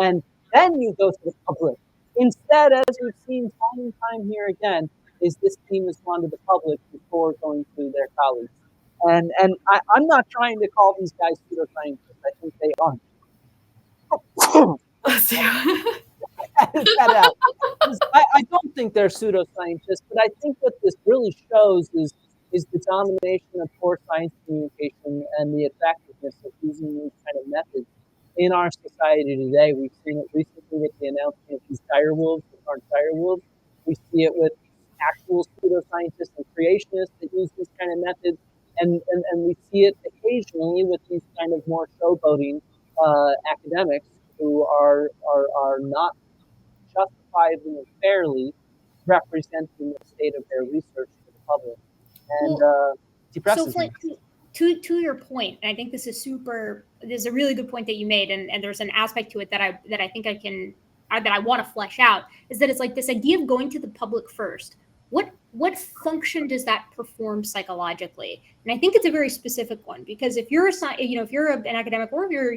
And then you go to the public. Instead, as we've seen time and time here again, is this team has gone to the public before going to their colleagues. And I'm not trying to call these guys pseudoscientists. I think they aren't. That out. I don't think they're pseudoscientists, but I think what this really shows is the domination of poor science communication and the effectiveness of using these kind of methods in our society today. We've seen it recently with the announcement of these dire wolves that aren't dire wolves. We see it with actual pseudoscientists and creationists that use these kind of methods, and we see it occasionally with these kind of more showboating academics who are not justifiably and fairly representing the state of their research to the public, and depresses. So, Flint, to your point, and I think this is a really good point that you made, and there's an aspect to it that I think I want to flesh out, is that it's like this idea of going to the public first. What function does that perform psychologically? And I think it's a very specific one, because if you're an academic, or if you're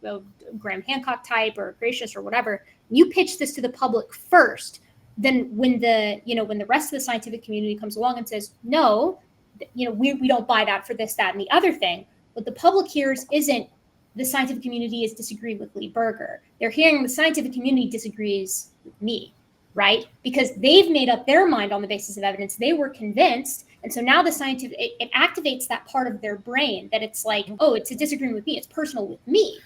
a Graham Hancock type or a creationist or whatever, you pitch this to the public first. Then when the rest of the scientific community comes along and says, no, we don't buy that for this, that, and the other thing, what the public hears isn't the scientific community is disagreeing with Lee Berger. They're hearing the scientific community disagrees with me. Right? Because they've made up their mind on the basis of evidence. They were convinced. And so now it activates that part of their brain that it's like, oh, it's a disagreement with me. It's personal with me.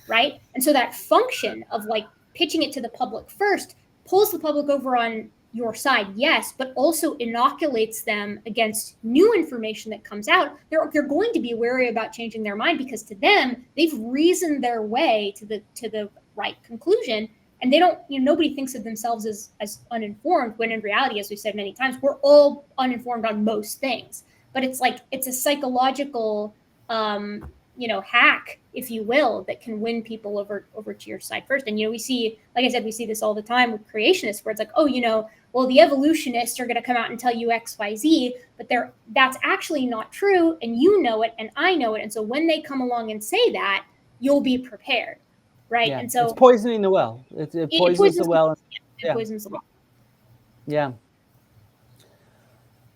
Right? And so that function of like pitching it to the public first pulls the public over on your side, yes, but also inoculates them against new information that comes out. They're going to be wary about changing their mind, because to them, they've reasoned their way to the right conclusion. And they don't, nobody thinks of themselves as uninformed, when in reality, as we've said many times, we're all uninformed on most things. But it's like, it's a psychological, hack, if you will, that can win people over to your side first. And, we see, like I said, we see this all the time with creationists, where it's like, well, the evolutionists are going to come out and tell you X, Y, Z, but that's actually not true. And you know it, and I know it. And so when they come along and say that, you'll be prepared. Right. Yeah, and so it's poisoning the well. It poisons the well. It poisons the well. Yeah.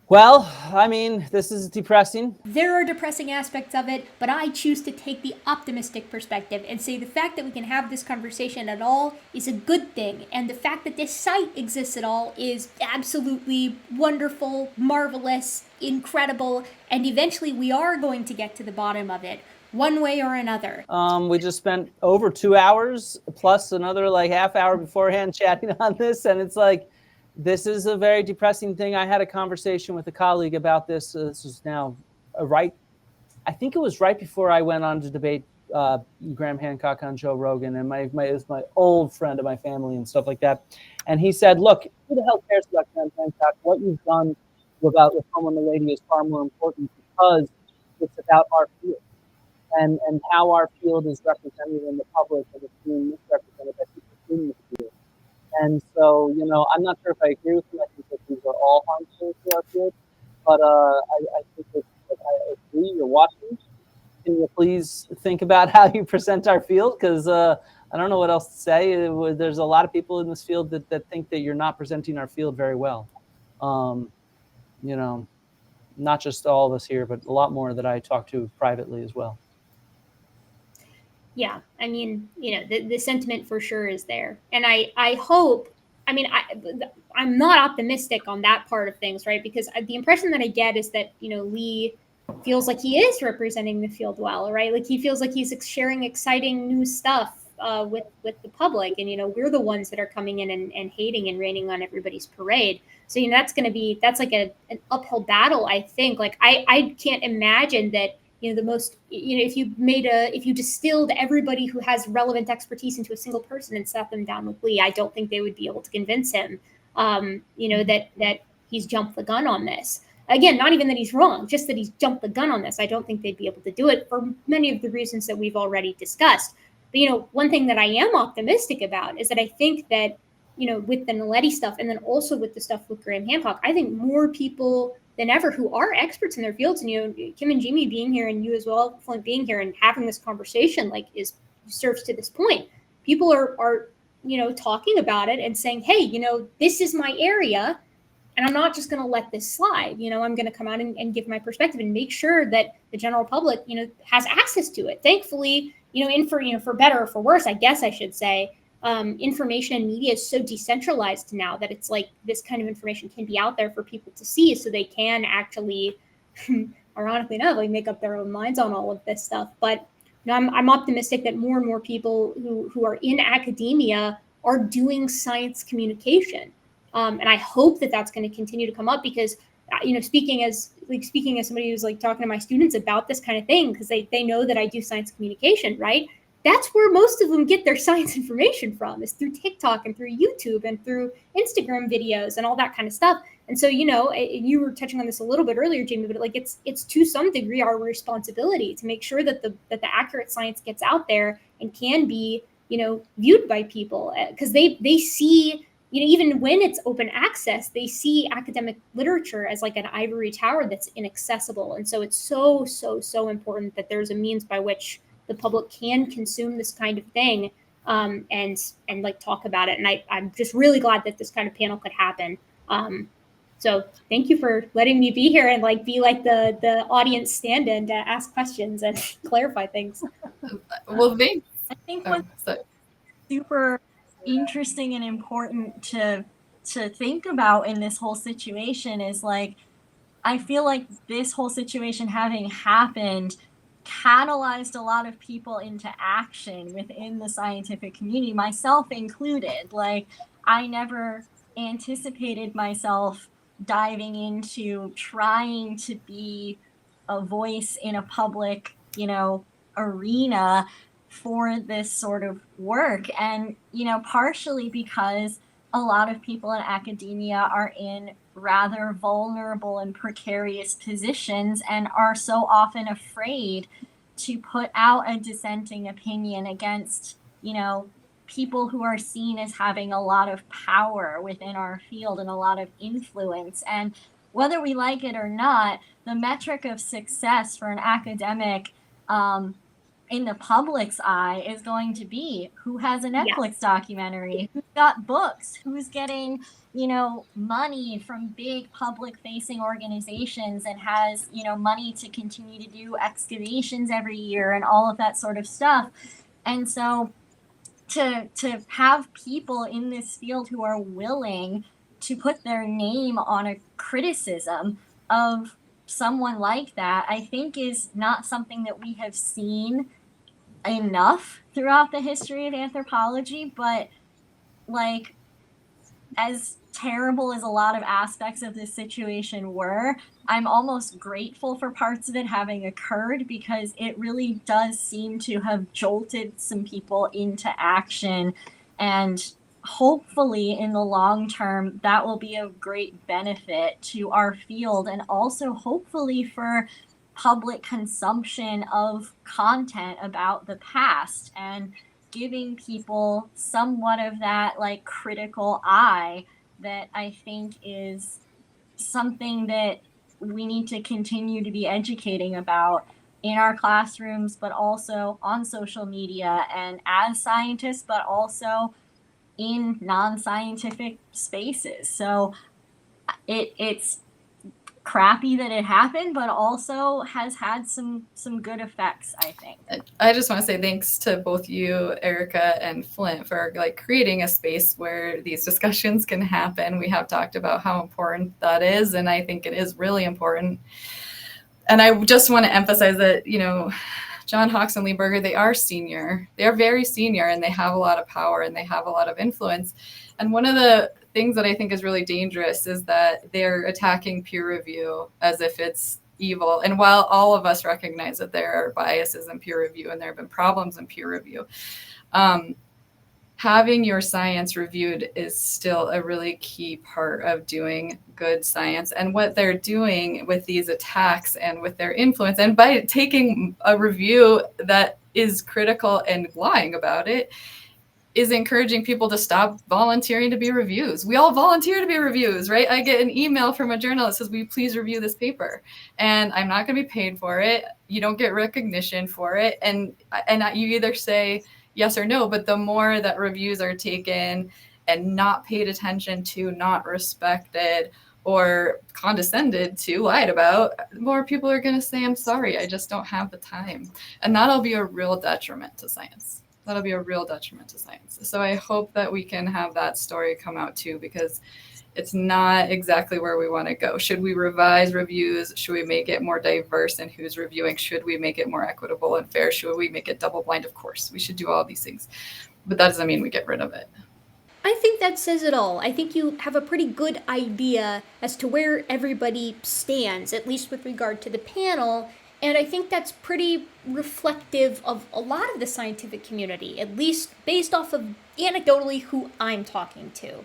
Well, I mean, this is depressing. There are depressing aspects of it, but I choose to take the optimistic perspective and say the fact that we can have this conversation at all is a good thing. And the fact that this site exists at all is absolutely wonderful, marvelous, incredible. And eventually we are going to get to the bottom of it, one way or another. We just spent over 2 hours plus another half hour beforehand chatting on this. And it's like, this is a very depressing thing. I had a conversation with a colleague about this. This was now I think it was right before I went on to debate Graham Hancock on Joe Rogan. And it was my old friend of my family and stuff like that. And he said, look, who the hell cares about Graham Hancock? What you've done with Homo Naledi is far more important, because it's about our field. And how our field is represented in the public, and it's being misrepresented by people in the field. And so, I'm not sure if I agree with him. I think that these are all harmful to our field. But I think that I agree. You're watching. Can you please think about how you present our field? Because I don't know what else to say. There's a lot of people in this field that think that you're not presenting our field very well. You know, not just all of us here, but a lot more that I talk to privately as well. Yeah, I mean, you know, the sentiment for sure is there. And I hope, I mean, I'm not optimistic on that part of things, right? Because the impression that I get is that, you know, Lee feels like he is representing the field well, right? Like he feels like he's sharing exciting new stuff with the public. And, you know, we're the ones that are coming in and hating and raining on everybody's parade. So, you know, that's like an uphill battle, I think. Like, I can't imagine that, you know, the most, you know, if you distilled everybody who has relevant expertise into a single person and sat them down with Lee, I don't think they would be able to convince him, you know, that he's jumped the gun on this. Again, not even that he's wrong, just that he's jumped the gun on this. I don't think they'd be able to do it for many of the reasons that we've already discussed. But, you know, one thing that I am optimistic about is that I think that, you know, with the Naledi stuff and then also with the stuff with Graham Hancock, I think more people than ever who are experts in their fields, and, you know, Kim and Jamie being here and you as well, Flint, being here and having this conversation, like, serves to this point. People are, you know, talking about it and saying, hey, you know, this is my area and I'm not just going to let this slide. You know, I'm going to come out and give my perspective and make sure that the general public, you know, has access to it. Thankfully, you know, for better or for worse, I guess I should say, information and media is so decentralized now that it's like this kind of information can be out there for people to see, so they can actually, ironically enough, like make up their own minds on all of this stuff. But, you know, I'm optimistic that more and more people who are in academia are doing science communication, and I hope that that's going to continue to come up because, you know, speaking as somebody who's like talking to my students about this kind of thing, because they know that I do science communication, right? That's where most of them get their science information from, is through TikTok and through YouTube and through Instagram videos and all that kind of stuff. And so, you know, you were touching on this a little bit earlier, Jamie, but like it's to some degree our responsibility to make sure that the accurate science gets out there and can be, you know, viewed by people, because they see, you know, even when it's open access, they see academic literature as like an ivory tower that's inaccessible. And so it's so important that there's a means by which the public can consume this kind of thing, and like talk about it. And I'm just really glad that this kind of panel could happen. So thank you for letting me be here and like be like the audience stand-in to ask questions and clarify things. Well, thanks. I think what's super interesting and important to think about in this whole situation is like, I feel like this whole situation having happened catalyzed a lot of people into action within the scientific community, myself included. Like, I never anticipated myself diving into trying to be a voice in a public, you know, arena for this sort of work. And, you know, partially because a lot of people in academia are in rather vulnerable and precarious positions and are so often afraid to put out a dissenting opinion against, you know, people who are seen as having a lot of power within our field and a lot of influence. And whether we like it or not, the metric of success for an academic in the public's eye is going to be who has a Netflix documentary, who's got books, who's getting, you know, money from big public facing organizations and has, you know, money to continue to do excavations every year and all of that sort of stuff. And so to have people in this field who are willing to put their name on a criticism of someone like that, I think is not something that we have seen enough throughout the history of anthropology. But like, as terrible as a lot of aspects of this situation were, I'm almost grateful for parts of it having occurred, because it really does seem to have jolted some people into action. And hopefully in the long term, that will be of great benefit to our field, and also hopefully for public consumption of content about the past and giving people somewhat of that like critical eye that I think is something that we need to continue to be educating about in our classrooms, but also on social media and as scientists, but also in non-scientific spaces. So it's crappy that it happened, but also has had some good effects, I think. I just want to say thanks to both you, Erica, and Flint for like creating a space where these discussions can happen. We have talked about how important that is, and I think it is really important. And I just want to emphasize that, you know, John Hawkes and Lee Berger, they are senior. They are very senior, and they have a lot of power and they have a lot of influence. And one of the things that I think is really dangerous is that they're attacking peer review as if it's evil. And while all of us recognize that there are biases in peer review and there have been problems in peer review, having your science reviewed is still a really key part of doing good science. And what they're doing with these attacks and with their influence, and by taking a review that is critical and lying about it, is encouraging people to stop volunteering to be reviews. We all volunteer to be reviews, right? I get an email from a journal that says, will you please review this paper? And I'm not going to be paid for it. You don't get recognition for it. And you either say yes or no, but the more that reviews are taken and not paid attention to, not respected, or condescended to, lied about, more people are going to say, I'm sorry, I just don't have the time. And that'll be a real detriment to science. That'll be a real detriment to science. So I hope that we can have that story come out too, because it's not exactly where we want to go. Should we revise reviews? Should we make it more diverse in who's reviewing? Should we make it more equitable and fair? Should we make it double blind? Of course, we should do all these things. But that doesn't mean we get rid of it. I think that says it all. I think you have a pretty good idea as to where everybody stands, at least with regard to the panel. And I think that's pretty reflective of a lot of the scientific community, at least based off of anecdotally who I'm talking to.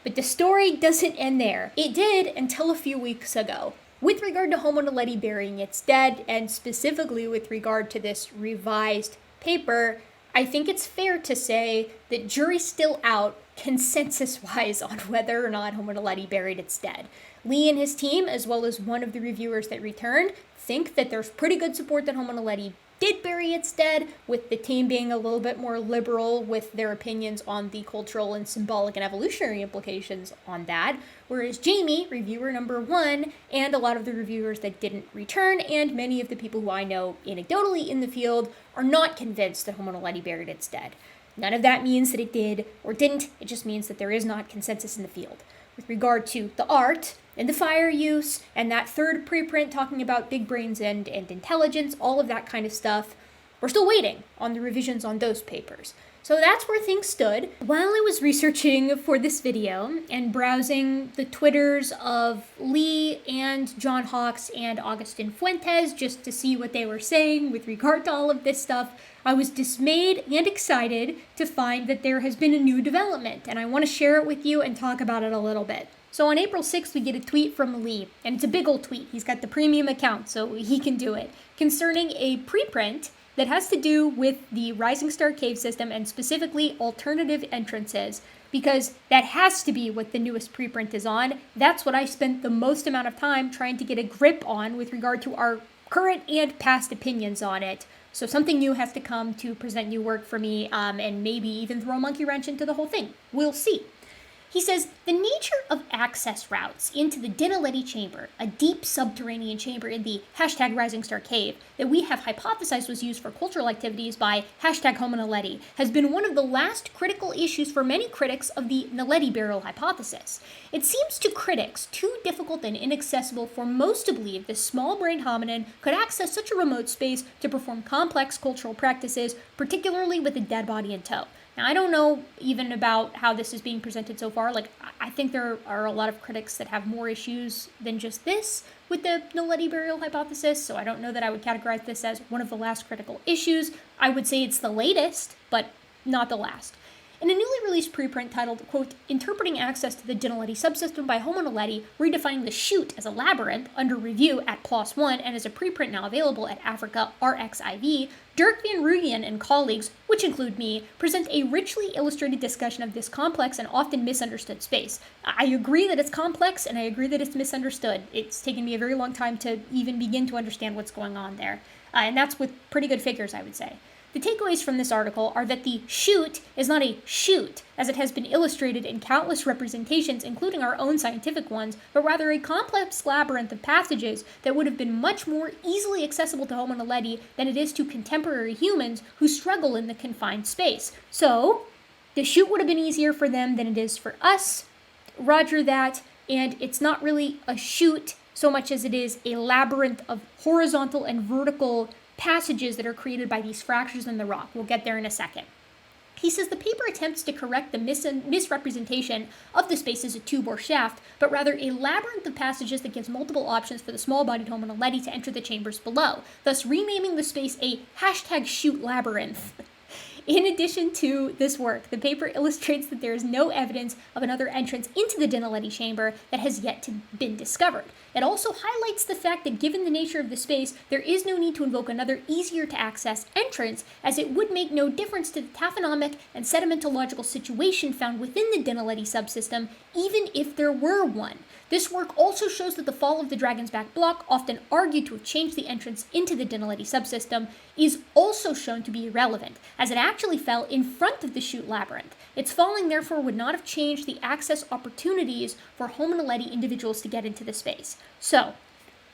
But the story doesn't end there. It did until a few weeks ago. With regard to Homo naledi burying its dead, and specifically with regard to this revised paper, I think it's fair to say that jury's still out consensus-wise on whether or not Homo naledi buried its dead. Lee and his team, as well as one of the reviewers that returned, think that there's pretty good support that Homo naledi did bury its dead, with the team being a little bit more liberal with their opinions on the cultural and symbolic and evolutionary implications on that, whereas Jamie, reviewer number 1, and a lot of the reviewers that didn't return, and many of the people who I know anecdotally in the field, are not convinced that Homo naledi buried its dead. None of that means that it did or didn't, it just means that there is not consensus in the field. With regard to the art, and the fire use, and that third preprint talking about big brains and intelligence, all of that kind of stuff, we're still waiting on the revisions on those papers. So that's where things stood. While I was researching for this video and browsing the Twitters of Lee and John Hawkes and Agustin Fuentes just to see what they were saying with regard to all of this stuff, I was dismayed and excited to find that there has been a new development, and I want to share it with you and talk about it a little bit. So on April 6th, we get a tweet from Lee, and it's a big old tweet. He's got the premium account, so he can do it, concerning a preprint that has to do with the Rising Star cave system and specifically alternative entrances, because that has to be what the newest preprint is on. That's what I spent the most amount of time trying to get a grip on with regard to our current and past opinions on it. So something new has to come to present new work for me, and maybe even throw a monkey wrench into the whole thing. We'll see. He says, the nature of access routes into the Naledi chamber, a deep subterranean chamber in the #Rising Star Cave that we have hypothesized was used for cultural activities by #Homo Naledi, has been one of the last critical issues for many critics of the Naledi burial hypothesis. It seems to critics too difficult and inaccessible for most to believe this small-brained hominin could access such a remote space to perform complex cultural practices, particularly with a dead body in tow. Now, I don't know even about how this is being presented so far. Like, I think there are a lot of critics that have more issues than just this with the Naledi burial hypothesis, so I don't know that I would categorize this as one of the last critical issues. I would say it's the latest, but not the last. In a newly released preprint titled, quote, Interpreting Access to the Dinaledi Subsystem by Homo Naledi, redefining the chute as a labyrinth, under review at PLOS ONE and as a preprint now available at Africa RXIV, Dirk van Rooyen and colleagues, which include me, present a richly illustrated discussion of this complex and often misunderstood space. I agree that it's complex, and I agree that it's misunderstood. It's taken me a very long time to even begin to understand what's going on there. And that's with pretty good figures, I would say. The takeaways from this article are that the chute is not a chute, as it has been illustrated in countless representations, including our own scientific ones, but rather a complex labyrinth of passages that would have been much more easily accessible to Homo naledi than it is to contemporary humans who struggle in the confined space. So, the chute would have been easier for them than it is for us. Roger that, and it's not really a chute so much as it is a labyrinth of horizontal and vertical passages that are created by these fractures in the rock. We'll get there in a second. He says the paper attempts to correct the misrepresentation of the space as a tube or shaft, but rather a labyrinth of passages that gives multiple options for the small-bodied Homo naledi to enter the chambers below, thus renaming the space a #chute labyrinth. In addition to this work, the paper illustrates that there is no evidence of another entrance into the Dinaledi chamber that has yet to been discovered. It also highlights the fact that given the nature of the space, there is no need to invoke another easier to access entrance, as it would make no difference to the taphonomic and sedimentological situation found within the Dinaledi subsystem, even if there were one. This work also shows that the fall of the Dragon's Back block, often argued to have changed the entrance into the Dinaledi subsystem, is also shown to be irrelevant, as it actually fell in front of the chute labyrinth. Its falling therefore would not have changed the access opportunities for Homo naledi individuals to get into the space. So,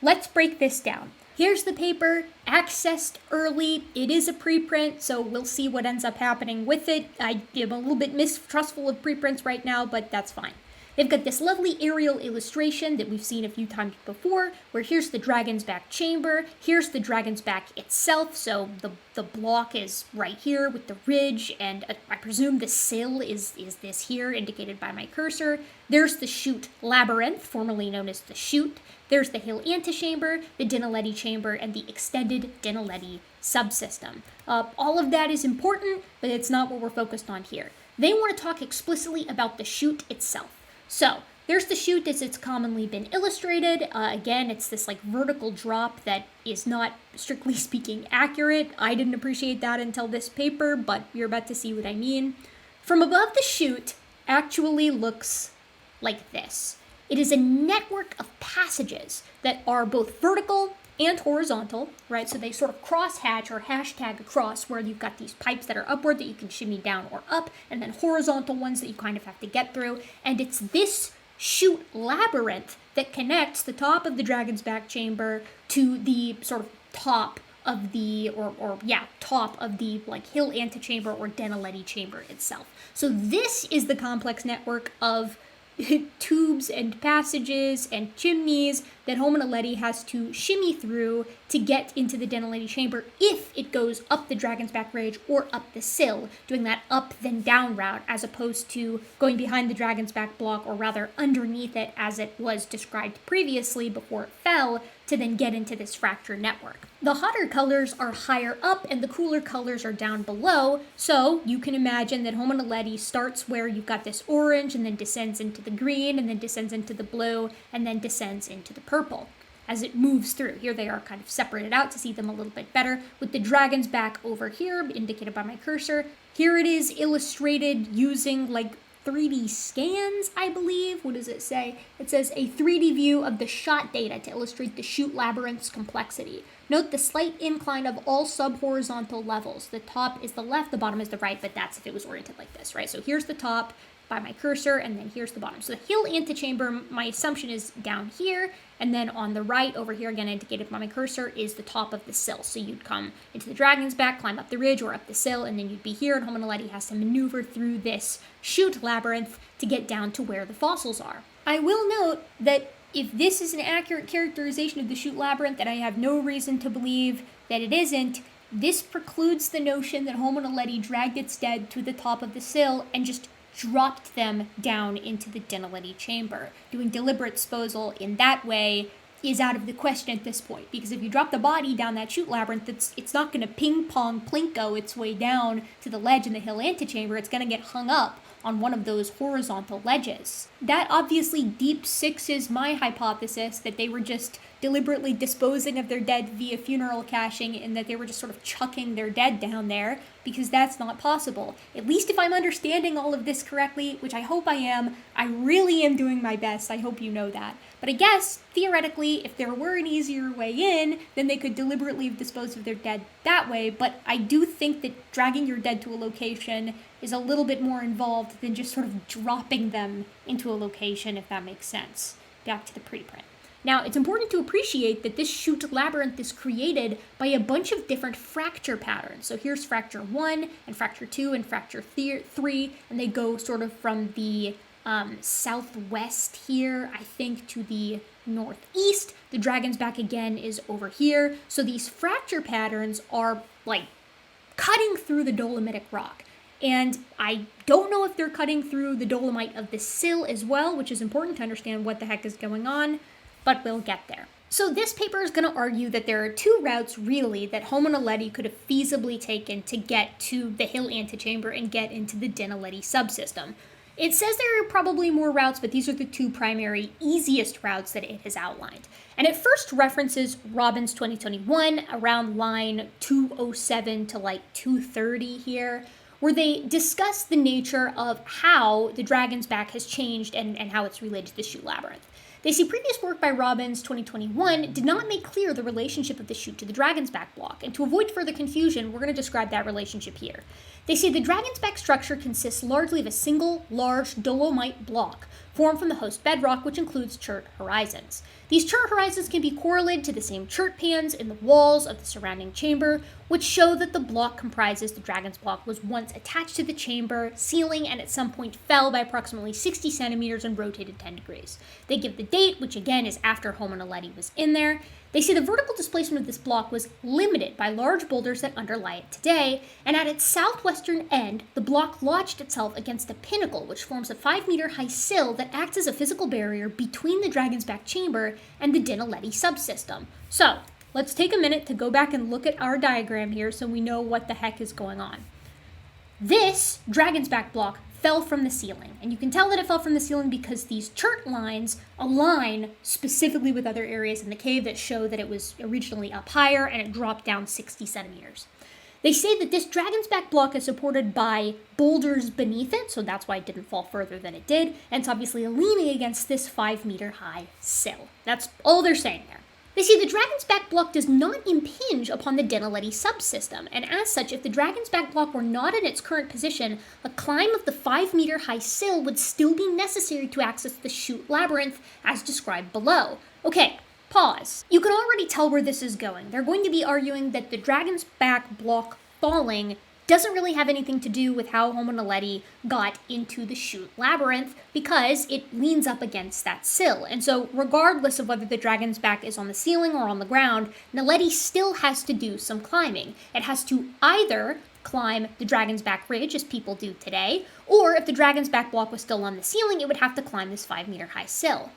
let's break this down. Here's the paper, accessed early. It is a preprint, so we'll see what ends up happening with it. I am a little bit mistrustful of preprints right now, but that's fine. They've got this lovely aerial illustration that we've seen a few times before, where here's the Dragon's Back chamber, here's the Dragon's Back itself, so the block is right here with the ridge, and I presume the sill is this here, indicated by my cursor. There's the chute labyrinth, formerly known as the chute. There's the hill antechamber, the Dinaledi chamber, and the extended Dinaledi subsystem. All of that is important, but it's not what we're focused on here. They want to talk explicitly about the chute itself. So, there's the chute as it's commonly been illustrated. Again, it's this like vertical drop that is not, strictly speaking, accurate. I didn't appreciate that until this paper, but you're about to see what I mean. From above, the chute actually looks like this. It is a network of passages that are both vertical and horizontal, right? So they sort of cross-hatch or hashtag across, where you've got these pipes that are upward that you can shimmy down or up, and then horizontal ones that you kind of have to get through. And it's this chute labyrinth that connects the top of the Dragon's Back chamber to the sort of top of the, top of the like hill antechamber or Dinaledi chamber itself. So this is the complex network of tubes and passages and chimneys that Homo naledi has to shimmy through to get into the Dinaledi chamber if it goes up the Dragon's Back ridge or up the sill, doing that up then down route as opposed to going behind the Dragon's Back block, or rather underneath it as it was described previously before it fell, to then get into this fracture network. The hotter colors are higher up and the cooler colors are down below, so you can imagine that Homo naledi starts where you've got this orange and then descends into the green and then descends into the blue and then descends into the purple as it moves through. Here they are kind of separated out to see them a little bit better, with the Dragon's Back over here, indicated by my cursor. Here it is illustrated using like 3D scans, I believe. What does it say? It says a 3D view of the shot data to illustrate the chute labyrinth's complexity. Note the slight incline of all sub-horizontal levels. The top is the left, the bottom is the right, but that's if it was oriented like this, right? So here's the top by my cursor, and then here's the bottom. So the hill antechamber, my assumption is down here, and then on the right, over here again indicated by my cursor, is the top of the sill. So you'd come into the Dragon's Back, climb up the ridge or up the sill, and then you'd be here, and Homo naledi has to maneuver through this chute labyrinth to get down to where the fossils are. I will note that if this is an accurate characterization of the chute labyrinth, and I have no reason to believe that it isn't, this precludes the notion that Homo naledi dragged its dead to the top of the sill and just dropped them down into the Dinaledi chamber. Doing deliberate disposal in that way is out of the question at this point, because if you drop the body down that chute labyrinth, it's not going to ping-pong plinko its way down to the ledge in the hill antechamber. It's going to get hung up on one of those horizontal ledges. That obviously deep sixes my hypothesis that they were just deliberately disposing of their dead via funeral caching, and that they were just sort of chucking their dead down there, because that's not possible. At least if I'm understanding all of this correctly, which I hope I am. I really am doing my best. I hope you know that. But I guess, theoretically, if there were an easier way in, then they could deliberately have disposed of their dead that way. But I do think that dragging your dead to a location is a little bit more involved than just sort of dropping them into a location, if that makes sense. Back to the preprint. Now, it's important to appreciate that this chute labyrinth is created by a bunch of different fracture patterns. So here's fracture 1, and fracture 2, and fracture 3, and they go sort of from the southwest here, I think, to the northeast. The dragon's back again is over here. So these fracture patterns are like cutting through the dolomitic rock. And I don't know if they're cutting through the dolomite of the sill as well, which is important to understand what the heck is going on, but we'll get there. So this paper is going to argue that there are two routes, really, that Homo naledi could have feasibly taken to get to the hill antechamber and get into the Dinaledi subsystem. It says there are probably more routes, but these are the two primary, easiest routes that it has outlined. And it first references Robbins 2021 around line 207 to like 230 here, where they discuss the nature of how the dragon's back has changed and how it's related to the chute labyrinth. They say previous work by Robbins 2021 did not make clear the relationship of the chute to the dragon's back block, and to avoid further confusion, we're going to describe that relationship here. They say the dragon's back structure consists largely of a single, large dolomite block formed from the host bedrock, which includes chert horizons. These chert horizons can be correlated to the same chert pans in the walls of the surrounding chamber, which show that the block comprises the dragon's block was once attached to the chamber ceiling and at some point fell by approximately 60 centimeters and rotated 10 degrees. They give the date, which again is after Homo naledi was in there. They say the vertical displacement of this block was limited by large boulders that underlie it today, and at its southwestern end, the block lodged itself against a pinnacle, which forms a 5-meter high sill that acts as a physical barrier between the dragon's back chamber and the Dinaledi subsystem. So, let's take a minute to go back and look at our diagram here so we know what the heck is going on. This dragon's back block fell from the ceiling, and you can tell that it fell from the ceiling because these chert lines align specifically with other areas in the cave that show that it was originally up higher and it dropped down 60 centimeters. They say that this dragon's back block is supported by boulders beneath it, so that's why it didn't fall further than it did, and it's obviously leaning against this 5-meter high sill. That's all they're saying there. They say the dragon's back block does not impinge upon the Dinaledi subsystem, and as such, if the dragon's back block were not in its current position, a climb of the 5-meter high sill would still be necessary to access the chute labyrinth as described below. Okay, pause. You can already tell where this is going. They're going to be arguing that the dragon's back block falling doesn't really have anything to do with how Homo naledi got into the chute labyrinth because it leans up against that sill. And so regardless of whether the dragon's back is on the ceiling or on the ground, Naledi still has to do some climbing. It has to either climb the dragon's back ridge, as people do today, or if the dragon's back block was still on the ceiling, it would have to climb this 5-meter high sill.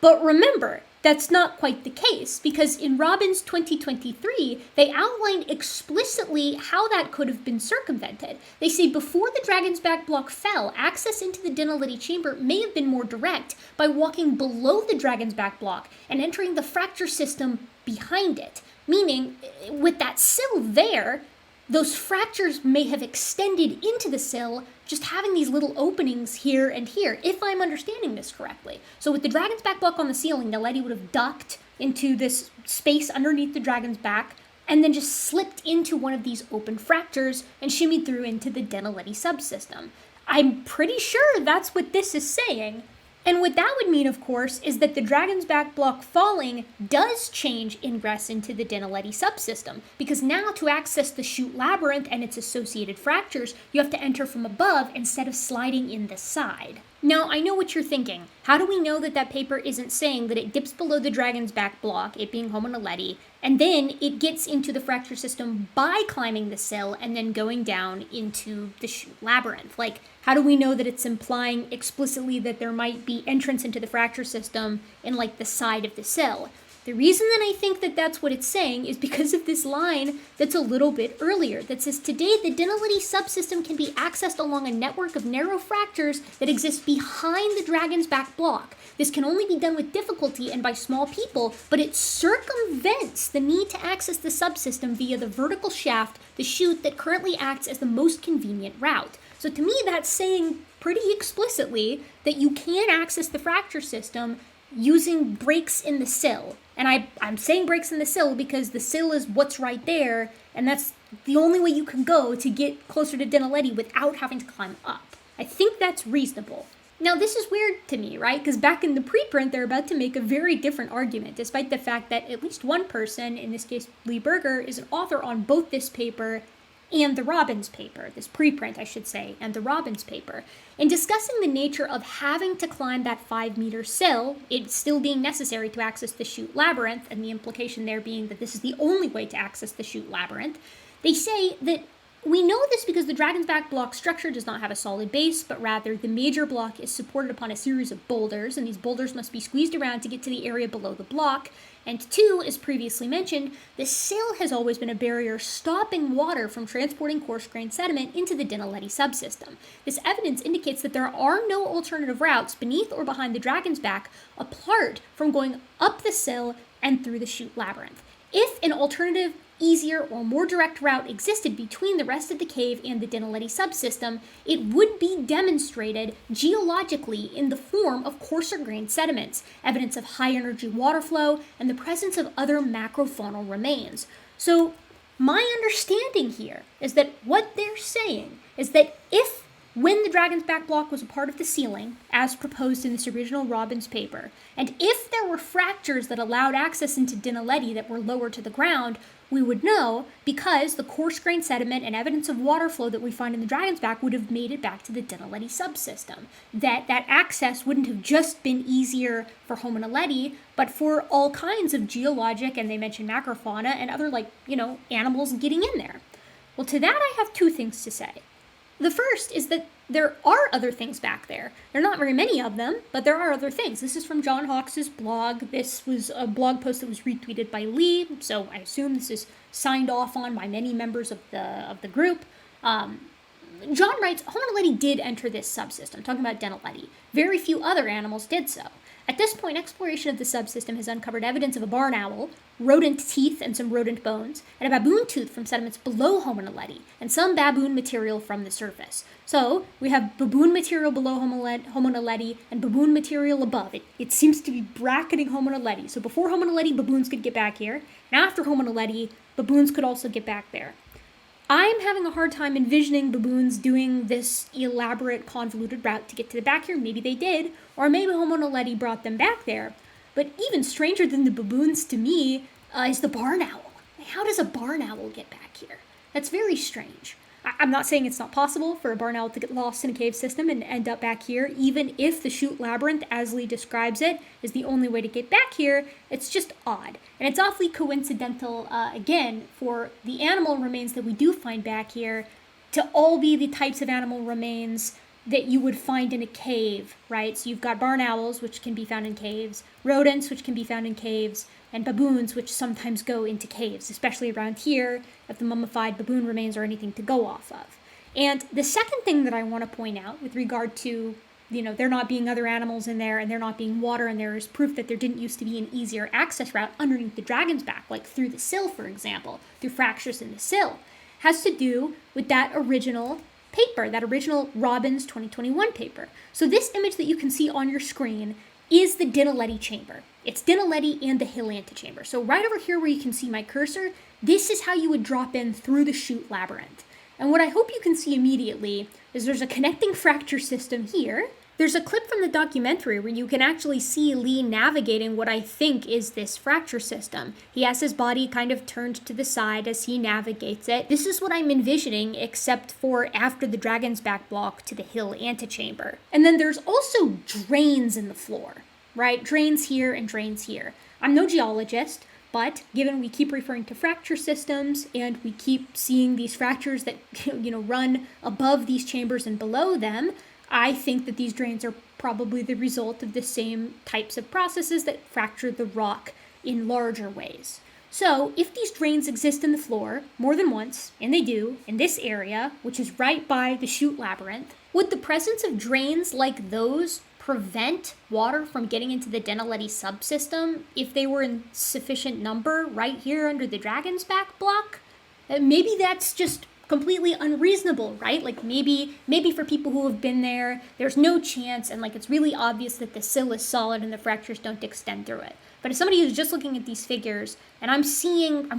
But remember, that's not quite the case, because in Robbins 2023, they outlined explicitly how that could have been circumvented. They say before the dragon's back block fell, access into the Dinaledi chamber may have been more direct by walking below the dragon's back block and entering the fracture system behind it. Meaning, with that sill there, those fractures may have extended into the sill, just having these little openings here and here, if I'm understanding this correctly. So with the dragon's back block on the ceiling, Naledi would have ducked into this space underneath the dragon's back, and then just slipped into one of these open fractures and shimmied through into the Dinaledi subsystem. I'm pretty sure that's what this is saying. And what that would mean, of course, is that the dragon's back block falling does change ingress into the Dinaledi subsystem, because now to access the chute labyrinth and its associated fractures, you have to enter from above instead of sliding in the side. Now, I know what you're thinking. How do we know that that paper isn't saying that it dips below the dragon's back block, it being Homo naledi, and then it gets into the fracture system by climbing the sill and then going down into the Chute labyrinth? Like, how do we know that it's implying explicitly that there might be entrance into the fracture system in, like, the side of the sill? The reason that I think that that's what it's saying is because of this line that's a little bit earlier that says, today the Dinaledi subsystem can be accessed along a network of narrow fractures that exist behind the dragon's back block. This can only be done with difficulty and by small people, but it circumvents the need to access the subsystem via the vertical shaft, the chute that currently acts as the most convenient route. So to me, that's saying pretty explicitly that you can access the fracture system using breaks in the sill. And I'm saying breaks in the sill because the sill is what's right there, and that's the only way you can go to get closer to Dinaledi without having to climb up. I think that's reasonable. Now, this is weird to me, right? Because back in the preprint, they're about to make a very different argument, despite the fact that at least one person, in this case Lee Berger, is an author on both this paper and the Robbins paper, this preprint, I should say, and the Robbins paper. In discussing the nature of having to climb that 5-meter sill, it still being necessary to access the Chute labyrinth, and the implication there being that this is the only way to access the Chute labyrinth, they say that we know this because the dragon's back block structure does not have a solid base, but rather the major block is supported upon a series of boulders, and these boulders must be squeezed around to get to the area below the block. And 2, as previously mentioned, the sill has always been a barrier stopping water from transporting coarse-grained sediment into the Dinaledi subsystem. This evidence indicates that there are no alternative routes beneath or behind the dragon's back apart from going up the sill and through the Chute labyrinth. If an alternative, easier, or more direct route existed between the rest of the cave and the Dinaledi subsystem, it would be demonstrated geologically in the form of coarser-grained sediments, evidence of high-energy water flow, and the presence of other macrofaunal remains. So my understanding here is that what they're saying is that when the dragon's back block was a part of the ceiling, as proposed in this original Robbins paper, and if there were fractures that allowed access into Dinaledi that were lower to the ground, we would know because the coarse-grained sediment and evidence of water flow that we find in the dragon's back would have made it back to the Dinaledi subsystem. That access wouldn't have just been easier for Homo naledi, but for all kinds of geologic, and they mention macrofauna, and other, animals getting in there. Well, to that I have 2 things to say. The first is that there are other things back there. There are not very many of them, but there are other things. This is from John Hawkes' blog. This was a blog post that was retweeted by Lee, so I assume this is signed off on by many members of the group. John writes, Homo naledi did enter this subsystem, talking about Dinaledi. Very few other animals did so. At this point, exploration of the subsystem has uncovered evidence of a barn owl, rodent teeth and some rodent bones, and a baboon tooth from sediments below Homo naledi, and some baboon material from the surface. So, we have baboon material below Homo naledi and baboon material above. It seems to be bracketing Homo naledi. So before Homo naledi, baboons could get back here, and after Homo naledi, baboons could also get back there. I'm having a hard time envisioning baboons doing this elaborate convoluted route to get to the back here. Maybe they did, or maybe Homo naledi brought them back there. But even stranger than the baboons to me is the barn owl. How does a barn owl get back here? That's very strange. I'm not saying it's not possible for a barn owl to get lost in a cave system and end up back here, even if the Chute labyrinth, as Lee describes it, is the only way to get back here. It's just odd. And it's awfully coincidental, again, for the animal remains that we do find back here to all be the types of animal remains that you would find in a cave, right? So you've got barn owls, which can be found in caves, rodents, which can be found in caves, and baboons, which sometimes go into caves, especially around here, if the mummified baboon remains are anything to go off of. And the second thing that I want to point out with regard to, there not being other animals in there and there not being water in there is proof that there didn't used to be an easier access route underneath the dragon's back, like through the sill, for example, through fractures in the sill, has to do with that original paper, that original Robbins 2021 paper. So this image that you can see on your screen is the Dinaledi chamber. It's Dinaledi and the hill antechamber. So right over here where you can see my cursor, this is how you would drop in through the Chute labyrinth. And what I hope you can see immediately is there's a connecting fracture system here, There's a clip from the documentary where you can actually see Lee navigating what I think is this fracture system. He has his body kind of turned to the side as he navigates it. This is what I'm envisioning, except for after the dragon's back block to the hill antechamber. And then there's also drains in the floor, right? Drains here and drains here. I'm no geologist, but given we keep referring to fracture systems and we keep seeing these fractures that run above these chambers and below them, I think that these drains are probably the result of the same types of processes that fracture the rock in larger ways. So if these drains exist in the floor more than once, and they do, in this area, which is right by the Chute labyrinth, would the presence of drains like those prevent water from getting into the Naledi subsystem if they were in sufficient number right here under the dragon's back block? Maybe that's just completely unreasonable, right? Like maybe for people who have been there, there's no chance, and like it's really obvious that the sill is solid and the fractures don't extend through it. But as somebody who's just looking at these figures, and I'm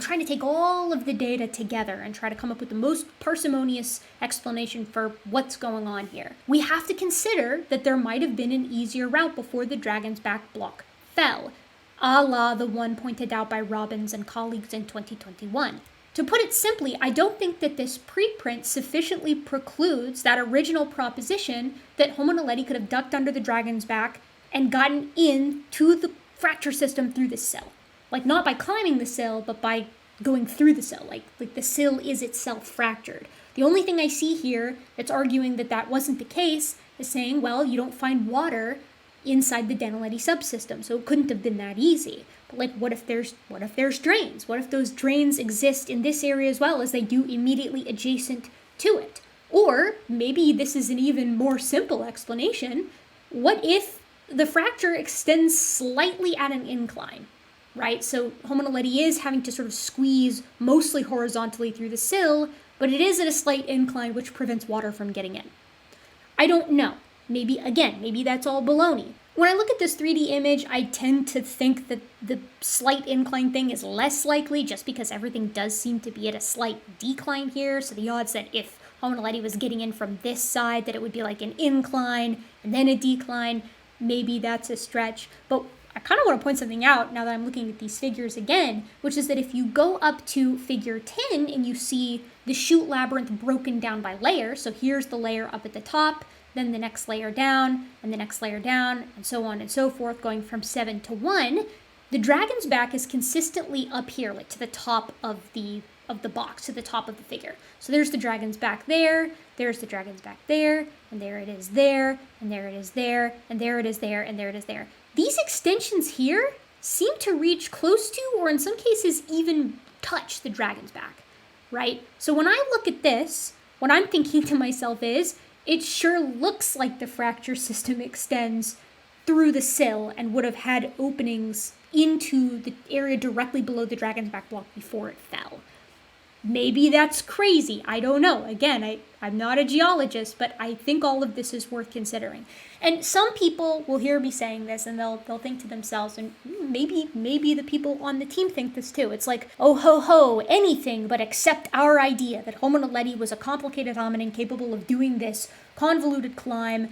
trying to take all of the data together and try to come up with the most parsimonious explanation for what's going on here. We have to consider that there might have been an easier route before the dragon's back block fell, a la the one pointed out by Robbins and colleagues in 2021. To put it simply, I don't think that this preprint sufficiently precludes that original proposition that Homo naledi could have ducked under the dragon's back and gotten into the fracture system through the sill. Like not by climbing the sill, but by going through the sill. Like the sill is itself fractured. The only thing I see here that's arguing that that wasn't the case is saying, well, you don't find water inside the Naledi subsystem, so it couldn't have been that easy. But like, what if there's drains? What if those drains exist in this area as well as they do immediately adjacent to it? Or maybe this is an even more simple explanation. What if the fracture extends slightly at an incline, right? So Homo naledi is having to sort of squeeze mostly horizontally through the sill, but it is at a slight incline which prevents water from getting in. I don't know. Maybe that's all baloney. When I look at this 3D image, I tend to think that the slight incline thing is less likely just because everything does seem to be at a slight decline here. So the odds that if Homo naledi was getting in from this side, that it would be like an incline and then a decline, maybe that's a stretch. But I kind of want to point something out now that I'm looking at these figures again, which is that if you go up to figure 10 and you see the Chute labyrinth broken down by layer, so here's the layer up at the top, then the next layer down, and the next layer down, and so on and so forth, going from 7 to 1, the dragon's back is consistently up here, like to the top of the box, to the top of the figure. So there's the dragon's back there, there's the dragon's back there, and there it is there, and there it is there, and there it is there, and there it is there. These extensions here seem to reach close to, or in some cases even touch the dragon's back, right? So when I look at this, what I'm thinking to myself is, it sure looks like the fracture system extends through the sill and would have had openings into the area directly below the dragon's back block before it fell. Maybe that's crazy. I don't know. Again, I'm not a geologist, but I think all of this is worth considering. And some people will hear me saying this and they'll think to themselves, and maybe the people on the team think this too. It's like, oh ho ho, anything but accept our idea that Homo naledi was a complicated hominin capable of doing this convoluted climb,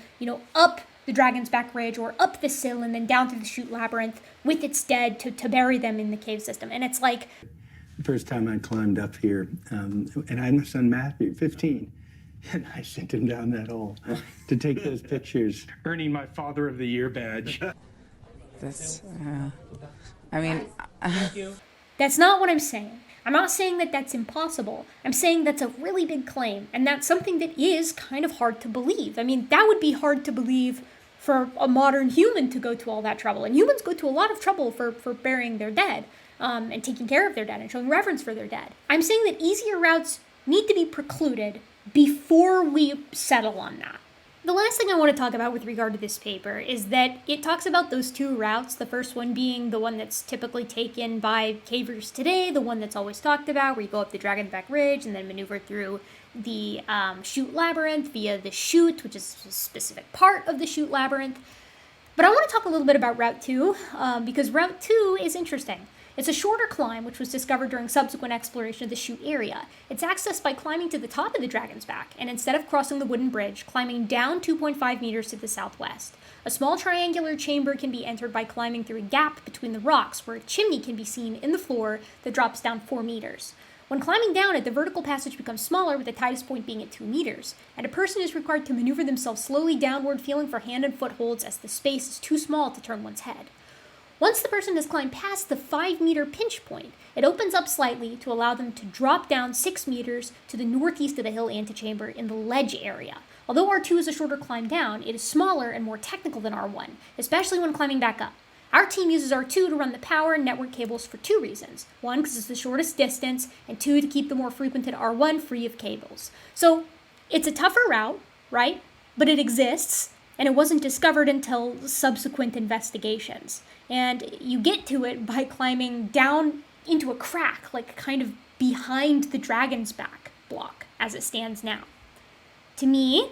up the dragon's back ridge or up the sill and then down through the Chute labyrinth with its dead to bury them in the cave system. And it's like, the first time I climbed up here, and I had my son Matthew, 15, and I sent him down that hole to take those pictures. Earning my Father of the Year badge. that's not what I'm saying. I'm not saying that that's impossible. I'm saying that's a really big claim, and that's something that is kind of hard to believe. I mean, that would be hard to believe for a modern human to go to all that trouble, and humans go to a lot of trouble for burying their dead. And taking care of their dead and showing reverence for their dead. I'm saying that easier routes need to be precluded before we settle on that. The last thing I want to talk about with regard to this paper is that it talks about those two routes, the first one being the one that's typically taken by cavers today, the one that's always talked about, where you go up the Dragon's Back Ridge and then maneuver through the Chute labyrinth via the Chute, which is a specific part of the Chute labyrinth. But I want to talk a little bit about Route 2, because Route 2 is interesting. It's a shorter climb, which was discovered during subsequent exploration of the Chute area. It's accessed by climbing to the top of the Dragon's Back, and instead of crossing the wooden bridge, climbing down 2.5 meters to the southwest. A small triangular chamber can be entered by climbing through a gap between the rocks, where a chimney can be seen in the floor that drops down 4 meters. When climbing down it, the vertical passage becomes smaller, with the tightest point being at 2 meters, and a person is required to maneuver themselves slowly downward, feeling for hand and footholds as the space is too small to turn one's head. Once the person has climbed past the 5-meter pinch point, it opens up slightly to allow them to drop down 6 meters to the northeast of the hill antechamber in the ledge area. Although R2 is a shorter climb down, it is smaller and more technical than R1, especially when climbing back up. Our team uses R2 to run the power and network cables for 2 reasons. 1, because it's the shortest distance, and 2, to keep the more frequented R1 free of cables. So it's a tougher route, right? But it exists, and it wasn't discovered until subsequent investigations. And you get to it by climbing down into a crack, like kind of behind the Dragon's Back block as it stands now. To me,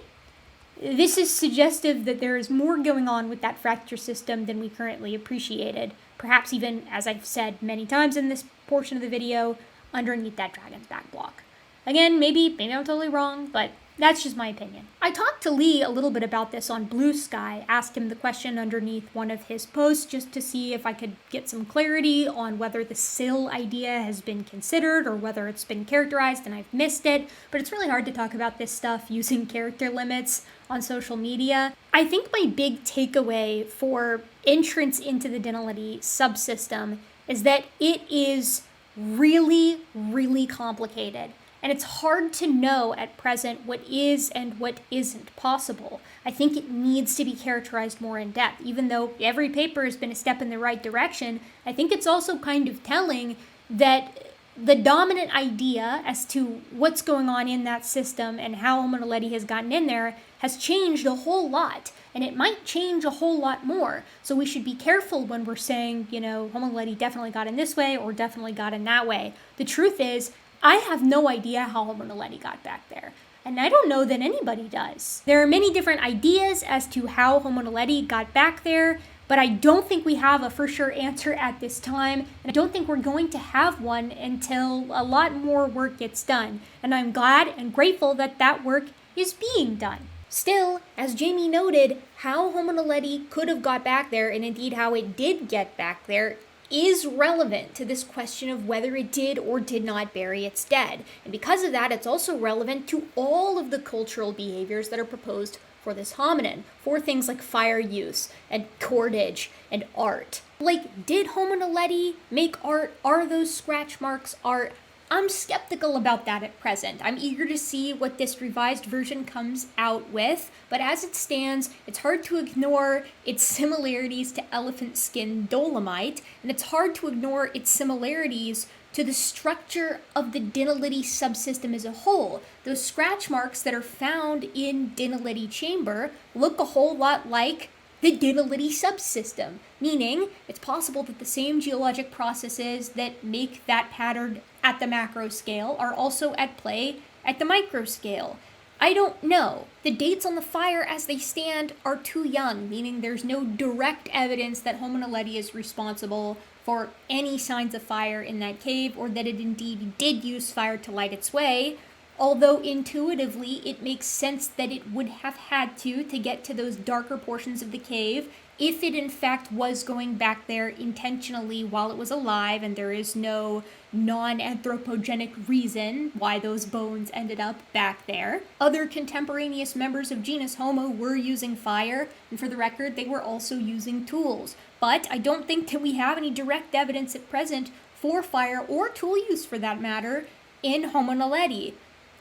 this is suggestive that there is more going on with that fracture system than we currently appreciated, perhaps even, as I've said many times in this portion of the video, underneath that Dragon's Back block. Again, maybe I'm totally wrong, but that's just my opinion. I talked to Lee a little bit about this on Blue Sky, asked him the question underneath one of his posts just to see if I could get some clarity on whether the sill idea has been considered or whether it's been characterized and I've missed it, but it's really hard to talk about this stuff using character limits on social media. I think my big takeaway for entrance into the Dinality subsystem is that it is really, really complicated. And it's hard to know at present what is and what isn't possible. I think it needs to be characterized more in depth. Even though every paper has been a step in the right direction, I think it's also kind of telling that the dominant idea as to what's going on in that system and how Homo Naledi has gotten in there has changed a whole lot. And it might change a whole lot more. So we should be careful when we're saying, Homo Naledi definitely got in this way or definitely got in that way. The truth is, I have no idea how Homo Naledi got back there, and I don't know that anybody does. There are many different ideas as to how Homo Naledi got back there, but I don't think we have a for sure answer at this time, and I don't think we're going to have one until a lot more work gets done, and I'm glad and grateful that that work is being done. Still, as Jamie noted, how Homo Naledi could have got back there, and indeed how it did get back there, is relevant to this question of whether it did or did not bury its dead. And because of that, it's also relevant to all of the cultural behaviors that are proposed for this hominin, for things like fire use and cordage and art. Like, did Homo Naledi make art? Are those scratch marks art? I'm skeptical about that at present. I'm eager to see what this revised version comes out with, but as it stands, it's hard to ignore its similarities to elephant skin dolomite, and it's hard to ignore its similarities to the structure of the Dinality subsystem as a whole. Those scratch marks that are found in Dinality chamber look a whole lot like the Dinality subsystem, meaning it's possible that the same geologic processes that make that pattern at the macro scale are also at play at the micro scale. I don't know. The dates on the fire as they stand are too young, meaning there's no direct evidence that Homo Naledi is responsible for any signs of fire in that cave, or that it indeed did use fire to light its way, although intuitively it makes sense that it would have had to get to those darker portions of the cave if it in fact was going back there intentionally while it was alive, and there is no non-anthropogenic reason why those bones ended up back there. Other contemporaneous members of genus Homo were using fire, and for the record, they were also using tools. But I don't think that we have any direct evidence at present for fire, or tool use for that matter, in Homo Naledi.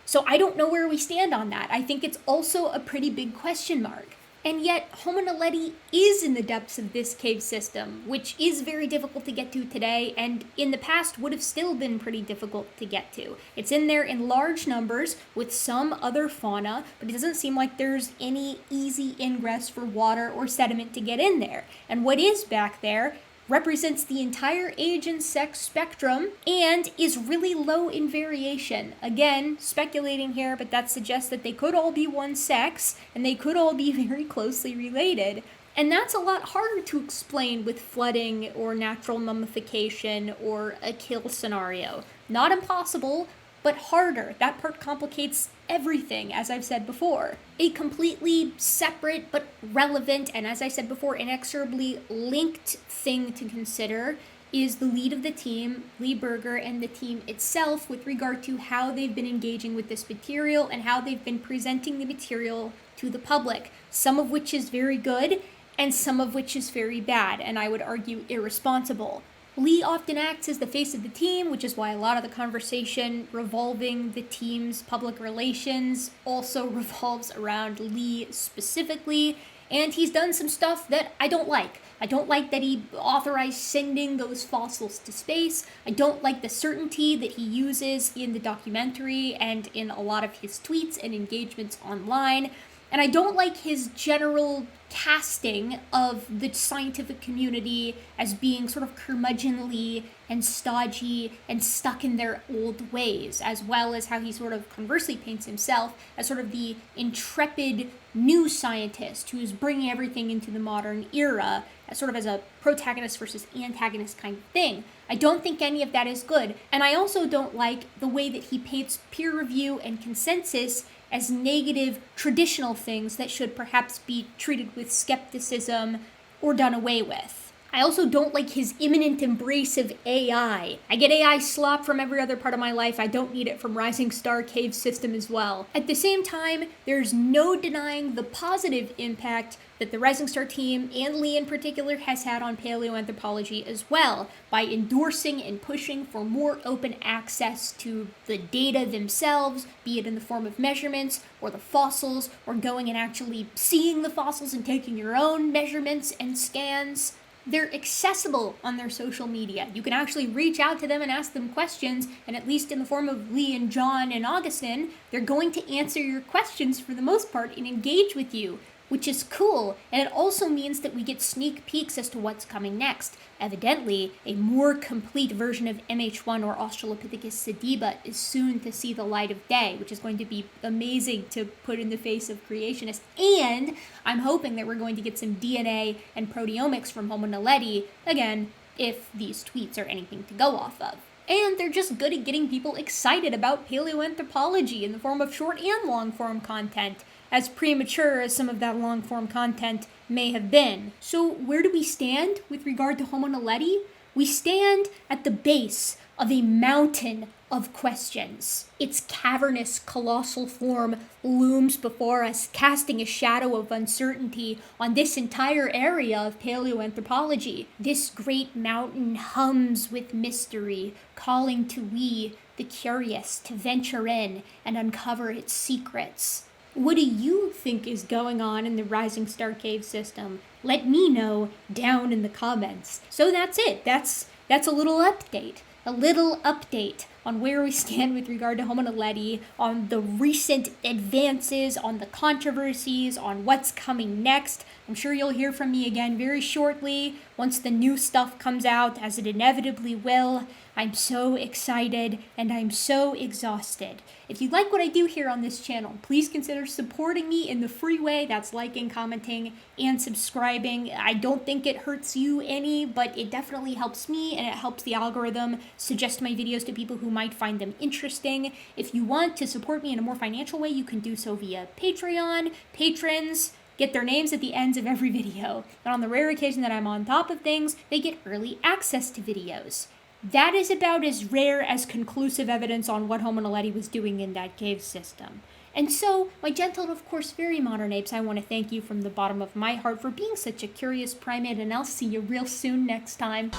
So I don't know where we stand on that. I think it's also a pretty big question mark. And yet, Homo Naledi is in the depths of this cave system, which is very difficult to get to today, and in the past would have still been pretty difficult to get to. It's in there in large numbers with some other fauna, but it doesn't seem like there's any easy ingress for water or sediment to get in there. And what is back there represents the entire age and sex spectrum and is really low in variation. Again, speculating here, but that suggests that they could all be one sex and they could all be very closely related. And that's a lot harder to explain with flooding or natural mummification or a kill scenario. Not impossible, but harder. That part complicates everything, as I've said before. A completely separate but relevant, and as I said before, inexorably linked thing to consider is the lead of the team, Lee Berger, and the team itself with regard to how they've been engaging with this material and how they've been presenting the material to the public, some of which is very good and some of which is very bad, and I would argue irresponsible. Lee often acts as the face of the team, which is why a lot of the conversation revolving the team's public relations also revolves around Lee specifically, and he's done some stuff that I don't like. I don't like that he authorized sending those fossils to space. I don't like the certainty that he uses in the documentary and in a lot of his tweets and engagements online. And I don't like his general casting of the scientific community as being sort of curmudgeonly and stodgy and stuck in their old ways, as well as how he sort of conversely paints himself as sort of the intrepid new scientist who's bringing everything into the modern era, as sort of as a protagonist versus antagonist kind of thing. I don't think any of that is good, and I also don't like the way that he paints peer review and consensus as negative traditional things that should perhaps be treated with skepticism or done away with. I also don't like his imminent embrace of AI. I get AI slop from every other part of my life. I don't need it from Rising Star Cave System as well. At the same time, there's no denying the positive impact that the Rising Star team, and Lee in particular, has had on paleoanthropology as well, by endorsing and pushing for more open access to the data themselves, be it in the form of measurements, or the fossils, or going and actually seeing the fossils and taking your own measurements and scans. They're accessible on their social media. You can actually reach out to them and ask them questions, and at least in the form of Lee and John and Augustin, they're going to answer your questions for the most part and engage with you, which is cool, and it also means that we get sneak peeks as to what's coming next. Evidently, a more complete version of MH1 or Australopithecus sediba is soon to see the light of day, which is going to be amazing to put in the face of creationists. And I'm hoping that we're going to get some DNA and proteomics from Homo Naledi, again, if these tweets are anything to go off of. And they're just good at getting people excited about paleoanthropology in the form of short and long-form content, as premature as some of that long-form content may have been. So where do we stand with regard to Homo Naledi? We stand at the base of a mountain of questions. Its cavernous, colossal form looms before us, casting a shadow of uncertainty on this entire area of paleoanthropology. This great mountain hums with mystery, calling to we, the curious, to venture in and uncover its secrets. What do you think is going on in the Rising Star Cave System? Let me know down in the comments. So that's it. That's a little update. A little update on where we stand with regard to Homo Naledi, on the recent advances, on the controversies, on what's coming next. I'm sure you'll hear from me again very shortly once the new stuff comes out, as it inevitably will. I'm so excited and I'm so exhausted. If you like what I do here on this channel, please consider supporting me in the free way. That's liking, commenting, and subscribing. I don't think it hurts you any, but it definitely helps me and it helps the algorithm suggest my videos to people who might find them interesting. If you want to support me in a more financial way, you can do so via Patreon. Patrons get their names at the ends of every video. And on the rare occasion that I'm on top of things, they get early access to videos. That is about as rare as conclusive evidence on what Homo Naledi was doing in that cave system. And so, my gentle and of course very modern apes, I want to thank you from the bottom of my heart for being such a curious primate, and I'll see you real soon next time.